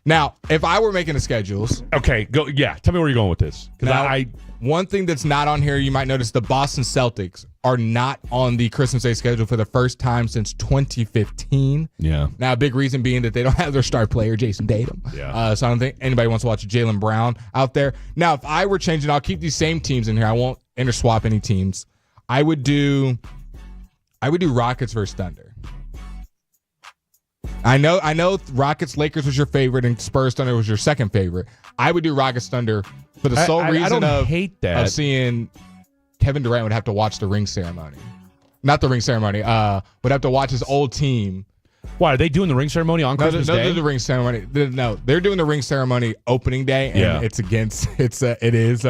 Now, if I were making the schedules. Okay, go. Yeah, tell me where you're going with this. Because one thing that's not on here, you might notice the Boston Celtics are not on the Christmas Day schedule for the first time since 2015. Yeah. Now, a big reason being that they don't have their star player, Jason Tatum. Yeah. So I don't think anybody wants to watch Jaylen Brown out there. Now, if I were changing, I'll keep these same teams in here. I won't interswap any teams. I would do Rockets versus Thunder. I know Rockets Lakers was your favorite and Spurs Thunder was your second favorite. I would do Rockets Thunder for the sole reason of seeing Kevin Durant would have to watch the ring ceremony. Not the ring ceremony. Would have to watch his old team. Why are they doing the ring ceremony on Christmas Day? No, the ring ceremony. No, they're doing the ring ceremony opening day, and it is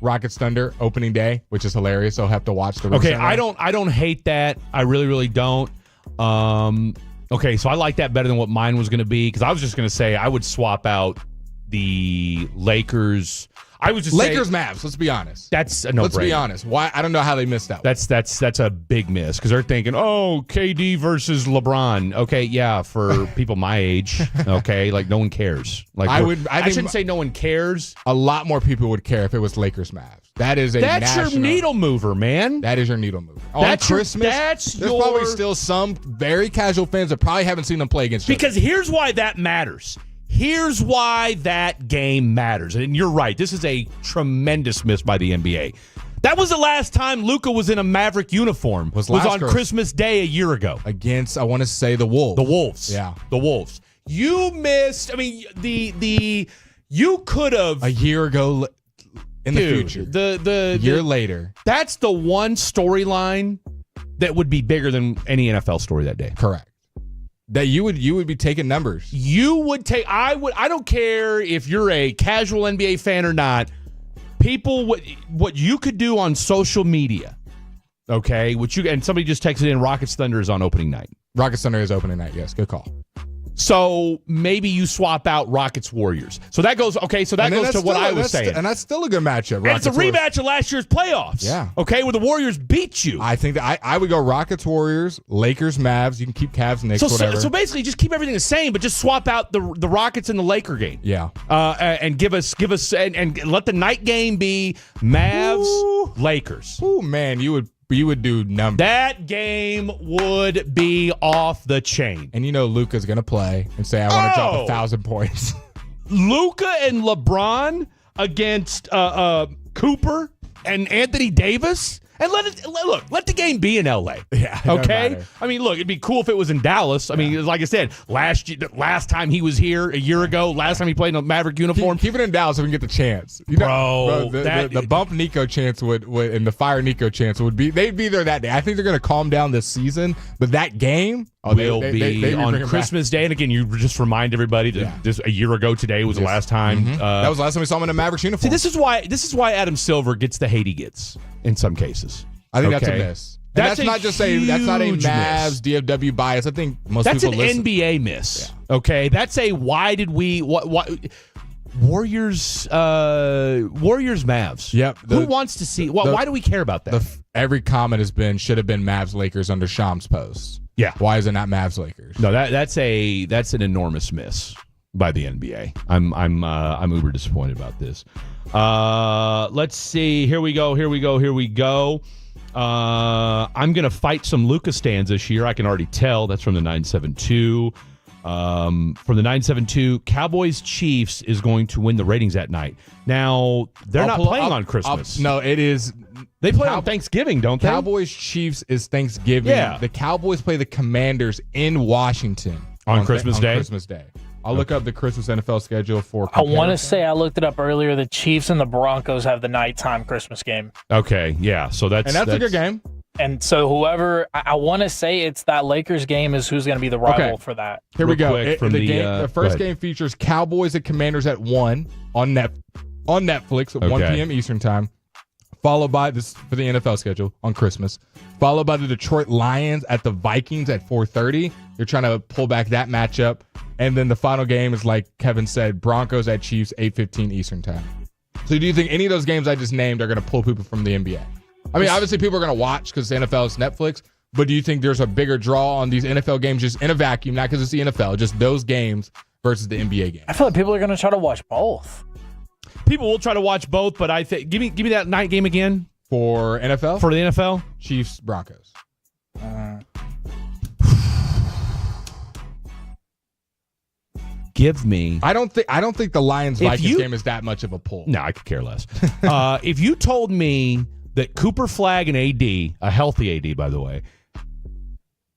Rockets Thunder opening day, which is hilarious. So I'll have to watch the ring ceremony. I don't hate that. I really, really don't. Okay, so I like that better than what mine was going to be, because I was just going to say I would swap out the Lakers. I was just Lakers Mavs. Let's be honest. That's a no-brainer. Let's be honest. Why? I don't know how they missed that one. That's a big miss, because they're thinking, oh, KD versus LeBron. Okay, yeah, for people my age. Okay, like no one cares. Like I shouldn't say no one cares. A lot more people would care if it was Lakers Mavs. That is That's your needle mover, man. That is your needle mover. That's on Christmas, there's probably still some very casual fans that probably haven't seen them play against each other. Because here's why that matters. Here's why that game matters. And you're right. This is a tremendous miss by the NBA. That was the last time Luka was in a Maverick uniform. Was on Christmas Day a year ago. Against, I want to say, the Wolves. The Wolves. Yeah. The Wolves. You missed, you could have. A year ago in the future. The year later. That's the one storyline that would be bigger than any NFL story that day. Correct. That you would be taking numbers. You would take. I don't care if you're a casual NBA fan or not. People, what you could do on social media, okay? And somebody just texted in. Rockets Thunder is on opening night. Rockets Thunder is opening night. Yes, good call. So maybe you swap out Rockets Warriors. So that goes to what I was saying. And that's still a good matchup. And it's a rematch of last year's playoffs. Yeah. Okay, where the Warriors beat you. I think that I would go Rockets Warriors, Lakers Mavs. You can keep Cavs Knicks, whatever. So basically just keep everything the same, but just swap out the Rockets and the Laker game. Yeah. And give us and let the night game be Mavs, Lakers. Oh man, you would do numbers. That game would be off the chain. And Luka's going to play and say, I want to drop 1,000 points. Luka and LeBron against Cooper and Anthony Davis. And let the game be in LA. Yeah. Okay. I mean, look, it'd be cool if it was in Dallas. I mean, like I said, last time he was here a year ago, last time he played in a Maverick uniform. Keep it in Dallas so we can get the chance. The bump Nico chance would and the fire Nico chance they'd be there that day. I think they're going to calm down this season, but that game will be on Christmas Day. And again, you just remind everybody that just a year ago today was the last time. Mm-hmm. That was the last time we saw him in a Mavericks uniform. See, this is why Adam Silver gets the hate he gets in some cases. I think that's a miss. That's not just that's not a Mavs DFW bias. I think most people listen. That's an NBA miss. Yeah. Okay, that's a Warriors Mavs. Yep. Who wants to see? Why do we care about that? Every comment has been should have been Mavs Lakers under Sham's post. Yeah. Why is it not Mavs Lakers? No, that's an enormous miss by the NBA. I'm uber disappointed about this. Let's see. Here we go. I'm going to fight some Luka stands this year. I can already tell. That's from the 972. From the 972, Cowboys Chiefs is going to win the ratings that night. Now, they're not playing on Christmas. No, it is. They play on Thanksgiving, don't they? Cowboys Chiefs is Thanksgiving. Yeah. The Cowboys play the Commanders in Washington on Christmas Day. Christmas Day. I'll look up the Christmas NFL schedule for I want to say I looked it up earlier. The Chiefs and the Broncos have the nighttime Christmas game. Okay, yeah. So that's a good game. And so whoever, I want to say it's that Lakers game is who's going to be the rival for that. Here we go. The first game features Cowboys and Commanders at 1 on Netflix at 1 p.m. Eastern time. Followed by this for the NFL schedule on Christmas. Followed by the Detroit Lions at the Vikings at 4:30. They're trying to pull back that matchup. And then the final game is, like Kevin said, Broncos at Chiefs, 8:15 Eastern time. So do you think any of those games I just named are going to pull people from the NBA? I mean, obviously people are going to watch because the NFL is Netflix. But do you think there's a bigger draw on these NFL games just in a vacuum, not because it's the NFL, just those games versus the NBA game? I feel like people are going to try to watch both. People will try to watch both, but I think give me that night game again for NFL. For the NFL, Chiefs Broncos. Give me. I don't think the Lions Vikings game is that much of a pull. No, I could care less. If you told me that Cooper Flagg and AD, a healthy AD by the way,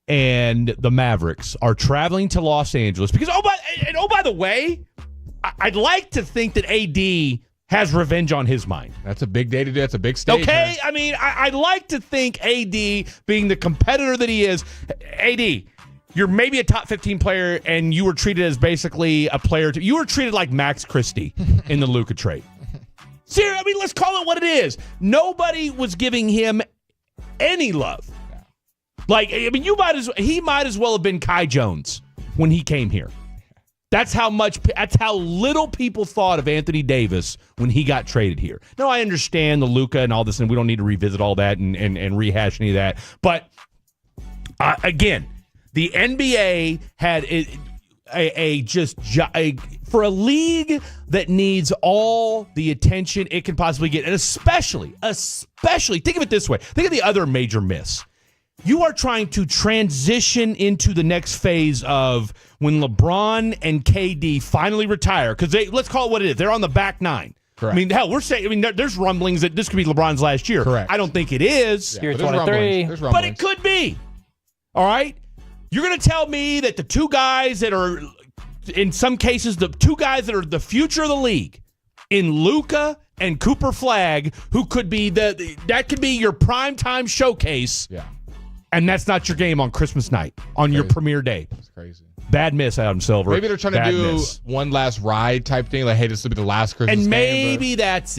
and the Mavericks are traveling to Los Angeles because by the way, I'd like to think that AD has revenge on his mind. That's a big day to do. That's a big stage. Okay, man. I mean, I'd like to think AD, being the competitor that he is, AD, you're maybe a top 15 player, and you were treated as basically a player. You were treated like Max Christie in the Luka trade. Seriously, I mean, let's call it what it is. Nobody was giving him any love. Yeah. Like, I mean, he might as well have been Kai Jones when he came here. That's how little people thought of Anthony Davis when he got traded here. No, I understand the Luka and all this, and we don't need to revisit all that and rehash any of that. But again, the NBA had a for a league that needs all the attention it can possibly get, and especially, think of it this way. Think of the other major miss. You are trying to transition into the next phase of when LeBron and KD finally retire, because let's call it what it is. They're on the back nine. Correct. I mean, hell, there's rumblings that this could be LeBron's last year. Correct. I don't think it is. Year 23. But it could be. All right? You're going to tell me that the two guys that are, in some cases, the two guys that are the future of the league, in Luka and Cooper Flagg, who could be that could be your primetime showcase. Yeah. And that's not your game on Christmas night, on your premiere day. That's crazy. Bad miss, Adam Silver. Maybe they're trying to do one last ride type thing. Like, hey, this will be the last Christmas game. And maybe that's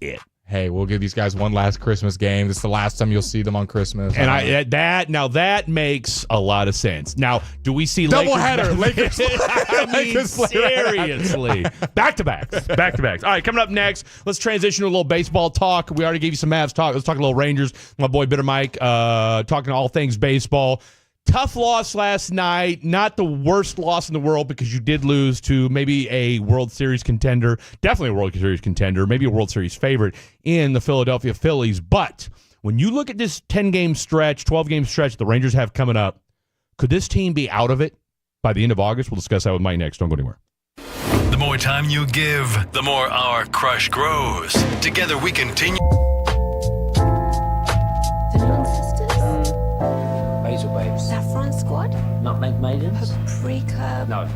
it. Hey, we'll give these guys one last Christmas game. This is the last time you'll see them on Christmas. And that makes a lot of sense. Now, do we see doubleheader? Lakers? I mean, seriously, back-to-backs. All right, coming up next, let's transition to a little baseball talk. We already gave you some Mavs talk. Let's talk a little Rangers. My boy Bitter Mike talking all things baseball. Tough loss last night. Not the worst loss in the world, because you did lose to maybe a World Series contender, definitely a World Series contender, maybe a World Series favorite in the Philadelphia Phillies. But when you look at this 10-game stretch, 12-game stretch the Rangers have coming up, could this team be out of it by the end of August? We'll discuss that with Mike next. Don't go anywhere. The more time you give, the more our crush grows. Together we continue. Basil babes. Saffron Squad? Nutmeg maidens? Paprika? No.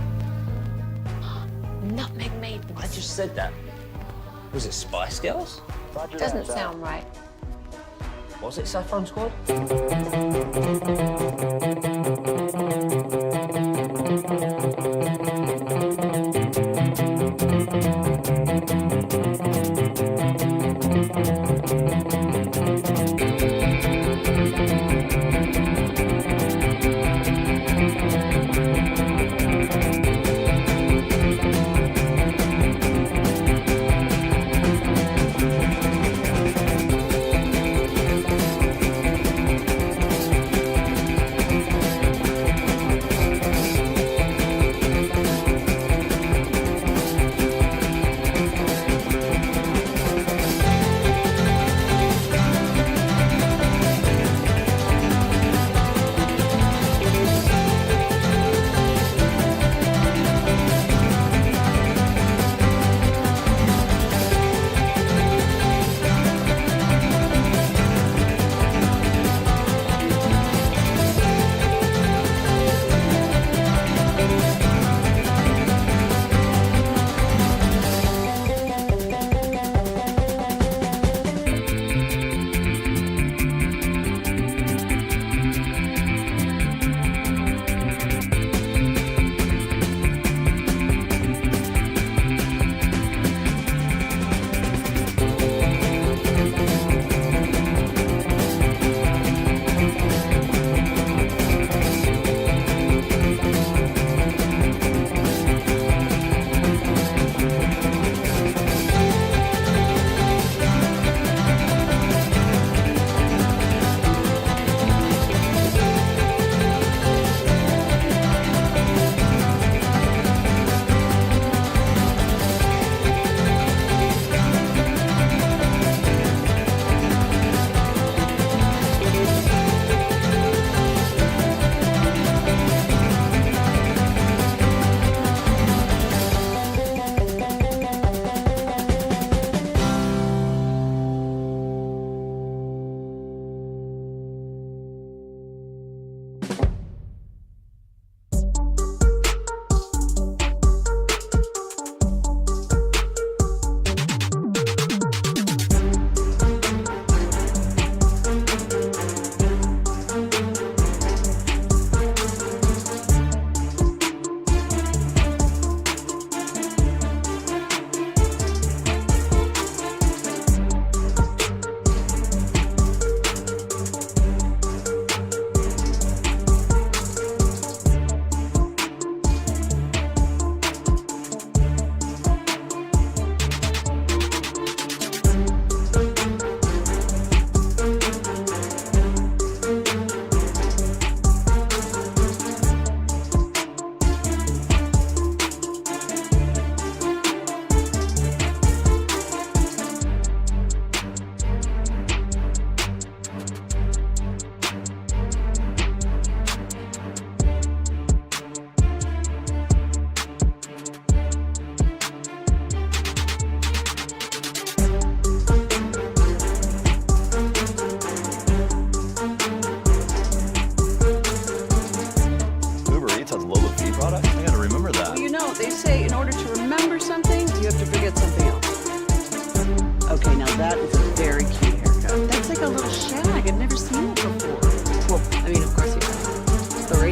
Nutmeg Maidens. I just said that. Was it Spice Girls? Doesn't sound right. Was it Saffron Squad?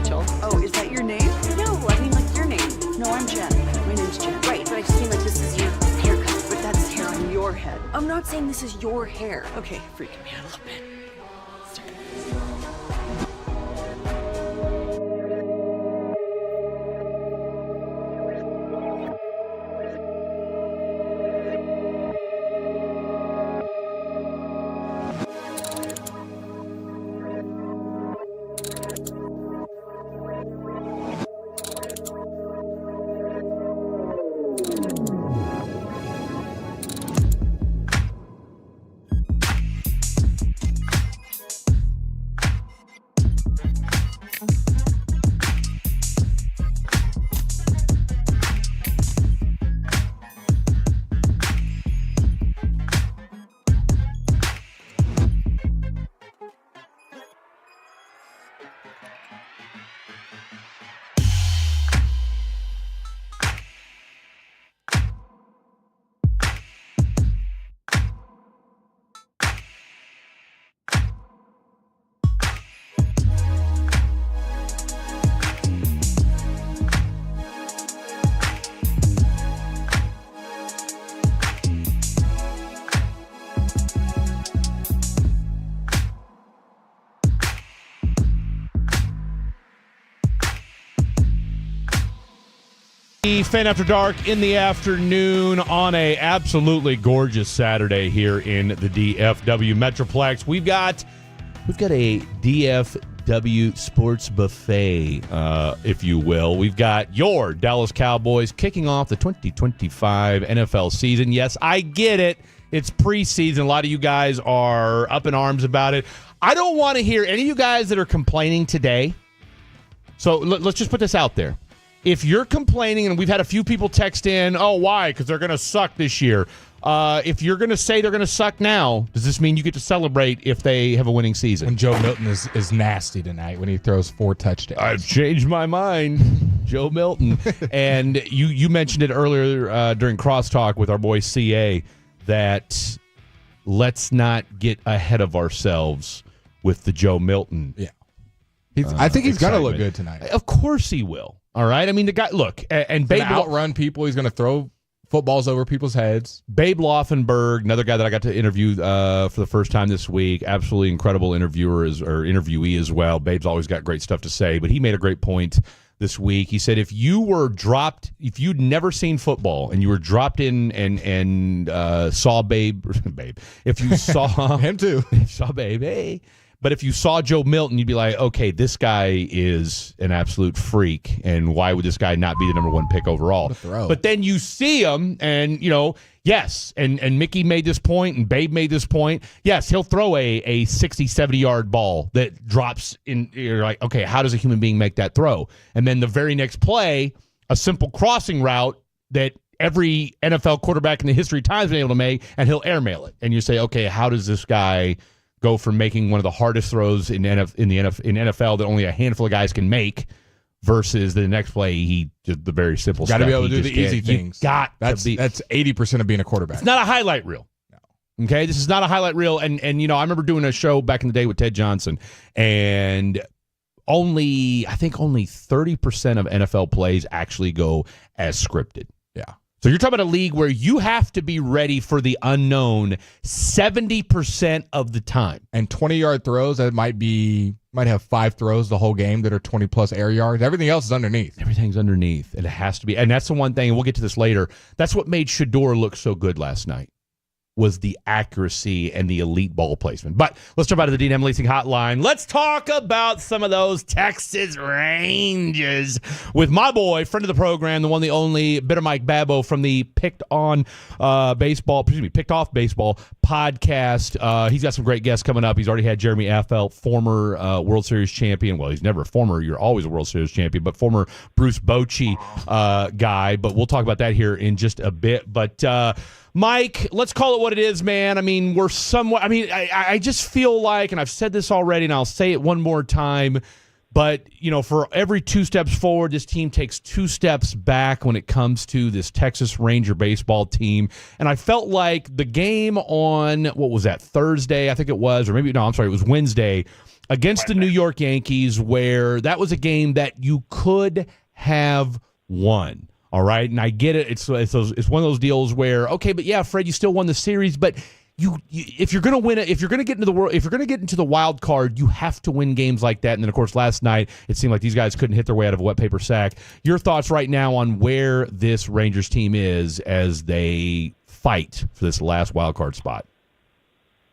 Rachel. Oh, is that your name? No, I mean like your name. No, I'm Jen. My name's Jen. Right, but I just mean like this is your haircut. But that's hair on your head. I'm not saying this is your hair. Okay, freaking me out a little bit. Fan After Dark in the afternoon on a absolutely gorgeous Saturday here in the DFW Metroplex. We've got a DFW sports buffet, if you will. We've got your Dallas Cowboys kicking off the 2025 NFL season. Yes, I get it. It's preseason. A lot of you guys are up in arms about it. I don't want to hear any of you guys that are complaining today. So let's just put this out there. If you're complaining, and we've had a few people text in, oh, why? Because they're going to suck this year. If you're going to say they're going to suck now, does this mean you get to celebrate if they have a winning season? When Joe Milton is nasty tonight when he throws 4 touchdowns. I've changed my mind. Joe Milton. And you mentioned it earlier during Crosstalk with our boy CA that let's not get ahead of ourselves with the Joe Milton. Yeah. I think he's going to look good tonight. Of course he will. All right. I mean, the guy, look, and Babe outrun people. He's going to throw footballs over people's heads. Babe Laufenberg, another guy that I got to interview for the first time this week. Absolutely incredible interviewee as well. Babe's always got great stuff to say, but he made a great point this week. He said if you'd never seen football and you were dropped in and saw Babe, if you saw him too, saw Babe, hey. But if you saw Joe Milton, you'd be like, okay, this guy is an absolute freak, and why would this guy not be the number 1 pick overall? But then you see him, and, yes, and Mickey made this point, and Babe made this point. Yes, he'll throw a 60, 70-yard ball that drops in. You're like, okay, how does a human being make that throw? And then the very next play, a simple crossing route that every NFL quarterback in the history of time has been able to make, and he'll airmail it. And you say, okay, how does this guy go from making one of the hardest throws in NFL that only a handful of guys can make versus the next play he just the very simple stuff. Got to be able to do the easy things. That's 80% of being a quarterback. It's not a highlight reel. No. Okay, this is not a highlight reel. And I remember doing a show back in the day with Ted Johnson, and only 30% of NFL plays actually go as scripted. Yeah. So you're talking about a league where you have to be ready for the unknown 70% of the time. And 20-yard throws, that might have 5 throws the whole game that are 20-plus air yards. Everything else is underneath. Everything's underneath. It has to be. And that's the one thing, and we'll get to this later, that's what made Shedeur look so good last night, was the accuracy and the elite ball placement. But let's jump out of the D&M Leasing Hotline. Let's talk about some of those Texas Rangers with my boy, friend of the program, the one, the only, Bitter Mike Babbo from the Picked Off Baseball podcast. He's got some great guests coming up. He's already had Jeremy Affeldt, former World Series champion. Well, he's never a former. You're always a World Series champion, but former Bruce Bochy guy. But we'll talk about that here in just a bit. But Mike, let's call it what it is, man. I mean, I just feel like, and I've said this already, and I'll say it one more time, but, for every 2 steps forward, this team takes 2 steps back when it comes to this Texas Ranger baseball team. And I felt like the game on, what was that, Thursday, I think it was, or maybe, no, I'm sorry, it was Wednesday, against the New York Yankees, where that was a game that you could have won. All right, and I get it. It's one of those deals where, okay, but yeah, Fred, you still won the series, but if you're going to win it, if you're going to get into the wild card, you have to win games like that. And then, of course, last night it seemed like these guys couldn't hit their way out of a wet paper sack. Your thoughts right now on where this Rangers team is as they fight for this last wild card spot?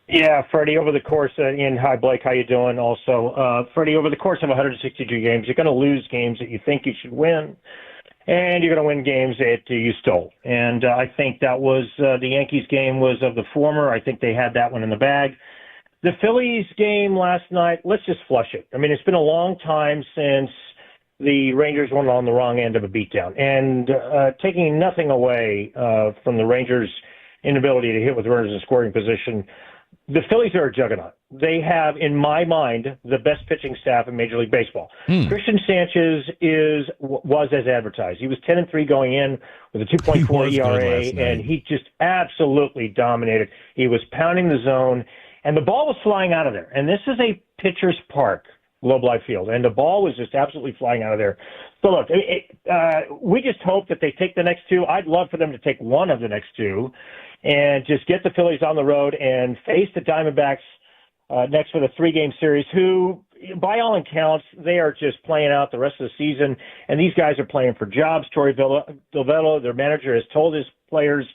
Yeah, Freddie, over the course and hi, Blake, how you doing? Also, Freddie, over the course of 162 games, you're going to lose games that you think you should win, and you're going to win games that you stole. And I think that was the Yankees game was of the former. I think they had that one in the bag. The Phillies game last night, let's just flush it. I mean, it's been a long time since the Rangers went on the wrong end of a beatdown. And taking nothing away from the Rangers' inability to hit with runners in scoring position, the Phillies are a juggernaut. They have, in my mind, the best pitching staff in Major League Baseball. Christian Sanchez was as advertised. He was 10-3 going in with a 2.4 ERA, and he just absolutely dominated. He was pounding the zone, and the ball was flying out of there. And this is a pitcher's park, Globe Life Field, and the ball was just absolutely flying out of there. So, look, we just hope that they take the next two. I'd love for them to take one of the next two and just get the Phillies on the road and face the Diamondbacks next for the 3-game series, who, by all accounts, they are just playing out the rest of the season, and these guys are playing for jobs. Torey Delvello, their manager, has told his players,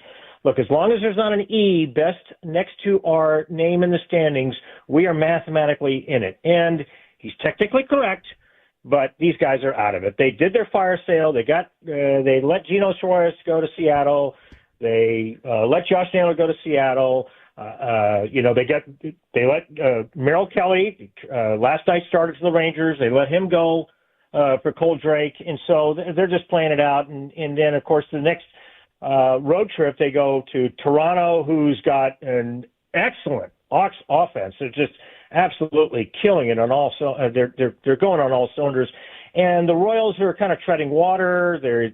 look, as long as there's not an E best next to our name in the standings, we are mathematically in it. And he's technically correct, but these guys are out of it. They did their fire sale. They let Geno Suarez go to Seattle. They let Josh Naylor go to Seattle. They let Merrill Kelly last night started for the Rangers. They let him go for Cole Drake, and so they're just playing it out. And then, of course, the next road trip they go to Toronto, who's got an excellent offense. They're just absolutely killing it on all. So they're going on all cylinders. And the Royals are kind of treading water. They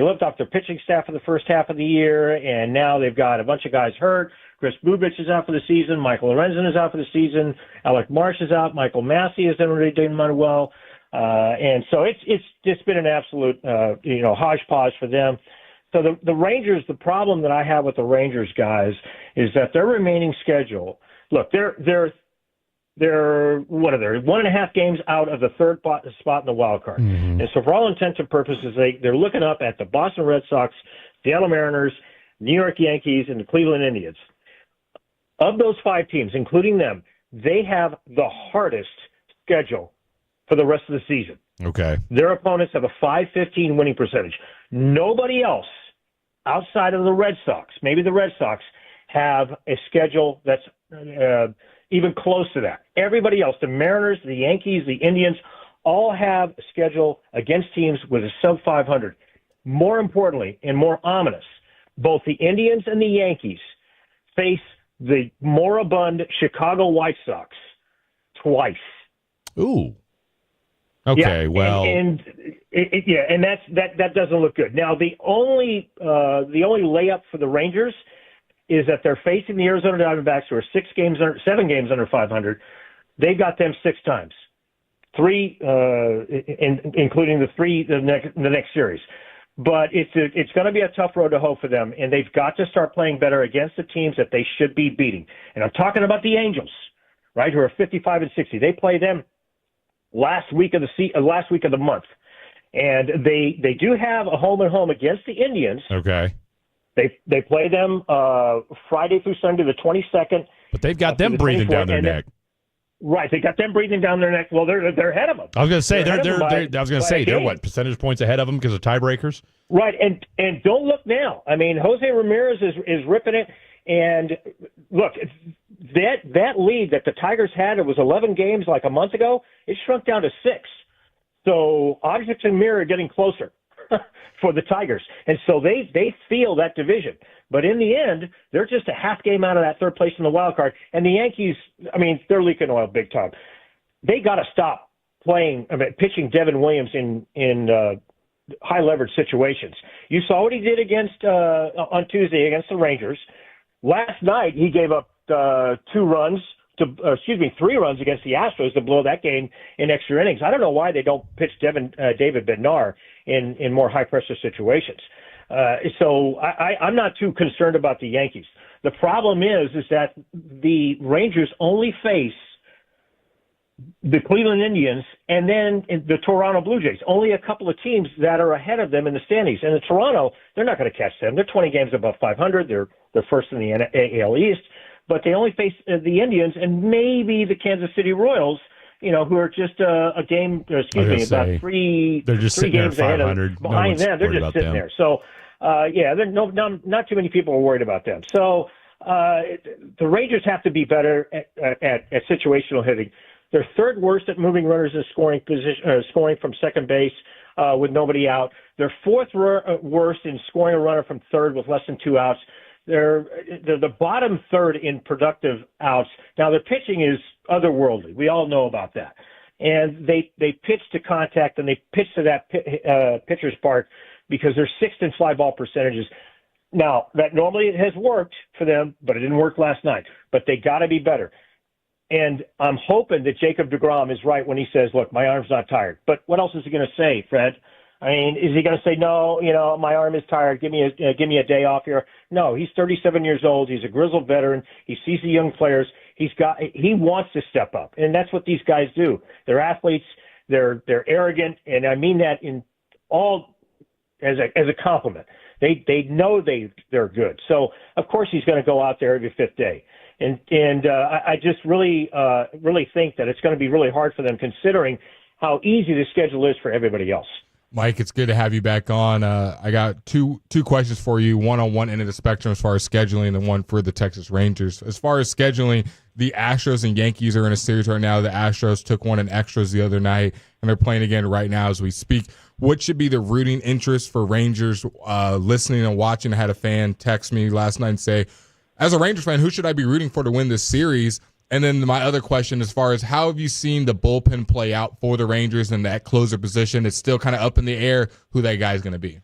lived off their pitching staff for the first half of the year, and now they've got a bunch of guys hurt. Chris Bubich is out for the season. Michael Lorenzen is out for the season. Alec Marsh is out. Michael Massey isn't really doing well. And so it's just been an absolute, hodgepodge for them. So the Rangers, the problem that I have with the Rangers guys is that their remaining schedule, look, they're 1.5 games out of the third spot in the wild card. Mm-hmm. And so for all intents and purposes, they're looking up at the Boston Red Sox, Seattle Mariners, New York Yankees, and the Cleveland Indians. Of those 5 teams, including them, they have the hardest schedule for the rest of the season. Okay. Their opponents have a .515 winning percentage. Nobody else outside of the Red Sox, maybe the Red Sox, have a schedule that's even close to that. Everybody else, the Mariners, the Yankees, the Indians, all have a schedule against teams with a sub-500. More importantly, and more ominous, both the Indians and the Yankees face the moribund Chicago White Sox twice. Ooh. Okay, and that doesn't look good. Now, the only layup for the Rangers is that they're facing the Arizona Diamondbacks, who are 7 games under 500. They got them 6 times, 3, including the next series. But it's going to be a tough road to hoe for them, and they've got to start playing better against the teams that they should be beating. And I'm talking about the Angels, right, who are 55-60. They play them last week of the month, and they do have a home and home against the Indians. Okay. They play them Friday through Sunday, the 22nd. But they've got them breathing down their neck. Right, they got them breathing down their neck. Well, they're ahead of them. I was going to say they're what, percentage points ahead of them because of tiebreakers? Right, and don't look now. I mean, Jose Ramirez is ripping it, and look, that lead that the Tigers had, it was 11 games like a month ago. It shrunk down to 6. So objects and mirror are getting closer for the Tigers, and so they feel that division. But in the end, they're just a half game out of that third place in the wild card. And the Yankees, I mean, they're leaking oil big time. They got to stop pitching Devin Williams in high leverage situations. You saw what he did on Tuesday against the Rangers. Last night, he gave up 2 runs 3 runs against the Astros to blow that game in extra innings. I don't know why they don't pitch David Bednar in more high-pressure situations. So I'm not too concerned about the Yankees. The problem is that the Rangers only face the Cleveland Indians and then the Toronto Blue Jays. Only a couple of teams that are ahead of them in the standings. And the Toronto, they're not going to catch them. They're 20 games above 500. They're first in the AL East. But they only face the Indians and maybe the Kansas City Royals, who are just a game, about three games ahead of behind them. They're just sitting there. So, not too many people are worried about them. So the Rangers have to be better at situational hitting. They're third worst at moving runners in scoring from second base with nobody out. They're fourth worst in scoring a runner from third with less than 2 outs. They're the bottom third in productive outs. Now, their pitching is otherworldly. We all know about that. And they pitch to contact, and they pitch to that pitcher's park because they're sixth in fly ball percentages. Now, that normally it has worked for them, but it didn't work last night. But they got to be better. And I'm hoping that Jacob deGrom is right when he says, look, my arm's not tired. But what else is he going to say, Fred? I mean, is he going to say, no, my arm is tired, give me a day off here? No, he's 37 years old. He's a grizzled veteran. He sees the young players. He wants to step up, and that's what these guys do. They're athletes. They're arrogant, and I mean that in all as a compliment. They know they're good. So, of course, he's going to go out there every fifth day. And I just really think that it's going to be really hard for them considering how easy the schedule is for everybody else. Mike, it's good to have you back on. I got two questions for you, one on one end of the spectrum as far as scheduling and one for the Texas Rangers. As far as scheduling, the Astros and Yankees are in a series right now. The Astros took one in extras the other night, and they're playing again right now as we speak. What should be the rooting interest for Rangers listening and watching? I had a fan text me last night and say, as a Rangers fan, who should I be rooting for to win this series? And then my other question, as far as how have you seen the bullpen play out for the Rangers in that closer position? It's still kind of up in the air who that guy is going to be.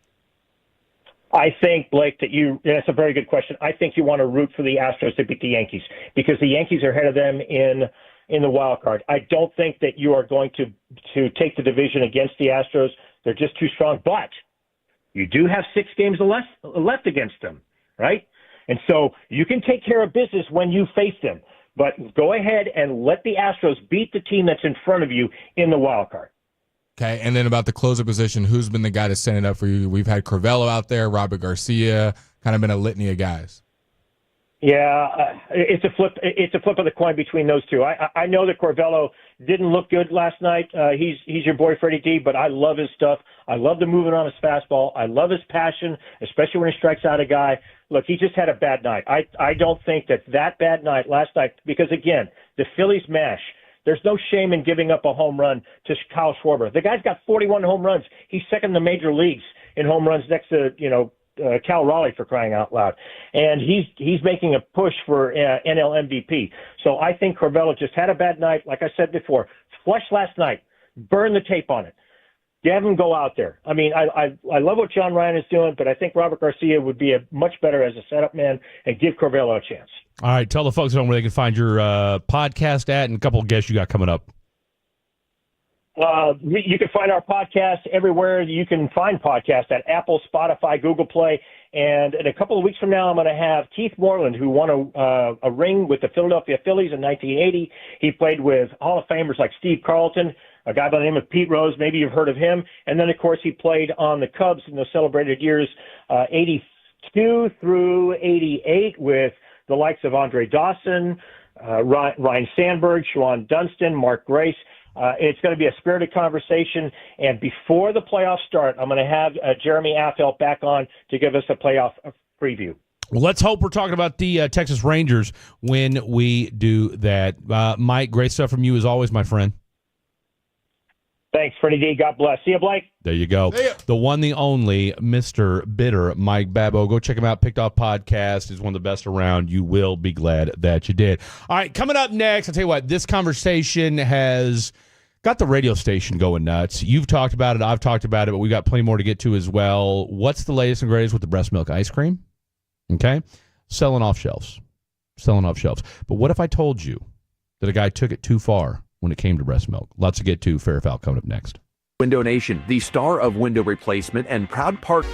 I think, Blake, that's a very good question. I think you want to root for the Astros to beat the Yankees because the Yankees are ahead of them in the wild card. I don't think that you are going to take the division against the Astros. They're just too strong. But you do have 6 games left against them, right? And so you can take care of business when you face them. But go ahead and let the Astros beat the team that's in front of you in the wild card. Okay, and then about the closer position, who's been the guy to stand it up for you? We've had Crivello out there, Robert Garcia, kind of been a litany of guys. Yeah, it's a flip. It's a flip of the coin between those two. I know that Crivello didn't look good last night. He's your boy Freddie D, but I love his stuff. I love the movement on his fastball. I love his passion, especially when he strikes out a guy. Look, he just had a bad night. I don't think that bad night last night, because again, the Phillies mash. There's no shame in giving up a home run to Kyle Schwarber. The guy's got 41 home runs. He's second in the major leagues in home runs next to Cal Raleigh, for crying out loud. And he's making a push for NL MVP. So I think Crivello just had a bad night. Like I said before, flush last night. Burn the tape on it. Have him go out there. I mean, I love what John Ryan is doing, but I think Robert Garcia would be much better as a setup man and give Crivello a chance. All right, tell the folks at home where they can find your podcast at and a couple of guests you got coming up. You can find our podcast everywhere you can find podcasts, at Apple, Spotify, Google Play. And in a couple of weeks from now, I'm going to have Keith Moreland, who won a ring with the Philadelphia Phillies in 1980. He played with Hall of Famers like Steve Carlton, a guy by the name of Pete Rose. Maybe you've heard of him. And then, of course, he played on the Cubs in those celebrated years, 82 through 88, with the likes of Andre Dawson, Ryan Sandberg, Shawan Dunston, Mark Grace. It's going to be a spirited conversation. And before the playoffs start, I'm going to have Jeremy Affeldt back on to give us a playoff preview. Well, let's hope we're talking about the Texas Rangers when we do that. Mike, great stuff from you as always, my friend. Thanks, Freddie D. God bless. See you, Blake. There you go. The one, the only, Mr. Bitter, Mike Babbo. Go check him out. Picked Off Podcast is one of the best around. You will be glad that you did. All right, coming up next, I'll tell you what, this conversation has got the radio station going nuts. You've talked about it. I've talked about it, but we've got plenty more to get to as well. What's the latest and greatest with the breast milk ice cream? Okay? Selling off shelves. But what if I told you that a guy took it too far when it came to breast milk. Lots to get to. Fair or Foul coming up next. Window Nation, the star of window replacement and proud part.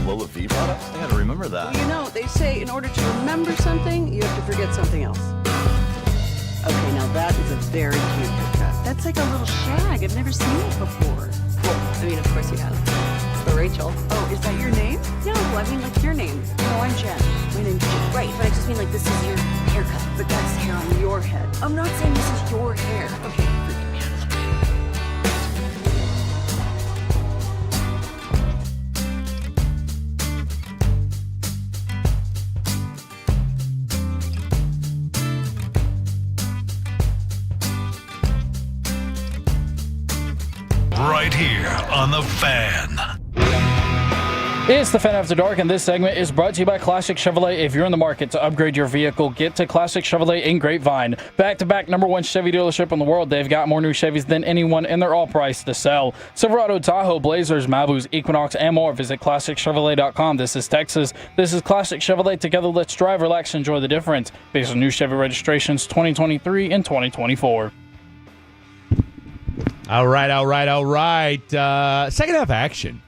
Lola V products? I gotta remember that. Well, you know, they say in order to remember something, you have to forget something else. Okay, now that is a very cute haircut. That's like a little shag. I've never seen it before. Well, I mean, of course you have. But Rachel. Oh, is that your name? No, I mean like your name. No, I'm Jen. My name's Jen. Right, but I just mean like this is your haircut. But that's hair on your head. I'm not saying this is your hair. Okay, forgive me. Right here on The Fan. It's the Fan After Dark, and this segment is brought to you by Classic Chevrolet. If you're in the market to upgrade your vehicle, get to Classic Chevrolet in Grapevine. Back-to-back #1 Chevy dealership in the world. They've got more new Chevys than anyone, and they're all priced to sell. Silverado, Tahoe, Blazers, Mavus, Equinox, and more. Visit ClassicChevrolet.com. This is Texas. This is Classic Chevrolet. Together, let's drive, relax, enjoy the difference. Based on new Chevy registrations 2023 and 2024. All right. Second half action.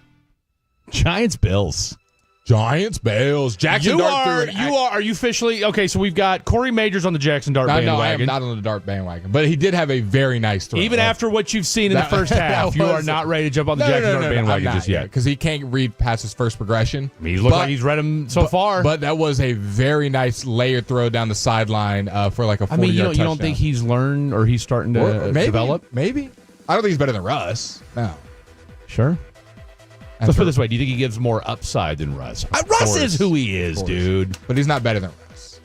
Giants Bills. Jackson Dart. Are you officially okay? So we've got Corey Majors on the Jackson Dart bandwagon. No, I am not on the Dart bandwagon, but he did have a very nice throw. Even after what you've seen in the first half, you are not ready to jump on the Jackson Dart bandwagon just yet because he can't read past his first progression. I mean, he looks like he's read them so far. But that was a very nice layered throw down the sideline for like a 40-yard touchdown. You don't think he's learned or he's starting to develop? Maybe. I don't think he's better than Russ. No. Sure. Let's put it this way. Do you think he gives more upside than Russ? Russ is who he is, dude. But he's not better than Russ.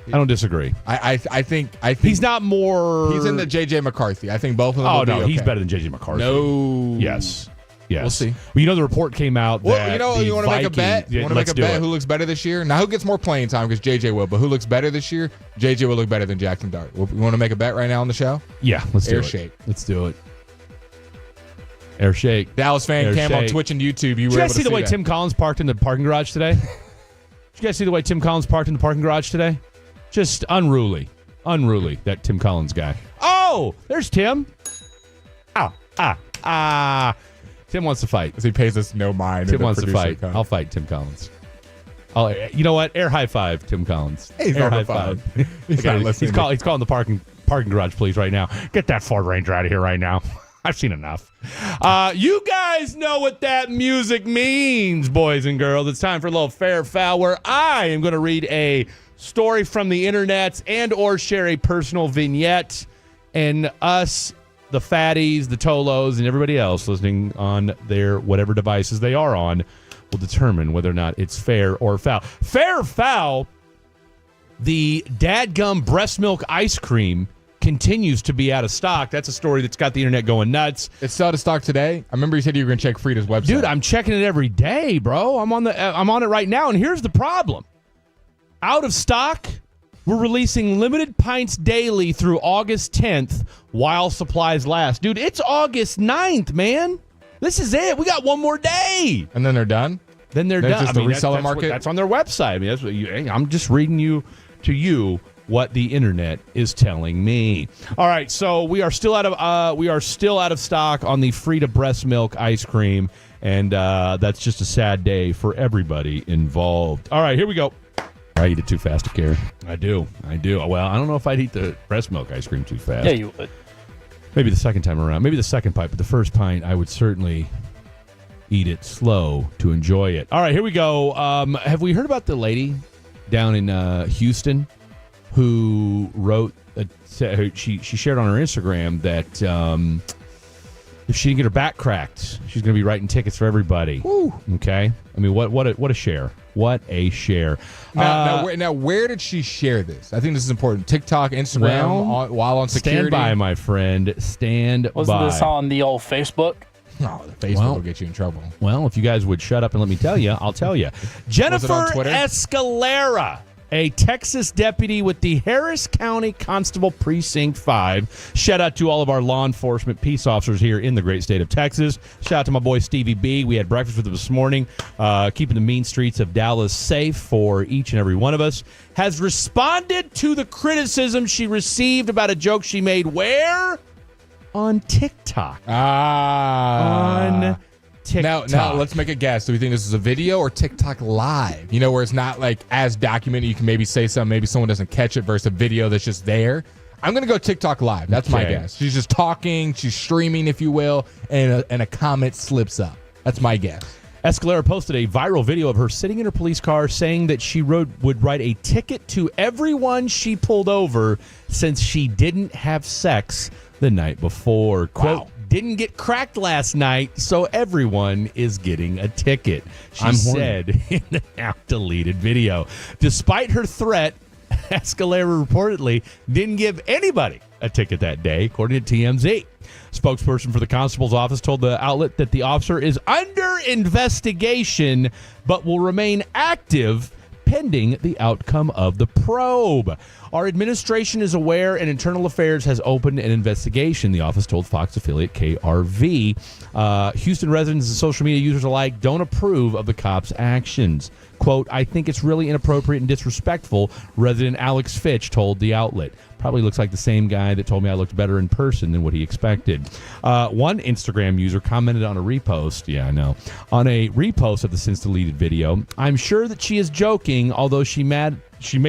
I don't disagree. I think he's not more. He's in the J.J. McCarthy. I think both of them. Oh, no. He's better than J.J. McCarthy. No. Yes. We'll see. Well, the report came out that you want to make a bet? You want to make a bet who looks better this year? Now, who gets more playing time? Because J.J. will. But who looks better this year? J.J. will look better than Jackson Dart. You want to make a bet right now on the show? Yeah. Let's do it. Air shake. Let's do it. Air shake. Dallas fan Air cam shake. on Twitch and YouTube. Did you guys see the way Tim Collins parked in the parking garage today? Did you guys see the way Tim Collins parked in the parking garage today? Just unruly. Unruly, that Tim Collins guy. Oh, there's Tim. Tim wants to fight. He pays us no mind. Tim wants to fight. I'll fight Tim Collins. You know what? Air high five, Tim Collins. He's Air high five. He's not listening. He's calling the parking garage police right now. Get that Ford Ranger out of here right now. I've seen enough. You guys know what that music means, boys and girls. It's time for a little fair foul where I am going to read a story from the internet and or share a personal vignette, and us, the fatties, the tolos, and everybody else listening on their whatever devices they are on will determine whether or not it's fair or foul. Fair or foul, the dadgum breast milk ice cream continues to be out of stock. That's a story that's got the internet going nuts. It's still out of stock today. I remember you said you were going to check Frida's website. Dude, I'm checking it every day, bro. I'm on it right now, and here's the problem. Out of stock, we're releasing limited pints daily through August 10th while supplies last. Dude, it's August 9th, man. This is it. We got one more day. And then they're done? Then they're done. Just the reseller market? That's on their website. I mean, that's what I'm just reading to you what the internet is telling me. All right, so we are still out of stock on the Frida breast milk ice cream, and that's just a sad day for everybody involved. All right, here we go. I eat it too fast to care. I do. Well, I don't know if I'd eat the breast milk ice cream too fast. Yeah, you would. Maybe the second time around. Maybe the second pint, but the first pint, I would certainly eat it slow to enjoy it. All right, here we go. Have we heard about the lady down in Houston who wrote, she shared on her Instagram that if she didn't get her back cracked, she's going to be writing tickets for everybody. Woo. Okay? I mean, what a share. What a share. Now, where did she share this? I think this is important. TikTok, Instagram, while on security? Stand by, my friend. Stand Wasn't by. this on the old Facebook? No, the Facebook will get you in trouble. Well, if you guys would shut up and let me tell you, I'll tell you. Jennifer Escalera, a Texas deputy with the Harris County Constable Precinct 5. Shout out to all of our law enforcement peace officers here in the great state of Texas. Shout out to my boy Stevie B. We had breakfast with him this morning, keeping the mean streets of Dallas safe for each and every one of us. Has responded to the criticism she received about a joke she made where? On TikTok. On TikTok. Now let's make a guess. Do we think this is a video or TikTok live? You know, where it's not like as documented. You can maybe say something, maybe someone doesn't catch it versus a video that's just there. I'm going to go TikTok live. That's my guess. She's just talking. She's streaming, if you will, and a comment slips up. That's my guess. Escalera posted a viral video of her sitting in her police car saying that she would write a ticket to everyone she pulled over since she didn't have sex the night before. Quote, didn't get cracked last night, so everyone is getting a ticket, she said in the now deleted video. Despite her threat, Escalera reportedly didn't give anybody a ticket that day, according to TMZ. Spokesperson for the constable's office told the outlet that the officer is under investigation but will remain active pending the outcome of the probe. Our administration is aware and Internal Affairs has opened an investigation, the office told Fox affiliate KRV. Houston residents and social media users alike don't approve of the cops' actions. Quote, I think it's really inappropriate and disrespectful, resident Alex Fitch told the outlet. Probably looks like the same guy that told me I looked better in person than what he expected. One Instagram user commented on a repost. Yeah, I know. On a repost of the since deleted video. I'm sure that she is joking, although she made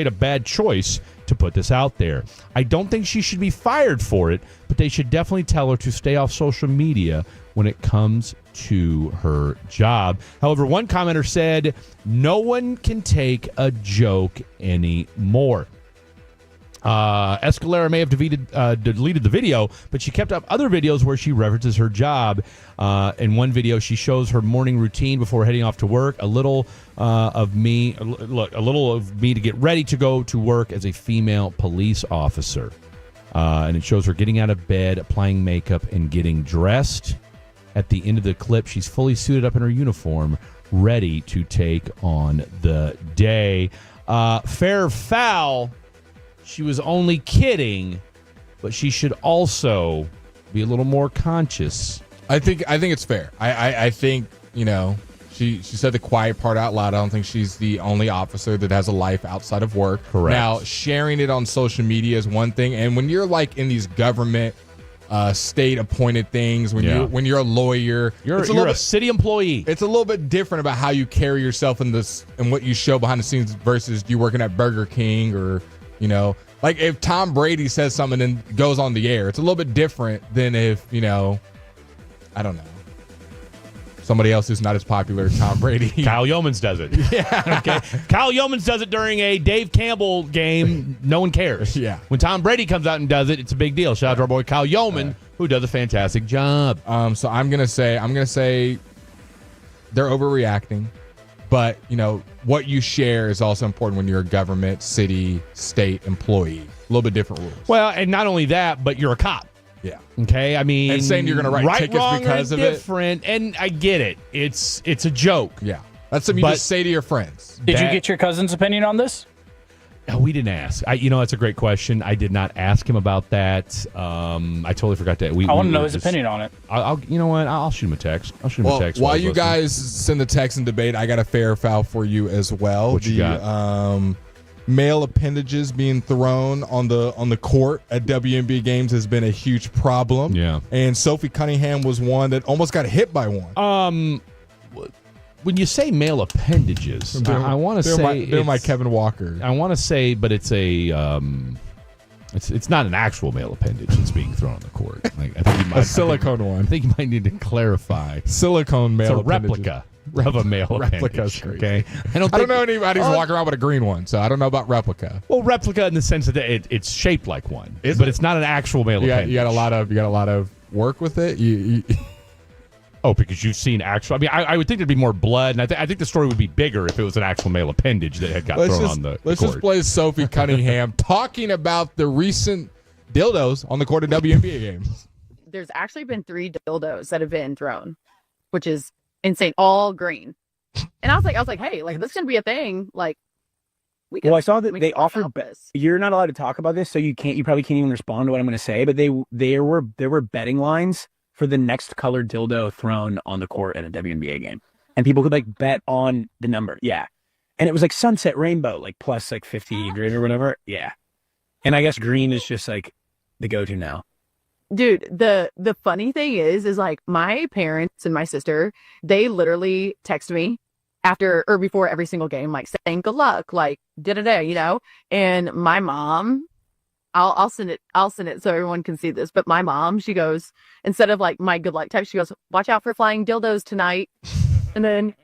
a bad choice to put this out there. I don't think she should be fired for it, but they should definitely tell her to stay off social media when it comes to her job. However, one commenter said, no one can take a joke anymore. Escalera may have deleted the video, but she kept up other videos where she references her job. In one video, she shows her morning routine before heading off to work. A little of me to get ready to go to work as a female police officer. And it shows her getting out of bed, applying makeup, and getting dressed. At the end of the clip, she's fully suited up in her uniform, ready to take on the day. Fair or foul, she was only kidding, but she should also be a little more conscious. I think it's fair. I think, you know, she said the quiet part out loud. I don't think she's the only officer that has a life outside of work. Correct. Now, sharing it on social media is one thing, and when you're like in these government state appointed things, when you're a lawyer, you're a city employee. It's a little bit different about how you carry yourself in this and what you show behind the scenes versus you working at Burger King or, you know, like if Tom Brady says something and goes on the air, it's a little bit different than if, you know, I don't know, somebody else who's not as popular as Tom Brady. Kyle Yeomans does it. Yeah. Okay. Kyle Yeomans does it during a Dave Campbell game. No one cares. Yeah. When Tom Brady comes out and does it, it's a big deal. Shout out to our boy Kyle Yeoman, who does a fantastic job. So I'm gonna say they're overreacting, but you know what you share is also important when you're a government, city, state employee. A little bit different rules. Well, and not only that, but you're a cop. Yeah. Okay. I mean, and saying you're going to write tickets wrong, because or of different, and I get it. It's a joke. Yeah. That's something you just say to your friends. Did you get your cousin's opinion on this? No, we didn't ask. That's a great question. I did not ask him about that. I totally forgot that. I want to know his opinion on it. You know what? I'll shoot him a text. While you guys send the text and debate, I got a fair foul for you as well. What you got? Male appendages being thrown on the court at WNBA games has been a huge problem. Yeah. And Sophie Cunningham was one that almost got hit by one. When you say male appendages, I want to say they're my Kevin Walker. I want to say, but it's a it's not an actual male appendage that's being thrown on the court. Like, I think a silicone one. I think you might need to clarify. Silicone male. It's a replica of a male appendage. Okay. I don't know anybody's walking around with a green one, so I don't know about replica. Well, replica in the sense that it's shaped like one, but it's not an actual male appendage. You got a lot of work with it. Oh, because you've seen actual. I mean, I would think there'd be more blood, and I think the story would be bigger if it was an actual male appendage that had got thrown on the Let's court. just play Sophie Cunningham talking about the recent dildos on the court of WNBA games. There's actually been 3 dildos that have been thrown, which is insane, all green. And I was like, hey, like this is gonna be a thing. Like, well, I saw that they offered. You're not allowed to talk about this, so you probably can't even respond to what I'm going to say. But there were betting lines for the next colored dildo thrown on the court at a WNBA game, and people could like bet on the number. Yeah, and it was like sunset rainbow, like plus like 50 grid or whatever. Yeah, and I guess green is just like the go-to now. Dude, the funny thing is like my parents and my sister, they literally text me after or before every single game, like saying good luck, like da-da-da, you know? And my mom, I'll send it so everyone can see this. But my mom, she goes, instead of like my good luck text, she goes, watch out for flying dildos tonight. And then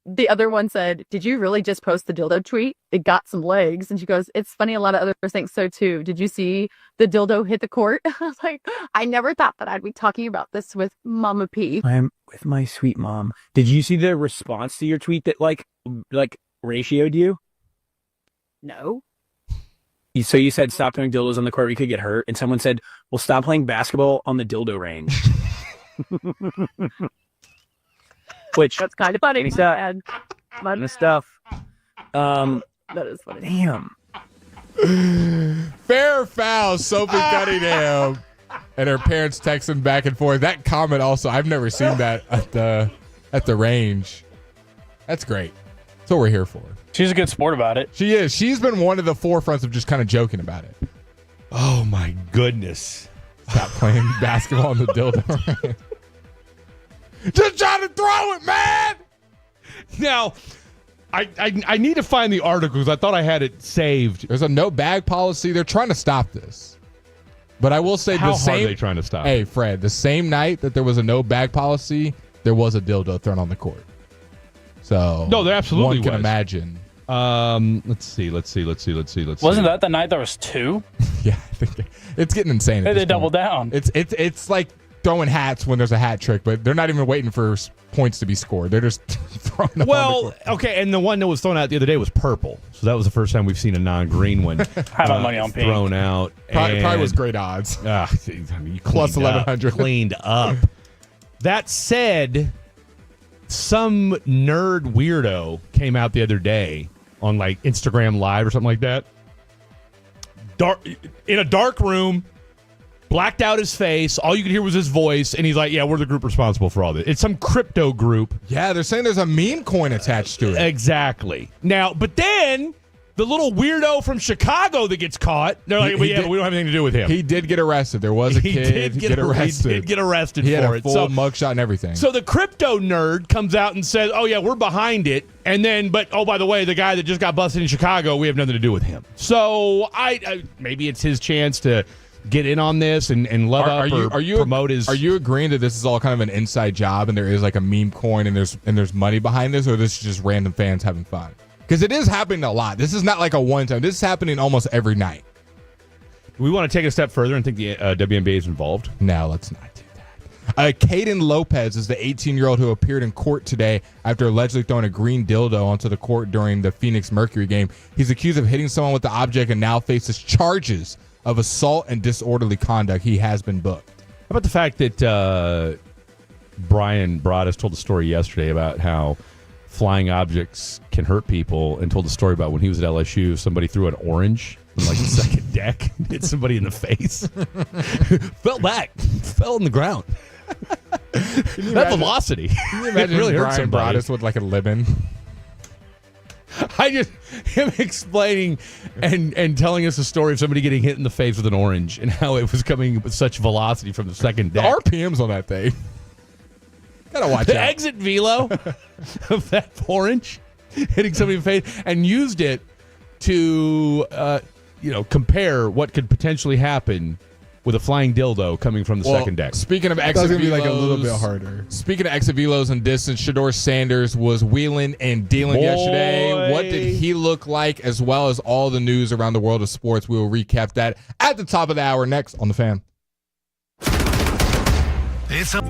the other one said, did you really just post the dildo tweet? It got some legs. And she goes, it's funny, a lot of others think so too. Did you see the dildo hit the court? I was like, I never thought that I'd be talking about this with Mama P. I'm with my sweet mom. Did you see the response to your tweet that like ratioed you? No. So you said stop throwing dildos on the court, we could get hurt. And someone said, well, stop playing basketball on the dildo range. Which that's kind of funny. Kind of stuff. That is funny. Damn. Fair or foul, Sophie Cunningham and her parents texting back and forth. That comment also, I've never seen that at the range. That's great. That's what we're here for. She's a good sport about it. She is. She's been one of the forefronts of just kind of joking about it. Oh my goodness. Stop playing basketball on the dildo. Just trying to throw it, man. Now, I need to find the article because I thought I had it saved. There's a no bag policy. They're trying to stop this. But I will say How the same. hard are they trying to stop? Hey, Fred, the same night that there was a no bag policy, there was a dildo thrown on the court. So no, there absolutely one can was. imagine. Let's see. Wasn't that the night there was two? Yeah, I think it's getting insane. They doubled down. It's like throwing hats when there's a hat trick, but they're not even waiting for points to be scored. They're just throwing them on the court. Okay, and the one that was thrown out the other day was purple. So that was the first time we've seen a non-green one Have my money on pink. thrown out. Probably was great odds. Plus 1,100. Cleaned up. That said, some nerd weirdo came out the other day on like Instagram Live or something like that. In a dark room, blacked out his face. All you could hear was his voice, and he's like, yeah, we're the group responsible for all this. It's some crypto group. Yeah, they're saying there's a meme coin attached to it. Exactly. Now, but then the little weirdo from Chicago that gets caught, they're like, but we don't have anything to do with him. He did get arrested. There was a kid get arrested. He did get arrested he for had a it. full mugshot and everything. So the crypto nerd comes out and says, oh, yeah, we're behind it. And then, but, oh, by the way, the guy that just got busted in Chicago, we have nothing to do with him. So I maybe it's his chance to get in on this and love promote his. Are you agreeing that this is all kind of an inside job and there is like a meme coin and there's money behind this, or this is just random fans having fun? Because it is happening a lot. This is not like a one time. This is happening almost every night. Do we want to take it a step further and think the WNBA is involved? No, let's not do that. Caden Lopez is the 18-year-old who appeared in court today after allegedly throwing a green dildo onto the court during the Phoenix Mercury game. He's accused of hitting someone with the object and now faces charges of assault and disorderly conduct. He has been booked. How about the fact that Bryan Broaddus told a story yesterday about how flying objects can hurt people, and told a story about when he was at LSU, somebody threw an orange from like the second deck, hit somebody in the face, fell back, fell on the ground. That velocity. Can you imagine it really hurt Bryan somebody. Broaddus with like a lemon? Him explaining and telling us a story of somebody getting hit in the face with an orange and how it was coming with such velocity from the second deck. The RPMs on that thing. Gotta watch the out. exit velo of that orange hitting somebody in the face, and used it to compare what could potentially happen with a flying dildo coming from the second deck. Speaking of exit velos, like a little bit harder. Speaking of exit velos and distance, Shedeur Sanders was wheeling and dealing yesterday. What did he look like, as well as all the news around the world of sports? We will recap that at the top of the hour next on The Fan. It's a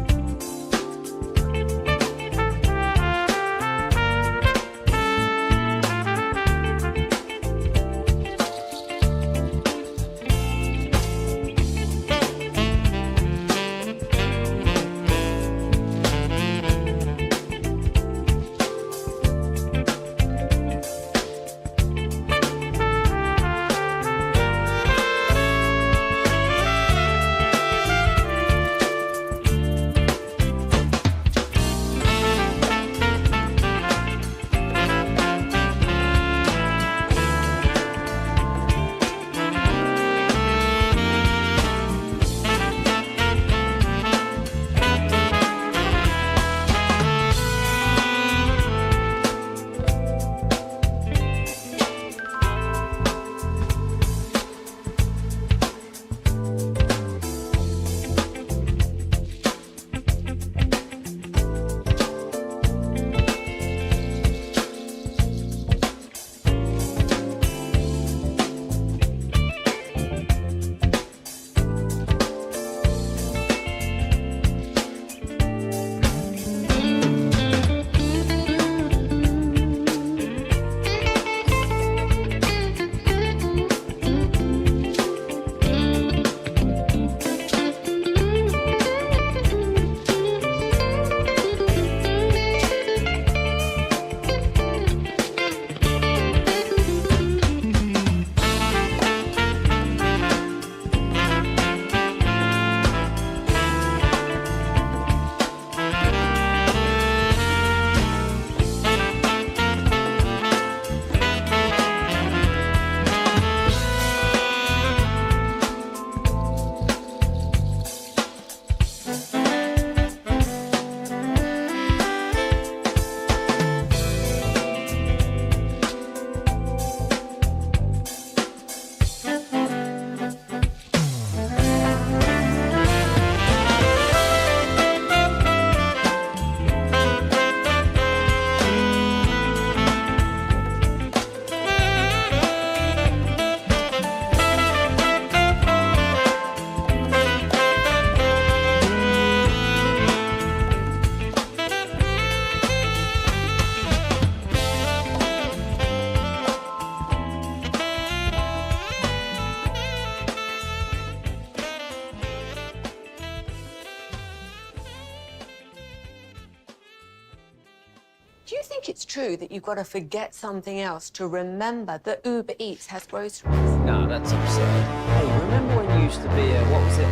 Do you think it's true that you've got to forget something else to remember that Uber Eats has groceries? No, that's absurd. Hey, remember when you used to be what was it,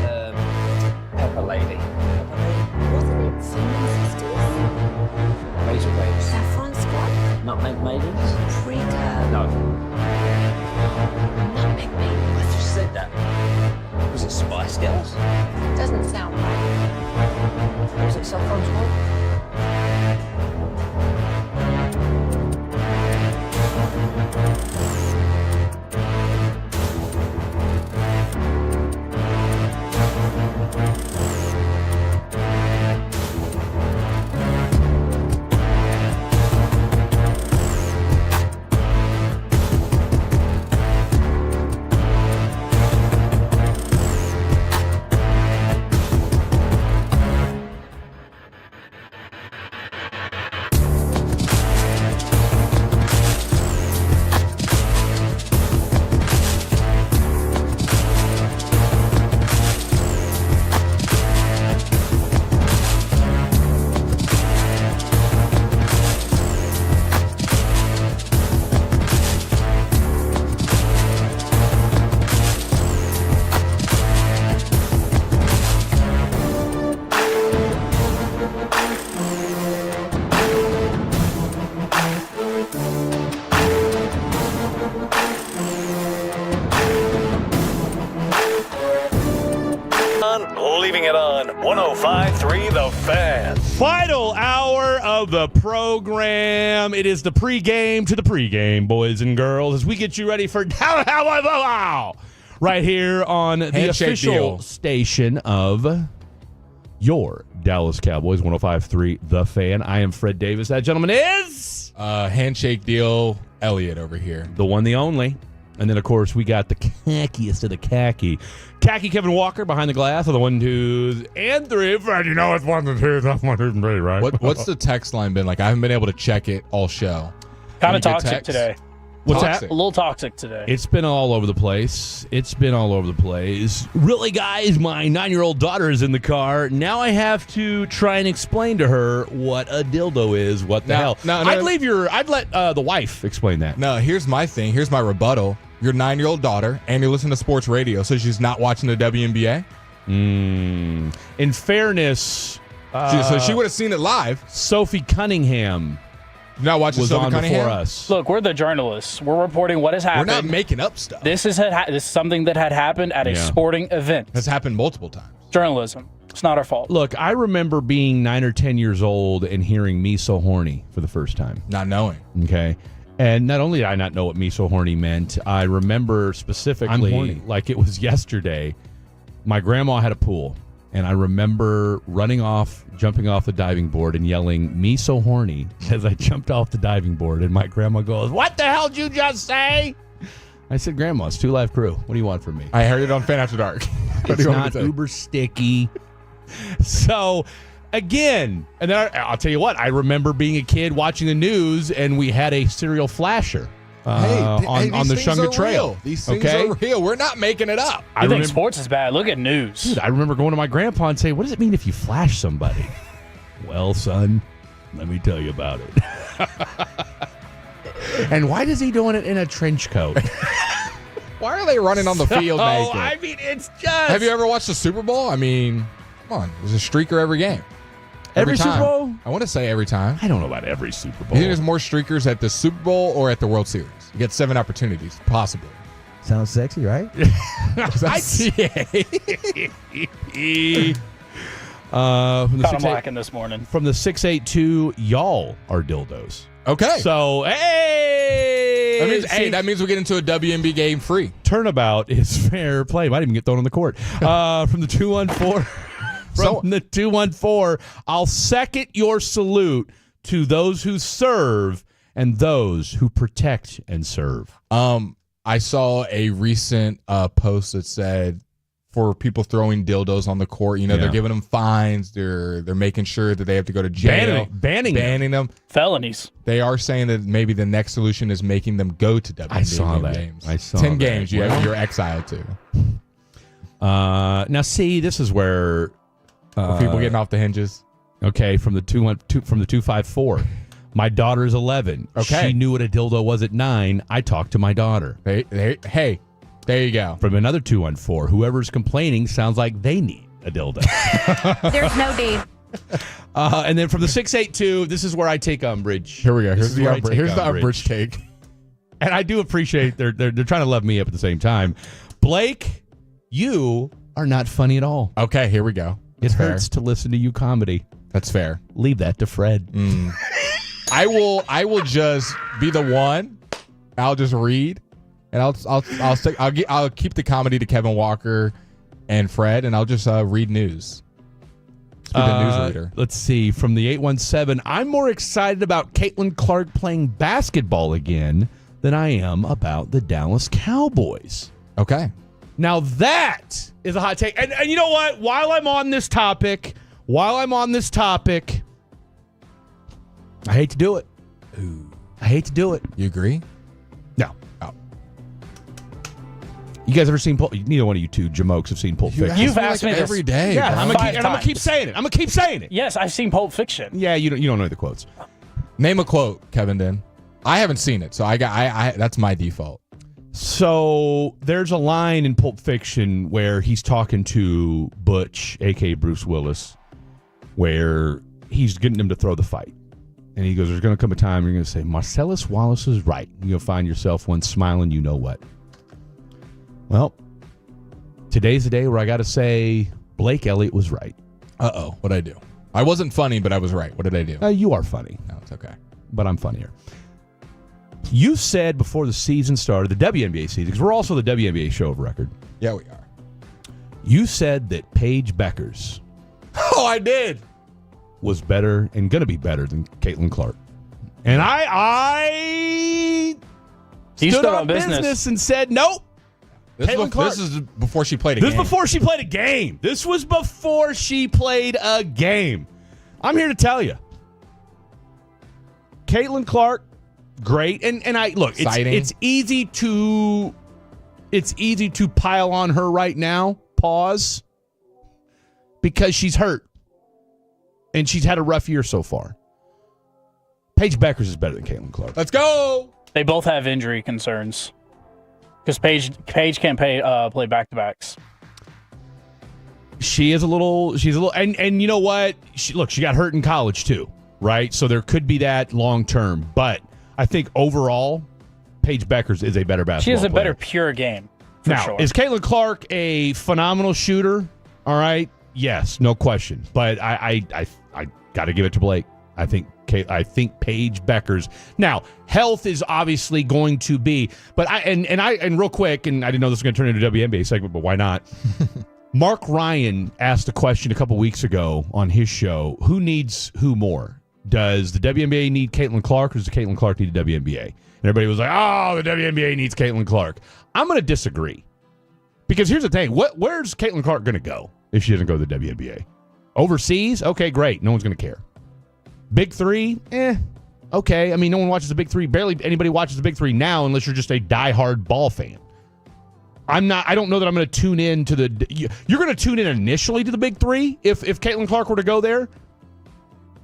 Pepper Lady? Wasn't it Cinnamon Sisters? Razor Waves. Saffron Squad? Nutmeg Maidens? Freaker? No. Nutmeg Maidens? I just said that. Was it Spice Girls? Doesn't sound right. Was it Saffron Squad? Leaving it on 105.3 The Fan. Final hour of the program. It is the pregame to the pregame, boys and girls, as we get you ready for right here on the official station of your Dallas Cowboys, 105.3 The Fan. I am Fred Davis. That gentleman is handshake deal Elliott over here. The one, the only. And then, of course, we got the khackiest of the khaki. Khaki Kevin Walker behind the glass of the 1, 2, and 3. Fred, you know it's 1, 2, that's 1, 2, 3, right? What's the text line been like? I haven't been able to check it all show. Kind of toxic today. What's that? A little toxic today. It's been all over the place. Really, guys, my 9-year-old daughter is in the car. Now I have to try and explain to her what a dildo is. What the hell? I'd let the wife explain that. No, here's my thing. Here's my rebuttal. Your 9-year-old daughter, and you're listening to sports radio, so she's not watching the WNBA? In fairness... so she would have seen it live. Sophie Cunningham not watching was Sophie on Cunningham? before us. Look, we're the journalists. We're reporting what has happened. We're not making up stuff. This is something that had happened at a sporting event. That's happened multiple times. Journalism. It's not our fault. Look, I remember being 9 or 10 years old and hearing "Me So Horny" for the first time. Not knowing. Okay. And not only did I not know what "me so horny" meant, I remember specifically, like it was yesterday, my grandma had a pool, and I remember jumping off the diving board and yelling "me so horny" as I jumped off the diving board, and my grandma goes, "What the hell did you just say?" I said, "Grandma, it's 2 Live Crew. What do you want from me?" I heard it on Fan After Dark. It's not uber sticky. So... Again, and then I'll tell you what, I remember being a kid watching the news, and we had a serial flasher on the Shunga Trail. These things are real. We're not making it up. I think sports is bad. Look at news. Dude, I remember going to my grandpa and saying, "What does it mean if you flash somebody?" "Well, son, let me tell you about it." "And why is he doing it in a trench coat?" Why are they running on the field naked? I mean, it's just... Have you ever watched the Super Bowl? I mean, come on. There's a streaker every game. Every Super Bowl? I want to say every time. I don't know about every Super Bowl. You think there's more streakers at the Super Bowl or at the World Series? You get 7 opportunities, possibly. Sounds sexy, right? From the I'm lacking this morning. From the 682, y'all are dildos. Okay. So, that means we get into a WNBA game free. Turnabout is fair play. Might even get thrown on the court. From the 214... From the 214, I'll second your salute to those who serve and those who protect and serve. I saw a recent post that said for people throwing dildos on the court, they're giving them fines. They're making sure that they have to go to jail. Banning them. Felonies. They are saying that maybe the next solution is making them go to WNBA games. I saw 10 that. games you're exiled to. Now, see, this is where... people getting off the hinges. Okay, from the 254. My daughter's 11. Okay. She knew what a dildo was at 9. I talked to my daughter. Hey, there you go. From another 214, whoever's complaining sounds like they need a dildo. There's no deed. And then from the 682, this is where I take umbrage. Here we go. Here's the umbrage take. And I do appreciate they're trying to love me up at the same time. Blake, you are not funny at all. Okay, here we go. It hurts to listen to you comedy. That's fair. Leave that to Fred. I will just be the one. I'll just read, and I'll keep the comedy to Kevin Walker and Fred, and I'll just read news. Let's be the news reader. Let's see. From the 817, I'm more excited about Caitlin Clark playing basketball again than I am about the Dallas Cowboys. Okay. Now that is a hot take. And you know what? While I'm on this topic, I hate to do it. I hate to do it. You agree? No. Oh. You guys ever seen neither one of you two jamokes have seen Pulp Fiction. You've asked me every day. Yeah, bro. I'm gonna keep saying it. I'm gonna keep saying it. Yes, I've seen Pulp Fiction. Yeah, you don't know the quotes. Name a quote, Kevin. Then I haven't seen it, so I that's my default. So there's a line in Pulp Fiction where he's talking to Butch, a.k.a. Bruce Willis, where he's getting him to throw the fight. And he goes, there's going to come a time you're going to say, Marcellus Wallace is right. You'll find yourself one smiling, you know what. Well, today's the day where I got to say Blake Elliott was right. Uh-oh, what'd I do? I wasn't funny, but I was right. What did I do? You are funny. No, it's okay. But I'm funnier. You said before the season started, the WNBA season, because we're also the WNBA show of record. Yeah, we are. You said that Paige Beckers Oh, I did. was better and going to be better than Caitlin Clark. And I stood on business and said, nope. This is before she played a game. This was before she played a game. This was before she played a game. I'm here to tell you. Caitlin Clark, great. And I look, it's easy to pile on her right now. Pause. Because she's hurt. And she's had a rough year so far. Paige Beckers is better than Caitlin Clark. Let's go. They both have injury concerns. Because Paige can't play back-to-backs. She's a little, and you know what? She got hurt in college too, right? So there could be that long term. But I think overall, Paige Beckers is a better basketball She has a player. better pure game. Now, sure. Is Caitlin Clark a phenomenal shooter? All right. Yes, no question. But I got to give it to Blake. I think Paige Beckers. Now, health is obviously going to be, but and real quick, and I didn't know this was going to turn into a WNBA segment, but why not? Mark Ryan asked a question a couple weeks ago on his show: who needs who more? Does the WNBA need Caitlin Clark, or does the Caitlin Clark need the WNBA? And everybody was like, "Oh, the WNBA needs Caitlin Clark." I'm going to disagree, because here's the thing: where's Caitlin Clark going to go if she doesn't go to the WNBA? Overseas? Okay, great. No one's going to care. Big Three? Okay. I mean, no one watches the Big Three. Barely anybody watches the Big Three now unless you're just a diehard ball fan. I don't know that I'm going to tune in to the... You're going to tune in initially to the Big Three if Caitlin Clark were to go there.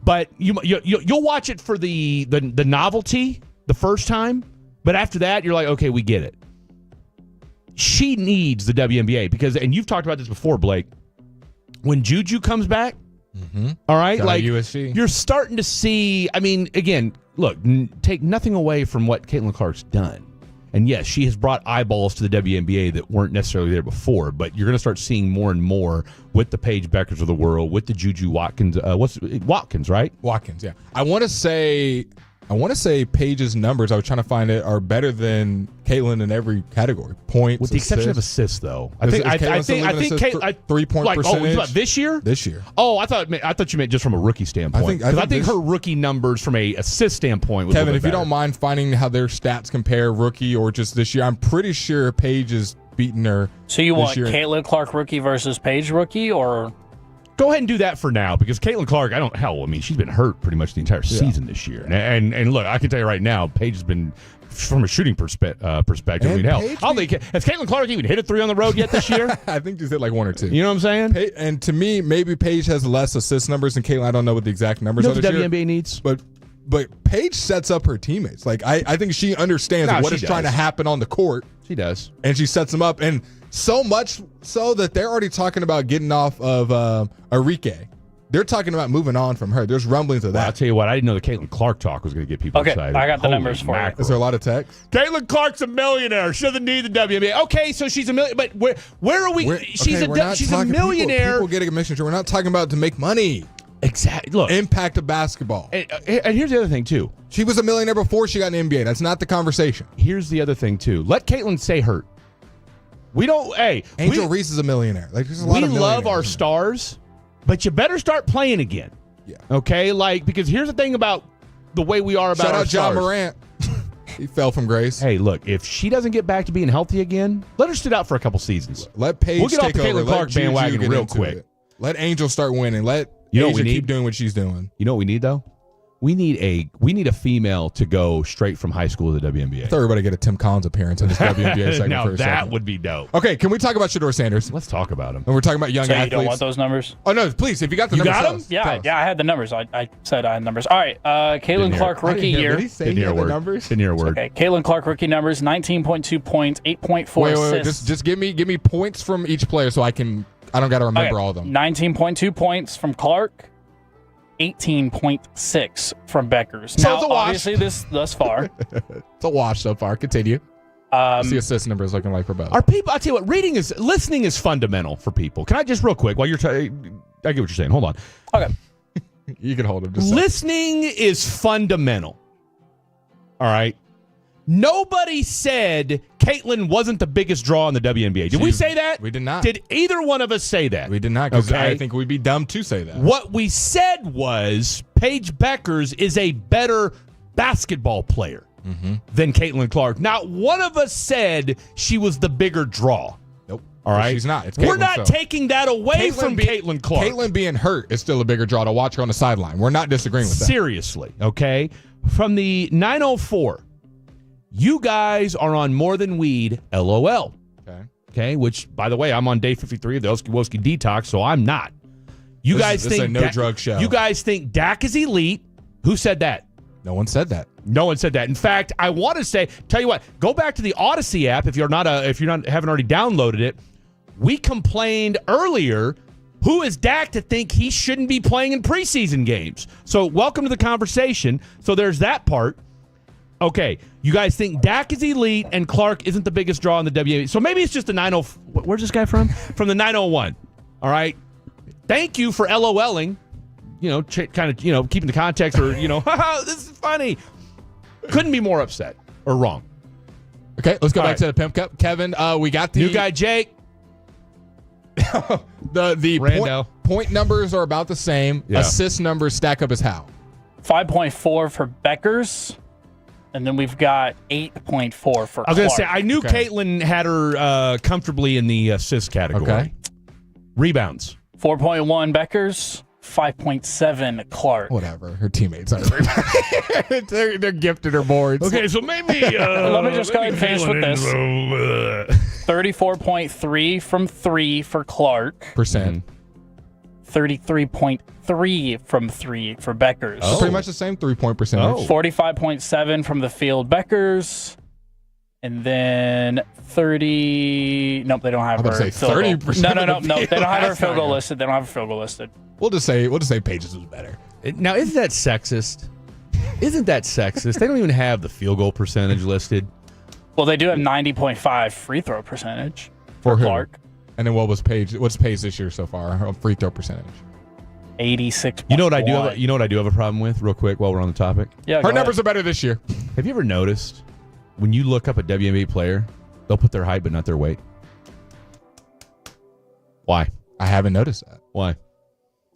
But you'll watch it for the novelty the first time. But after that, you're like, okay, we get it. She needs the WNBA because... And you've talked about this before, Blake. When Juju comes back... Mm-hmm. All right, Got like USC. You're starting to see. I mean, again, look, take nothing away from what Caitlin Clark's done, and yes, she has brought eyeballs to the WNBA that weren't necessarily there before. But you're going to start seeing more and more with the Paige Beckers of the world, with the Juju Watkins. Watkins, right? Watkins, yeah. I want to say Paige's numbers. I was trying to find it are better than Caitlin in every category. Points, with the exception of assists, though. I think 3-point percentage. Oh, this year? This year. Oh, I thought you meant just from a rookie standpoint. I think her rookie numbers from a assist standpoint. Was Kevin, if you don't mind finding how their stats compare rookie or just this year, I'm pretty sure Paige is beating her. So you want Caitlin Clark rookie versus Paige rookie, or? Go ahead and do that for now, because Caitlin Clark, she's been hurt pretty much the entire season this year. And look, I can tell you right now, Paige has been, from a shooting perspective, has Caitlin Clark even hit a three on the road yet this year? I think she's hit like one or two. You know what I'm saying? And to me, maybe Paige has less assist numbers than Caitlin. I don't know what the exact numbers are this this year. year. WNBA needs? But but Paige sets up her teammates. Like I think she understands what is trying to happen on the court. She does, and she sets them up, and so much so that they're already talking about getting off of Enrique. They're talking about moving on from her. There's rumblings of that. Well, I'll tell you what, I didn't know the Caitlin Clark talk was going to get people excited. I got the numbers for you. Is there a lot of text? Caitlin Clark's a millionaire. She doesn't need the WNBA. Okay, so she's a millionaire. But where are we? She's a millionaire. People getting a mission. We're not talking about to make money. Exactly. Look, impact of basketball. And here's the other thing, too. She was a millionaire before she got an NBA. That's not the conversation. Here's the other thing, too. Let Caitlin stay hurt. We don't, Angel Reese is a millionaire. Like, there's a lot of we love our stars, but you better start playing again. Yeah. Okay? Because here's the thing about the way we are about Shout our out John stars. Morant. He fell from grace. Hey, look, if she doesn't get back to being healthy again, let her sit out for a couple seasons. Let Paige we'll get off the take over. Caitlin Clark bandwagon get real quick. Let Angel start winning. Let Asia keep doing what she's doing. You know what we need, though? We need a female to go straight from high school to the WNBA. I thought everybody get a Tim Collins appearance in this WNBA segment now for a second. That would be dope. Okay, can we talk about Shador Sanders? Let's talk about him. And we're talking about young athletes. You don't want those numbers? Oh, no, please. If you got the numbers. Got them? Yeah, I had the numbers. I said I had numbers. All right, Caitlin Clark rookie year. Did he say he had the numbers? Didn't hear a word. Okay, Caitlin Clark rookie numbers: 19.2 points, 8.4 assists. Just give me points from each player so I don't got to remember all of them. 19.2 points from Clark. 18.6 from Beckers. So now, it's a wash. obviously, this thus far. It's a wash so far. Continue. What's the assist numbers looking like for both? Are people? I tell you what, listening is fundamental for people. Can I just real quick while you're? I get what you're saying. Hold on. Okay. You can hold him. Listening is fundamental. All right. Nobody said Caitlin wasn't the biggest draw in the WNBA. Did we say that? We did not. Did either one of us say that? We did not, because I think we'd be dumb to say that. What we said was Paige Beckers is a better basketball player than Caitlin Clark. Not one of us said she was the bigger draw. Nope. All right? She's not. It's We're Caitlin, not taking that away from Caitlin Clark. Caitlin being hurt is still a bigger draw to watch her on the sideline. We're not disagreeing with that. Seriously, okay? From the 904, you guys are on More Than Weed, LOL. Okay, which, by the way, I'm on day 53 of the Oski Woski Detox, so I'm not. You guys think this is a no-drug show. You guys think Dak is elite. Who said that? No one said that. No one said that. In fact, I want to tell you what, go back to the Odyssey app if you haven't already downloaded it. We complained earlier, who is Dak to think he shouldn't be playing in preseason games? So welcome to the conversation. So there's that part. Okay, you guys think Dak is elite and Clark isn't the biggest draw in the WNBA. So maybe it's just the 90. Where's this guy from? From the 901. All right. Thank you for LOLing. Keeping the context or, haha, this is funny. Couldn't be more upset or wrong. Okay, let's go back to the Pimp Cup. Kevin, we got the new guy, Jake. the point numbers are about the same. Yeah. Assist numbers stack up as how? 5.4 for Beckers. And then we've got 8.4 for Clark. I was going to say, I knew Caitlin had her comfortably in the assist category. Okay. Rebounds. 4.1 Beckers, 5.7 Clark. Whatever. Her teammates are they're gifted her boards. Okay, so maybe... let me just go ahead and finish with this. 34.3 from 3 for Clark. Percent. 33.3 from 3 for Beckers. So pretty much the same 3-point percentage. 45.7 from the field Beckers. And then 30. Nope, they don't have her. Say field 30%. No. They don't have her field goal listed. They don't have her field goal listed. We'll just say Pages was better. Now, isn't that sexist? They don't even have the field goal percentage listed. Well, they do have 90.5 free throw percentage for Clark. And then what's Paige this year so far? Her free throw percentage. 86. You know what I do? You know what I do have a problem with, real quick, while we're on the topic. Yeah, her numbers are better this year. Have you ever noticed when you look up a WNBA player, they'll put their height but not their weight? Why? I haven't noticed that. Why?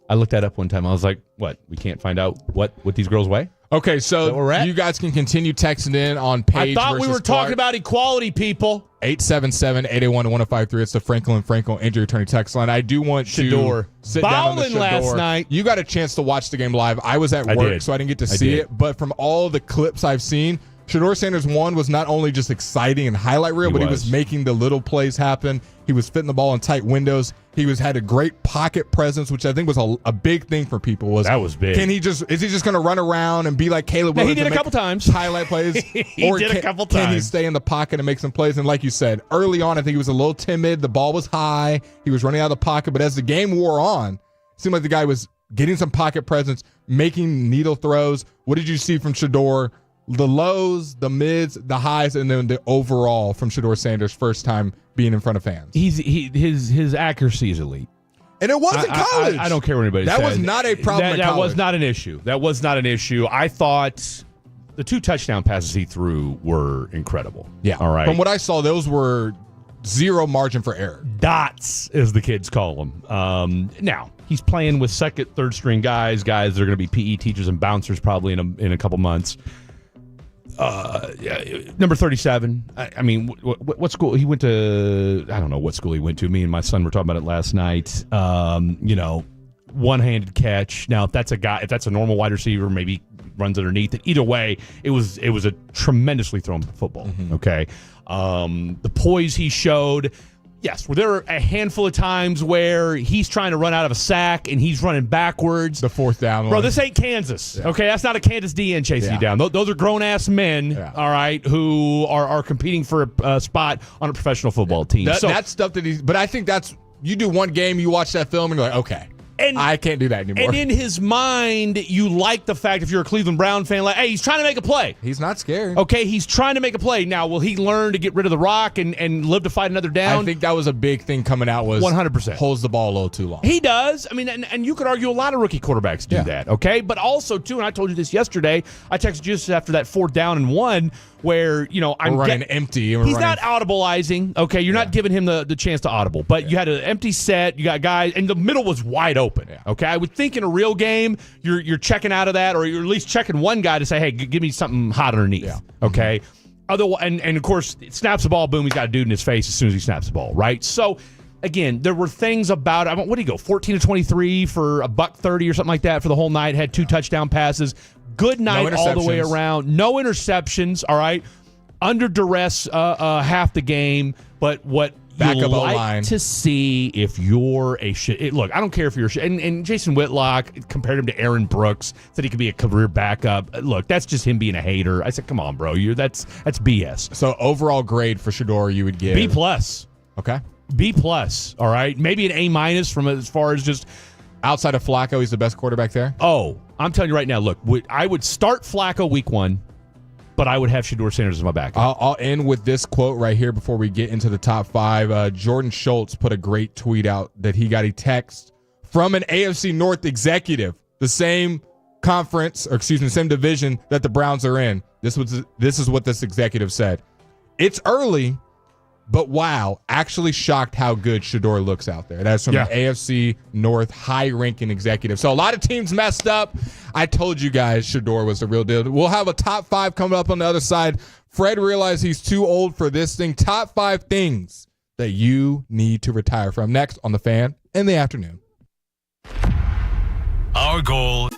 I looked that up one time. I was like, what? We can't find out what these girls weigh? Okay, so you guys can continue texting in on Paige. I thought we were talking about equality, people. 877-881-1053. It's the Franklin Injury Attorney text line. I do want to sit down on the Shador. Last night. You got a chance to watch the game live. I was at work, so I didn't get to see it. But from all the clips I've seen, Shedeur Sanders, one, was not only just exciting and highlight reel, but he was making the little plays happen. He was fitting the ball in tight windows. He had a great pocket presence, which I think was a big thing for people. That was big. Is he just going to run around and be like Caleb Williams? He did a couple times. Highlight plays. He did a couple times. Can he stay in the pocket and make some plays? And like you said, early on, I think he was a little timid. The ball was high. He was running out of the pocket. But as the game wore on, it seemed like the guy was getting some pocket presence, making needle throws. What did you see from Shedeur? The lows, the mids, the highs, and then the overall from Shedeur Sanders' first time being in front of fans. His accuracy is elite. And it wasn't college. I don't care what anybody says. That was not a problem. That was not an issue. That was not an issue. I thought the 2 touchdown passes he threw were incredible. Yeah. All right. From what I saw, those were zero margin for error. Dots, as the kids call them. Now, he's playing with second, third string guys that are going to be PE teachers and bouncers probably in a couple months. Number 37. I mean, what school he went to? I don't know what school he went to. Me and my son were talking about it last night. One-handed catch. Now, if that's a normal wide receiver, maybe runs underneath it. Either way, it was a tremendously thrown football. Mm-hmm. Okay, the poise he showed. Yes, were there a handful of times where he's trying to run out of a sack and he's running backwards? The 4th down Bro, one. this ain't Kansas. Yeah. Okay, that's not a Kansas DN chasing you down. Those are grown-ass men, all right, who are competing for a spot on a professional football team. That's stuff that but I think you do one game, you watch that film, and you're like, okay. I can't do that anymore. And in his mind, you like the fact, if you're a Cleveland Brown fan, like, hey, he's trying to make a play. He's not scared. Okay, he's trying to make a play. Now, will he learn to get rid of the rock and live to fight another down? I think that was a big thing coming out was 100%. Holds the ball a little too long. He does. I mean, and you could argue a lot of rookie quarterbacks do that, okay? But also, too, and I told you this yesterday, I texted you just after that 4th down and 1, where, I'm running empty. He's not audibleizing, okay? You're not giving him the chance to audible. But you had an empty set. You got guys, and the middle was wide open, okay? I would think in a real game, you're checking out of that, or you're at least checking one guy to say, hey, give me something hot underneath, okay? Mm-hmm. Otherwise, and of course, it snaps the ball, boom, he's got a dude in his face as soon as he snaps the ball, right? So, again, there were things about it. What did he go, 14 to 23 for $130 or something like that for the whole night, had 2 touchdown passes. Good night all the way around. No interceptions, all right? Under duress half the game, but what you like to see if you're a shit. Look, I don't care if you're a shit. And Jason Whitlock compared him to Aaron Brooks, said he could be a career backup. Look, that's just him being a hater. I said, come on, bro. That's BS. So overall grade for Shedeur, you would give B+. Okay. B+. All right. Maybe an A- from as far as just outside of Flacco, he's the best quarterback there. Oh, I'm telling you right now. Look, I would start Flacco week 1. But I would have Shedeur Sanders as my backup. I'll end with this quote right here before we get into the top 5. Jordan Schultz put a great tweet out that he got a text from an AFC North executive, the same same division that the Browns are in. This is what this executive said. It's early, but wow, actually shocked how good Shedeur looks out there. That's from an AFC North high-ranking executive. So a lot of teams messed up. I told you guys Shedeur was the real deal. We'll have a top 5 coming up on the other side. Fred realized he's too old for this thing. Top 5 things that you need to retire from. Next on The Fan in the afternoon. Our goal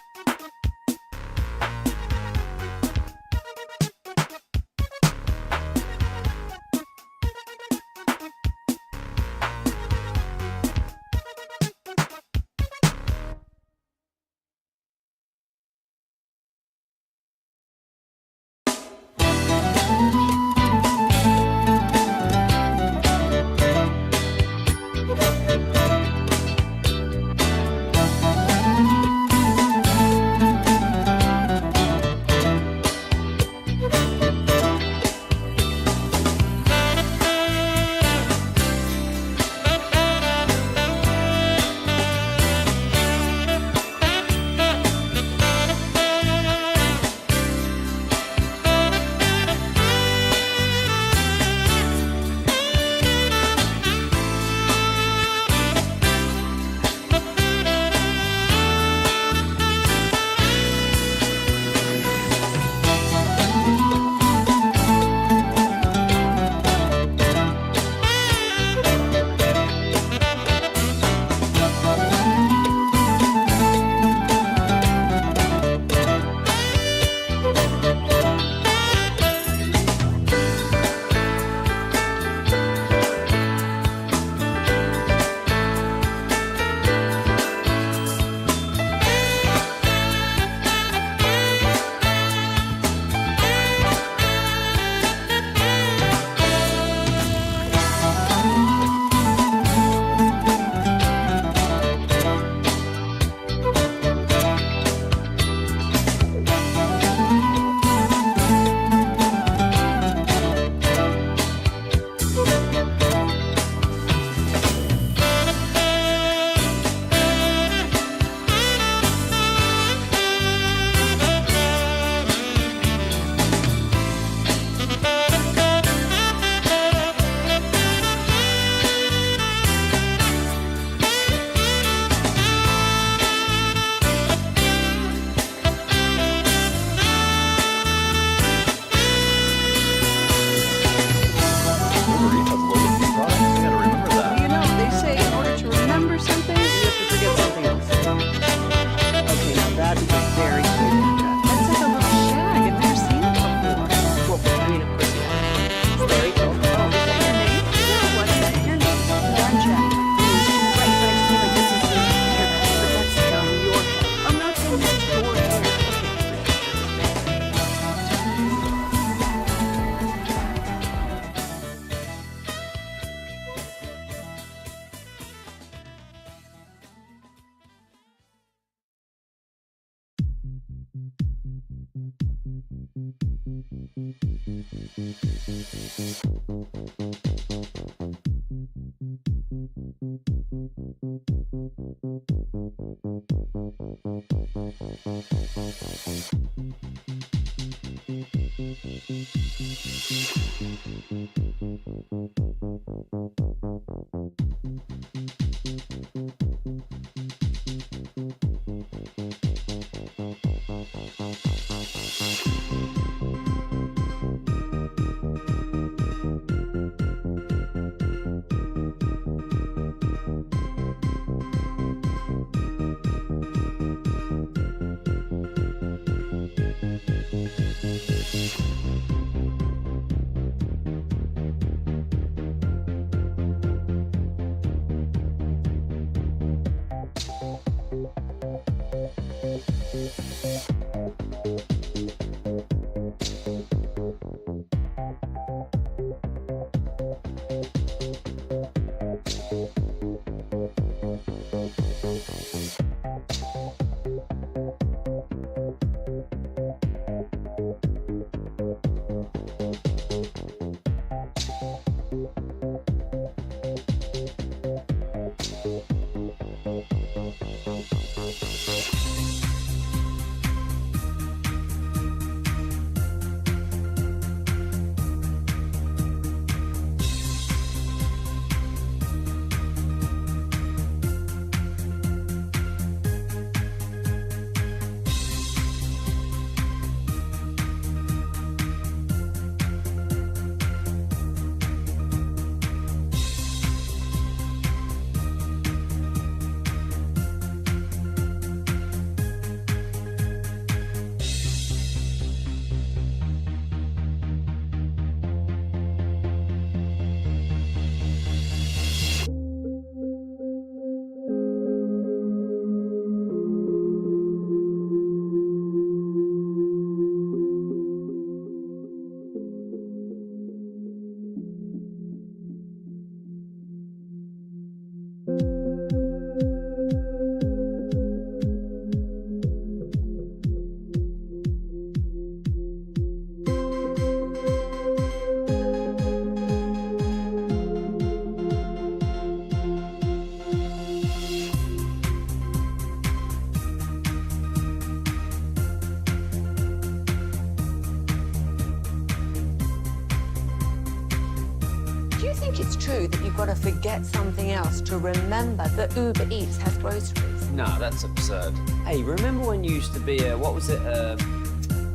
Do you think it's true that you've got to forget something else to remember that Uber Eats has groceries? No, that's absurd. Hey, remember when you used to be a, what was it,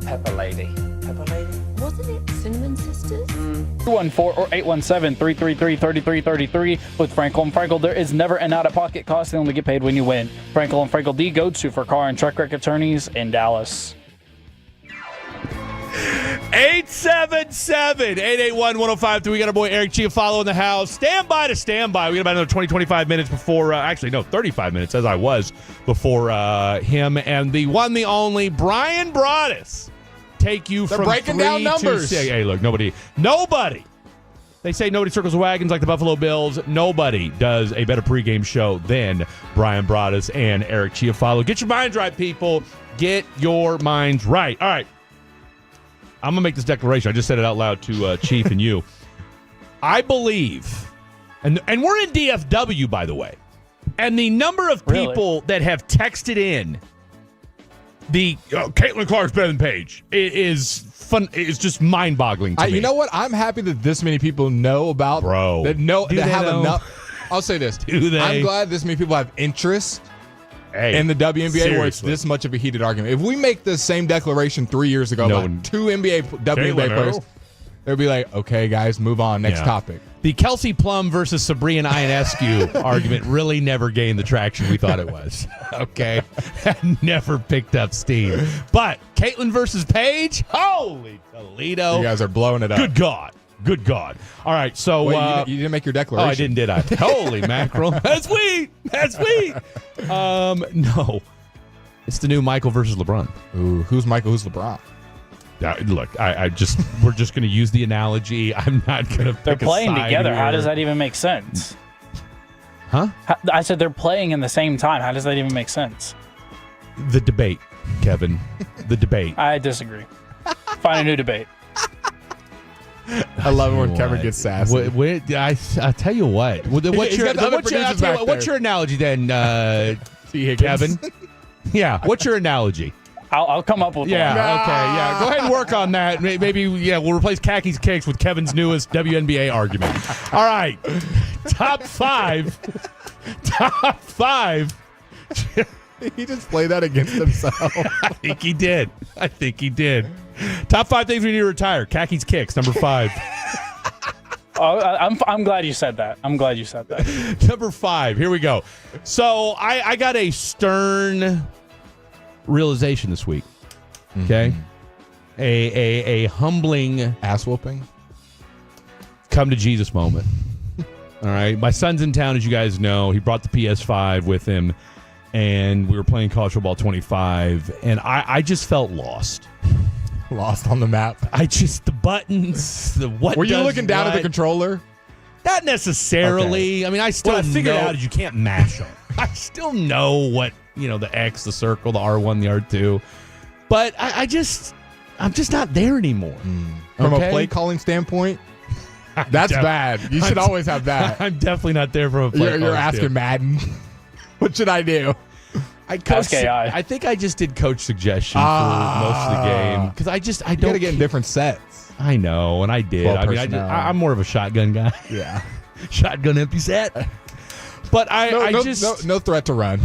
Pepper Lady? Pepper Lady? Wasn't it Cinnamon Sisters? 214 or 817-333-3333 with Frankel and Frankel. There is never an out-of-pocket cost. They only get paid when you win. Frankel and Frankel, the go-to for car and truck wreck attorneys in Dallas. 877-881-1053. We got our boy Eric Chiofalo in the house. Stand by. We got about another 20, 25 minutes before, 35 minutes as I was before him and the one, the only Bryan Broaddus take you from breaking 3 down numbers. to 6. Hey, look, nobody. They say nobody circles the wagons like the Buffalo Bills. Nobody does a better pregame show than Bryan Broaddus and Eric Chiofalo. Get your minds right, people. Get your minds right. All right. I'm going to make this declaration. I just said it out loud to Chief and you. I believe, and we're in DFW, by the way, and the number of people that have texted in Caitlin Clark's better than Paige is fun. It's just mind-boggling to me. You know what? I'm happy that this many people know about. Bro. That have enough. I'll say this. Do they? I'm glad this many people have interest in the WNBA seriously. where it's this much of a heated argument. If we make the same declaration 3 years ago about two WNBA players, they'll be like, okay, guys, move on. Next topic. The Kelsey Plum versus Sabrina Ionescu argument really never gained the traction we thought it was. Okay? Never picked up steam. But Caitlin versus Paige? Holy Toledo. You guys are blowing it up. Good God. All right, so... Wait, you didn't make your declaration. Oh, I didn't, did I? Holy mackerel. That's sweet. No. It's the new Michael versus LeBron. Ooh, who's Michael? Who's LeBron? Look, we're just going to use the analogy. I'm not going to pick They're playing together. Here. How does that even make sense? Huh? I said they're playing in the same time. How does that even make sense? The debate, Kevin. The debate. I disagree. Find a new debate. I love it when Kevin gets sassy. I tell you what. What's your analogy then, Kevin? Yeah. What's your analogy? I'll come up with one. Okay. Yeah. Go ahead and work on that. Maybe we'll replace Khakis Kicks with Kevin's newest WNBA argument. All right. Top five. He just played that against himself. I think he did. Top 5 things we need to retire. Khakis Kicks, number 5. I'm glad you said that. Number 5. Here we go. So I got a stern realization this week. Okay. A humbling ass whooping. Come to Jesus moment. All right. My son's in town, as you guys know. He brought the PS5 with him, and we were playing College Football 25, and I just felt lost. Lost on the map. The buttons, Were you looking down at the controller? Not necessarily. Okay. I mean, I still figured out is you can't mash them. I still know what, the X, the circle, the R1, the R2. But I'm just not there anymore. From a play calling standpoint, that's bad. You should always have that. I'm definitely not there from a play calling. You're asking Madden, what should I do? I think I just did coach suggestion for most of the game because I don't. You gotta get in different sets. I know, and I did. I'm more of a shotgun guy. Yeah, shotgun empty set. But no threat to run.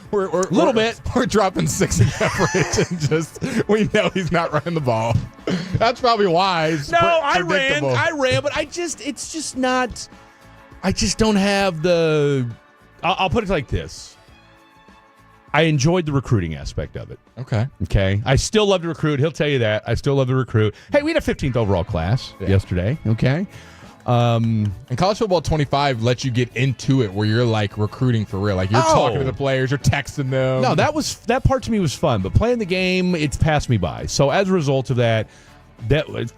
We're a little bit. We're dropping 6 in coverage and we know he's not running the ball. That's probably why. I ran, but it's just not. I just don't have the. I'll put it like this. I enjoyed the recruiting aspect of it. Okay. I still love to recruit. He'll tell you that. I still love to recruit. Hey, we had a 15th overall class yesterday. Okay. And College Football 25 lets you get into it where you're like recruiting for real. Like you're talking to the players, you're texting them. No, that part to me was fun. But playing the game, it's passed me by. So as a result of that,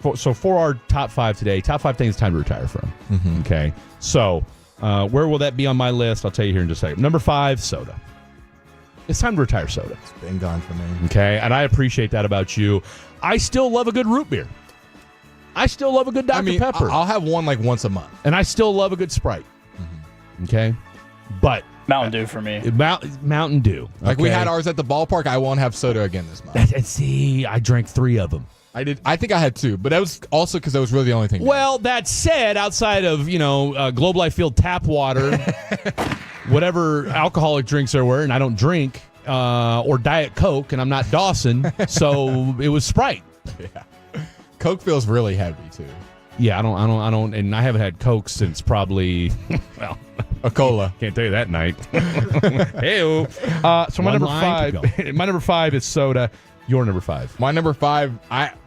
for our top 5 today, top 5 things it's time to retire from. Okay. So where will that be on my list? I'll tell you here in just a second. Number 5, soda. It's time to retire soda. It's been gone for me. Okay, and I appreciate that about you. I still love a good root beer. I still love a good Dr. Pepper. I'll have one like once a month. And I still love a good Sprite. Okay? But Mountain Dew for me. Mountain Dew. Like we had ours at the ballpark. I won't have soda again this month. And see, I drank 3 of them. I did. I think I had 2, but that was also because that was really the only thing. Well, that said, outside of Globe Life Field tap water, whatever alcoholic drinks there were, and I don't drink, or Diet Coke, and I'm not Dawson, so it was Sprite. Yeah, Coke feels really heavy too. Yeah, I don't, and I haven't had Coke since probably a cola. Can't tell you that night. Hey-o. So my number 5 is soda. Your number 5. My number 5.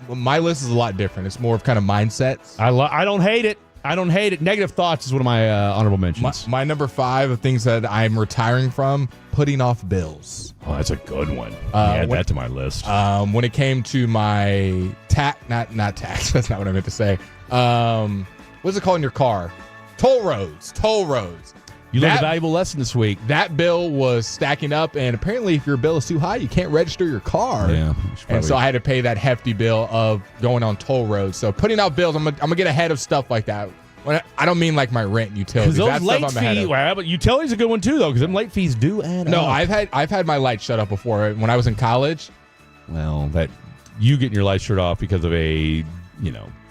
My list is a lot different. It's more of kind of mindsets. I don't hate it. Negative thoughts is one of my honorable mentions. My number 5 of things that I'm retiring from: putting off bills. Oh, that's a good one. Add that to my list. When it came to my not tax. That's not what I meant to say. What's it called in your car? Toll roads. You learned a valuable lesson this week. That bill was stacking up, and apparently if your bill is too high, you can't register your car. Yeah. And so I had to pay that hefty bill of going on toll roads. So putting out bills, I'm gonna get ahead of stuff like that. I don't mean like my rent and utilities. Those late fees, but utilities are a good one too, though, because them late fees do add up. No, I've had my lights shut off before when I was in college. Well, that you getting your lights shut off because of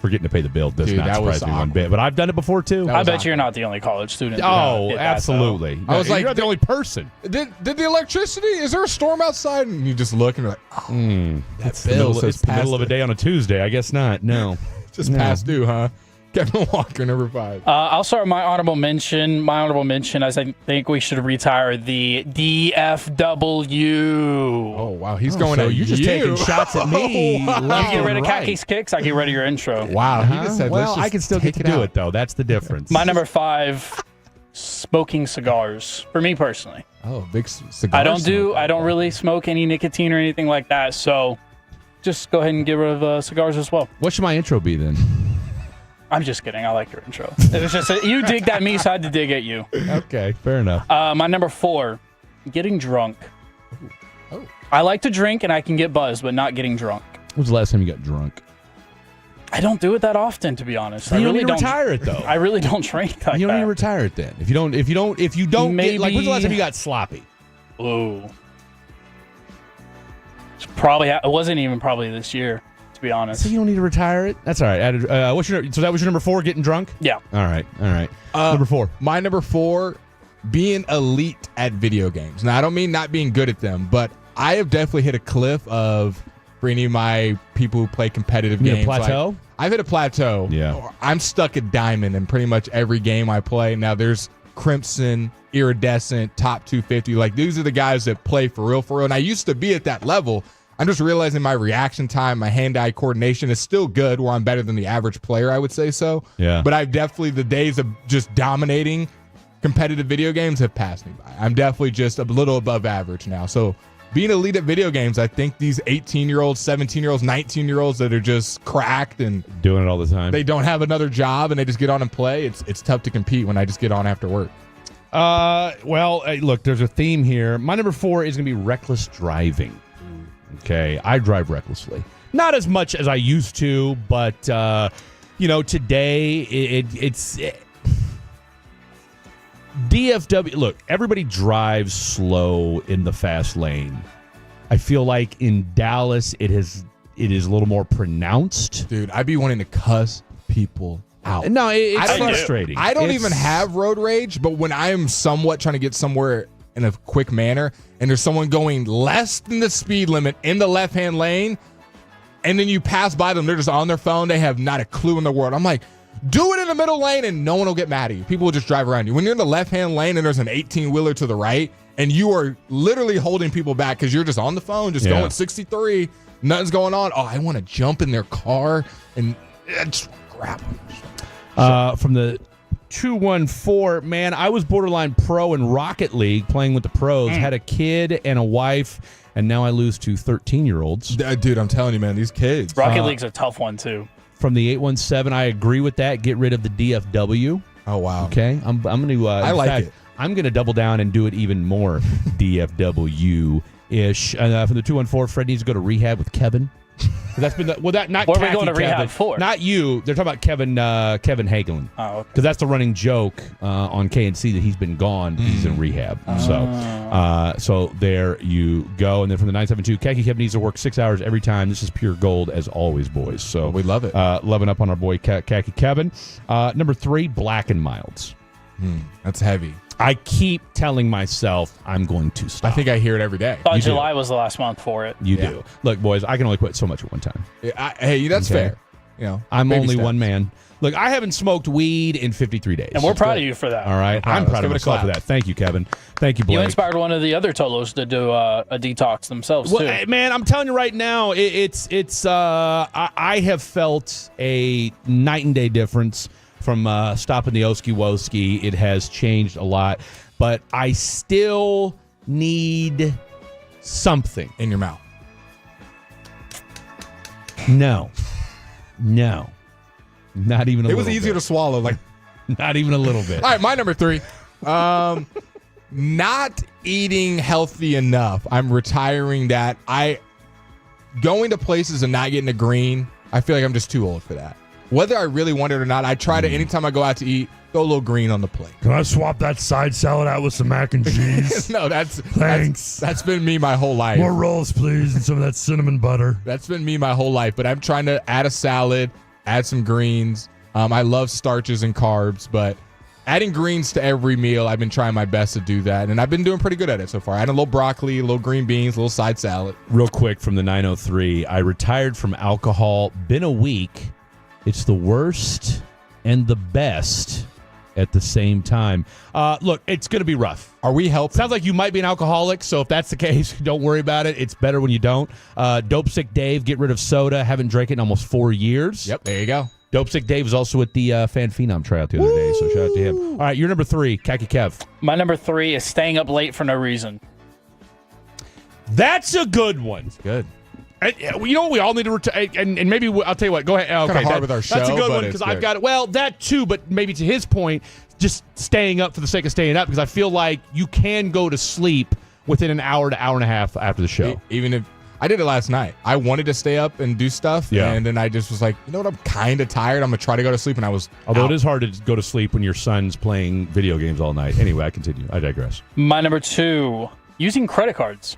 forgetting to pay the bill does not surprise me one bit. But I've done it before too. I bet you're not the only college student. Oh, absolutely. I was like, you're not the only person. Did the electricity? Is there a storm outside? And you just look and you're like, that's the middle of a day on a Tuesday. I guess not. No, just past due, huh? Kevin Walker, number 5. I'll start with my honorable mention. My honorable mention is I think we should retire the DFW. Oh, wow. He's going at you're just taking shots at me. You get rid of Khakis Kicks, I get rid of your intro. Wow. He just said, I can still get to do it, though. That's the difference. My number 5, smoking cigars. For me personally. Oh, big cigar. I don't really smoke any nicotine or anything like that. So just go ahead and get rid of cigars as well. What should my intro be then? I'm just kidding. I like your intro. It was just you digged at me, so I had to dig at you. Okay, fair enough. My number 4, getting drunk. I like to drink and I can get buzzed, but not getting drunk. When was the last time you got drunk? I don't do it that often, to be honest. You don't need to retire it, though. I really don't train like that. You don't need to retire it then. If you don't get, like, when's the last time you got sloppy? Ooh. It's probably, it wasn't even probably this year, to be honest. So you don't need to retire it? That's all right. So that was your number 4, getting drunk? Yeah. All right. Number 4. My number 4, being elite at video games. Now, I don't mean not being good at them, but I have definitely hit a cliff of, for any of my people who play competitive games. A plateau? I've hit a plateau. Yeah. I'm stuck at diamond in pretty much every game I play. Now, there's Crimson, Iridescent, Top 250. Like, these are the guys that play for real. And I used to be at that level. I'm just realizing my reaction time, my hand-eye coordination is still good, where I'm better than the average player, I would say so. Yeah. But I've definitely, the days of just dominating competitive video games have passed me by. I'm definitely just a little above average now. So being elite at video games, I think these 18-year-olds, 17-year-olds, 19-year-olds that are just cracked and doing it all the time, they don't have another job and they just get on and play. It's tough to compete when I just get on after work. Well, look, there's a theme here. My number 4 is going to be reckless driving. Okay, I drive recklessly. Not as much as I used to, but, today it's DFW. Look, everybody drives slow in the fast lane. I feel like in Dallas, it is a little more pronounced. Dude, I'd be wanting to cuss people out. No, it's frustrating. I don't even have road rage, but when I am somewhat trying to get somewhere in a quick manner and there's someone going less than the speed limit in the left-hand lane, and then you pass by them, they're just on their phone, they have not a clue in the world. I'm like, do it in the middle lane and no one will get mad at you. People will just drive around you. When you're in the left-hand lane and there's an 18-wheeler to the right and you are literally holding people back because you're just on the phone, just going 63, nothing's going on. Oh, I want to jump in their car and just grab them. From the 214, man, I was borderline pro in Rocket League playing with the pros, had a kid and a wife, and now I lose to 13-year-olds. Dude, I'm telling you, man, these kids. Rocket League's a tough one, too. From the 817, I agree with that. Get rid of the DFW. Oh, wow. Okay. I'm going to. I like it. I'm going to double down and do it even more DFW-ish. From the 214, Fred needs to go to rehab with Kevin. That's been not what are we going to rehab for? Not you. They're talking about Kevin Hagelin. Oh, okay. Because that's the running joke on KNC that he's been gone. He's in rehab. So there you go. And then from the 972, Khaki Kevin needs to work 6 hours every time. This is pure gold as always, boys. So we love it. Loving up on our boy Khaki Kevin. Number 3, Black and Milds. That's heavy. I keep telling myself I'm going to stop. I think I hear it every day. Thought July was the last month for it. You do. Look, boys, I can only quit so much at one time. Hey, that's fair. You know, I'm only one man. Look, I haven't smoked weed in 53 days. And we're proud of you for that. All right. I'm proud of myself for that. Thank you, Kevin. Thank you, Blake. You inspired one of the other Tolos to do a detox themselves, too. Man, I'm telling you right now, I have felt a night and day difference from stopping the Oski Woski. It has changed a lot. But I still need something. In your mouth. No. Not even a little bit. It was easier to swallow. Like, not even a little bit. All right, my number 3. Not eating healthy enough. I'm retiring that. Going to places and not getting a green, I feel like I'm just too old for that. Whether I really want it or not, I try to, anytime I go out to eat, throw a little green on the plate. Can I swap that side salad out with some mac and cheese? No, Thanks. That's been me my whole life. More rolls, please, and some of that cinnamon butter. That's been me my whole life, but I'm trying to add a salad, add some greens. I love starches and carbs, but adding greens to every meal, I've been trying my best to do that, and I've been doing pretty good at it so far. Adding a little broccoli, a little green beans, a little side salad. Real quick from the 903, I retired from alcohol, been a week. It's the worst and the best at the same time. Look, it's going to be rough. Are we helping? Sounds like you might be an alcoholic, so if that's the case, don't worry about it. It's better when you don't. Dope Sick Dave, get rid of soda. Haven't drank it in almost 4 years. Yep, there you go. Dope Sick Dave was also at the Fan Phenom tryout the other day, so shout out to him. All right, your number 3, Khaki Kev. My number 3 is staying up late for no reason. That's a good one. It's good. You know what we all need to retire, and maybe I'll tell you what. Go ahead. Okay, kind of hard with our show. That's a good one because I've got it. Well, that too, but maybe to his point, just staying up for the sake of staying up because I feel like you can go to sleep within an hour to hour and a half after the show. Even if I did it last night. I wanted to stay up and do stuff, and then I just was like, you know what? I'm kind of tired. I'm gonna try to go to sleep, and I was. Although out. it is hard to go to sleep when your son's playing video games all night. Anyway, I continue. I digress. My number 2, using credit cards.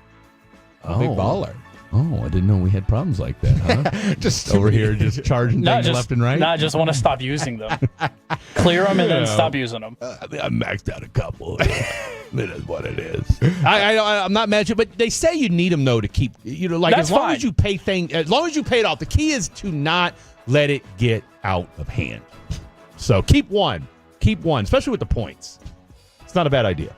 Big baller. Oh, I didn't know we had problems like that, huh? Just over here, just charging things left and right. No, I just want to stop using them. Clear them and then stop using them. I maxed out a couple. It is what it is. I'm not mad at you, but they say you need them though to keep. Like That's as long fine. as you pay as long as you pay it off. The key is to not let it get out of hand. So keep one, especially with the points. It's not a bad idea.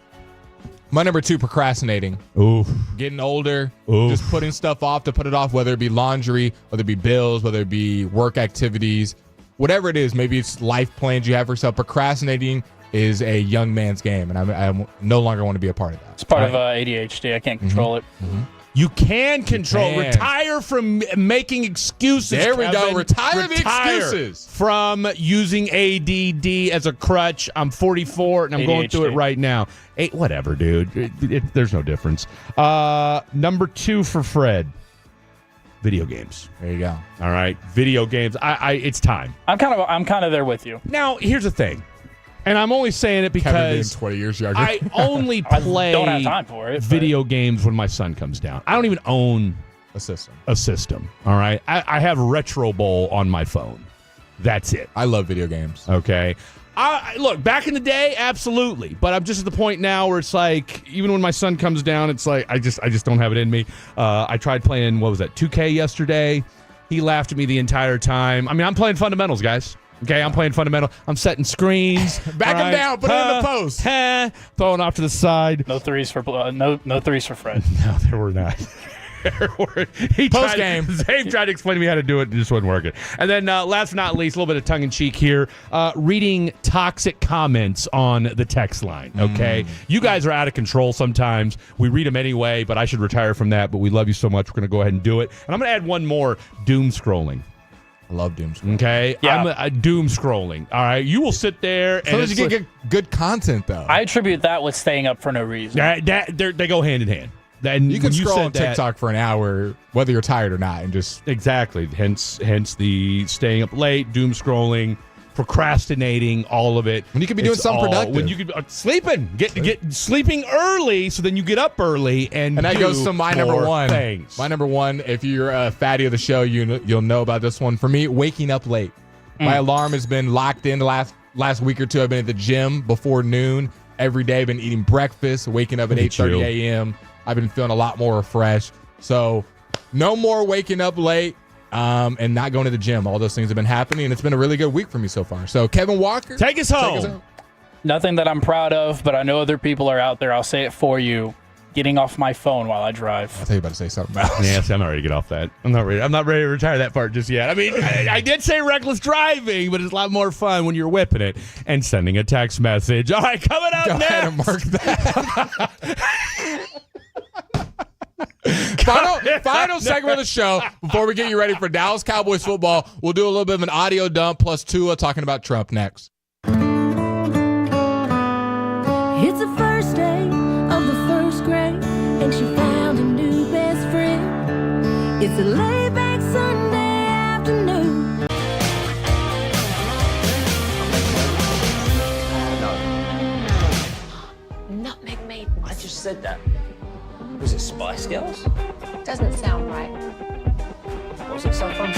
My number 2, procrastinating. Oof. Getting older, Oof. just putting stuff off to put it off, whether it be laundry, whether it be bills, whether it be work activities, whatever it is. Maybe it's life plans you have for yourself. Procrastinating is a young man's game, and I no longer want to be a part of that. It's part of ADHD. I can't control it. You can control. Retire from making excuses. There we go. Kevin. Retire the excuses. From using ADD as a crutch. I'm 44 and I'm going through it right now. Whatever, dude. There's no difference. Number 2 for Fred. Video games. There you go. All right, video games. It's time. I'm kind of there with you. Now, here's the thing. And I'm only saying it because Kevin being 20 years younger. I only play I don't have time for it, video games when my son comes down. I don't even own a system. All right. I have Retro Bowl on my phone. That's it. I love video games. Okay. Look, back in the day, absolutely. But I'm just at the point now where it's like, even when my son comes down, it's like I just don't have it in me. I tried playing 2K yesterday. He laughed at me the entire time. I mean, I'm playing fundamentals, guys. Okay, I'm playing fundamental. I'm setting screens. Back him down. Put it in the post. Throwing off to the side. No threes for Fred. No, there were not. Post game. Zave tried to explain to me how to do it, and it just wasn't working. And then last but not least, a little bit of tongue-in-cheek here, reading toxic comments on the text line, okay? You guys are out of control sometimes. We read them anyway, but I should retire from that, but we love you so much. We're going to go ahead and do it. And I'm going to add one more, doom scrolling. I love doom scrolling. Okay? Yeah. I'm doom scrolling, all right? You will sit there and... Sometimes you get good content, though. I attribute that with staying up for no reason. They go hand in hand. And you can scroll on TikTok for an hour, whether you're tired or not, and just exactly. Hence the staying up late, doom scrolling, procrastinating, all of it. When you could be doing something productive. When you could sleeping, get sleeping early, so then you get up early and that goes to my number one. Things. My number one. If you're a fatty of the show, you'll know about this one. For me, waking up late. My alarm has been locked in the last week or two. I've been at the gym before noon every day. I've been eating breakfast, waking up at 8:30 a.m. I've been feeling a lot more refreshed. So no more waking up late and not going to the gym. All those things have been happening, and it's been a really good week for me so far. So Kevin Walker, take us home. Nothing that I'm proud of, but I know other people are out there. I'll say it for you. Getting off my phone while I drive. I thought you were about to say something else. Yes, I'm not ready to get off that. I'm not ready to retire that part just yet. I mean, I did say reckless driving, but it's a lot more fun when you're whipping it and sending a text message. All right, coming up Go next. ahead and mark that. Final segment of the show before we get you ready for Dallas Cowboys football. We'll do a little bit of an audio dump plus Tua talking about Trump next. It's the first day of the first grade, and she found a new best friend. It's a laid-back Sunday afternoon. Nutmeg maiden. I just said that. Was it Spice Girls? Doesn't sound right. Was it so fun?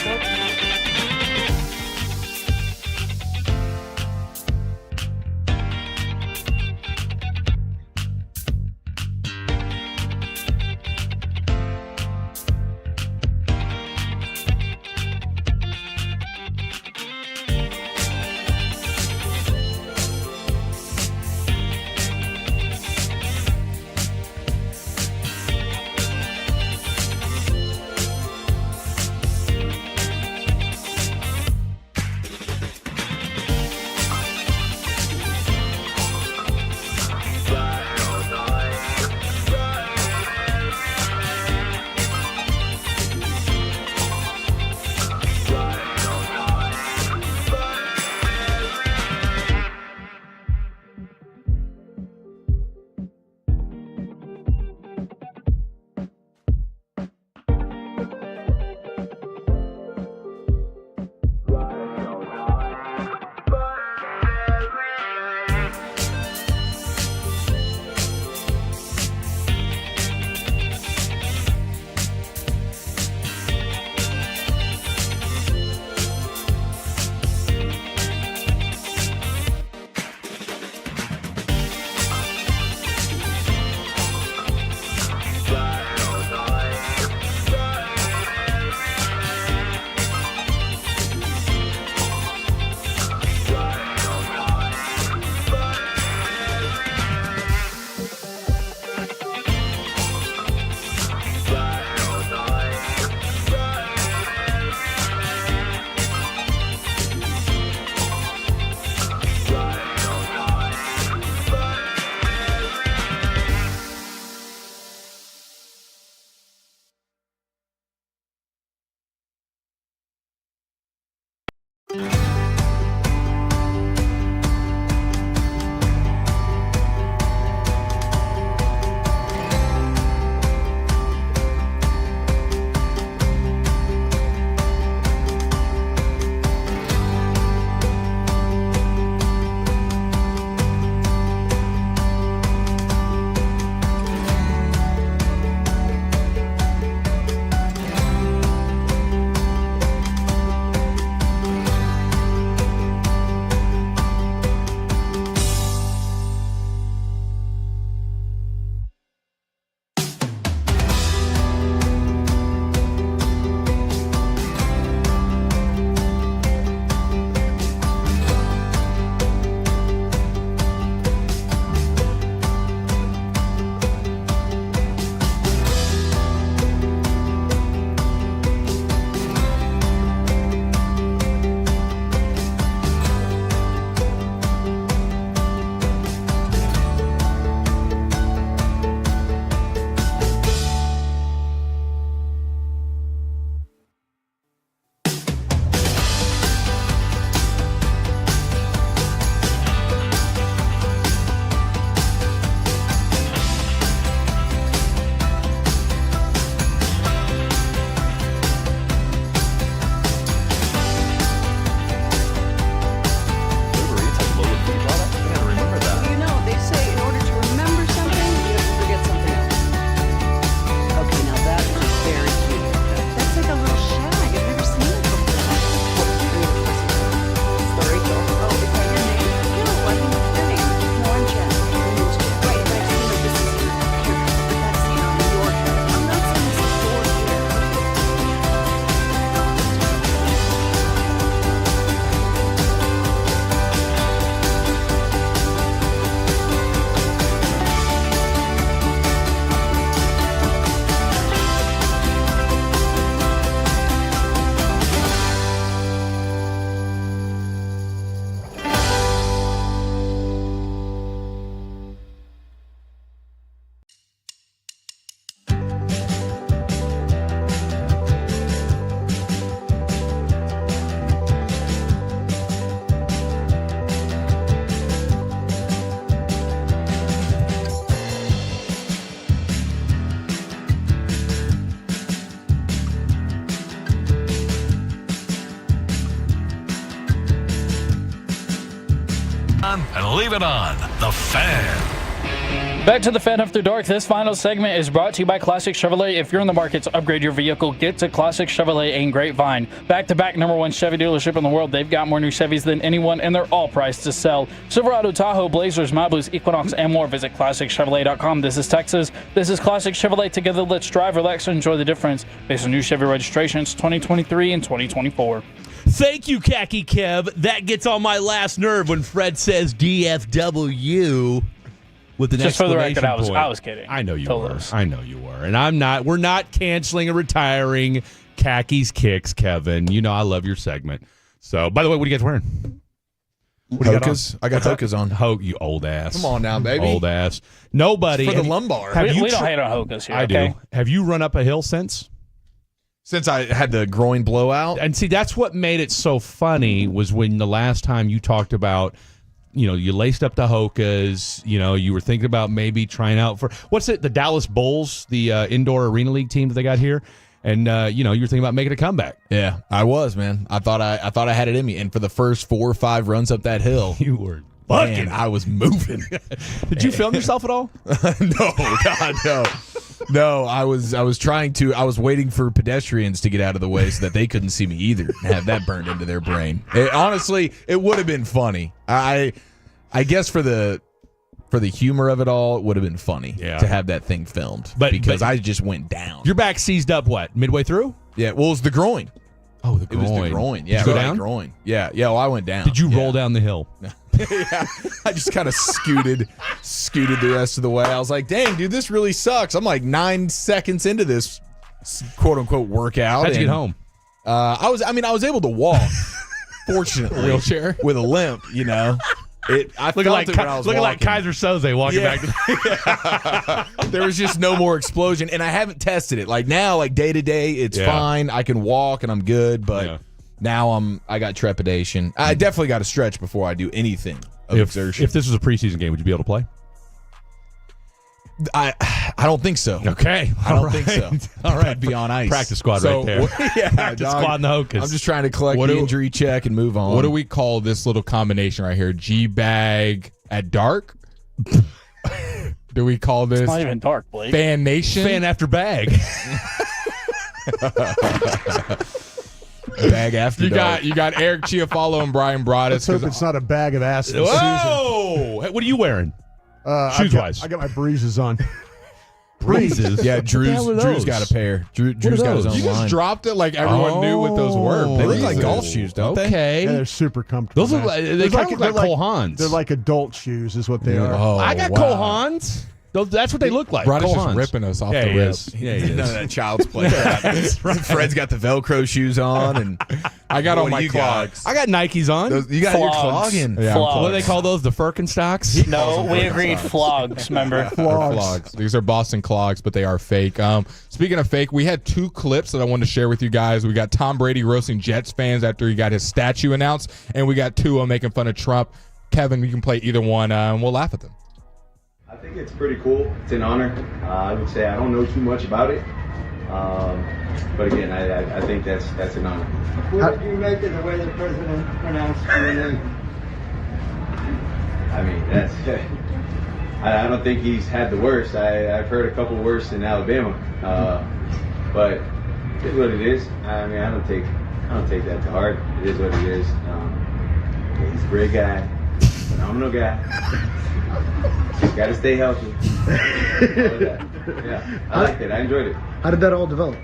on and leave it on. The Fan. Back to the Fan After Dark. This final segment is brought to you by Classic Chevrolet. If you're in the market to upgrade your vehicle, get to Classic Chevrolet in Grapevine. Back-to-back #1 Chevy dealership in the world. They've got more new Chevys than anyone, and they're all priced to sell. Silverado, Tahoe, Blazers, Malibus, Equinox, and more. Visit ClassicChevrolet.com. This is Texas. This is Classic Chevrolet. Together, let's drive, relax, and enjoy the difference based on new Chevy registrations 2023 and 2024. Thank you, Khaki Kev. That gets on my last nerve when Fred says DFW. With an Just for the exclamation record, point. I was kidding. I know you Told were. us. I know you were. And I'm not. We're not canceling or retiring Khakis Kicks, Kevin. You know I love your segment. So, by the way, what are you guys wearing? What do you got on? Hokas. I got Hokas on. You old ass. Come on now, baby. Old ass. Nobody. It's for the lumbar. We don't hate on Hokas here, I okay? do. Have you run up a hill since? Since I had the groin blowout? And see, that's what made it so funny was when the last time you talked about, you laced up the Hokas, you were thinking about maybe trying out for, what's it, the Dallas Bulls, the indoor arena league team that they got here. And, you were thinking about making a comeback. Yeah, I was, man. I thought I had it in me. And for the first 4 or 5 runs up that hill, you were bucking. I was moving. Did you film yourself at all? No, God, no. No, I was trying to. I was waiting for pedestrians to get out of the way so that they couldn't see me either and have that burned into their brain. Honestly, it would have been funny. I guess for the humor of it all, it would have been funny to have that thing filmed. Because I just went down. Your back seized up what, midway through? Yeah, well, it was the groin. Oh, the groin. It was the groin. Yeah, Did you go down? Groin. Yeah, well, I went down. Did you roll down the hill? Yeah, I just kind of scooted the rest of the way. I was like, dang, dude, this really sucks. I'm like 9 seconds into this quote unquote workout. How'd you get home? I was able to walk, fortunately. Wheelchair? With a limp, I looking like Kaiser Soze walking back to There was just no more explosion, and I haven't tested it. Like now, like day to day, it's fine. I can walk and I'm good, but now I got trepidation. I definitely got to stretch before I do anything of exertion. If this was a preseason game, would you be able to play? I don't think so. Okay. I don't think so. All right. I'd be on ice. Practice squad right there. Practice squad in the Hokas. I'm just trying to collect the injury check and move on. What do we call this little combination right here? G-bag at dark? Do we call this? It's not even dark, Blake. Fan Nation? Fan after bag. Bag after dark. You got Eric Chiofalo and Bryan Broaddus. Let's hope it's not a bag of acid. Whoa! Hey, what are you wearing? Shoes-wise. I got my breezes on. Breezes? Yeah, Drew's got a pair. Drew's got his own You just line. dropped it like everyone knew what those were. They look like golf shoes, don't they? Okay. Yeah, they're super comfortable. Those look like, they kind of look like Cole Haans. They're like adult shoes is what they are. Oh, I got Cole Haans. That's what they look like. Broaddus Cole just Haans. ripping us off Yeah, the he rip. is. Yeah, he None of is. that child's play. Fred's got the Velcro shoes on, and I got What on do my you got? clogs. I got Nikes on. you got your Flogs. clogging. Yeah, Flogs. What do they call those? The Firkenstocks? No, we agreed flogs, remember? Clogs. These are Boston clogs, but they are fake. Speaking of fake, we had 2 clips that I wanted to share with you guys. We got Tom Brady roasting Jets fans after he got his statue announced, and we got Tua making fun of Trump. Kevin, you can play either one, and we'll laugh at them. I think it's pretty cool. It's an honor. I would say I don't know too much about it, but again, I think that's an honor. What did you make of the way the president pronounced your name? I mean, that's. I don't think he's had the worst. I've heard a couple worse in Alabama, but it's what it is. I mean, I don't take that to heart. It is what it is. He's a great guy, phenomenal guy. Just got to stay healthy. All of that. Yeah, I liked it. I enjoyed it. How did that all develop?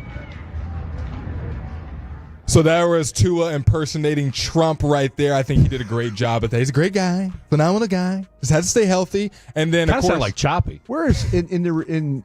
So there was Tua impersonating Trump right there. I think he did a great job at that. He's a great guy, phenomenal guy. Just had to stay healthy. And then, Kind of of course, sound like Choppy. Where is in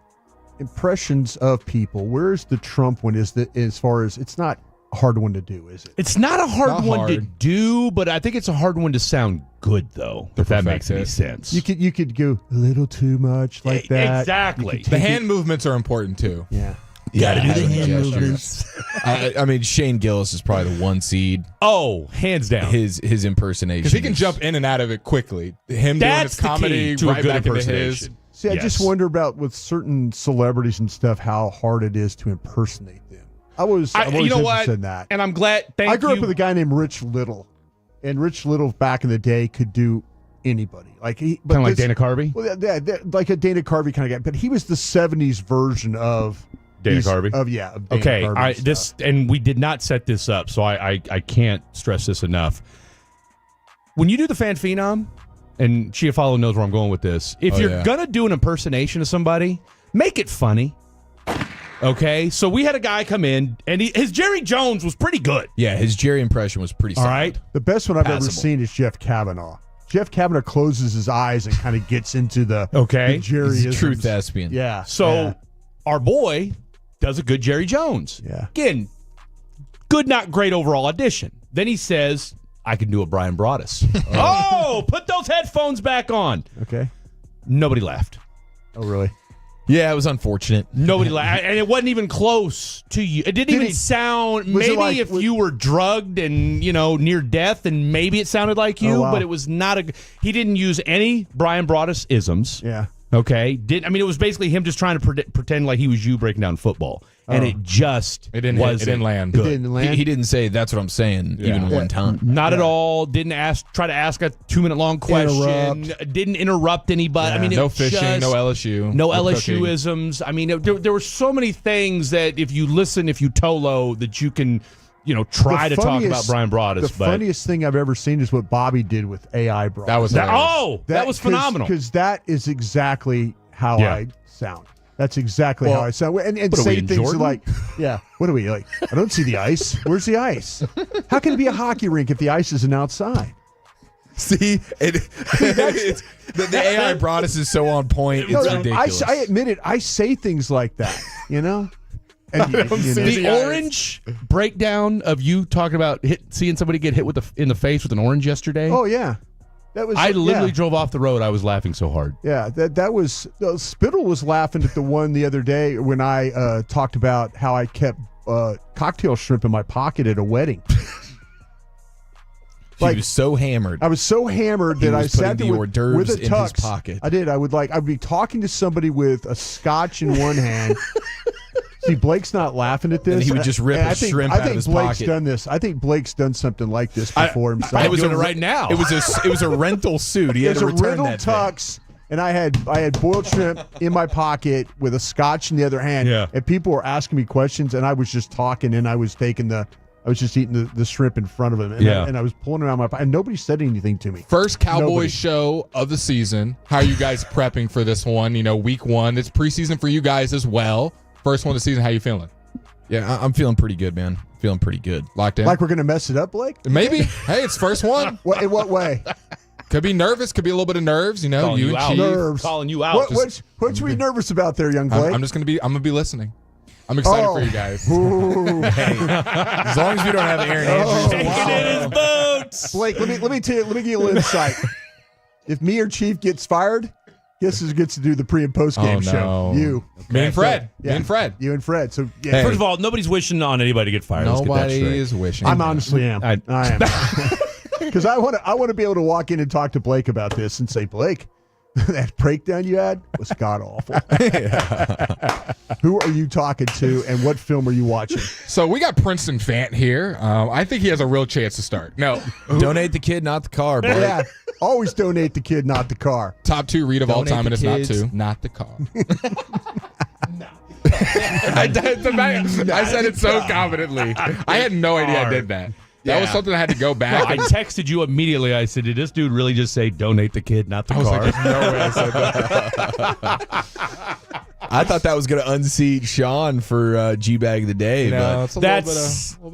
impressions of people? Where's the Trump one? As far as it's not a hard one to do, is it? It's not a hard Not one to hard. do, but I think it's a hard one to sound good, though, if that makes any sense. You could go a little too much like that. Exactly. the hand movements are important too. Yeah. Gotta do the having hand gestures. movements. I mean, Shane Gillis is probably the 1 seed. Oh, hands down. His impersonation. Because he can jump in and out of it quickly. Him That's doing his comedy the key to right a good back into his. impersonation. See, I Yes. just wonder about with certain celebrities and stuff how hard it is to impersonate them. I'm always you know what? interested in that. And I'm glad. I grew up with a guy named Rich Little, and Rich Little back in the day could do anybody. Like kind of like Dana Carvey. Well, like a Dana Carvey kind of guy, but he was the '70s version of Dana Carvey. Of Dana okay, Carvey and we did not set this up, so I can't stress this enough. When you do the fan phenom, and Chiofalo knows where I'm going with this. If you're gonna do an impersonation of somebody, make it funny. Okay, so we had a guy come in, and his Jerry Jones was pretty good. Yeah, his Jerry impression was pretty solid. All right. The best one I've ever seen is Jeff Kavanaugh. Jeff Kavanaugh closes his eyes and kind of gets into the Jerry. He's a true thespian. Yeah. So our boy does a good Jerry Jones. Yeah. Again, good, not great overall audition. Then he says, I can do a Bryan Broaddus. Put those headphones back on. Okay. Nobody laughed. Oh, really? Yeah, it was unfortunate. Nobody laughed. And it wasn't even close to you. It didn't even sound, maybe if you were drugged and, near death, and maybe it sounded like you, but it was not he didn't use any Bryan Broaddus isms. Yeah. Okay. It was basically him just trying to pretend like he was you breaking down football. And it didn't land. It didn't land. He didn't say that's what I'm saying even one time. Not at all. Didn't try to ask a 2-minute long question. Didn't interrupt anybody. I mean, no fishing, no LSU. No LSU isms. I mean, there were so many things that if you listen, if you Tolo, that you can, try to talk about Bryan Broaddus. The funniest thing I've ever seen is what Bobby did with AI Broaddus. That was phenomenal. Because that is exactly how I sound. That's exactly how I sound. And say things like, what are we like? I don't see the ice. Where's the ice? How can it be a hockey rink if the ice isn't outside? See, the AI Broaddus is so on point. It's ridiculous. I admit it. I say things like that, And the orange breakdown of you talking about seeing somebody get hit in the face with an orange yesterday. Oh, yeah. I literally drove off the road. I was laughing so hard. Yeah, that was Spittle was laughing at the one the other day when I talked about how I kept cocktail shrimp in my pocket at a wedding. He was so hammered. I was so hammered that I sat there with a tux in his pocket. I did. I'd be talking to somebody with a scotch in one hand. See, Blake's not laughing at this. And he would just rip a shrimp out of his Blake's pocket. Done this. I think Blake's done something like this before himself. I'm doing it right now. It was a rental suit. He had to return that tux, and I had boiled shrimp in my pocket with a scotch in the other hand. Yeah. And people were asking me questions, and I was just talking, and I was just eating the shrimp in front of him, and I was pulling it out of my pocket, and nobody said anything to me. First Cowboys show of the season. How are you guys prepping for this one? Week one. It's preseason for you guys as well. First one of the season. How you feeling? Yeah, I'm feeling pretty good, man. Feeling pretty good. Locked in. Like we're going to mess it up, Blake? Maybe. Hey, it's first one. In what way? Could be nervous. Could be a little bit of nerves. Calling you out. Nerves. Calling you out. What should we be nervous about there, young Blake? I'm going to be listening. I'm excited for you guys. Hey, as long as we don't have Aaron Andrews taking in his boots. Blake, let me tell you. Let me give you a little insight. If me or Chief gets fired, guess who gets to do the pre and post game show? You. Okay. Me and Fred. Yeah. Me and Fred. You and Fred. So Hey. First of all, nobody's wishing on anybody to get fired. Nobody is wishing. I'm honestly am. I am. Because I want to be able to walk in and talk to Blake about this and say, Blake, that breakdown you had was god awful. Who are you talking to, and what film are you watching? So we got Princeton Fant here. I think he has a real chance to start. No, donate the kid, not the car. Blake. Yeah, always donate the kid, not the car. Top 2 read of all time, and it's not 2. Not the car. I said it so confidently. I had no idea I did that. That was something I had to go back. No, I texted you immediately. I said, did this dude really just say donate the kid, not the car? Like, there's no way I said that. I thought that was going to unseat Sean for G-Bag of the Day. No, but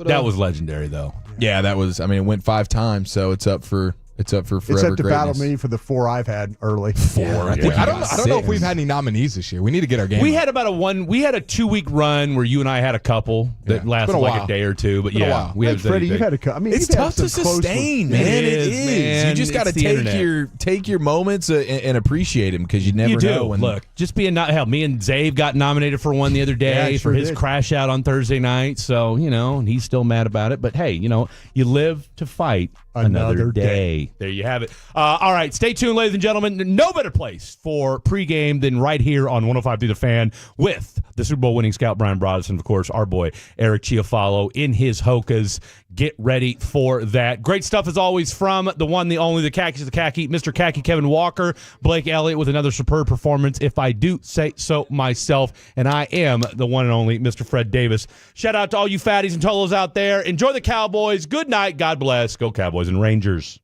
that was legendary, though. Yeah, that was. I mean, it went 5 times, so it's up for forever It's up to greatness. battle me for the 4 I've had early. 4. Yeah. I don't know if we've had any nominees this year. We need to get our game. We had about we had a 2-week run where you and I had a couple that lasted like a day or two. But we had Freddie, you've had a couple. I mean, it's tough to sustain, man. It is. Man. You just got to take your moments and appreciate them because you never know. When Look, just being me and Zave got nominated for one the other day for his crash out on Thursday night. So and he's still mad about it. But hey, you live to fight. another day. There you have it. All right, stay tuned, ladies and gentlemen. No better place for pregame than right here on 105 through the Fan with the Super Bowl winning scout Bryan Broaddus and, of course, our boy Eric Chiofalo in his Hokas. Get ready for that. Great stuff as always from the one, the only, the khakis, the khaki, Mr. Khaki Kevin Walker, Blake Elliott with another superb performance, if I do say so myself, and I am the one and only Mr. Fred Davis. Shout out to all you fatties and tolos out there. Enjoy the Cowboys. Good night. God bless. Go Cowboys and Rangers.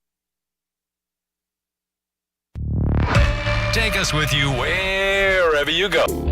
Take us with you wherever you go.